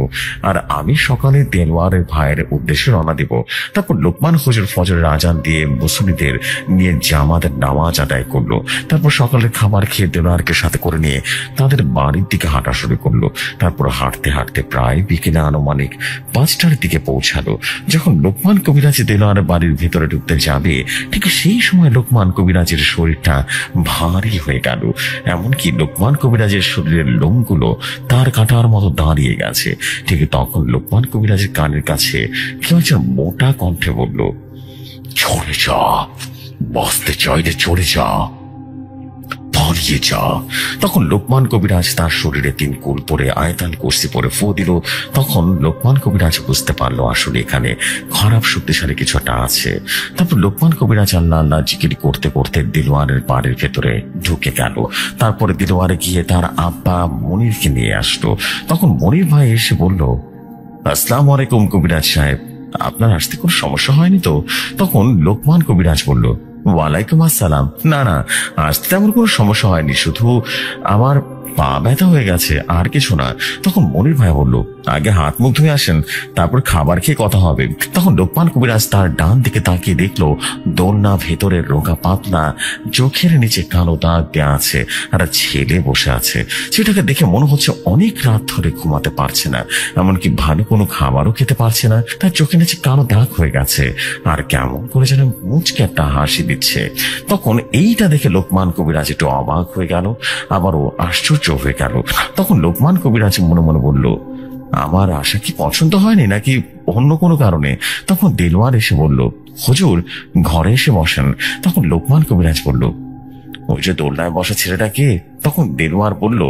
আর আমি সকালে দেলোয়ারের ভাইয়ের উদ্দেশ্যে রওনা দিব। তারপর লোকমান হুজুর ফজরের আজান দিয়ে মুসল্লিদের নিয়ে জামাতের নামাজ আদায় করলো। তারপর সকালের খাবার খেয়ে দেলোয়ারকে সাথে করে নিয়ে তাদের বাড়ির দিকে হাঁটা শুরু করলো। তারপর হাঁটতে হাঁটতে প্রায় বিকেলে আনুমানিক 5টার দিকে পৌঁছালো। যখন লোকমান কবিরাজ দেলোয়ারের বাড়ির ভেতরে ঢুকতে যাবে, ঠিক সেই সময় লোকমান কবিরাজের শরীরটা ভারী হয়ে গেল, এমনকি লোকমান কবিরাজের শরীরের লোমগুলো তার কাটার মতো দাঁড়িয়ে গেছে। ঠিক তখন লোকমান কবিরাজের কানের কাছে কেউ একজন মোটা কণ্ঠে বলল, চলে যা, বসতে চাইলে চলে যা, পালিয়ে যা। তখন লোকমান কবিরাজ তার শরীরে 3 কুল পরে আয়তাল কুরসি পরে ফু দিল। তখন লোকমান কবিরাজ বুঝতে পারলো আসলে এখানে খারাপ শক্তিশালী কিছু একটা আছে। তারপর লোকমান কবিরাজ আল্লাহ আল্লাহ জিকির করতে করতে দিলওয়ারের বাড়ির ভেতরে ঢুকে গেল। তারপরে দিলওয়ারে গিয়ে তার আব্বা মনিরকে নিয়ে আসলো। তখন মনির ভাই এসে বলল, আসসালামু আলাইকুম কবিরাজ সাহেব, আপনার আসতে কোনো সমস্যা হয়নি তো? তখন লোকমান কবিরাজ বলল, ওয়ালাইকুম আসসালাম, না না আসতে তেমন কোনো সমস্যা হয়নি, শুধু আমার পা ব্যথা হয়ে গেছে, আর কিছু না। তখন মনির ভাই বলল, আগে হাত মুখ ধুয়ে আসেন, তারপর খাবার খেয়ে কথা হবে। তখন লোকমান কবিরাজ তার ডান দিকে তাকিয়ে দেখলো দোলনা ভেতরের রোগা পাতলা, চোখের নিচে কালো দাগ দেওয়া আছে, একটা ছেলে বসে আছে। সেটাকে দেখে মনে হচ্ছে অনেক রাত ধরে ঘুমাতে পারছে না, এমনকি ভালো কোনো খাবারও খেতে পারছে না। তার চোখের নিচে কালো দাগ হয়ে গেছে, আর কেমন করে যেন মুচকে একটা হাসি দিচ্ছে। তখন এইটা দেখে লোকমান কবিরাজ একটু অবাক হয়ে গেল, আবারও আশ্চর্য হয়ে গেল। তখন লোকমান কবিরাজ মনে মনে বলল, আমার আশা কি পছন্দ হয়নি নাকি অন্য কোনো কারণে? তখন দেলোয়ার এসে বলল, হুজুর ঘরে এসে বসেন। তখন লোকমান কবিরাজ বলল, ওই যে দোলনায় বসা ছেলেটা কে? তখন দেলোয়ার বলল,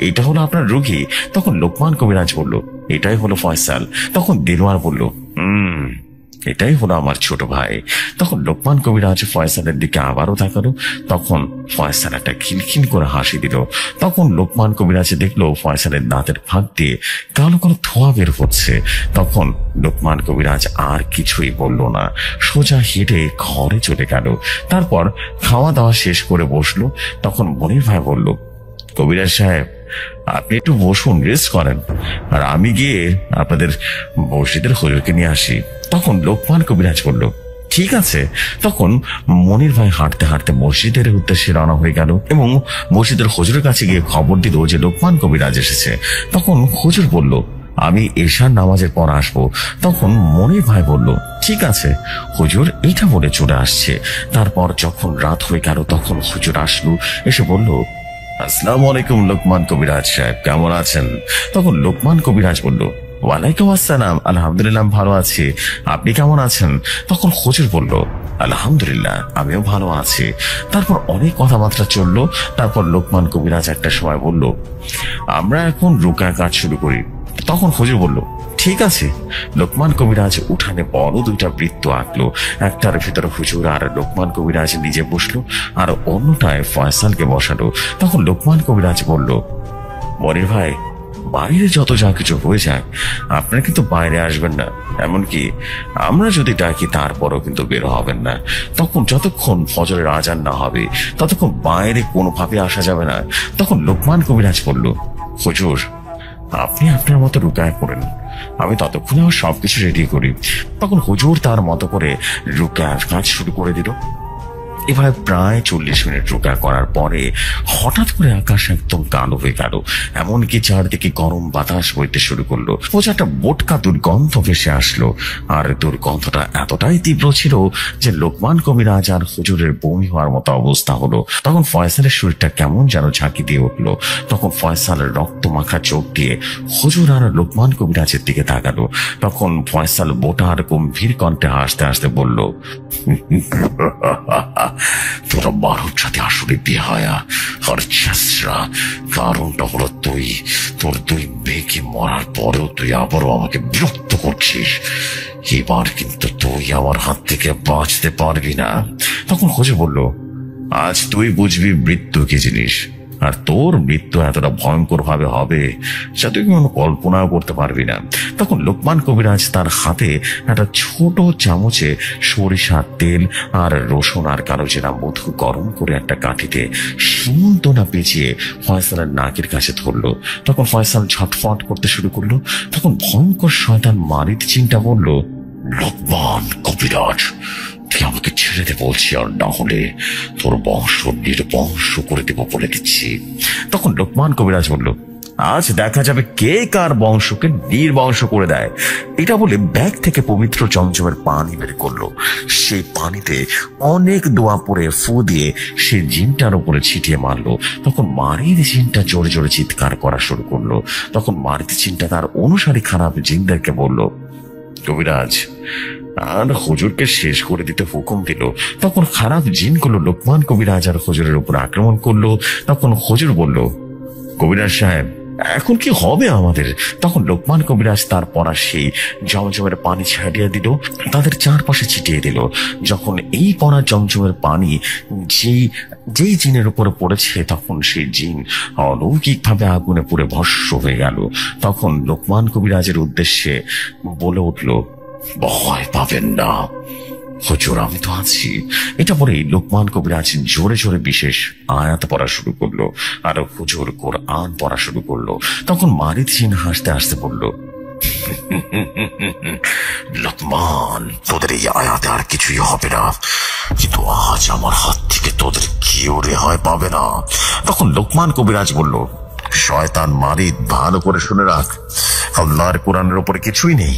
এইটা হলো আপনার রোগী। তখন লোকমান কবিরাজ বলল, এটাই হলো ফয়সাল। তখন দেলোয়ার বলল, এটাই হলো আমার ছোট ভাই। তখন লোকমান কবিরাজ ফয়সালের দিকে আবারও তাকালো। তখন ফয়সাল একটা খিলখিল করে হাসি দিল। তখন লোকমান কবিরাজ দেখলো ফয়সালের দাঁতের ফাঁক দিয়ে কালো কালো ধোঁয়া বের হচ্ছে। তখন লোকমান কবিরাজ আর কিছুই বলল না, সোজা হেঁটে ঘরে চলে গেল। তারপর খাওয়া দাওয়া শেষ করে বসলো। তখন মনির ভাই বলল, কবিরাজ সাহেব আপনি একটু বসুন, রেস্ট করেন, আর আমি গিয়ে আপনাদের মসজিদের হুজুরকে নিয়ে আসি। তখন লোকমান কবিরাজ বলল, ঠিক আছে। তখন মনির ভাই হাঁটতে হাঁটতে মসজিদের উদ্দেশ্যে রওনা হয়ে গেল এবং মসজিদের হুজুরের কাছে গিয়ে খবর দিল যে লোকমান কবিরাজ এসেছে। তখন হুজুর বলল, আমি এশার নামাজের পর আসবো। তখন মনির ভাই বলল, ঠিক আছে। হুজুর এইটা বলে চলে আসছে। তারপর যখন রাত হয়ে গেল তখন হুজুর আসলো, এসে বলল, আসসালামু আলাইকুম লোকমান কবিরাজ সাহেব, কেমন আছেন? তখন লোকমান কবিরাজ বলল, ওয়ালাইকুম আসসালাম, আলহামদুলিল্লাহ ভালো আছি, আপনি কেমন আছেন? তখন হুজুর বলল, আলহামদুলিল্লাহ আমিও ভালো আছি। তারপর অনেক কথাবার্তা চললো। তারপর লোকমান কবিরাজ একটা সময় বলল, আমরা এখন রুকার কাজ শুরু করি। তখন হুজুর বলল, ঠিক আছে। লোকমান কবিরাজ উঠানে বড় দুইটা বৃত্ত আঁকলো। একটার ভিতরে হুজুর আর লোকমান কবিরাজ নিজে বসলো, আর অন্যটায় ফয়সালকে বসালো। তখন লোকমান কবিরাজ বলল, মনির ভাই, বাইরে যত যা কিছু হয়ে যায় আপনারা কিন্তু বাইরে আসবেন না, এমনকি আমরা যদি ডাকি তারপরও কিন্তু বের হবেন না। তখন যতক্ষণ ফজরের আজান না হবে ততক্ষণ বাইরে কোনোভাবে আসা যাবে না। তখন লোকমান কবিরাজ বলল, হুজুর আপনি আপনার মতো রুকায়া করেন, আমি ততক্ষণে আমার সবকিছু রেডি করি। তখন হুজুর তার মতো করে রুকায়ার কাজ শুরু করে দিল। এভাবে প্রায় 40 মিনিট রোগা করার পরে হঠাৎ করে আকাশ একদম কালো হয়ে গেল, এমনকি চারদিকে গরম বাতাস বইতে শুরু করলো। একটা বোটকা দুর্গন্ধ ভেসে আসলো, আর দুর্গন্ধটা এতটাই তীব্র ছিল যে লোকমান কবিরাজ আর হুজুরের বমি হওয়ার মতো অবস্থা হলো। তখন ফয়সালের শরীরটা কেমন যেন ঝাঁকি দিয়ে উঠলো। তখন ফয়সালের রক্ত মাখা চোখ দিয়ে হুজুর আর লোকমান কবিরাজের দিকে তাকালো। তখন ফয়সাল বোটার গম্ভীর কণ্ঠে হাসতে হাসতে বলল, তোরা মানব জাতি আসলে বেহায়া আর ছেঁচড়া। কারণটা হলো তোর দুই মেয়েকে মরার পরেও তুই আবারও আমাকে বিরক্ত করছিস। এবার কিন্তু তুই আমার হাত থেকে বাঁচতে পারবি না। তখন হুজুর বলল, আজ তুই বুঝবি মৃত্যু কি জিনিস, আর তোর মৃত্যু এতটা ভয়ঙ্কর ভাবে হবে যা তুই কোনো কল্পনাও করতে পারবি না। তখন লোকমান কবিরাজ তার হাতে একটা ছোট চামচে সরিষার তেল আর রসুন আর কালো জিরা মধু গরম করে একটা কাঠিতে সীমন্তনা পেঁচিয়ে ফয়সালের নাকের কাছে ধরলো। তখন ফয়সাল ঝটফট করতে শুরু করলো। তখন ভয়ঙ্কর শয়তান মারিদ চিন্তা বলল, লোকমান কবিরাজ, তুই আমাকে ছেড়ে দে বলছি, আর না হলে তোর বংশ নির্বংশ করে দেব বলে দিচ্ছি। তখন লোকমান কবিরাজ বলল, আজ দেখা যাবে কে কার বংশকে নির্বংশ করে দেয়। এটা বলে ব্যাগ থেকে পবিত্র জমজমের পানি বের করলো। সেই পানিতে অনেক দোয়া পরে ফু দিয়ে সে জিনটার উপরে ছিটিয়ে মারলো। তখন মারিদ জিনটা জোরে জোরে চিৎকার করা শুরু করলো। তখন মারিদ জিনটা তার অনুসারী খারাপ জিনদেরকে বলল, কবিরাজ আর হুজুরকে শেষ করে দিতে হুকুম দিল। তখন খারাপ জিনগুলো লোকমান কবিরাজ আর হুজুরের উপর আক্রমণ করলো। তখন হুজুর বলল, কবিরাজ সাহেব এখন কি হবে আমাদের? তখন লোকমান কবিরাজ তার পরা সেই জমজমের পানি ছাড়িয়ে দিল, তাদের চারপাশে ছিটিয়ে দিল। যখন এই পরা জমজমের পানি যেই জিনের উপরে পড়েছে তখন সেই জিন অলৌকিক ভাবে আগুনে পুড়ে ভস্ম হয়ে গেল। তখন লোকমান কবিরাজের উদ্দেশ্যে বলে উঠল, ভয় পাবেন না হুজুর, আমি তো আছি। এটা বলেই লোকমান কবিরাজ জোরে জোরে বিশেষ আয়াত পড়া শুরু করলো, আর হুজুর কোরআন পড়া শুরু করলো। তখন মারিদ জিন হাসতে হাসতে বলল, লোকমান, তোদের এই আয়াতে আর কিছুই হবে না, কিন্তু আজ আমার হাত থেকে তোদের কেউ রেহাই পাবে না। তখন লোকমান কবিরাজ বলল, শয়তান মারিদ, ভালো করে শুনে রাখ, আল্লাহর কোরআনের উপরে কিছুই নেই।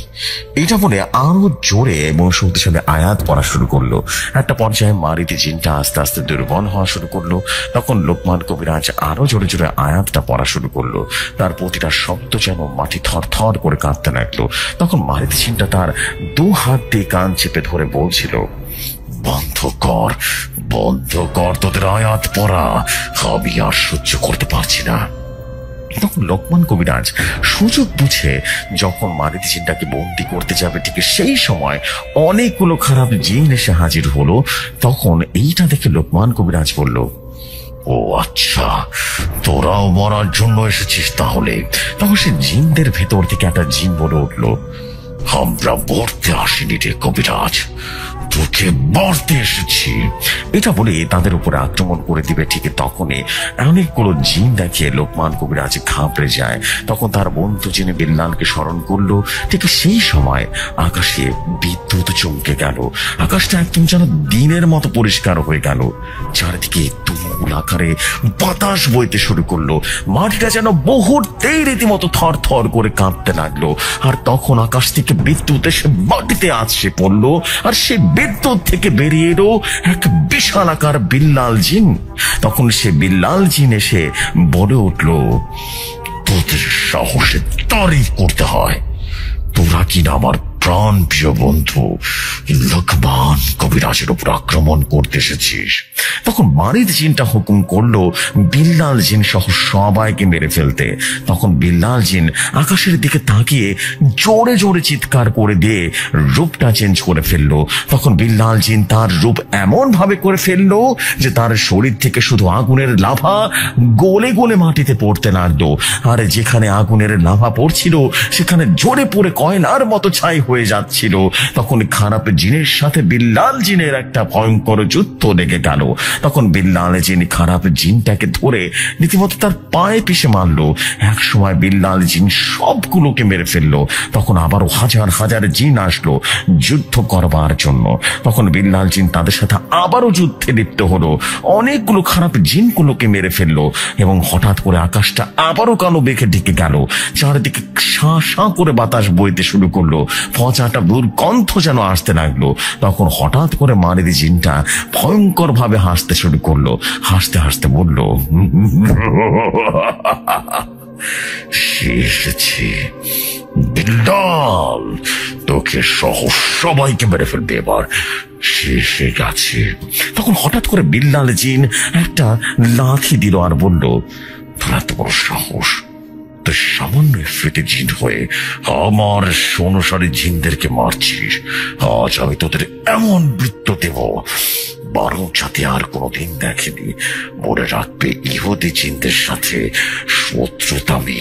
এটা বলে আরো জোরে এবং শক্তিশালী আয়াত পড়া শুরু করলো। একটা পর্যায়ে মারিদ জিনটা আস্তে আস্তে দুর্বল হওয়া শুরু করলো। তখন লোকমান কবিরাজ আরো জোরে জোরে আয়াতটা পড়া শুরু করলো। তার প্রতিটা শব্দ যেন মাটি থর থর করে কাঁপতে লাগলো। তখন মারিদ জিনটা তার 2 হাত দিয়ে কান চেপে ধরে বলছিল, বন্ধ কর তোদের আয়াত পড়া, আমি আর সহ্য করতে পারছি না। তখন লোকমান কবিরাজ সুযোগ বুঝে যখন মারিদ জিনটাকে বন্দি করতে যাবে ঠিক সেই সময় অনেকগুলো খারাপ জিন এসে হাজির হলো। তখন এইটা দেখে লোকমান কবিরাজ বলল, ও আচ্ছা, তোরাও মরার জন্য এসেছিস তাহলে। তখন সে জিনদের ভেতর থেকে একটা জিন বলে উঠল, আমরা মরতে আসিনি রে কবিরাজ, তোকে মরতে এসেছি। এটা বলে তাদের উপরে আক্রমণ করে দিবে ঠিক তখনই অনেকগুলো জিন দেখে লোকমান কবিরাজ ঘাবড়ে যায়। তখন তার বন্ধু জিনে বিল্লালকে স্মরণ করলো। ঠিক সেই সময় আকাশে বিদ্যুৎ চমকে গেল। আকাশটা একদম যেন দিনের মতো পরিষ্কার হয়ে গেল। চারিদিকে তুমুল আকারে বাতাস বইতে শুরু করলো। মাটিটা যেন মুহূর্তেই রীতিমতো থর থর করে কাঁপতে লাগলো। আর তখন আকাশ থেকে বিদ্যুৎ এসে মাটিতে আছড়ে পড়লো, আর সে ভেতর থেকে বেরিয়ে এলো এক বিশাল আকার বিল্লাল জিন। তখন সে বিল্লাল জিন এসে বলে উঠল, তোদের সাহসে তারিফ করতে হয়, তোরা কিনা আমার প্রাণ প্রিয় বন্ধু লোকমান কবিরাজের উপর আক্রমণ করতে এসেছিস। তখন মারিদ জিনটা হুকুম করলো বিল্লাল জিন সহ সবাইকে মেরে ফেলতে। তখন বিল্লাল জিন আকাশের দিকে তাকিয়ে জোরে জোরে চিৎকার করে দিয়ে রূপটা চেঞ্জ করে ফেললো। তখন বিল্লাল জিন তার রূপ এমন ভাবে করে ফেললো যে তার শরীর থেকে শুধু আগুনের লাভা গলে গলে মাটিতে পড়তে লাগলো। আর যেখানে আগুনের লাভা পড়ছিল সেখানে জোরে পড়ে কয়লার মতো ছাই হয়ে যাচ্ছিল। তখন খারাপ জিনের সাথে বিল্লাল জিনের একটা ভয়ঙ্কর যুদ্ধ লেগে গেল। তখন বিল্লাল জিন খারাপ জিনটাকে ধরে রীতিমতো তার পায়ে পিষে মারলো। এক সময় বিল্লাল জিন সবগুলোকে মেরে ফেললো। তখন আবারও হাজার হাজার জিন আসলো যুদ্ধ করবার জন্য। তখন বিল্লাল জিন তাদের সাথে আবারও যুদ্ধে লিপ্ত হলো, অনেকগুলো খারাপ জিনগুলোকে মেরে ফেললো এবং হঠাৎ করে আকাশটা আবারও কালো মেঘে ঢেকে গেল। চারিদিকে শাঁ শাঁ করে বাতাস বইতে শুরু করলো, পচাটা দুর্গন্ধ যেন আসতে লাগলো। তখন হঠাৎ করে মারিদ জিনটা ভয়ঙ্কর ভাবে হাসতে শুরু করলো। হাসতে হাসতে বলল, এসেছি বিল্লাল, তোকে সহ সবাইকে মেরে ফেলবে এবার, শেষে গেছে। তখন হঠাৎ করে বিল্লাল জিন একটা লাথি দিল আর বলল, তোর এত বড় সাহস, তো সামান্য ফেটে জিন হয়ে আমার অনুসারী জিনদেরকে মারছিস। আজ আমি তোদের এমন বৃত্ত দেব বরং যাতে আর কোনোদিন দেখেনি। মনে রাখবে, ইহুদি জিনদের সাথে শত্রুতামি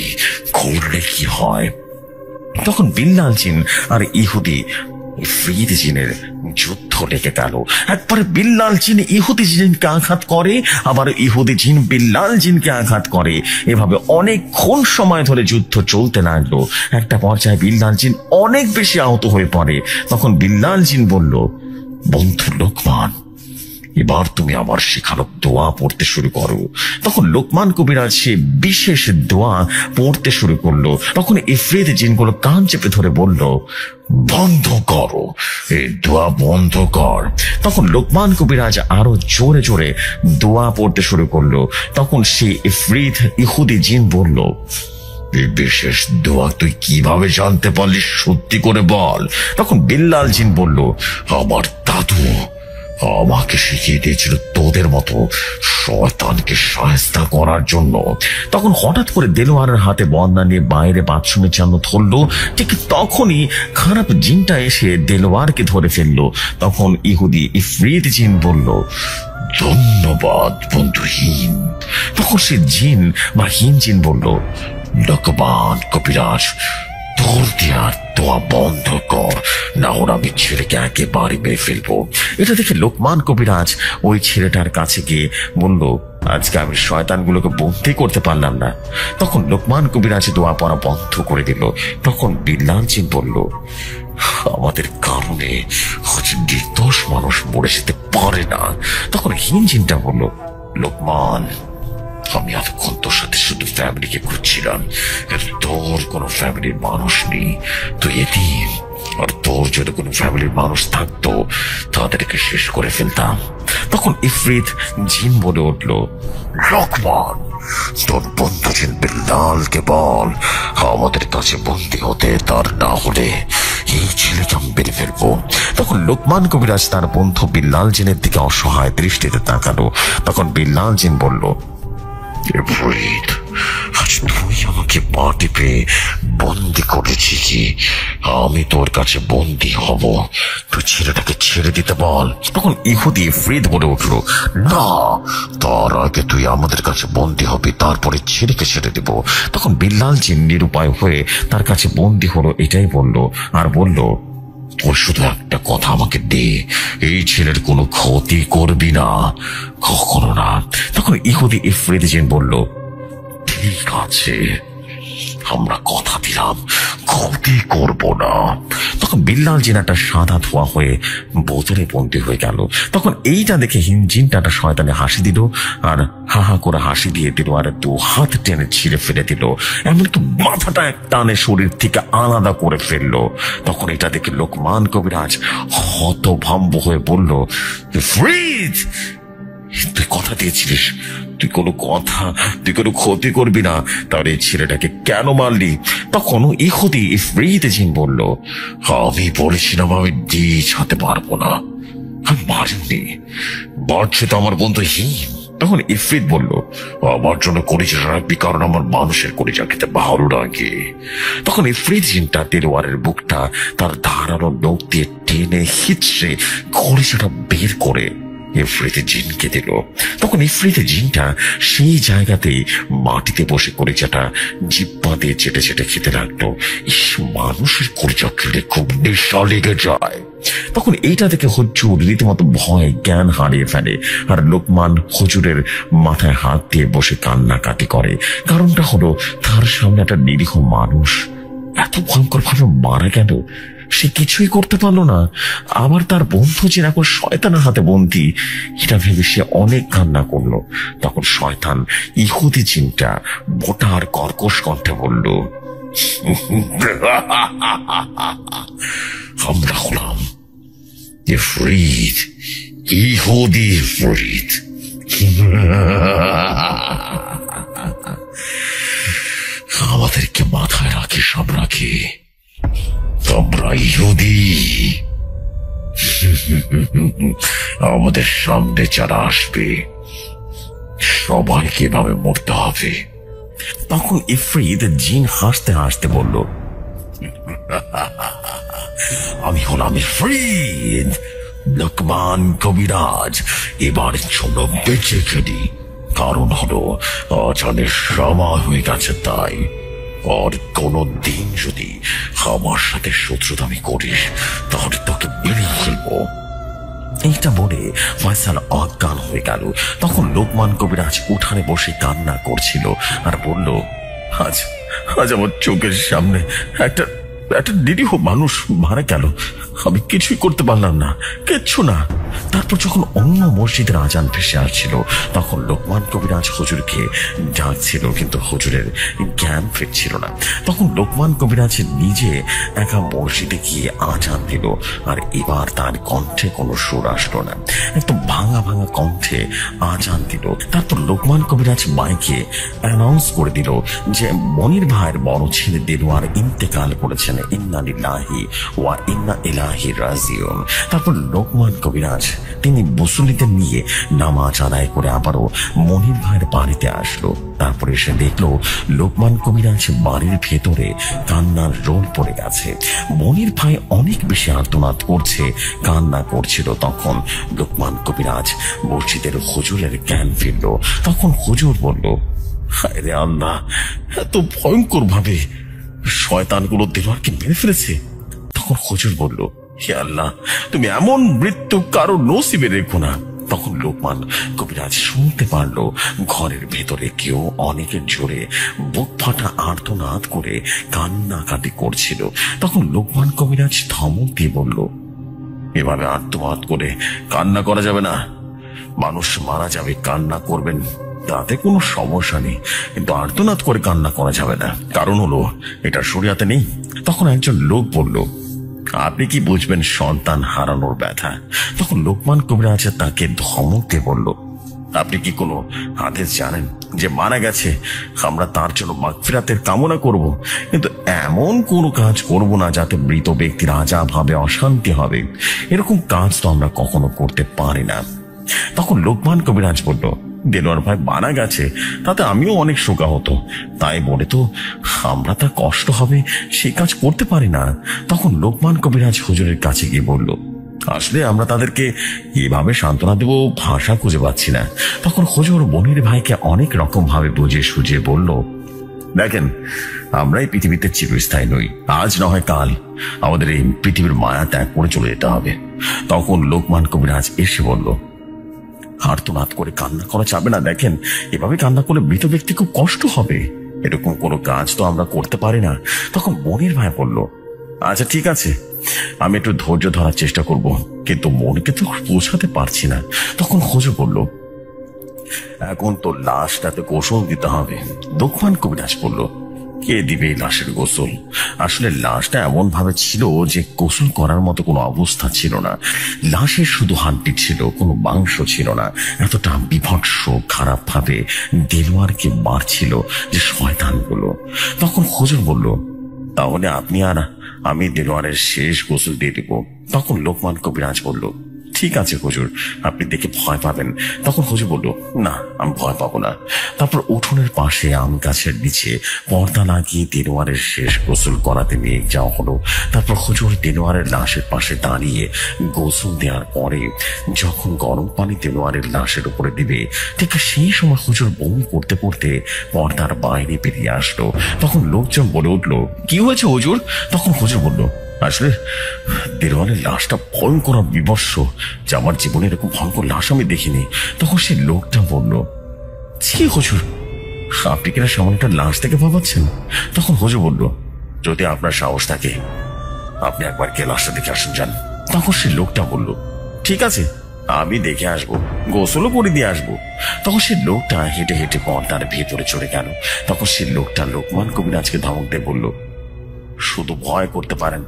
করলে কি হয়। তখন বিল্লাল জিন আর ইহুদি ইফরিত জিনের যুদ্ধ লেগে গেল। একবারে বিল্লাল জিন ইহুদি জিনকে আঘাত করে, আবার ইহুদি জিন বিল্লাল জিনকে আঘাত করে। এভাবে অনেকক্ষণ সময় ধরে যুদ্ধ চলতে লাগলো। একটা পর্যায়ে বিল্লাল জিন অনেক বেশি আহত হয়ে পড়ে। তখন বিল্লাল জিন বলল, বন্ধু লোকমান, এবার তুমি আমার শেখানো দোয়া পড়তে শুরু করো। তখন লোকমান কবিরাজ সে বিশেষ দোয়া পড়তে শুরু করলো। তখন ইফরিত জিনগুলো কান চেপে ধরে বলল, বন্ধ করো, এই দোয়া বন্ধ কর। তখন লোকমান কবিরাজ আরো জোরে জোরে দোয়া পড়তে শুরু করলো। তখন সে ইফরিত ইহুদি জিন বলল, এই বিশেষ দোয়া তুই কিভাবে জানতে পারলি, সত্যি করে বল। তখন বিল্লাল জিন বলল, আমার দাদু আমাকে শিখিয়ে দিয়েছিল তোদের মতো শয়তানকে শায়েস্তা করার জন্য। তখন হঠাৎ করে দেলোয়ারের হাতে বন্দা নিয়ে বাইরে বাথরুমে জন্য ধরলো। ঠিক তখনই খারাপ জিনটা এসে দেলোয়ারকে ধরে ফেললো। তখন ইহুদি ইফরিত জিন বলল, ধন্যবাদ বন্ধুহীন। তখন সে জিন বা হিন জিন বলল, লোকমান কবিরাজ, তোর দেওয়ার দোয়া বন্ধ কর, না ওরা আমি ছেলেকে একেবারে মেরে ফেলবো। এটা দেখে লোকমান কবিরাজ ওই ছেলেটার কাছে গিয়ে বলল, আজকে আমি শয়তানগুলোকে বন্দি করতে পারলাম না। তখন লোকমান কবিরাজ দোয়া পড়া বন্ধ করে দিল। তখন বিল্লাল জিন বলল, আমাদের কারণে আজ নির্দোষ মানুষ মরে যেতে পারে না। তখন হিন জিনটা বলল, লোকমান, আমি এতক্ষণ তোর সাথে শুধু ফ্যামিলিকে খুঁজছিলাম, তোর কোনো ফ্যামিলির মানুষ নেই, তুই এতিম, আর তোর যদি কোনো ফ্যামিলির মানুষ থাকতো তাদেরকে শেষ করে ফেলতাম। তখন ইফরিত জিন বলে উঠল, লোকমান, তোর বন্ধু জিন বিল্লালকে বল আমাদের কাছে বন্দী হতে, তার না হলে এই ছেলেকে আমি মেরে ফেলবো। তখন লোকমান কবিরাজ তার বন্ধু বিল্লাল জিনের দিকে অসহায় দৃষ্টিতে তাকালো। তখন বিল্লাল জিন বলল, আজ তুই আমাকে পা টিপে বন্দি করেছি কি আমি তোর কাছে বন্দি হব? তুই ছেলেটাকে ছেড়ে দিতে বল। তখন ইহুদি ইফরিত বলে উঠল, না, তার আগে তুই আমাদের কাছে বন্দি হবি, তারপরে ছেলেকে ছেড়ে দিব। তখন বিল্লাল জিন নিরুপায় হয়ে তার কাছে বন্দি হলো এটাই বলল, আর বলল, তোর শুধু একটা কথা আমাকে দে, এই ছেলের কোনো ক্ষতি করবি না, কখনো না। তখন ইহুদি ইফরিত জিন বলল, ঠিক আছে, আমরা কথা দিলাম ক্ষতি করব না। তখন বিল্লাল জিন একটা সাদা ধোয়া হয়ে বোতলে বন্দী হয়ে গেল। তখন এইটা দেখে জিনটা একটা শয়তানে হাসি দিল, আর হা হা করে হাসি দিয়ে দিল, আর 2 হাত টেনে ছিঁড়ে ফেলে দিল, এমনকি মাথাটা এক টানে শরীর থেকে আলাদা করে ফেললো। তখন এটা দেখে লোকমান কবিরাজ হতভম্ব হয়ে বলল, ইফরিত, তুই কথা দিয়েছিলিস তুই কোনো ক্ষতি করবি না, তাহলে এই ছেলেটাকে কেন মারলি? তখন ইফরিত জিন বলল, আমি বলেছিলাম আমি ছাড়তে পারবো না, আমি মারিনি, বাড়ছে তো আমার বন্ধু হিম। তখন ইফরিত বলল, আমার জন্য কলিজা রাখবি, কারণ আমার মানুষের কলিজা খেতে ভালো লাগে। তখন ইফরিত জিনটা দেলোয়ারের বুকটা তার ধারালো নখ দিয়ে টেনে হিচড়ে কলিজাটা বের করে ইফরিতে জিনকে দিল। তখন ইফরিতে জিনটা সেই জায়গাতেই মাটিতে বসে কলিজাটা জিব্বা দিয়ে চেটে চেটে খেতে লাগলো। মানুষের কলিজা খেলে খুব নেশা লেগে যায়। তখন এইটা দেখে হুজুর রীতিমতো ভয় জ্ঞান হারিয়ে ফেলে, আর লোকমান হুজুরের মাথায় হাত দিয়ে বসে কান্নাকাটি করে। কারণটা হলো তার সামনে একটা নিরীহ মানুষ এত ভয়ঙ্কর ভাবে মারা গেল, সে কিছুই করতে পারলো না। আবার তার বন্ধু যে এখন শয়তানের হাতে বন্দী, এটা ভেবে সে অনেক কান্না করলো। তখন শয়তান ইহুদি জিনটা মোটা আর কর্কশ কণ্ঠে বলল, আমরা হলাম ইফরিত, ইহুদি ইফরিত। আমাদেরকে মাথায় রাখি, সব রাখি, তোমরা ইহুদি। আমাদের সামনে যারা আসবে সবাইকে এভাবে মরতে হবে। তখন ইফরিত জিন হাসতে হাসতে বলল, আমি হলাম ইফরিত, লোকমান কবিরাজ, এবারের জন্য বেঁচে খেলি। কারণ হলো আজানের সময় হয়ে গেছে, তাই আর কোনো দিন যদি আমার সাথে শত্রুতামি করিস তাহলে তোকে বেরিয়ে ফেলবো। এইটা বলে ফয়সাল অজ্ঞান হয়ে গেল। তখন লোকমান কবিরাজ উঠানে বসে কান্না করছিল আর বলল, আজ আমার চোখের সামনে একটা নিরীহ মানুষ মারা গেল, আমি কিছুই করতে পারলাম না, কিচ্ছু না। তারপর যখন অন্য মসজিদের আজান ভেসে আসছিল, তখন লোকমান কবিরাজ হুজুরকে ডাকছিল, কিন্তু হুজুরের জ্ঞান ফিরছিল না। তখন লোকমান কবিরাজ নিজে একা মসজিদে গিয়ে আজান দিল, আর এবার তার কণ্ঠে কোনো সুর আসলো না, একদম ভাঙা ভাঙা কণ্ঠে আজান দিল। তারপর লোকমান কবিরাজ মাইকে অ্যানাউন্স করে দিল যে মনির ভাইয়ের বড় ছেলে দেলোয়ার ইন্তেকাল করেছেন, ইন্না লিল্লাহি ওয়া ইন্না ইলাইহি রাজিউন। তারপর লোকমান কবিরাজ তিনি মুসল্লিদের নিয়ে নামাজ আদায় করে আবারও মনির ভাইয়ের বাড়িতে আসলো। তারপরে সে দেখলো লোকমান কবিরাজ বাড়ির ভেতরে কান্নার রোল পড়ে গেছে। মনির ভাই অনেক বেশি আর্তনাদ করছে, কান্না করছিল। তখন লোকমান কবিরাজ মসজিদের হুজুরের জ্ঞান ফিরল। তখন হুজুর বলল, হায় রে আল্লাহ, এত ভয়ঙ্কর ভাবে শয়তানগুলো দেলোয়ারকে মেরে ফেলেছে। তখন হুজুর বলল, হে আল্লাহ, তুমি এমন মৃত্যু কারো নসিবে রেখো না। তখন লোকমান কবিরাজ শুনতে পারলো ঘরের ভেতরে কেউ অনেকের জোরে বুক ফাটা আর্তনাদ করে কান্নাকাটি করছিল। তখন লোকমান কবিরাজ ধমক দিয়ে বলল, এভাবে আর্তনাদ করে কান্না করা যাবে না, মানুষ মারা যাবে, কান্না করবেন তাতে কোনো সমস্যা নেই, কিন্তু আর্তনাদ করে কান্না করা যাবে না, কারণ হলো এটা শরিয়াতে নেই। তখন একজন লোক বলল, আপনি কি বুঝবেন সন্তান হারানোর ব্যথা? তখন লোকমান কবিরাজ তাকে ধমক দিয়ে বলল, আপনি কি কোনো হাদিস জানেন যে মারা গেছে আমরা তার জন্য মাগফিরাতের কামনা করব, কিন্তু এমন কোনো কাজ করব না যাতে মৃত ব্যক্তির আযাব হবে, অশান্তি হবে, এরকম কাজ তো আমরা কখনো করতে পারি না। তখন লোকমান কবিরাজ বলল, দেলোয়ার ভাই মারা গেছে তাতে আমিও অনেক শোকা হতো, তাই বলে তো আমরা তার কষ্ট হবে সেই কাজ করতে পারি না। তখন লোকমান কবিরাজ হুজুরের কাছে গিয়ে বলল, আসলে আমরা তাদেরকে এভাবে সান্ত্বনা দেব ভাষা খুঁজে পাচ্ছি না। তখন হুজুর মনির ভাইকে অনেক রকম ভাবে বুঝিয়ে সুঝিয়ে বলল, দেখেন, আমরা এই পৃথিবীতে চিরস্থায়ী নই, আজ না হয় কাল আমাদের এই পৃথিবীর মায়া ত্যাগ করে চলে যেতে হবে। তখন লোকমান কবিরাজ এসে বলল, আর্তনাদ করে কান্না করা যাবে না, দেখেন এভাবে কান্না করলে মৃত ব্যক্তি খুব কষ্ট হবে, এরকম কোনো কাজ তো আমরা করতে পারি না। তখন মনির ভাই বলল, আচ্ছা ঠিক আছে, আমি একটু ধৈর্য ধরার চেষ্টা করব, কিন্তু মনকে তো বোঝাতে পারছি না। তখন হুজুর বলল, এখন তো লাশটাতে গোসল দিতে হবে। লোকমান কবিরাজ বলল, কে দিবে এই লাশের গোসল? আসলে লাশটা এমন ভাবে ছিল যে গোসল করার মতো কোনো অবস্থা ছিল না। লাশের শুধু হাড্ডি ছিল, কোনো মাংস ছিল না। এতটা বিভৎস খারাপ ভাবে দেলোয়ারকে মারছিল যে শয়তানগুলো। তখন হুজুর বলল, তাহলে আপনি আর আমি দেলোয়ারের শেষ গোসল দিয়ে দিব। তখন লোকমান কবিরাজ বলল, ঠিক আছে হুজুর, আপনি দেখে ভয় পাবেন। তখন হুজুর বলল, না আমি ভয় পাবো না। তারপর উঠোনের পাশে আম গাছের নিচে পর্দা লাগিয়ে দেলোয়ারের শেষ গোসল করাতে নিয়ে যাওয়া হলো। তারপর হুজুর দেলোয়ারের লাশের পাশে দাঁড়িয়ে গোসল দেওয়ার পরে যখন গরম পানি দেলোয়ারের লাশের উপরে দিবে, ঠিক সেই সময় হুজুর বমি করতে করতে পর্দার বাইরে বেরিয়ে আসলো। তখন লোকজন বলে উঠলো, কি হয়েছে হুজুর? তখন হুজুর বলল, আসলে দেলোয়ারের লাশটা ভয়ঙ্কর বিভৎস, যে আমার জীবনে এরকম ভয়ঙ্কর লাশ আমি দেখিনি। তখন সে লোকটা বলল, ছি হুজুর, আপনি কিনা সামান্য একটা লাশ থেকে ভাবাচ্ছেন? তখন হুজুর বলল, যদি আপনার সাহস থাকে আপনি একবার কে লাশটা দেখে আসুন যান। তখন সে লোকটা বলল, ঠিক আছে আমি দেখে আসবো, গোসলও করে দিয়ে আসবো। তখন সে লোকটা হেঁটে হেঁটে পর্দার ভেতরে চলে গেল। তখন সে লোকটা লোকমান কবিরাজকে ধমক দিয়ে বলল, শুধু ভয় করতে পারেন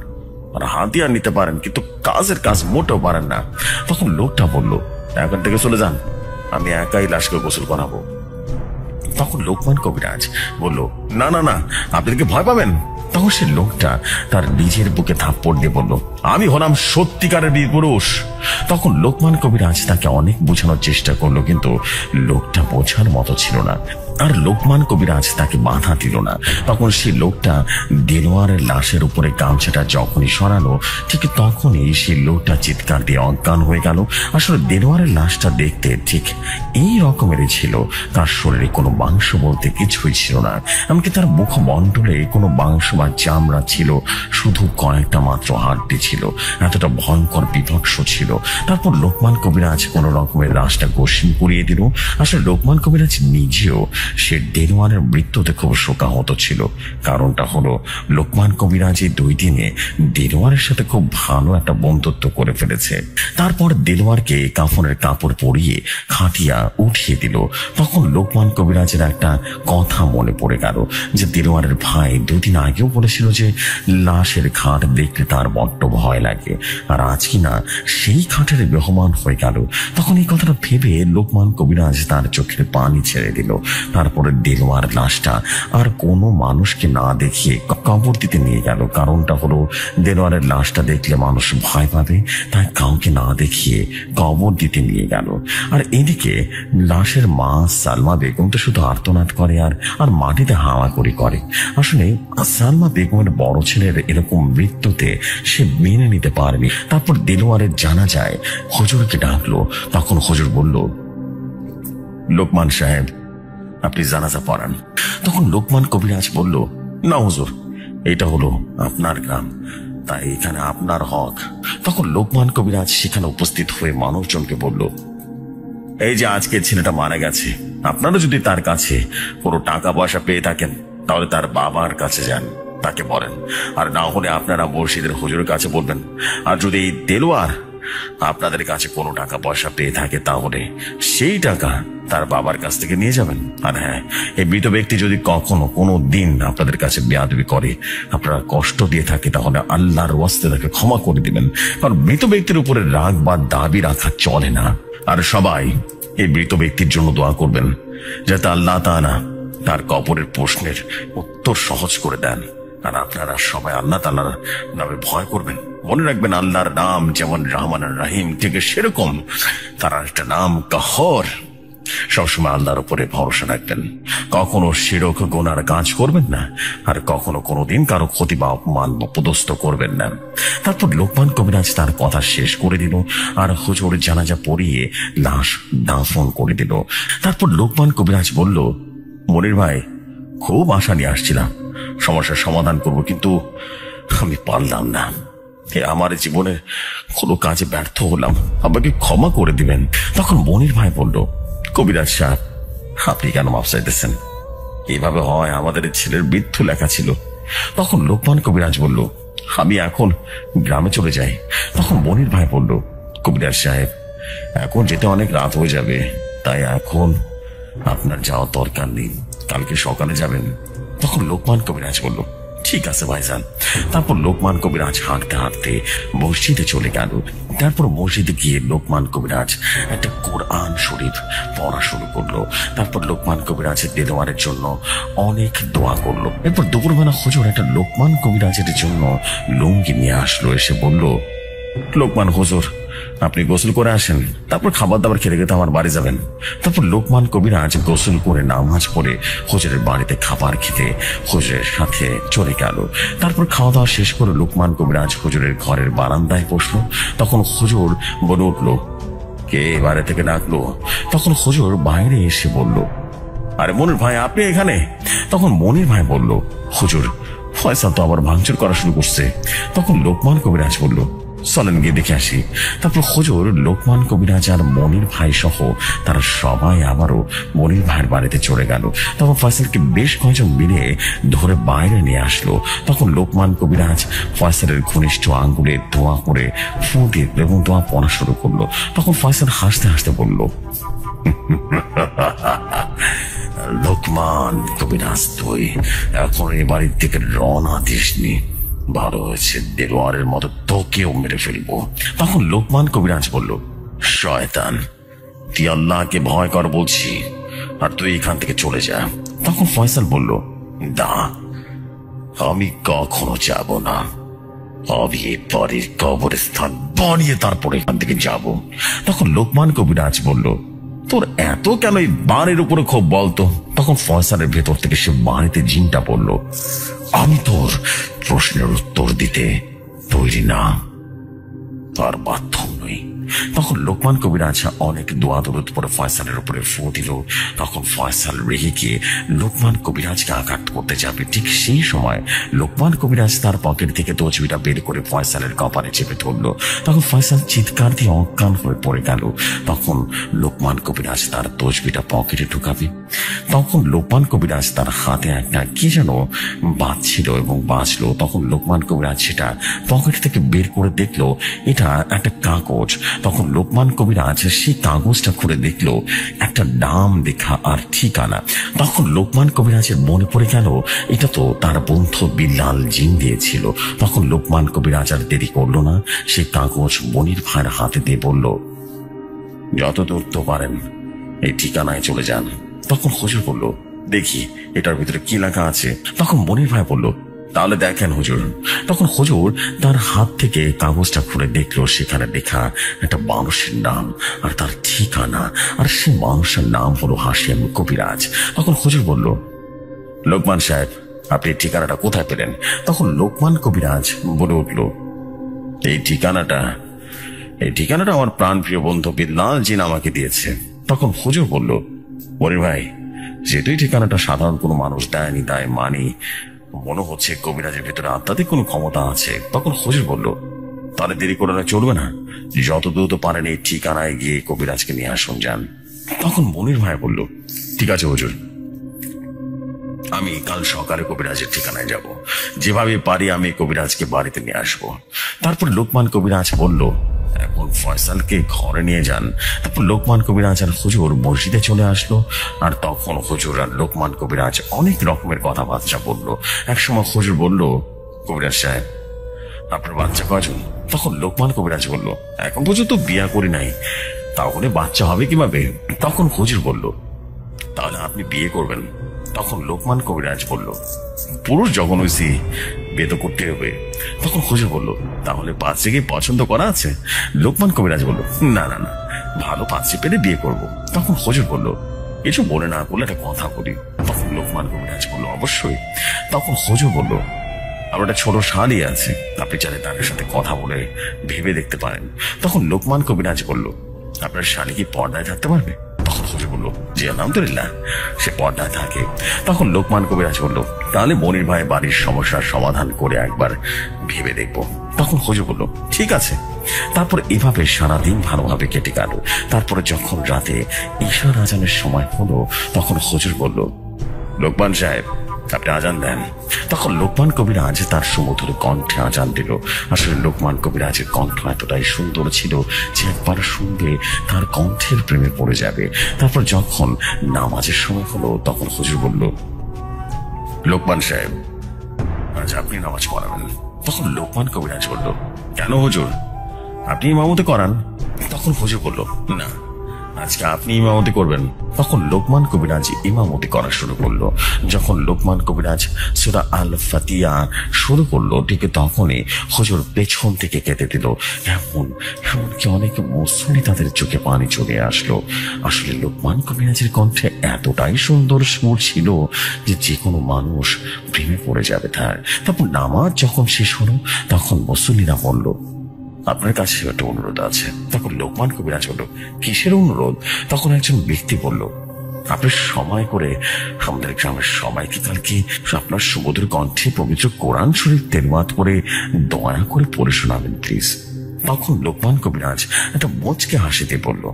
আর হাতিয়ার নিতে পারেন, কিন্তু কাজের কাজ মোটেও পারেন না। তখন লোকটা বলল, এখান থেকে চলে যান, আমি একাই লাশকে গোসল করাবো। তখন লোকমান কবিরাজ বলল, না না না, আপনাদেরকে ভয় পাবেন। তখন সে লোকটা তার নিজের বুকে থাপ্পড় দিয়ে বলল, আমি হলাম সত্যিকারের বীর পুরুষ। তখন লোকমান কবিরাজ তাকে অনেক বোঝানোর চেষ্টা করলো, কিন্তু লোকটা বোঝার মতো ছিল না। আর লোকমান কবিরাজ তাকে বাধা দিল না। তখন সেই লোকটা দেলোয়ারের লাশের উপরে গামছাটা যখনই সরালো, ঠিক তখনই সেই লোকটা চিৎকার দিয়ে অজ্ঞান হয়ে গেল। আসলে দেলোয়ারের লাশটা দেখতে ঠিক এই রকমেরই ছিল। তার শরীরে কোনো মাংস বলতে কিছুই ছিল না, এমনকি তার মুখমণ্ডলে কোনো মাংস বা চামড়া ছিল, শুধু কয়েকটা মাত্র হাড্ডি ছিল। এতটা ভয়ঙ্কর বিভৎস ছিল। তারপর লোকমান কবিরাজ কোন রকমের লাশটা গোসল করিয়ে দিল। আসলে লোকমান কবিরাজ নিজেও সে দেলোয়ারের মৃত্যুতে খুব শোকাহত ছিল। কারণটা হলো লোকমান কবিরাজ এই 2 দিনে দেলোয়ারের সাথে খুব ভালো একটা বন্ধুত্ব করে ফেলেছে। তারপর দেলোয়ারকে কাফনের কাপড় পরিয়ে খাটিয়া উঠিয়ে দিল। তখন লোকমান কবিরাজের একটা কথা মনে পড়ে গেল, যে দেলোয়ারের ভাই 2 দিন আগেও বলেছিল যে লাশের খাট দেখতে তার বড্ড ভয় লাগে, আর আজ কিনা সেই খাটের মেহমান হয়ে গেল। তখন এই কথাটা ভেবে লোকমান কবিরাজ তার চোখের পানি ছেড়ে দিল। তারপরে দেলোয়ার লাশটা আর কোনো মানুষকে না দেখিয়ে কবর দিতে নিয়ে গেল। কারণটা হলো দেলোয়ারের লাশটা দেখলে মানুষ ভয় পাবে, তাই কাউকে না দেখিয়ে কবর দিতে নিয়ে গেল। আর এদিকে লাশের মা সালমা বেগম তো শুধু আর্তনাদ করে আর মাটিতে হাওয়াগুড়ি করে। আসলে সালমা বেগমের বড় ছেলের এরকম মৃত্যুতে সে মেনে নিতে পারেনি। তারপর দেলোয়ারের জানাজায় হুজুরকে ডাকলো। তখন হুজুর বলল, লোকমান সাহেব আপনি জানাজা পড়ান। তখন লোকমান কবিরাজ বলল, না হুজুর, এটা হলো আপনার গ্রাম, তাই এখানে আপনার হক। তখন লোকমান কবিরাজ সেখানে উপস্থিত হয়ে মানুষজনকে বলল, এই যে আজকে ছেলেটা মারা গেছে, আপনারা যদি তার কাছে কোনো টাকা পয়সা পেয়ে থাকেন তাহলে তার বাবার কাছে যান, তাকে বলেন। আর না হলে আপনারা মসজিদের হুজুরের কাছে বলবেন। আর যদি এই দেলোয়ার আপনাদের কাছে কোনো টাকা পয়সা পেয়ে থাকে তাহলে সেই টাকা তার বাবার কাছ থেকে নিয়ে যাবেন। আর হ্যাঁ, এই মৃত ব্যক্তি যদি কখনো কোনো দিন আপনাদের কাছে বেয়াদবি করে, আপনারা কষ্ট দিয়ে থাকে, তাহলে আল্লাহর ওয়াস্তে তাকে ক্ষমা করে দিবেন। কারণ মৃত ব্যক্তির উপরে রাগ বা দাবি রাখা চলে না। আর সবাই এই মৃত ব্যক্তির জন্য দোয়া করবেন যাতে আল্লাহ তাআলা তার কবরের প্রশ্নের উত্তর সহজ করে দেন। আর আপনারা সবাই আল্লাহ তাআলার নামে ভয় করবেন। মনে রাখবেন, আল্লাহর নাম যেমন রহমান আর রহিম, ঠিক সেরকম তার একটা নাম কাহর। সবসময় আল্লাহর উপরে ভরসা রাখবেন, কখনো শিরক গুনার কাজ করবেন না, আর কখনো কোনোদিন কারো ক্ষতি বা অপমান বা পদস্থ করবেন না। তারপর লোকমান কবিরাজ তার কথা শেষ করে দিল আর হুজুর জানাজা পড়িয়ে লাশ দাফন করে দিল। তারপর লোকমান কবিরাজ বলল, মনির ভাই, খুব আশা নিয়ে আসছিলাম সমস্যার সমাধান করব, কিন্তু আমি পারলাম না। আমার জীবনে কোনো কাজে ব্যর্থ হলাম, আমাকে ক্ষমা করে দিবেন। তখন মনির ভাই বলল, কবিরাজ সাহেব, আপনি কেন মাফ চাইতেছেন? এভাবে হয়? আমাদের ছেলের মৃত্যু লেখা ছিল। তখন লোকমান কবিরাজ বলল, আমি এখন গ্রামে চলে যাই। তখন মনির ভাই বলল, কবিরাজ সাহেব, এখন যেতে অনেক রাত হয়ে যাবে, তাই এখন আপনার যাওয়ার দরকার নেই, কালকে সকালে যাবেন। তখন লোকমান কবিরাজ বলল, ঠিক আছে ভাইজান। তারপর লোকমান কবিরাজ হাঁটতে হাঁটতে মসজিদে চলে গেল। তারপর মসজিদে গিয়ে লোকমান কবিরাজ একটা কোরআন শরীফ পড়া শুরু করলো। তারপর লোকমান কবিরাজের দেলোয়ারের জন্য অনেক দোয়া করলো। এরপর দুপুরবেলা হুজুর একটা লোকমান কবিরাজের জন্য লুঙ্গি নিয়ে আসলো। এসে বলল, লোকমান হুজুর, আপনি গোসল করে আসেন, তারপর খাবার দাবার খেতে খেতে আমার বাড়ি যাবেন। তারপর লোকমান কবিরাজ গোসল করে নামাজ পড়ে হুজুরের বাড়িতে খাবার খেতে হুজুরের সাথে চলে গেল। তারপর খাওয়া দাওয়া শেষ করে লোকমান কবিরাজ হুজুরের ঘরের বারান্দায় বসলো। তখন হুজুর বলে উঠল, কে বাইরে থেকে ডাকলো? তখন হুজুর বাইরে এসে বলল, আরে মনির ভাই, আপনি এখানে? তখন মনির ভাই বলল, হুজুর, ফয়সাল তো আবার ভাঙচুর করা শুরু করছে। তখন লোকমান কবিরাজ বলল, চলেন গিয়ে দেখে আসি। তারপর হুজুর লোকমান কবিরাজ আর মনির ভাই সহ তারা সবাই আবারও মনির ভাইয়ের বাড়িতে চলে গেল। তখন ফয়সালকে বেশ কয়েকজন মিলে ধরে বাইরে নিয়ে আসলো। তখন লোকমান কবিরাজ ফয়সালের ঘনিষ্ঠ আঙ্গুলে দোয়া করে ফু দিয়ে এবং দোয়া পড়া শুরু করলো। তখন ফয়সাল হাসতে হাসতে বলল, লোকমান কবিরাজ, তুই এখন এই বাড়ির থেকে রওনা দিসনি, ভালো হয়েছে, দেলোয়ারের মতো তোকেও মেরে ফেলবো। তখন লোকমান কবিরাজ বলল, শয়তান, তুই আল্লাহকে ভয় কর বলছি, আর তুই এখান থেকে চলে যা। তখন ফয়সাল বলল, না, আমি কখনো যাব না, আমি এই বাড়ির কবরস্থান বানিয়ে তারপরে এখান থেকে যাব। তখন লোকমান কবিরাজ বলল, তোর এত কেন এই বাড়ির উপরে খুব বলতো? তখন ফয়সালের ভেতর থেকে সে বাড়িতে জিনটা বলল, আমি তোর প্রশ্নের উত্তর দিতে তৈরি না, তার মাধ্যম নই। তখন লোকমান কবিরাজ অনেক দোয়া দরুদ পরে ফয়সালের উপরে ফু দিল। তখন ফয়সাল রেগে গিয়ে লোকমান কবিরাজকে আঘাত করতে যাবে। ঠিক সেই সময় লোকমান কবিরাজ তার পকেট থেকে তসবিটা বের করে ফয়সালের কপালে চেপে ধরল। তখন ফয়সাল চিৎকার দিয়ে অজ্ঞান হয়ে পড়ে গেল। তখন লোকমান কবিরাজ তার তসবিটা পকেটে ঢুকাবে। তখন লোকমান কবিরাজ তার হাতে একটা কি যেন বাজছিল এবং বাজলো। তখন লোকমান কবিরাজ সেটা পকেট থেকে বের করে দেখলো এটা একটা কাগজ। তখন লোকমান কবিরাজ সেই কাগজটা খুলে দেখলো একটা নাম লেখা আর ঠিকানা। তখন লোকমান কবিরাজের মনে পড়ে গেল এটা তো তার বন্ধু বিল্লাল জিন দিয়েছিল। তখন লোকমান কবিরাজ আর দেরি করলো না, সেই কাগজ মনির ভাইয়ের হাতে দিয়ে বলল, যত দূর তো পারেন এই ঠিকানায় চলে যান। তখন হুজুর বলল, দেখি এটার ভিতরে কি লেখা আছে। তখন মনির ভাই বলল, তাহলে দেখেন হুজুর। তখন হুজুর তার হাত থেকে কাগজটা খুলে দেখলো সেখানে লেখা একটা মানুষের নাম আর তার ঠিকানা, আর সেই মানুষের নাম হলো হাশেম কবিরাজ। তখন হুজুর বলল, লোকমান সাহেব, আপনি ঠিকানাটা কোথায় পেলেন? তখন লোকমান কবিরাজ বলে উঠল, এই ঠিকানাটা আমার প্রাণপ্রিয় বন্ধু বিল্লাল জিন আমাকে দিয়েছে। তখন হুজুর বলল, মনির ভাই, যেহেতু এই ঠিকানাটা সাধারণ কোনো মানুষ দেয়নি, তাই মানি মনে হচ্ছে কবিরাজের ভিতরে আধ্যাত্মিক কোনো ক্ষমতা আছে। তখন হুজুর বলল, তাহলে দেরি করে চলবে না, যত দ্রুত পারেন এই ঠিকানায় গিয়ে কবিরাজকে নিয়ে আসুন যান। তখন মনির ভাই বলল, ঠিক আছে হুজুর, আমি কাল সকালে কবিরাজের ঠিকানায় যাব, যেভাবে পারি আমি কবিরাজকে বাড়িতে নিয়ে আসবো। তারপর লোকমান কবিরাজ বলল, এখন ফয়সালকে ঘরে নিয়ে যান। তারপর লোকমান কবিরাজ আর হুজুর মসজিদে চলে আসলো। আর তখন হুজুর আর লোকমান কবিরাজ অনেক রকমের কথাবার্তা বললো। একসময় হুজুর বলল, কবিরাজ সাহেব, আপনার বাচ্চা কয়জন? তখন লোকমান কবিরাজ বলল, এখন পর্যন্ত বিয়ে করি নাই, তাহলে বাচ্চা হবে কিভাবে? তখন হুজুর বলল, তাহলে আপনি বিয়ে করবেন? তখন লোকমান কবিরাজ বলল, পুরুষ যখন হয়েছি বিয়ে তো করতে হবে। তখন হুজুর বলল, তাহলে পাত্রীকে পছন্দ করা আছে? লোকমান কবিরাজ বলল, না না না, ভালো পাত্রী পেলে বিয়ে করব। তখন হুজুর বলল, কিছু বলে না বলে একটা কথা বলি। তখন লোকমান কবিরাজ বলল, অবশ্যই। তখন হুজুর বলল, আমার একটা ছোট শালি আছে, আপনি চাইলে তাদের সাথে কথা বলে ভেবে দেখতে পারেন। তখন লোকমান কবিরাজ বলল, আপনার শালি কি পর্দায় থাকতে পারবে? তখন হুজুর বলল, জি আলহামদুলিল্লাহ, সে পর্দায় থাকে। তখন লোকমান কবিরাজ বলল, তাহলে মনির ভাই বাড়ির সমস্যার সমাধান করে একবার ভেবে দেখব। তখন হুজুর বলল, ঠিক আছে। তারপর এভাবে সারাদিন ভালোভাবে কেটে গেল। তারপরে যখন রাতে ঈশার আজানের সময় হলো, তখন হুজুর বলল, লোকমান সাহেব, আপনি আজান দেন। তখন লোকমান কবিরাজ তার সুমধুর কণ্ঠে আজান দিল। আসলে লোকমান কবিরাজের কণ্ঠ এতটাই সুন্দর ছিল যে একবার শুনলে তার কণ্ঠের প্রেমে পড়ে যাবে। তারপর যখন নামাজের সময় হলো তখন হুজুর বলল, লোকমান সাহেব, আজ আপনি নামাজ পড়াবেন। তখন লোকমান কবিরাজ বলল, কেন হুজুর, আপনি ইমামতি করান। তখন হুজুর বলল, না, আজকে আপনি ইমামতি করবেন। তখন লোকমান কবিরাজ ইমামতি করা শুরু করলো। যখন লোকমান কবিরাজ সূরা আল ফাতিহা শুরু করলো, ঠিক তখনই হুজুর পেছন থেকে কেটে দিল। এমনকি অনেক মুসল্লি তাদের চোখে পানি চলে আসলো। আসলে লোকমান কবিরাজের কণ্ঠে এতটাই সুন্দর সুর ছিল যে কোনো মানুষ প্রেমে পড়ে যাবে তার। তারপর নামাজ যখন শেষ হলো তখন মুসল্লিরা বলল, আপনার কাছে একটা অনুরোধ আছে। তখন লোকমান কবিরাজ বলল, কিসের অনুরোধ? তখন একজন ব্যক্তি বলল, আপনি সময় করে আমাদের গ্রামের সবাইকে কালকে আপনার সুমধুর কণ্ঠে পবিত্র কোরআন শরীফ তেলাওয়াত করে দয়া করে পড়ে শোনাবেন প্লিজ। তখন লোকমান কবিরাজ একটা মুচকে হাসিতে বলল,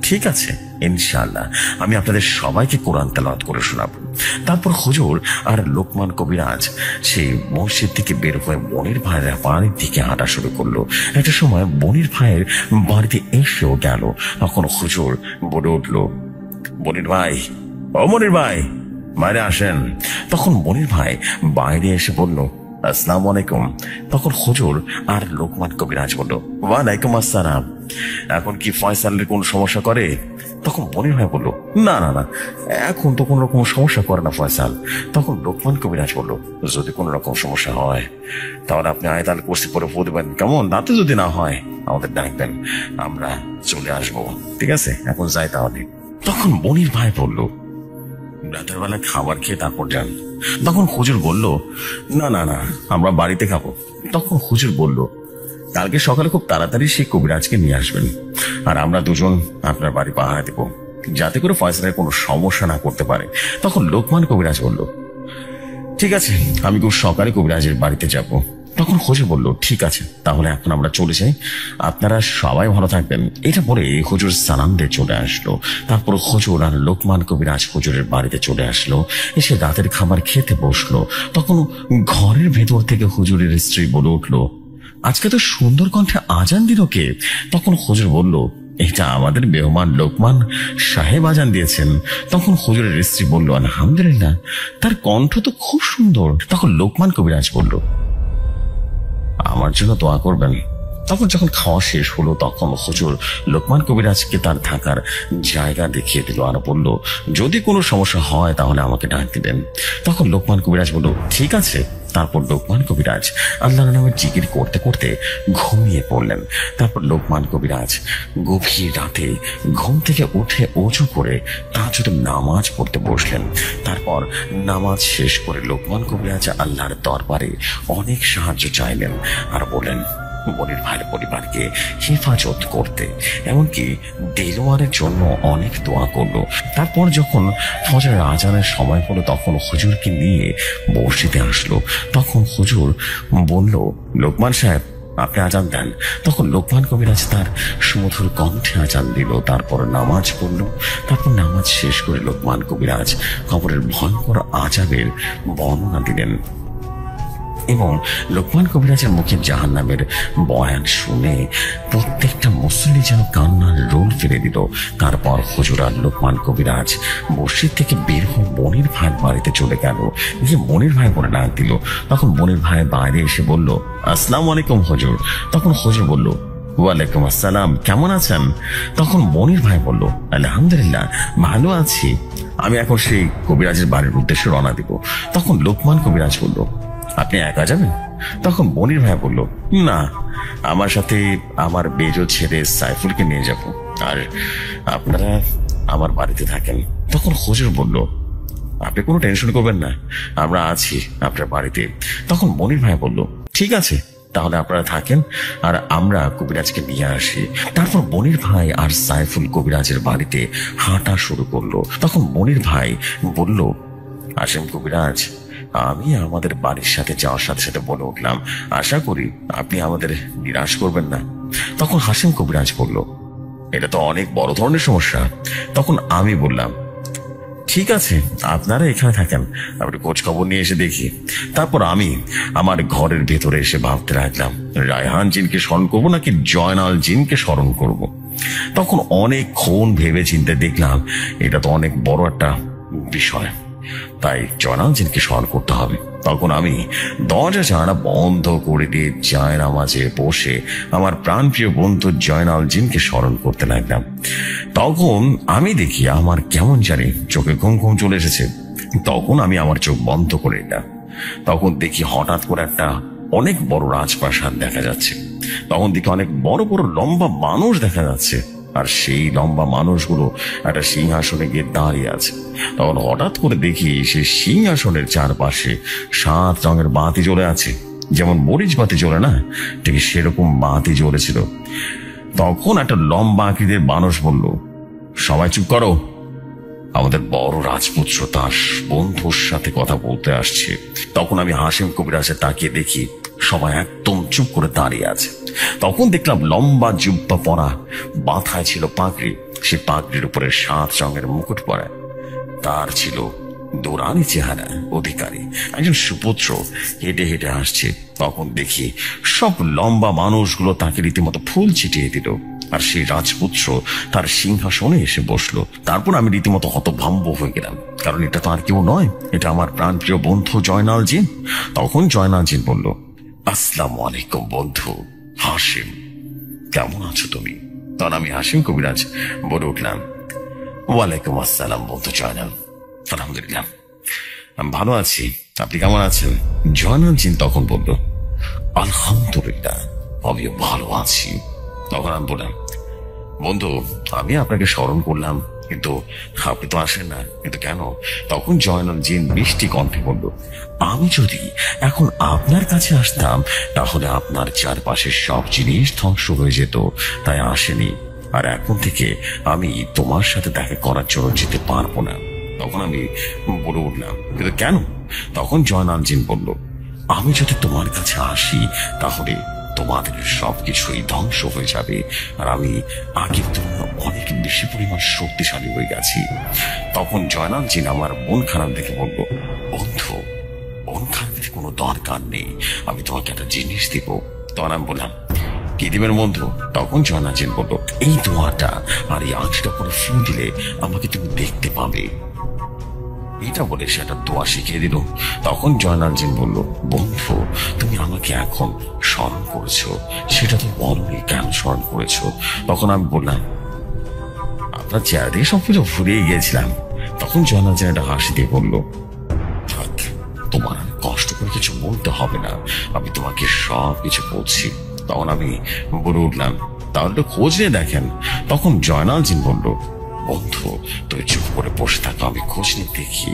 ঠিক আছে, ইনশাআল্লাহ আমি আপনাদের সবাইকে কোরআন তেলাওয়াত করে শোনাবো। তারপর হুজুর আর লোকমান কবিরাজ সেই মসজিদ থেকে বের হয়ে মনির ভাইয়ের বাড়ির দিকে হাঁটা শুরু করলো। একটা সময় মনির ভাইয়ের বাড়িতে এসেও গেল। তখন হুজুর বলে উঠল, মনির ভাই, ও মনির ভাই, বাইরে আসেন। তখন মনির ভাই বাইরে এসে বলল, আসসালামু আলাইকুম। তখন হুজুর আর লোকমান কবিরাজ বলল, ওয়ালাইকুম আসসালাম। এখন কি ফয়সালের কোন সমস্যা করে? তখন মনির ভাই বলল, না না না, এখন তো কোন রকম সমস্যা করে না ফয়সাল। তখন লোকমান কবিরাজ বলল, যদি কোন রকম সমস্যা হয় তাহলে আপনি আয়াতুল কুরসি পড়ে ফু দেবেন, কেমন? তাতে যদি না হয় আমাদের ডাকবেন, আমরা চলে আসবো, ঠিক আছে? এখন যাই তাহলে। তখন মনির ভাই বলল, রাতের বেলা খাবার খেয়ে তারপর যান। তখন হুজুর বলল, না না না, আমরা বাড়িতে খাবো। তখন হুজুর বলল, কালকে সকালে খুব তাড়াতাড়ি সেই কবিরাজকে নিয়ে আসবেন, আর আমরা দুজন আপনার বাড়ি পাহারা দেবো, যাতে করে ফয়সালের কোনো সমস্যা না করতে পারে। তখন লোকমান কবিরাজ বলল, ঠিক আছে, আমি খুব সকালে কবিরাজের বাড়িতে যাব। তখন হুজুর বলল, ঠিক আছে, তাহলে এখন আমরা চলে যাই, আপনারা সবাই ভালো থাকবেন। এটা বলে হুজুর সালাম দিয়ে চলে আসলো। তারপর হুজুর আর লোকমান কবিরাজ হুজুরের বাড়িতে চলে আসলো। এসে রাতের খাবার খেতে বসলো। তখন ঘরের ভেতর থেকে হুজুরের স্ত্রী বলে উঠলো, আজকে তো সুন্দর কণ্ঠে আজান দিল কে? তখন হুজুর বলল, এটা আমাদের মেহমান লোকমান সাহেব আজান দিয়েছেন। তখন হুজুরের স্ত্রী বলল, আলহামদুলিল্লাহ, তার কণ্ঠ তো খুব সুন্দর। তখন লোকমান কবিরাজ বলল, আমার জন্য দোয়া করবেন। তখন যখন খাওয়া শেষ হলো তখন হুজুর লোকমান কবিরাজকে তার থাকার জায়গা দেখিয়ে দিল আর বলল, যদি কোনো সমস্যা হয় তাহলে আমাকে ডাক দিবেন। তখন লোকমান কবিরাজ বলল, ঠিক আছে। তারপর লোকমান কবিরাজ আল্লাহর নামে জিকির করতে করতে ঘুমিয়ে পড়লেন। তারপর লোকমান কবিরাজ গভীর রাতে ঘুম থেকে উঠে ওযু করে তাহাজ্জুদের নামাজ পড়তে বসলেন। তারপর নামাজ শেষ করে লোকমান কবিরাজ আল্লাহর দরবারে অনেক সাহায্য চাইলেন আর বলেন, মনির ভাইয়ের পরিবারকে হেফাজত করতে, এমনকি দেলোয়ারের জন্য অনেক দোয়া করলো। তারপর যখন ফজরের আজানের সময় হলো তখন হুজুরকে নিয়ে মসজিদে আসলো। তখন হুজুর বলল, লোকমান সাহেব, আপনি আজান দেন। তখন লোকমান কবিরাজ তার সুমধুর কণ্ঠে আজান দিল। তারপর নামাজ পড়ল। তারপর নামাজ শেষ করে লোকমান কবিরাজ কবরের ভয়ঙ্কর আযাবের বর্ণনা দিলেন এবং লোকমান কবিরাজের মুখে জাহান্নামের বয়ান শুনে প্রত্যেকটা মুসল্লি যেন কান্নার রোল ফেলে দিল। তারপর হুজুর আর লোকমান কবিরাজ মসজিদ থেকে বের হয়ে মনির ভাইয়ের বাড়িতে চলে গেল। গিয়ে মনির ভাই বলে ডাক দিল। তখন মনির ভাই বাইরে এসে বলল, আসসালামু আলাইকুম হুজুর। তখন হুজুর বলল, ওয়ালাইকুম আসসালাম, কেমন আছেন? তখন মনির ভাই বলল, আলহামদুলিল্লাহ, ভালো আছি, আমি এখন সেই কবিরাজের বাড়ির উদ্দেশ্যে রওনা দিব। তখন লোকমান কবিরাজ বলল, আপনি একা যাবেন? তখন মনির ভাই বলল, না, আমার সাথে আমার বেজো ছেলে সাইফুলকে নিয়ে যাব, আর আপনারা আমার বাড়িতে থাকেন। তখন হুজুর বলল, আপনি কোনো টেনশন করবেন না, আমরা আছি আপনার বাড়িতে। তখন মনির ভাই বলল, ঠিক আছে, তাহলে আপনারা থাকেন আর আমরা কবিরাজকে নিয়ে আসি। তারপর মনির ভাই আর সাইফুল কবিরাজের বাড়িতে হাঁটা শুরু করলো। তখন মনির ভাই বলল, আসেন কবিরাজ, আমি আমাদের বাড়ির সাথে যাওয়ার সাথে সাথে বলে উঠলাম, আশা করি আপনি আমাদের নিরাশ করবেন না। তখন হাসিম কবিরাজ বলল, এটা তো অনেক বড় ধরনের সমস্যা। তখন আমি বললাম, ঠিক আছে, আপনারা এখানে থাকেন, আমি খোঁজ খবর নিয়ে এসে দেখি। তারপর আমি আমার ঘরের ভেতরে এসে ভাবতে লাগলাম, রায়হান জিনকে স্মরণ করবো নাকি জয়নাল জিনকে স্মরণ করব। তখন অনেকক্ষণ ভেবে চিন্তে দেখলাম এটা তো অনেক বড় একটা বিষয়, তাই জয়নাল জিনকে স্মরণ করতে হবে। তখন আমি দরজা জানালা বন্ধ করে দিয়ে জায়নামাজে বসে আমার প্রাণপ্রিয় বন্ধু জয়নাল জিনকে স্মরণ করতে লাগলাম। তখন আমি দেখি আমার কেমন জানি চোখে ঘুম ঘুম চলে এসেছে। তখন আমি আমার চোখ বন্ধ করে নিলাম। তখন দেখি হঠাৎ করে একটা অনেক বড় রাজপ্রাসাদ দেখা যাচ্ছে। তখন দেখি অনেক বড় বড় লম্বা মানুষ দেখা যাচ্ছে, আর সেই লম্বা মানুষগুলো একটা সিংহাসনে গিয়ে দাঁড়িয়ে আছে। তখন হঠাৎ করে দেখি সেই সিংহাসনের চারপাশে 7 রঙের বাতি জ্বলে আছে, যেমন মরিচ বাতি জ্বলে না, ঠিক সেরকম বাতি জ্বলেছিল। তখন একটা লম্বা আকৃতির মানুষ বলল, সবাই চুপ করো, আমাদের বড় রাজপুত্র তার বন্ধুর সাথে কথা বলতে আসছে। তখন আমি হাসিম কবিরাজে তাকিয়ে দেখি সবাই একদম চুপ করে দাঁড়িয়ে আছে। তখন দেখলাম লম্বা জুব্বা পরা, মাথায় ছিল পাগড়ি, সে পাগড়ির উপরে 7 রঙের মুকুট পরা। তার ছিল দৌড়ানি চেহারা অধিকারী একজন সুপুত্র হেঁটে হেঁটে আসছে। তখন দেখি সব লম্বা মানুষগুলো তাকে রীতিমতো ফুল ছিটিয়ে দিল, আর সেই রাজপুত্র তার সিংহাসনে এসে বসলো। তারপর আমি রীতিমতো হতভম্ব হয়ে গেলাম, কারণ এটা তো আর কেউ নয়, এটা আমার প্রাণপ্রিয় বন্ধু জয়নাল জিন। তখন জয়নাল জিন বলল, আসসালামু আলাইকুম বন্ধু হাসিম, কেমন আছো তুমি? তখন আমি হাসিম কবিরাজ বলে উঠলাম, ওয়ালাইকুম আসসালাম বন্ধু জয়নাল, আলহামদুলিল্লাহ আমি ভালো আছি, আপনি কেমন আছেন? জয়নাল জিন তখন বলল, আলহামদুলিল্লাহ আমিও ভালো আছি। তখন আমি বললাম, বন্ধু আমি আপনাকে স্মরণ করলাম, কিন্তু আপনি তো আসেন না, কিন্তু কেন? তখন জয়নাল জিন মিষ্টি কণ্ঠে বলল, আমি যদি এখন আপনার কাছে আসতাম তাহলে আপনার চারপাশে সব জিনিস ধ্বংস হয়ে যেত, তাই আসেনি। আর এখন থেকে আমি তোমার সাথে দেখা করার জন্য যেতে পারবো না। তখন আমি বলে উঠলাম, কিন্তু কেন? তখন জয়নাল জিন বলল, আমি যদি তোমার কাছে আসি তাহলে তোমাদের সবকিছুই ধ্বংস হয়ে যাবে, আর আমি আগের তুলনায় অনেক বেশি পরিমাণ শক্তিশালী হয়ে গেছি। তখন জয়নাল জিন আমার মন খারাপ দেখে বলল, বন্ধু মন খারাপের কোনো দরকার নেই, আমি তোমাকে একটা জিনিস দিব। তখন আমি বললাম, কি দিবেন বন্ধু? তখন জয়নাল জিন বলল, এই দোয়াটা আর এই আংশটা করে ফু দিলে আমাকে তুমি দেখতে পাবে। এটা বলে সে একটা দোয়া শিখিয়ে দিল। তখন জয়নাল জিন বলল, বন্ধু তুমি আমাকে এখন স্মরণ করেছো, সেটা তো বলনি কেন স্মরণ করেছো? তখন আমি বললাম, আপনার চেহারা দিয়ে সবকিছু ভুলিয়ে গিয়েছিলাম। তখন জয়নাল জিন একটা হাসি দিয়ে বলল, থাক তোমার কষ্ট করে কিছু বলতে হবে না, আমি তোমাকে সব কিছু বলছি। তখন আমি বলে উঠলাম, তাহলে তো খোঁজ নিয়ে দেখেন। তখন জয়নাল জিন বলল, বন্ধু তুই চুপ করে বসে থাকো, আমি খোঁজ নিয়ে দেখি।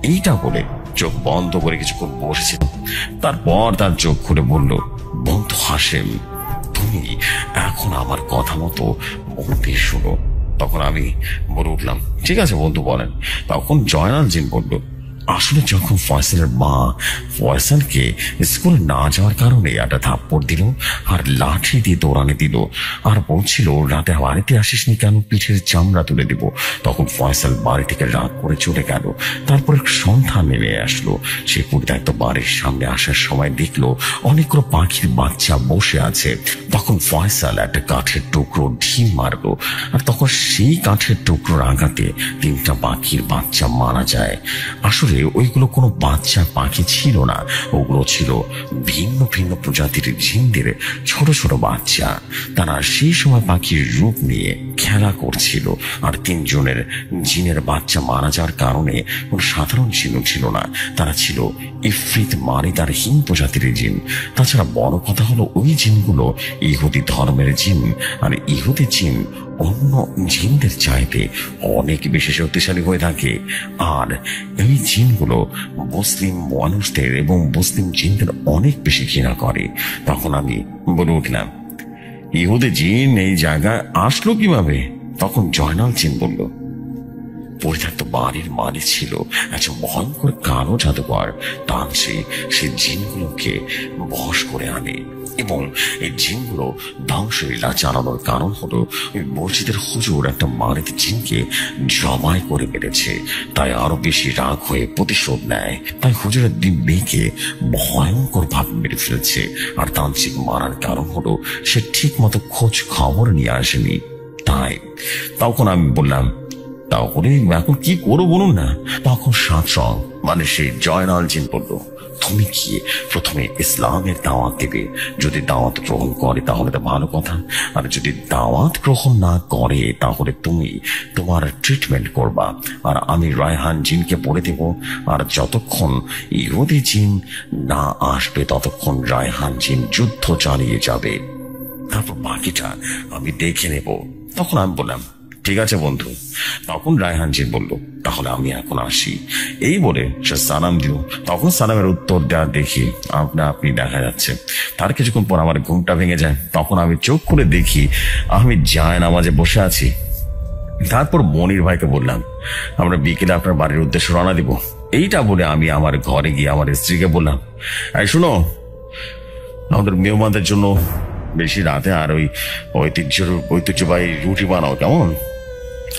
এইটা বলে চোখ বন্ধ করে কিছুক্ষণ বসেছিল। তারপর তার চোখ খুলে বলল, বন্ধু হাসিম তুমি এখন আমার কথা মতো মন দিয়ে শোনো। তখন আমি বলে উঠলাম, ঠিক আছে বন্ধু বলেন। তখন জয়নাল জিন বলল, আসলে যখন ফয়সালের মা ফয়সালকে স্কুলে না যাওয়ার কারণে একটা থাপ্পড় দিল আর লাঠি দিয়ে দৌড়ানি দিল, আর বলছিল রাতে বাড়িতে আসিসনি কেন, পিঠের চামড়া তুলে দিব। তখন ফয়সাল বাড়ি থেকে রাগ করে চলে গেল। তারপর সন্ধ্যা নেমে আসলো। সে পরিত্যক্ত বাড়ির সামনে আসার সময় দেখলো অনেকগুলো পাখির বাচ্চা বসে আছে। তখন ফয়সাল একটা কাঠের টুকরো ঢিম মারলো, আর তখন সেই কাঠের টুকরোর আঘাতে 3টা পাখির বাচ্চা মারা যায়। আসলে ওইগুলো কোনো বাচ্চা পাখি ছিল না, ওগুলো ছিল ভিন্ন ভিন্ন প্রজাতির জিনদের ছোট ছোট বাচ্চা। তারা সেই সময় পাখির রূপ নিয়ে খেলা করছিল, আর 3 জনের জিনের বাচ্চা মারা যাওয়ার কারণে কোনো সাধারণ জিন ছিল না, তারা ছিল ইফরিত মারিদার হিম প্রজাতির জিন। তাছাড়া বড় কথা হলো ওই জিনগুলো ইহুদি ধর্মের জিন, আর ইহুদি জিন অন্য জিনদের চাইতে অনেক বেশি শক্তিশালী হয়ে থাকে, আর এই জিনগুলো মুসলিম মানুষদের এবং মুসলিম জিনদের অনেক বেশি ঘৃণা করে। তখন আমি বলে উঠলাম, ইহুদি জিন এই জায়গায় আসলো কিভাবে? তখন জয়নাল জিন বলল, পরিত্যক্ত বাড়ির মালিক ছিল একজন ভয়ঙ্কর কালো জাদুকর। তান্ত্রিক সে জিনগুলোকে বশ করে আনে এবং এই জিনগুলো ধ্বংসলীলা চালানোর কারণ হলো ওই মসজিদের হুজুর একটা মারিত জিনকে জবাই করে মেরেছে। তাই আরো বেশি রাগ হয়ে প্রতিশোধ নেয়। তাই হুজুরের মেয়েকে ভয়ঙ্কর ভাবে মেরে ফেলেছে। আর তান্ত্রিক মারার কারণ হলো সে ঠিক মতো খোঁজ খবর নিয়ে আসেনি। তাই তখন আমি বললাম, তাহলে এখন কি করবো বলুন না? তখন সাতরং মানে সেই জয়নাল জিন বলল, তুমি কি প্রথমে ইসলামের দাওয়াত দেবে? যদি দাওয়াত গ্রহণ করে তাহলে তো ভালো কথা, আর যদি দাওয়াত গ্রহণ না করে তাহলে তুমি তোমার ট্রিটমেন্ট করবা, আর আমি রায়হান জিনকে বলে দেব। আর যতক্ষণ ইহুদি জিন না আসবে ততক্ষণ রায়হান জিন যুদ্ধ চালিয়ে যাবে, তারপর বাকিটা আমি দেখে নেব। তখন আমি বললাম, ঠিক আছে বন্ধু। তখন রায়হান জিন বলল, তাহলে আমি এখন আসি। এই বলে সে সালাম দিল। তখন সালামের উত্তর দেওয়া দেখি আপনি দেখা যাচ্ছে। তার কিছুক্ষণ পর আমার ঘুমটা ভেঙে যায়। তখন আমি চোখ খুলে দেখি আমি জায়নামাজে বসে আছি। তারপর মনির ভাইকে বললাম, আমরা বিকেলে আপনার বাড়ির উদ্দেশ্যে রওনা দিব। এইটা বলে আমি আমার ঘরে গিয়ে আমার স্ত্রীকে বললাম, এই শুনো, আমাদের মেহমানদের জন্য বেশি রাতে আর ওই ঐতিহ্যবাহী রুটি বানাও, কেমন?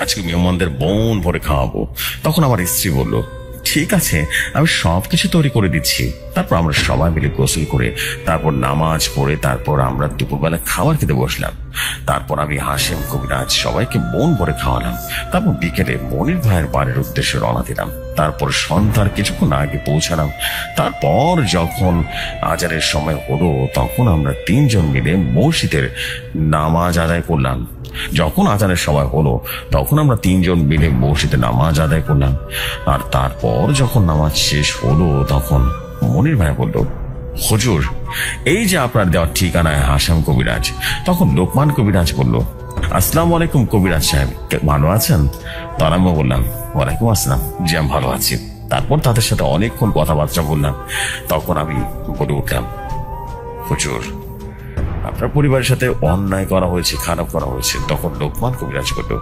আজকে মেহমানদের বন ভরে খাওয়াবো। তখন আমার স্ত্রী বলল, ঠিক আছে, আমি সবকিছু তৈরি করে দিচ্ছি। তারপর আমরা সবাই মিলে গোসল করে তারপর নামাজ পড়ে তারপর আমরা দুপুরবেলা খাবার খেতে বসলাম। তারপর আমি হাশেম কবিরাজ সবাইকে বন ভরে খাওয়ালাম। তারপর বিকেলে মনির ভাইয়ের বাড়ির উদ্দেশ্যে রওনা দিলাম। তারপর সন্ধ্যার কিছুক্ষণ আগে পৌঁছালাম। তারপর যখন আজানের সময় হলো তখন আমরা তিনজন মিলে মসজিদের নামাজ আদায় করলাম। যখন আজানের সময় হলো তখন আমরা তিনজন মিলে মসজিদে নামাজ আদায় করলাম। আর তারপর যখন নামাজ শেষ হলো তখন মনির ভাই বলল, হুজুর, এই যে আপনার দেওয়া ঠিকানায় হাশেম কবিরাজ। তখন লোকমান কবিরাজ বলল, আসসালামু আলাইকুম কবিরাজ সাহেব, ভালো আছেন? তার আমি বললাম, ওয়ালাইকুম আসসালাম, জি আমি ভালো আছি। তারপর তাদের সাথে অনেকক্ষণ কথাবার্তা বললাম। তখন আমি বলে উঠলাম, হুজুর, আপনার পরিবারের সাথে অন্যায় করা হয়েছে, খারাপ করা হয়েছে। তখন লোকমান কবিরাজ বলল,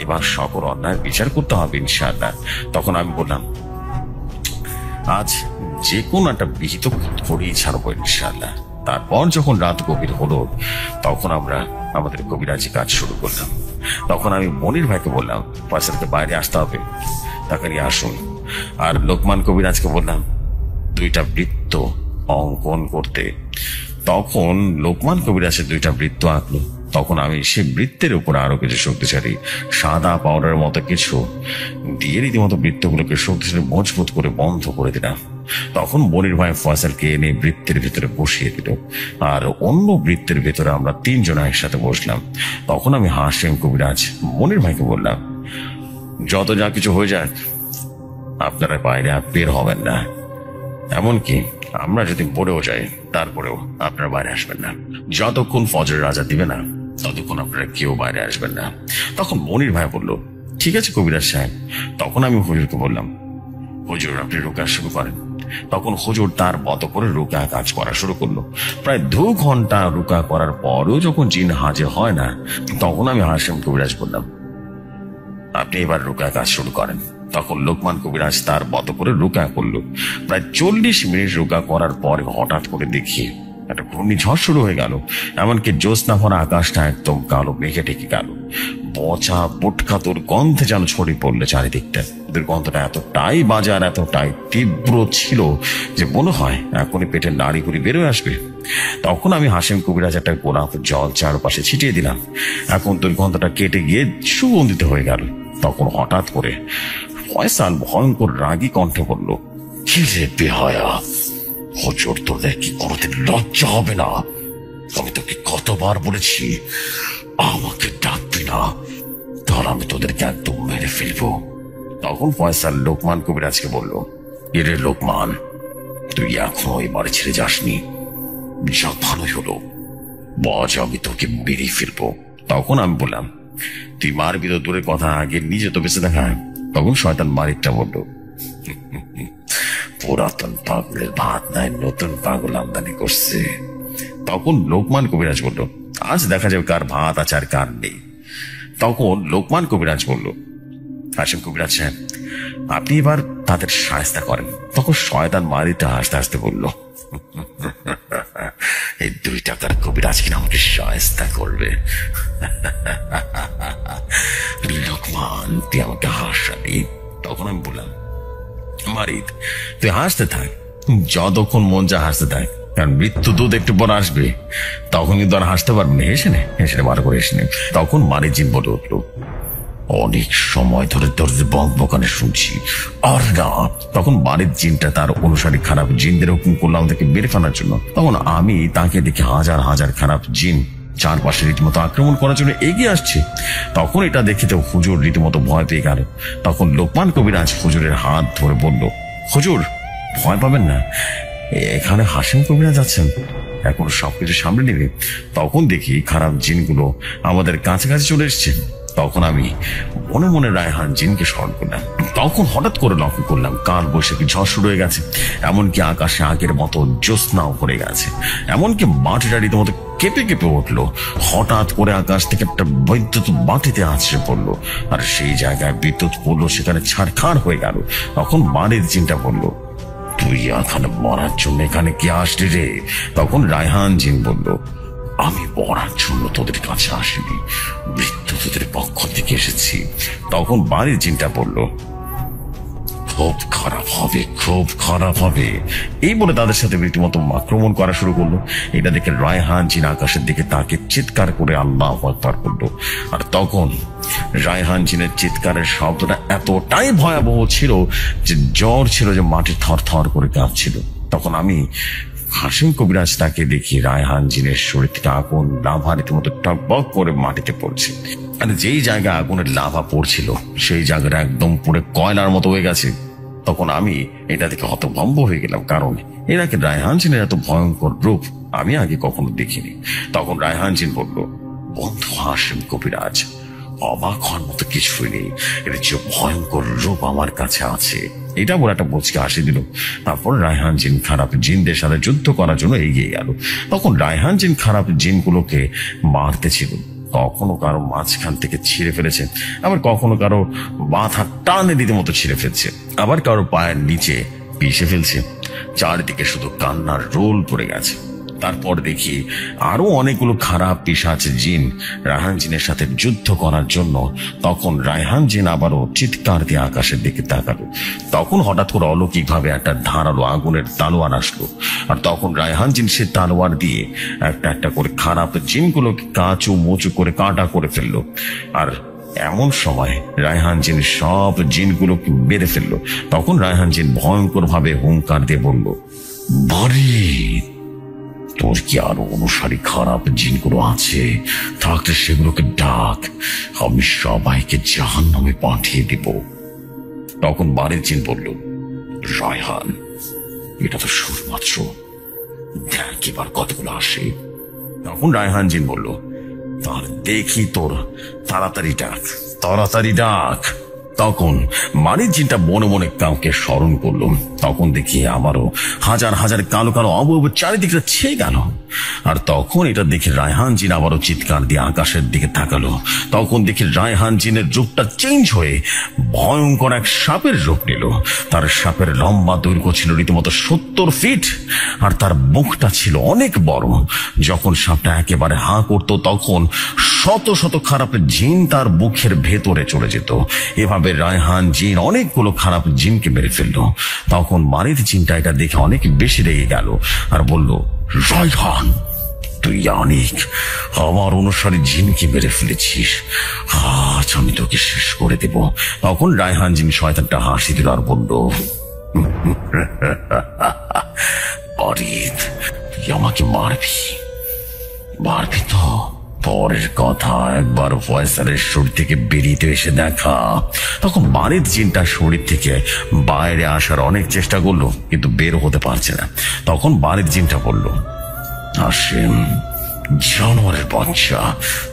এবার সকল অন্যায় বিচার করতে হবে ইনশাআল্লাহ। তখন আমি বললাম, আজ যে কোনো একটা বিহিত করেই ছাড়বো ইনশাআল্লাহ। তারপর যখন রাত গভীর হলো তখন আমরা আমাদের কবিরাজি কাজ শুরু করলাম। তখন আমি মনির ভাইকে বললাম, ফয়সালকে বাইরে আসতে হবে, তাকে নিয়ে আসুন। আর লোকমান কবিরাজকে বললাম 2টা বৃত্ত অঙ্কন করতে। তখন লোকমান কবিরাজের 2টা বৃত্ত আঁকলো। তখন আমি সে বৃত্তের উপর আরো কিছু শক্তিশালী সাদা পাউডারের মতো কিছু দিয়ে রীতিমতো বৃত্তগুলোকে শক্তিশালী মজবুত করে বন্ধ করে দিলাম। তখন মনির ভাই ফয়সালকে এনে বৃত্তের ভিতরে বসিয়ে দিল। আর অন্য বৃত্তের ভিতরে আমরা 3 জন একসাথে বসলাম। তখন আমি হাশেম কবিরাজ মনির ভাইকে বললাম, যত যা কিছু হয়ে যাক আপনারা বাইরে আর বের হবেন না, এমনকি আমরা যদি পড়েও যাই তারপরেও আপনারা বাইরে আসবেন না। যতক্ষণ ফজর রাজা দিবে না ততক্ষণ আপনারা কেউ বাইরে আসবেন না। তখন মনির ভাই বলল, ঠিক আছে কবিরাজ সাহেব। তখন আমি হুজুরকে বললাম, হুজুর আপনি রুকা শুরু করেন। তখন হুজুর তার মতো করে রুকা কাজ করা শুরু করলো। প্রায় 2 ঘন্টা রুকা করার পরও যখন জিন হাজির হয় না তখন আমি হাশেম কবিরাজ বললাম, আপনি এবার রুকা কাজ শুরু করেন। তখন লোকমান কবিরাজ তার মতো করে রুকা করলো। প্রায় 40 মিনিট রুকা করার পর হঠাৎ করে দেখি একটা ঘূর্ণিঝড় শুরু হয়ে গেল। এমনকি জ্যোৎস্না ভরা আকাশটা একদম কালো মেঘে ঢেকে গেল। পচা বুটকা দুর্গন্ধে যেন ছড়িয়ে পড়লো চারিদিকটা। দুর্গন্ধটা এতটাই বাজে আর এতটাই তীব্র ছিল যে মনে হয় এখনই পেটের নাড়িগুড়ি বেরোয় আসবে। তখন আমি হাশেম কবিরাজ একটা গোলাপ জল চারপাশে ছিটিয়ে দিলাম। এখন দুর্গন্ধটা কেটে গিয়ে সুগন্ধিত হয়ে গেল। তখন হঠাৎ করে ফয়সাল ভয়ঙ্কর রাগী কণ্ঠে বলল, কি রে বেহায়া, হুজুর তোদের কি কোনোদিন লজ্জা হবে না? আমি তোকে কতবার বলেছি আমাকে ডাকবি না, তাহলে আমি তোদেরকে একদম মেরে ফেলবো। তখন ফয়সাল লোকমান কবিরাজকে বলল, এরে লোকমান, তুই এখনো ওই বাড়ি ছেড়ে যাসনি, যা ভালোই হলো, বজ আমি তোকে মেরে ফেলবো। তখন আমি বললাম, তুই মারবি তো দূরের কথা, আগে নিজে তো বেঁচে দেখা। তখন শয়তান মালিকটা বলল, পুরাতন পাগলের ভাত নাই, নতুন পাগল আমদানি করছে। তখন লোকমান কবিরাজ বলল, আজ দেখা যাবে কার ভাত আছে আর কার নেই। তখন লোকমান কবিরাজ বলল, হাসিম কবিরাজ সাহেব, আপনি এবার তাদের শায়েস্তা করেন। তখন শয়তান মারিটা হাসতে হাসতে বলল, এই 2 টাকার কবিরাজ কিনা আমাকে শায়েস্তা করবে? লোকমান, তুই আমাকে হাসাবি। তখন আমি বললাম, মারিদ তুই হাসতে থাক, যতক্ষণ মন যা হাসতে থাক, কারণ মৃত্যু দুধ একটু পর আসবে, তখন কিন্তু আর হাসতে পারবি না। হেসে নে, হেসে নে, বার করে হেসে নে। তখন মারিদ জিন বলে উঠলো, অনেক সময় ধরে তোর বকবকানে শুনছি আর না। তখন বাড়ির জিনটা তার অনুসারী খারাপ জিনদের হুকুম করলাম তাকে বের ফেলার জন্য। তখন আমি তাকে দেখে হাজার হাজার খারাপ জিন চারপাশে রীতিমতো আক্রমণ করার জন্য এগিয়ে আসছে। তখন এটা দেখে তো হুজুর রীতিমতো ভয় পেয়ে গেল। তখন লোকমান কবিরাজ হুজুরের হাত ধরে বলল, হুজুর ভয় পাবেন না, এখানে হাসিম কবিরাজ আছেন, এখন সবকিছু সামনে নেবে। তখন দেখি খারাপ জিনগুলো আমাদের কাছাকাছি চলে এসছে। তখন আমি মনে মনে রায়হান জিনকে স্মরণ করলাম। তখন হঠাৎ করে লক্ষ্য করলাম কাল বৈশাখী ঝড় শুরু হয়ে গেছে, এমনকি আকাশে আগের মতো জ্যোৎস্নাও পড়ে গেছে, এমনকি মাটিটা রীতিমতো কেঁপে কেঁপে উঠলো। হঠাৎ করে আকাশ থেকে একটা বৈদ্যুৎ বাটিতে আছড়ে পড়লো, আর সেই জায়গায় বিদ্যুৎ পড়লো, সেখানে ছাড়খাড় হয়ে গেল। তখন বাড়ির জিনটা বললো, তুই এখানে মরার জন্য এখানে কি আসলি রে? তখন রায়হান জিন বলল, আমি মরার জন্য তোদের কাছে আসিনি, মৃত্যু তোদের পক্ষ থেকে এসেছি। তখন বাড়ির জিনটা বলল, খুব খারাপ হবে, খুব খারাপ হবে। এই বলে তাদের সাথে রীতিমতো আক্রমণ করা শুরু করলো। এটা দেখে রায়হান জিন আকাশের দিকে তাকে চিৎকার করে আল্লাহু আকবার করলো। আর তখন রায়হান জিনের চিৎকারের শব্দটা এতটাই ভয়াবহ ছিল যে জ্বর ছিল যে মাটি থর থর করে কাঁপছিল। তখন আমি হাসিম কবিরাজ তাকে দেখি রায়হান জিনের শরীর থেকে আগুন লাভা রীতিমতো টকবক করে মাটিতে পড়ছে। আর যেই জায়গায় আগুনের লাভা পড়ছিল সেই জায়গাটা একদম পুরো কয়লার মতো হয়ে গেছে। তখন আমি এটা দেখে হতভম্ব হয়ে গেলাম, কারণ এর আগে রায়হান জিনের এত ভয়ঙ্কর রূপ আমি আগে কখনো দেখিনি। তখন রায়হান জিন বলল, বন্ধু হাসিম কবিরাজ, অবাক হওয়ার মতো কিছুই নেই, এর যে ভয়ঙ্কর রূপ আমার কাছে আছে। এটা বলে একটা মুচকি হাসি দিল। তারপর রায়হান জিন খারাপ জিনদের সাথে যুদ্ধ করার জন্য এগিয়ে গেল। তখন রায়হান জিন খারাপ জিনগুলোকে মারতে ছিল, কখনো কারো মাঝখান থেকে ছিঁড়ে ফেলেছে, আবার কখনো কারো মাথা টানে রীতিমতো ছিঁড়ে ফেলছে, আবার কারো পায়ের নিচে পিষে ফেলছে। চারিদিকে শুধু কান্নার রোল পড়ে গেছে। তারপর দেখি আরো অনেকগুলো খারাপ পিশাচ জিন রায়হান জিনের সাথে যুদ্ধ করার জন্য। তখন রায়হান জিন আবারও চিৎকার দিয়ে আকাশের দিকে তাকালো। তখন হঠাৎ করে অলৌকিক ভাবে একটা ধারালো আগুনের তালোয়ার আসলো, আর তখন রায়হান জিন সে তালোয়ার দিয়ে একটা একটা করে খারাপ জিনগুলোকে কাঁচু মুচু করে কাটা করে ফেললো। আর এমন সময় রায়হান জিন সব জিনগুলোকে মেরে ফেললো। তখন রায়হান জিন ভয়ঙ্কর ভাবে হুঙ্কার দিয়ে বলল, বাড়ি তোর কি আরো অনুসারী খারাপ জিনগুলো আছে? থাকলে সেগুলোকে ডাক, আমি সবাইকে জাহান্নামে পাঠিয়ে দিব। তখন বাড়ির জিন বলল, রায়হান এটা তো শুরু মাত্র, দেখ এবার কতগুলো আসে। তখন রায়হান জিন বলল, তার দেখি তোর, তাড়াতাড়ি ডাক, তাড়াতাড়ি ডাক। তখন মারির জিনটা মনে মনে কাউকে স্মরণ করলো। তখন দেখি আমারও হাজার হাজার কালো কালো অবয়ব চারিদিকটা ছেয়ে গেল। আর তখন এটা দেখে রায়হান জিন আবারও চিৎকার দিয়ে আকাশের দিকে তাকালো। তখন দেখি রায়হান জিনের রূপটা চেঞ্জ হয়ে ভয়ঙ্কর এক সাপের রূপ নিল। তার সাপের লম্বা দৈর্ঘ্য ছিল রীতিমতো 70 ফিট, আর তার মুখটা ছিল অনেক বড়। যখন সাপটা একেবারে হাঁ করতো তখন শত শত খারাপ জিন তার বুকের ভেতরে চলে যেত। এভাবে রায়হান জিন অনেকগুলো খারাপ জিনকে মেরে ফেললো। তখন মারিদ জিনটা এটা দেখে অনেক বেশি রেগে গেল আর বলল, রায়হান তুই অনেক আমার অনুসারী জিনকে মেরে ফেলেছিস, আজ আমি তোকে শেষ করে দেব। তখন রায়হান জিন শয়তানটা হাসি দিল আর বলল, মারিদ তুই আমাকে মারবি, মারবি তো? পরের কথা একবার ফয়সালের শরীর থেকে বেরিয়ে এসে দেখা। তখন বারিদ জিনটা শরীর থেকে বাইরে আসার অনেক চেষ্টা করলো, কিন্তু বের হতে পারছে না। তখন বারিদ জিনটা বলল, হাসিম জানোয়ারের বাচ্চা,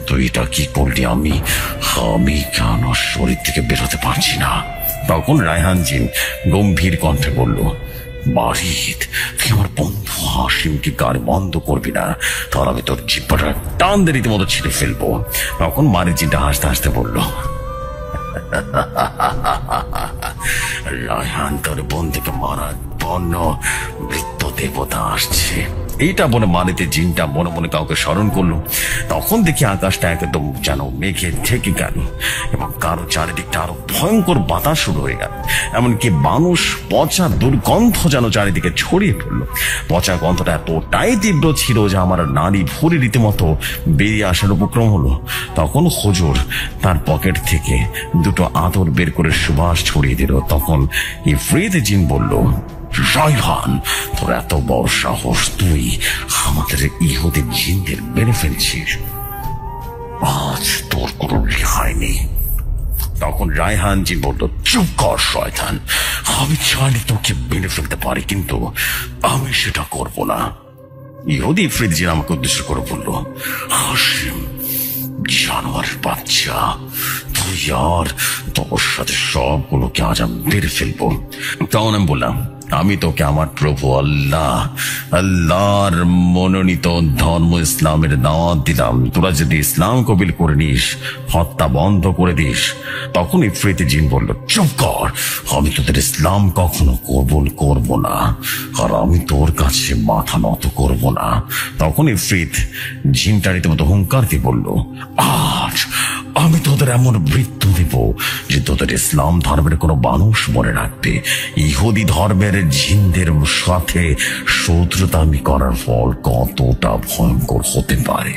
তুই এটা কি করলি? আমি কেন শরীর থেকে বেরোতে পারছি না? তখন রায়হান জিন গম্ভীর কণ্ঠে বলল, বারিদ তুই আমার বন্ধু হাসিমকে গাড়ি বন্ধ করবি না, তাহলে আমি তোর জিব্বাটা টান দিয়ে রীতিমতো ছিঁড়ে ফেলবো। তখন বারিদ জিনটা হাসতে হাসতে বলল, রায়হান তোর বন্ধুকে মারার পণ্য মৃত্যু দেবতা আসছে, এইটা বলে মারিতে জিনটা মনে মনে কাউকে স্মরণ করলো। তখন দেখি আকাশটা একদম যেন মেঘে ঢেকে গেল এবং কারো চারিদিকটা আরো ভয়ঙ্কর বাতাস শুরু হয়ে গেল। এমনকি মানুষ পচা দুর্গন্ধ যেন চারিদিকে ছড়িয়ে পড়লো। পচা গন্ধটা এতটাই তীব্র ছিল যে আমার নারী ভুঁড়ি রীতিমতো বেরিয়ে আসার উপক্রম হলো। তখন হুজুর তার পকেট থেকে দুটো আতর বের করে সুবাস ছড়িয়ে দিল। তখন ইফরিত জিন বলল, রায়হান, তোর এত বড় সাহস, তুই আমাদের ইহুদি জিনদের মেরে ফেলছিস, আজ তোর কোনো রেহাই নেই। তখন রায়হান জি বলল, চুপ কর শয়তান, আমি চাইলে তোকে মেরে ফেলতে পারি, কিন্তু আমি সেটা করব না। ইহুদি ইফরিত জিন আমাকে উদ্দেশ্য করে বলল, হাসিম, জানোয়ারের বাচ্চা, তুই আর তোর সাথে সবগুলোকে আজ আমি মেরে ফেলবো। তখন আমি বললাম, আমি তোকে আমার প্রভু আল্লাহর মনোনীত ধর্ম ইসলামের দাওয়াত দিলাম, তোরা যদি ইসলাম কবিল করে নিস, হত্যা বন্ধ করে দিস। তখন ইফরিত জিন বলল, চুপ কর, আমি তোদের ইসলাম কখনো কবুল করব না, আর আমি তোর কাছে মাথা নত করব না। তখন ইফরিত জিনটা রীতিমতো হুঙ্কার দিয়ে বলল, আজ আমি তোদের এমন মৃত্যু দেব যে তোদের ইসলাম ধর্মের কোনো মানুষ মনে রাখবে। ইহুদি ধর্মের জিনদের সাথে শত্রুতা আমি করার ফল কতটা ভয়ঙ্কর হতে পারে।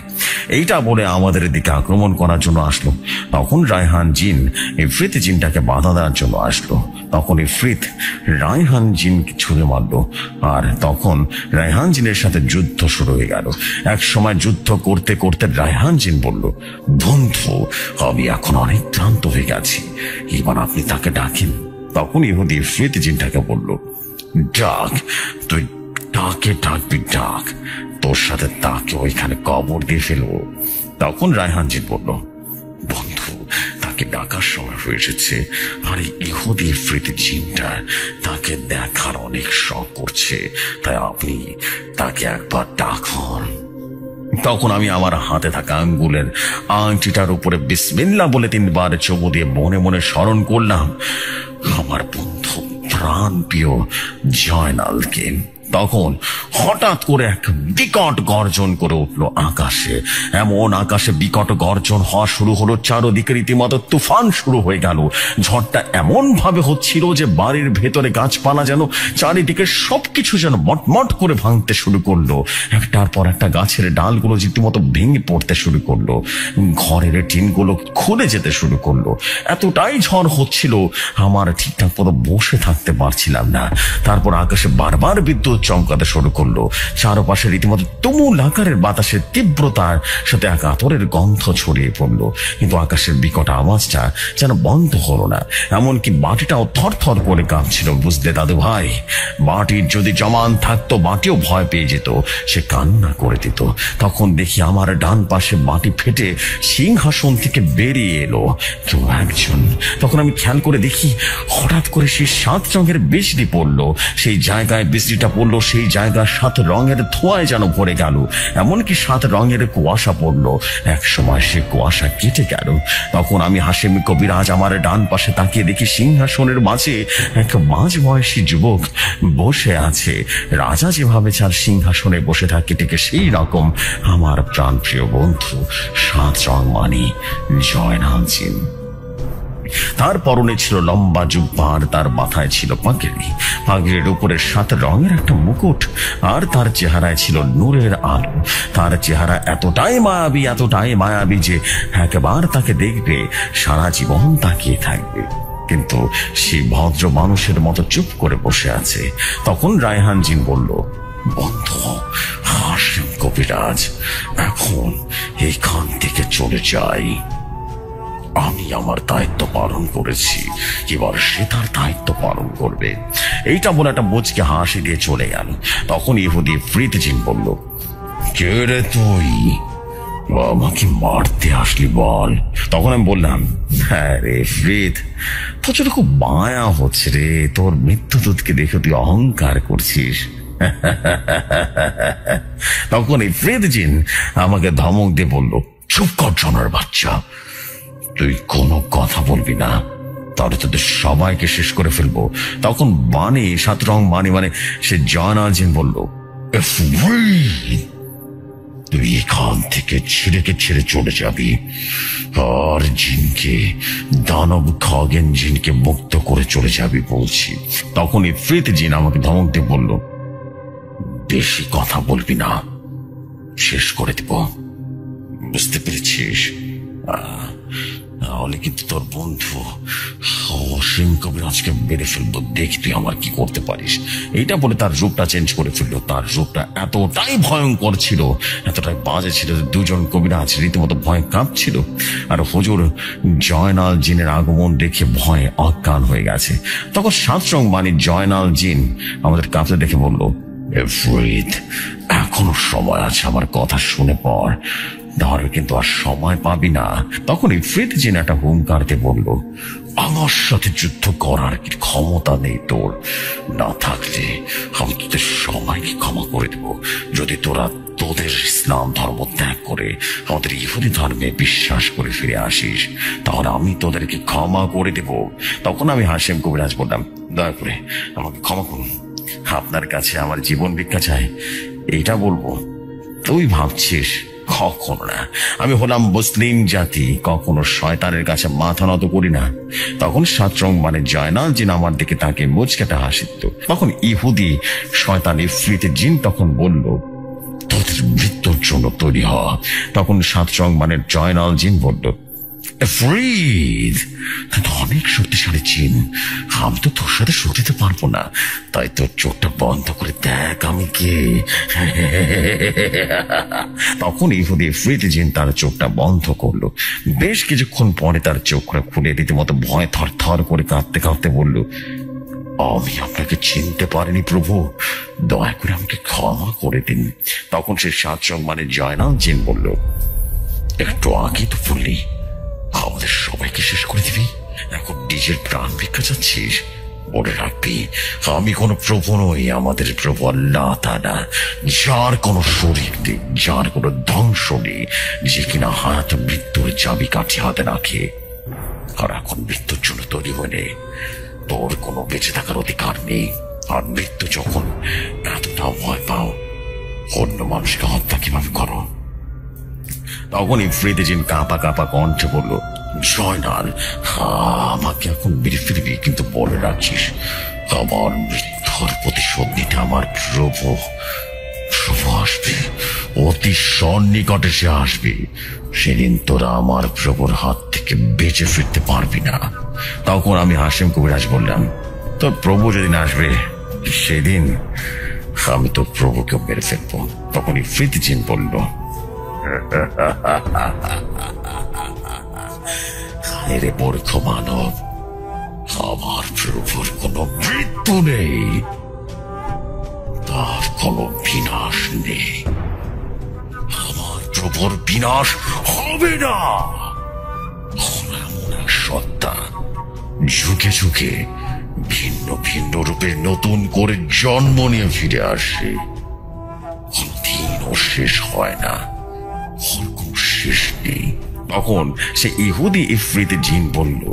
এইটা বলে আমাদের দিকে আক্রমণ করার জন্য আসলো। তখন রায়হান জিন ইফরিত জিনটাকে বাধা দেওয়ার জন্য আসলো। তখন ইফরিত রায়হান জিনকে ছুঁড়ে মারলো, আর তখন রায়হান জিনের সাথে যুদ্ধ শুরু হয়ে গেল। এক সময় যুদ্ধ করতে করতে রায়হান জিন বলল, বন্ধু, আমি এখন অনেক ক্লান্ত হয়ে গেছি, এবার আপনি তাকে ডাকেন। তখন ইহুদি ইফরিত জিনটাকে বলল, ডাক, তুই ডাকবি, ডাক, তোর সাথে তাকে ওইখানে কবর দিয়ে ফেলবো। তখন রায়হান জিন বলল, বন্ধু, তাকে ডাকার সময় হয়ে এসেছে, আর ইহুদি ইফরিত জিনটা তাকে দেখার অনেক শখ করছে, তাই আপনি তাকে একবার ডাকুন। তখন আমি আমার হাতে থাকা আঙ্গুলের আংটিটার উপরে বিসমিল্লাহ বলে 3 বার চুমু দিয়ে মনে মনে স্মরণ করলাম আমার বন্ধু প্রাণ প্রিয় জয়নালকে। তখন হঠাৎ করে এক বিকট গর্জন করে উঠলো আকাশে। এমন আকাশে বিকট গর্জন হওয়া শুরু হলো, চারদিকে রীতিমতো তুফান শুরু হয়ে গেল। ঝড়টা এমন ভাবে হচ্ছিল যে বাড়ির ভেতরে গাছপালা যেন চারিদিকে সবকিছু যেন মটমট করে ভাঙতে শুরু করলো। একটার পর একটা গাছের ডালগুলো রীতিমতো ভেঙে পড়তে শুরু করলো, ঘরের টিনগুলো খুলে যেতে শুরু করলো। এতটাই ঝড় হচ্ছিল আমার ঠিকঠাক মতো বসে থাকতে পারছিলাম না। তারপর আকাশে বারবার বিদ্যুৎ চমকাতে শুরু করলো। চারপাশে রীতিমতো তুমুল আকারের বাতাসের তীব্রতার সাথে এক আতরের গন্ধ ছড়িয়ে পড়লো, কিন্তু আকাশের বিকট আওয়াজটা যেন বন্ধ হলো না। এমনকি মাটিটাও থরথর করে কাঁপছিল। বুঝলে দাদু ভাই, মাটির যদি জমান থাকতো, মাটিও ভয় পেয়ে যেত, সে কান্না করে দিত। তখন দেখি আমার ডান পাশে মাটি ফেটে সিংহাসন থেকে বেরিয়ে এলো কেউ একজন। তখন আমি খেয়াল করে দেখি হঠাৎ করে সেই 7 রঙের বিজলি পড়লো। সেই জায়গায় বিজলিটা পড়লো, সেই জায়গা 7 রঙের ধোঁয়ায় যেন ভরে গেল। এমনকি 7 রঙের কুয়াশা পড়লো। এক সময় সে কুয়াশা কেটে গেল। তখন আমি হাশেমি কবিরাজ আমার ডান পাশে তাকিয়ে দেখি সিংহাসনের মাঝে এক মাঝ বয়সী যুবক বসে আছে। রাজা যেভাবে তার সিংহাসনে বসে থাকে ঠিক সেই রকম আমার প্রাণপ্রিয় বন্ধু 7 রং মানি জয়নাল জিন। তার পরনে ছিল লম্বা জুব্বা, আর তার মাথায় ছিল পাগড়ি। পাগড়ির উপরে 7 রঙের একটা মুকুট, আর তার চেহারায় ছিল নূরের আলো। তার চেহারা এতটাই মায়াবী যে একবার তাকে দেখবে সারা জীবন তাকিয়ে থাকবে। কিন্তু সেই ভদ্র মানুষের মতো চুপ করে বসে আছে। তখন রায়হান জিন বলল, বন্ধু হাশেম কবিরাজ, এখন এইখান থেকে চলে যাই। আমি আমার দায়িত্ব পালন করেছি, এবার সে তার দায়িত্ব পালন করবে। এইটা বলে একটা মুচকে হাসি দিয়ে চলে গেল। তখন ইহুদি ইফরিত জিন বলল, কে রে তুই, আমাকে মারতে আসলি বল? তখন আমি বললাম, হ্যাঁ রে ইফরিত, তোর জন্য খুব মায়া হচ্ছে রে, তোর মৃত্যুদূতকে দেখে তুই অহংকার করছিস। তখন ইফরিত জিন আমাকে ধমক দিয়ে বলল, চুপ কর জানোয়ার বাচ্চা, তুই কোনো কথা বলবি না, তাহলে তোদের সবাইকে শেষ করে ফেলবো। তখন বাণী, 7 রং বাণী মানে সে জয়নাল জিন বলল, তুই এখান থেকে ছেড়ে চলে যাবি, আর জিনকে, দানব খগেন জিনকে মুক্ত করে চলে যাবি বলছি। তখন ইফরিত জিন আমাকে ধমক দিয়ে বলল, বেশি কথা বলবি না, শেষ করে দিব, বুঝতে পেরেছিস? তাহলে কিন্তু তোর বন্ধু অসীম কবিরাজকে মেরে ফেলবো, দেখি তুই আমার কি করতে পারিস। এইটা বলে তার রূপটা চেঞ্জ করে ফেললো। তার রূপটা এতটাই ভয়ঙ্কর ছিল, এতটাই বাজে ছিল, দুজন কবিরাজ রীতিমতো ভয় কাঁপছিল। আর হুজুর জয়নাল জিনের আগমন দেখে ভয়ে অজ্ঞান হয়ে গেছে। তখন 7 রং মানে জয়নাল জিন আমাদের কাছে দেখে বলল, ইফরিত, এখনো সময় আছে, আমার কথা শুনে পর, ধরে কিন্তু আর সময় পাবি না। তখন ইফরিত জিন একটা হুঙ্কার দিয়ে বলল, আমার সাথে যুদ্ধ করার কি ক্ষমতা নেই তোর? না থাকলে আমি তোদের সবাইকে ক্ষমা করে দেব। যদি তোরা তোদের ইসলাম ধর্ম ত্যাগ করে আমাদের ইহুদি ধর্মে বিশ্বাস করে ফিরে আসিস, তাহলে আমি তোদেরকে ক্ষমা করে দেব। তখন আমি হাশেম কবিরাজ বললাম, দয়া করে আমাকে ক্ষমা করুন, আপনার কাছে আমার জীবন ভিক্ষা চাই। এটা বলবো? তুই ভাবছিস? কখনো না, আমি হলাম মুসলিম জাতি, কখনো শয়তানের কাছে মাথা নত করি না। তখন 7 রং মানে জয়নাল জিন আমার দিকে তাকে মুচকাটা হাসি দিত। তখন ইহুদি শয়তান ইফরিত জিন তখন বলল, তোদের মৃত্যুর জন্য তৈরি হ। তখন 7 রং মানে জয়নাল জিন বলল, ইফরিত, অনেক শক্তিশালী জিন, আমি তো তোর সাথে সরিতে পারবো না, তাই তোর চোখটা বন্ধ করে দেখ আমি কে। তখন ইহুদি ইফরিত জিন তার চোখটা বন্ধ করলো। বেশ কিছুক্ষণ পরে তার চোখটা খুলে রীতিমতো ভয় থর থর করে কাঁপতে কাঁপতে বলল, আমি আপনাকে চিনতে পারিনি প্রভু, দয়া করে আমাকে ক্ষমা করে দিন। তখন সে 7 রং মানে জয়নাল জিন বলল, একটু আগে তো বললি আমাদের সবাইকে শেষ করে দিবি, এখন নিজের প্রাণ ভিক্ষা চাচ্ছিস? মনে রাখবি, আমি কোন প্রভু নই, আমাদের প্রভু আল্লাহ তাআলা, যার কোনো শরীর নেই, যার কোনো ধ্বংস নেই, যে কিনা হাত মৃত্যুর চাবি কাঠি হাতে রাখে। আর এখন মৃত্যুর জন্য তৈরি হয়ে তোর কোনো বেঁচে থাকার অধিকার নেই। আর মৃত্যু যখন এতটা ভয় পাও, অন্য মানুষকে হত্যা কিভাবে করো? তখন ইফরিত জিন কাঁপা কাঁপা কণ্ঠে বলল, জয়নাল, আমাকে এখন মেরে ফেলবি, কিন্তু বলে রাখিস, আমার মৃত্যুর প্রতিশোধ নিতে আমার প্রভু আসবে, অতি সন্নিকটে সে আসবে। সেদিন তোরা আমার প্রভুর হাত থেকে বেঁচে ফিরতে পারবি না। তখন আমি হাশেম কবিরাজ বললাম, তোর প্রভু যেদিন আসবে সেদিন আমি তোর প্রভুকে মেরে ফেলবো। তখন ইফরিত জিন বলল, রে মূর্খ মানব, আমার প্রভুর কোনো মৃত্যু নেই, তার কোনো বিনাশ নেই, আমার প্রভুর বিনাশ হবে না। এমন এক সত্তা যুগে যুগে ভিন্ন ভিন্ন রূপে নতুন করে জন্ম নিয়ে ফিরে আসে, কোনদিনও শেষ হয় না, কোনো শেষ নেই। তখন সে ইহুদি ইফরিত জিন বলল,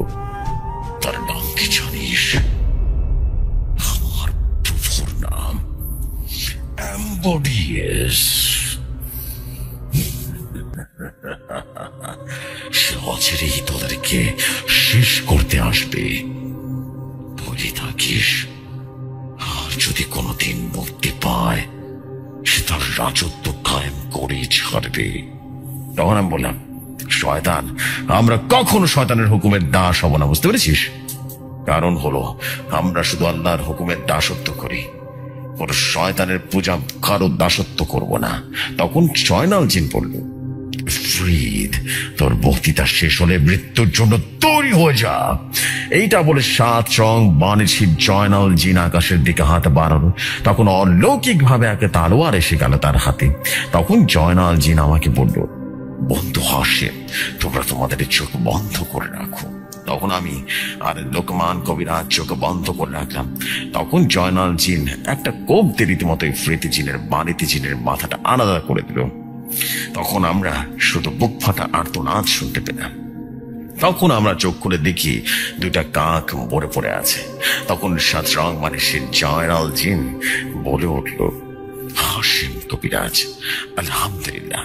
তার নাম কি জানিস? আমার প্রভুর নাম অ্যাম্বোডিয়াস। সে অচিরেই তোদেরকে শেষ করতে আসবে, তৈরি থাকিস। আর যদি কোনোদিন মুক্তি পায়, সে তার রাজত্ব কায়েম করে ছাড়বে। তখন আমি বললাম, শয়তান, আমরা কখনো শয়তানের হুকুমের দাস হব না, বুঝতে পেরেছিস? কারণ হলো আমরা শুধু আল্লাহর হুকুমের দাসত্ব করি, কোন শয়তানের পূজা কারো দাসত্ব করব না। তখন জয়নাল জিন বলল, ইফরিত, তোর বক্তৃতা শেষ হলে মৃত্যুর জন্য তৈরি হয়ে যা। এইটা বলে 7 রং বানিয়েছি জয়নাল জিন আকাশের দিকে হাত বাড়ানো। তখন অলৌকিক ভাবে একটা তালোয়ার এসে গেল তার হাতে। তখন জয়নাল জিন আমাকে বলল, বন্ধু হাশেম, তোমরা তোমাদের চোখ বন্ধ করে রাখো। তখন আমি আর লোকমান কবিরাজ চোখ বন্ধ করে রাখলাম। তখন জয়নাল জিন একটা কোপ দিয়ে রীতিমতো ইফরিত জিনের বাণীতি জিনের মাথাটা আলাদা করে দিল। তখন আমরা শুধু বুক ফাটা আর্তনাদ শুনতে পেলাম। তখন আমরা চোখ খুলে দেখি দুইটা কাক মরে পড়ে আছে। তখন সাতরং মানে সে জয়নাল জিন বলে উঠল, হাসিম কবিরাজ, আলহামদুলিল্লাহ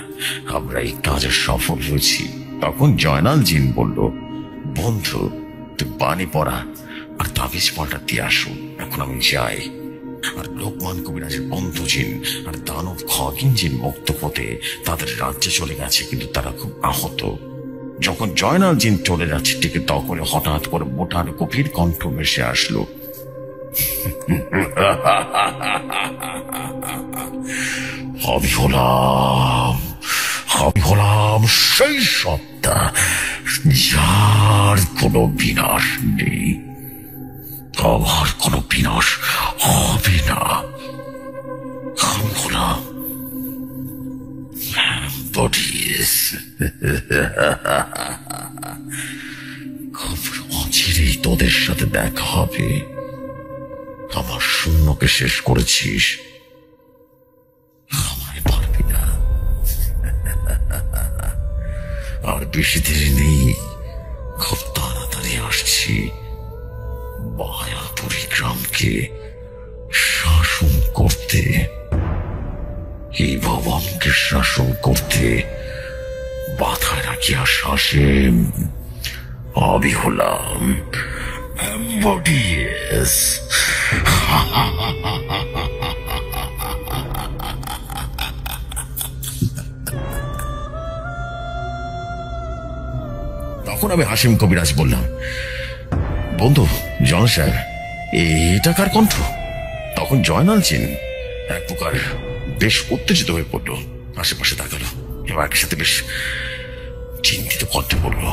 আমরা এই কাজে সফল হয়েছি। তখন জয়নাল জিন বলল, বন্ধু তুই পানি পড়া আর তাবিজ পাল্টা দিয়ে আসো, এখন আমি যাই। আর লোকমান কবিরাজের বন্ধু জিন আর দানব খগিন জিন মুক্ত পথে তাদের রাজ্যে চলে গেছে, কিন্তু তারা খুব আহত। যখন জয়নাল জিন চলে যাচ্ছে ঠিক তখন হঠাৎ করে মোটার গভীর কণ্ঠ ভেসে আসলো, আমি হলাম সেই সত্তা যার কোনো বিনাশ নেই, আমার কোনো বিনাশ হবে না। আমি হলাম খুব অচিরেই তোদের সাথে দেখা হবে। আমার শূন্যকে শেষ করেছিস, আমায় পারবি না। আর বেশি দেরি নেই, খুব তাড়াতাড়ি আসছি। মায়াপুরী গ্রামকে শাসন করতে, এই ভবনকে শাসন করতে বাধায় রাখিয়া হাসিম আমি হলাম অ্যাম্বডিয়াস। তখন আমি হাসিম কবিরাজ বললাম, বন্ধু জন সাহেব, এটা কার কণ্ঠ? তখন জয়নাল জিন এক প্রকার বেশ উত্তেজিত হয়ে পড়ল, আশেপাশে তাকালো এবং একই সাথে বেশ চিন্তিত কণ্ঠে বলল,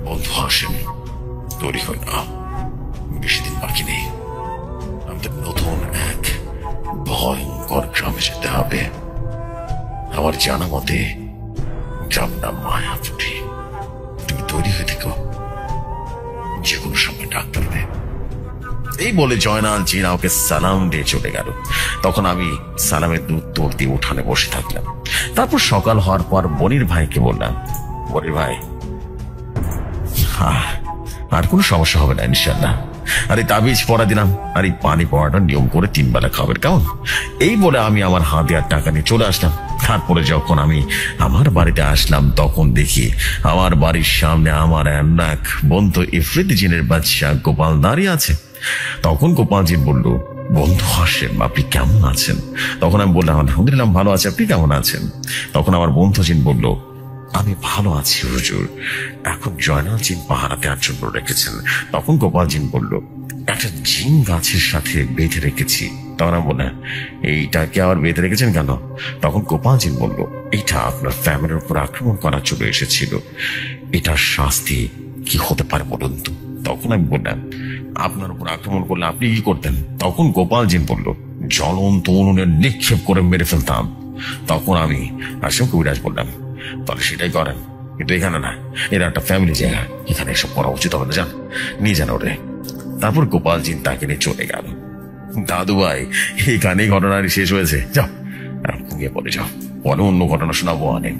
বন্ধু হাসিম, তৈরি হয় না, বেশি দিন বাকি নেই। আমাদের নতুন এক ভয়ঙ্কর গ্রামে যেতে হবে। আমার জানা মতে গ্রাম নাম মায়াপুরী। তুমি তৈরি হয়ে থেকো, যে কোনো সময় ডাক পড়বে। এই বলে জয়নাল জিন আমাকে সালাম দিয়ে চলে গেল। তখন আমি সালামের উত্তর দিয়ে উঠানে বসে থাকলাম। তারপর সকাল হওয়ার পর বনির ভাইকে বললাম, বনির ভাই, আর কোনো সমস্যা হবে না ইনশাল্লাহ। আর এই তাবিজ পড়া দিলাম, আর এই পানি পড়াটা নিয়ম করে 3 বেলা খাবেন, কেমন? এই বলে আমি আমার হাতে আর টাকা নিয়ে চলে আসলাম। তারপরে যখন আমি আমার বাড়িতে আসলাম তখন দেখি আমার বাড়ির সামনে আমার এক বন্ধু ইফরিত জিনের বাদশা গোপাল দাঁড়িয়ে আছে। তখন গোপাল জিন বলল, বন্ধু হাসিম, আপনি কেমন আছেন? তখন আমি বললাম, আলহামদুলিল্লাহ ভালো আছি, আপনি কেমন আছেন? তখন আমার বন্ধু জিন বলল, আমি ভালো আছি হুজুর, এখন জয়নাল জিন পাহারা দেওয়ার জন্য রেখেছেন। তখন গোপাল জিন বলল, একটা জিন গাছের সাথে বেঁধে রেখেছি। তখন আমি বললাম, এইটাকে আবার বেঁধে রেখেছেন কেন? তখন গোপাল জিন বলল, এটা আপনার ফ্যামিলির উপর আক্রমণ করার জন্য এসেছিল, এটার শাস্তি কি হতে পারে বলুন তো? তখন আমি বললাম, আপনার উপর আক্রমণ করলে আপনি কি করতেন? তখন গোপাল জিন বলল, জ্বলন্ত উনুনে নিক্ষেপ করে মেরে ফেলতাম। তখন আমি হাসিম কবিরাজ বললাম, তাহলে সেটাই করেন, কিন্তু এখানে না, এরা একটা ফ্যামিলি জায়গা, এখানে এসব করা উচিত হবে না, যান নিয়ে যান ওরে। তারপর গোপাল জিন তাকে নিয়ে চলে গেল। দাদু ভাই, এখানেই ঘটনাটি শেষ হয়েছে, যাও ঘুমিয়ে পড়ে যাও, পরে অন্য ঘটনা শোনাবো অনেক।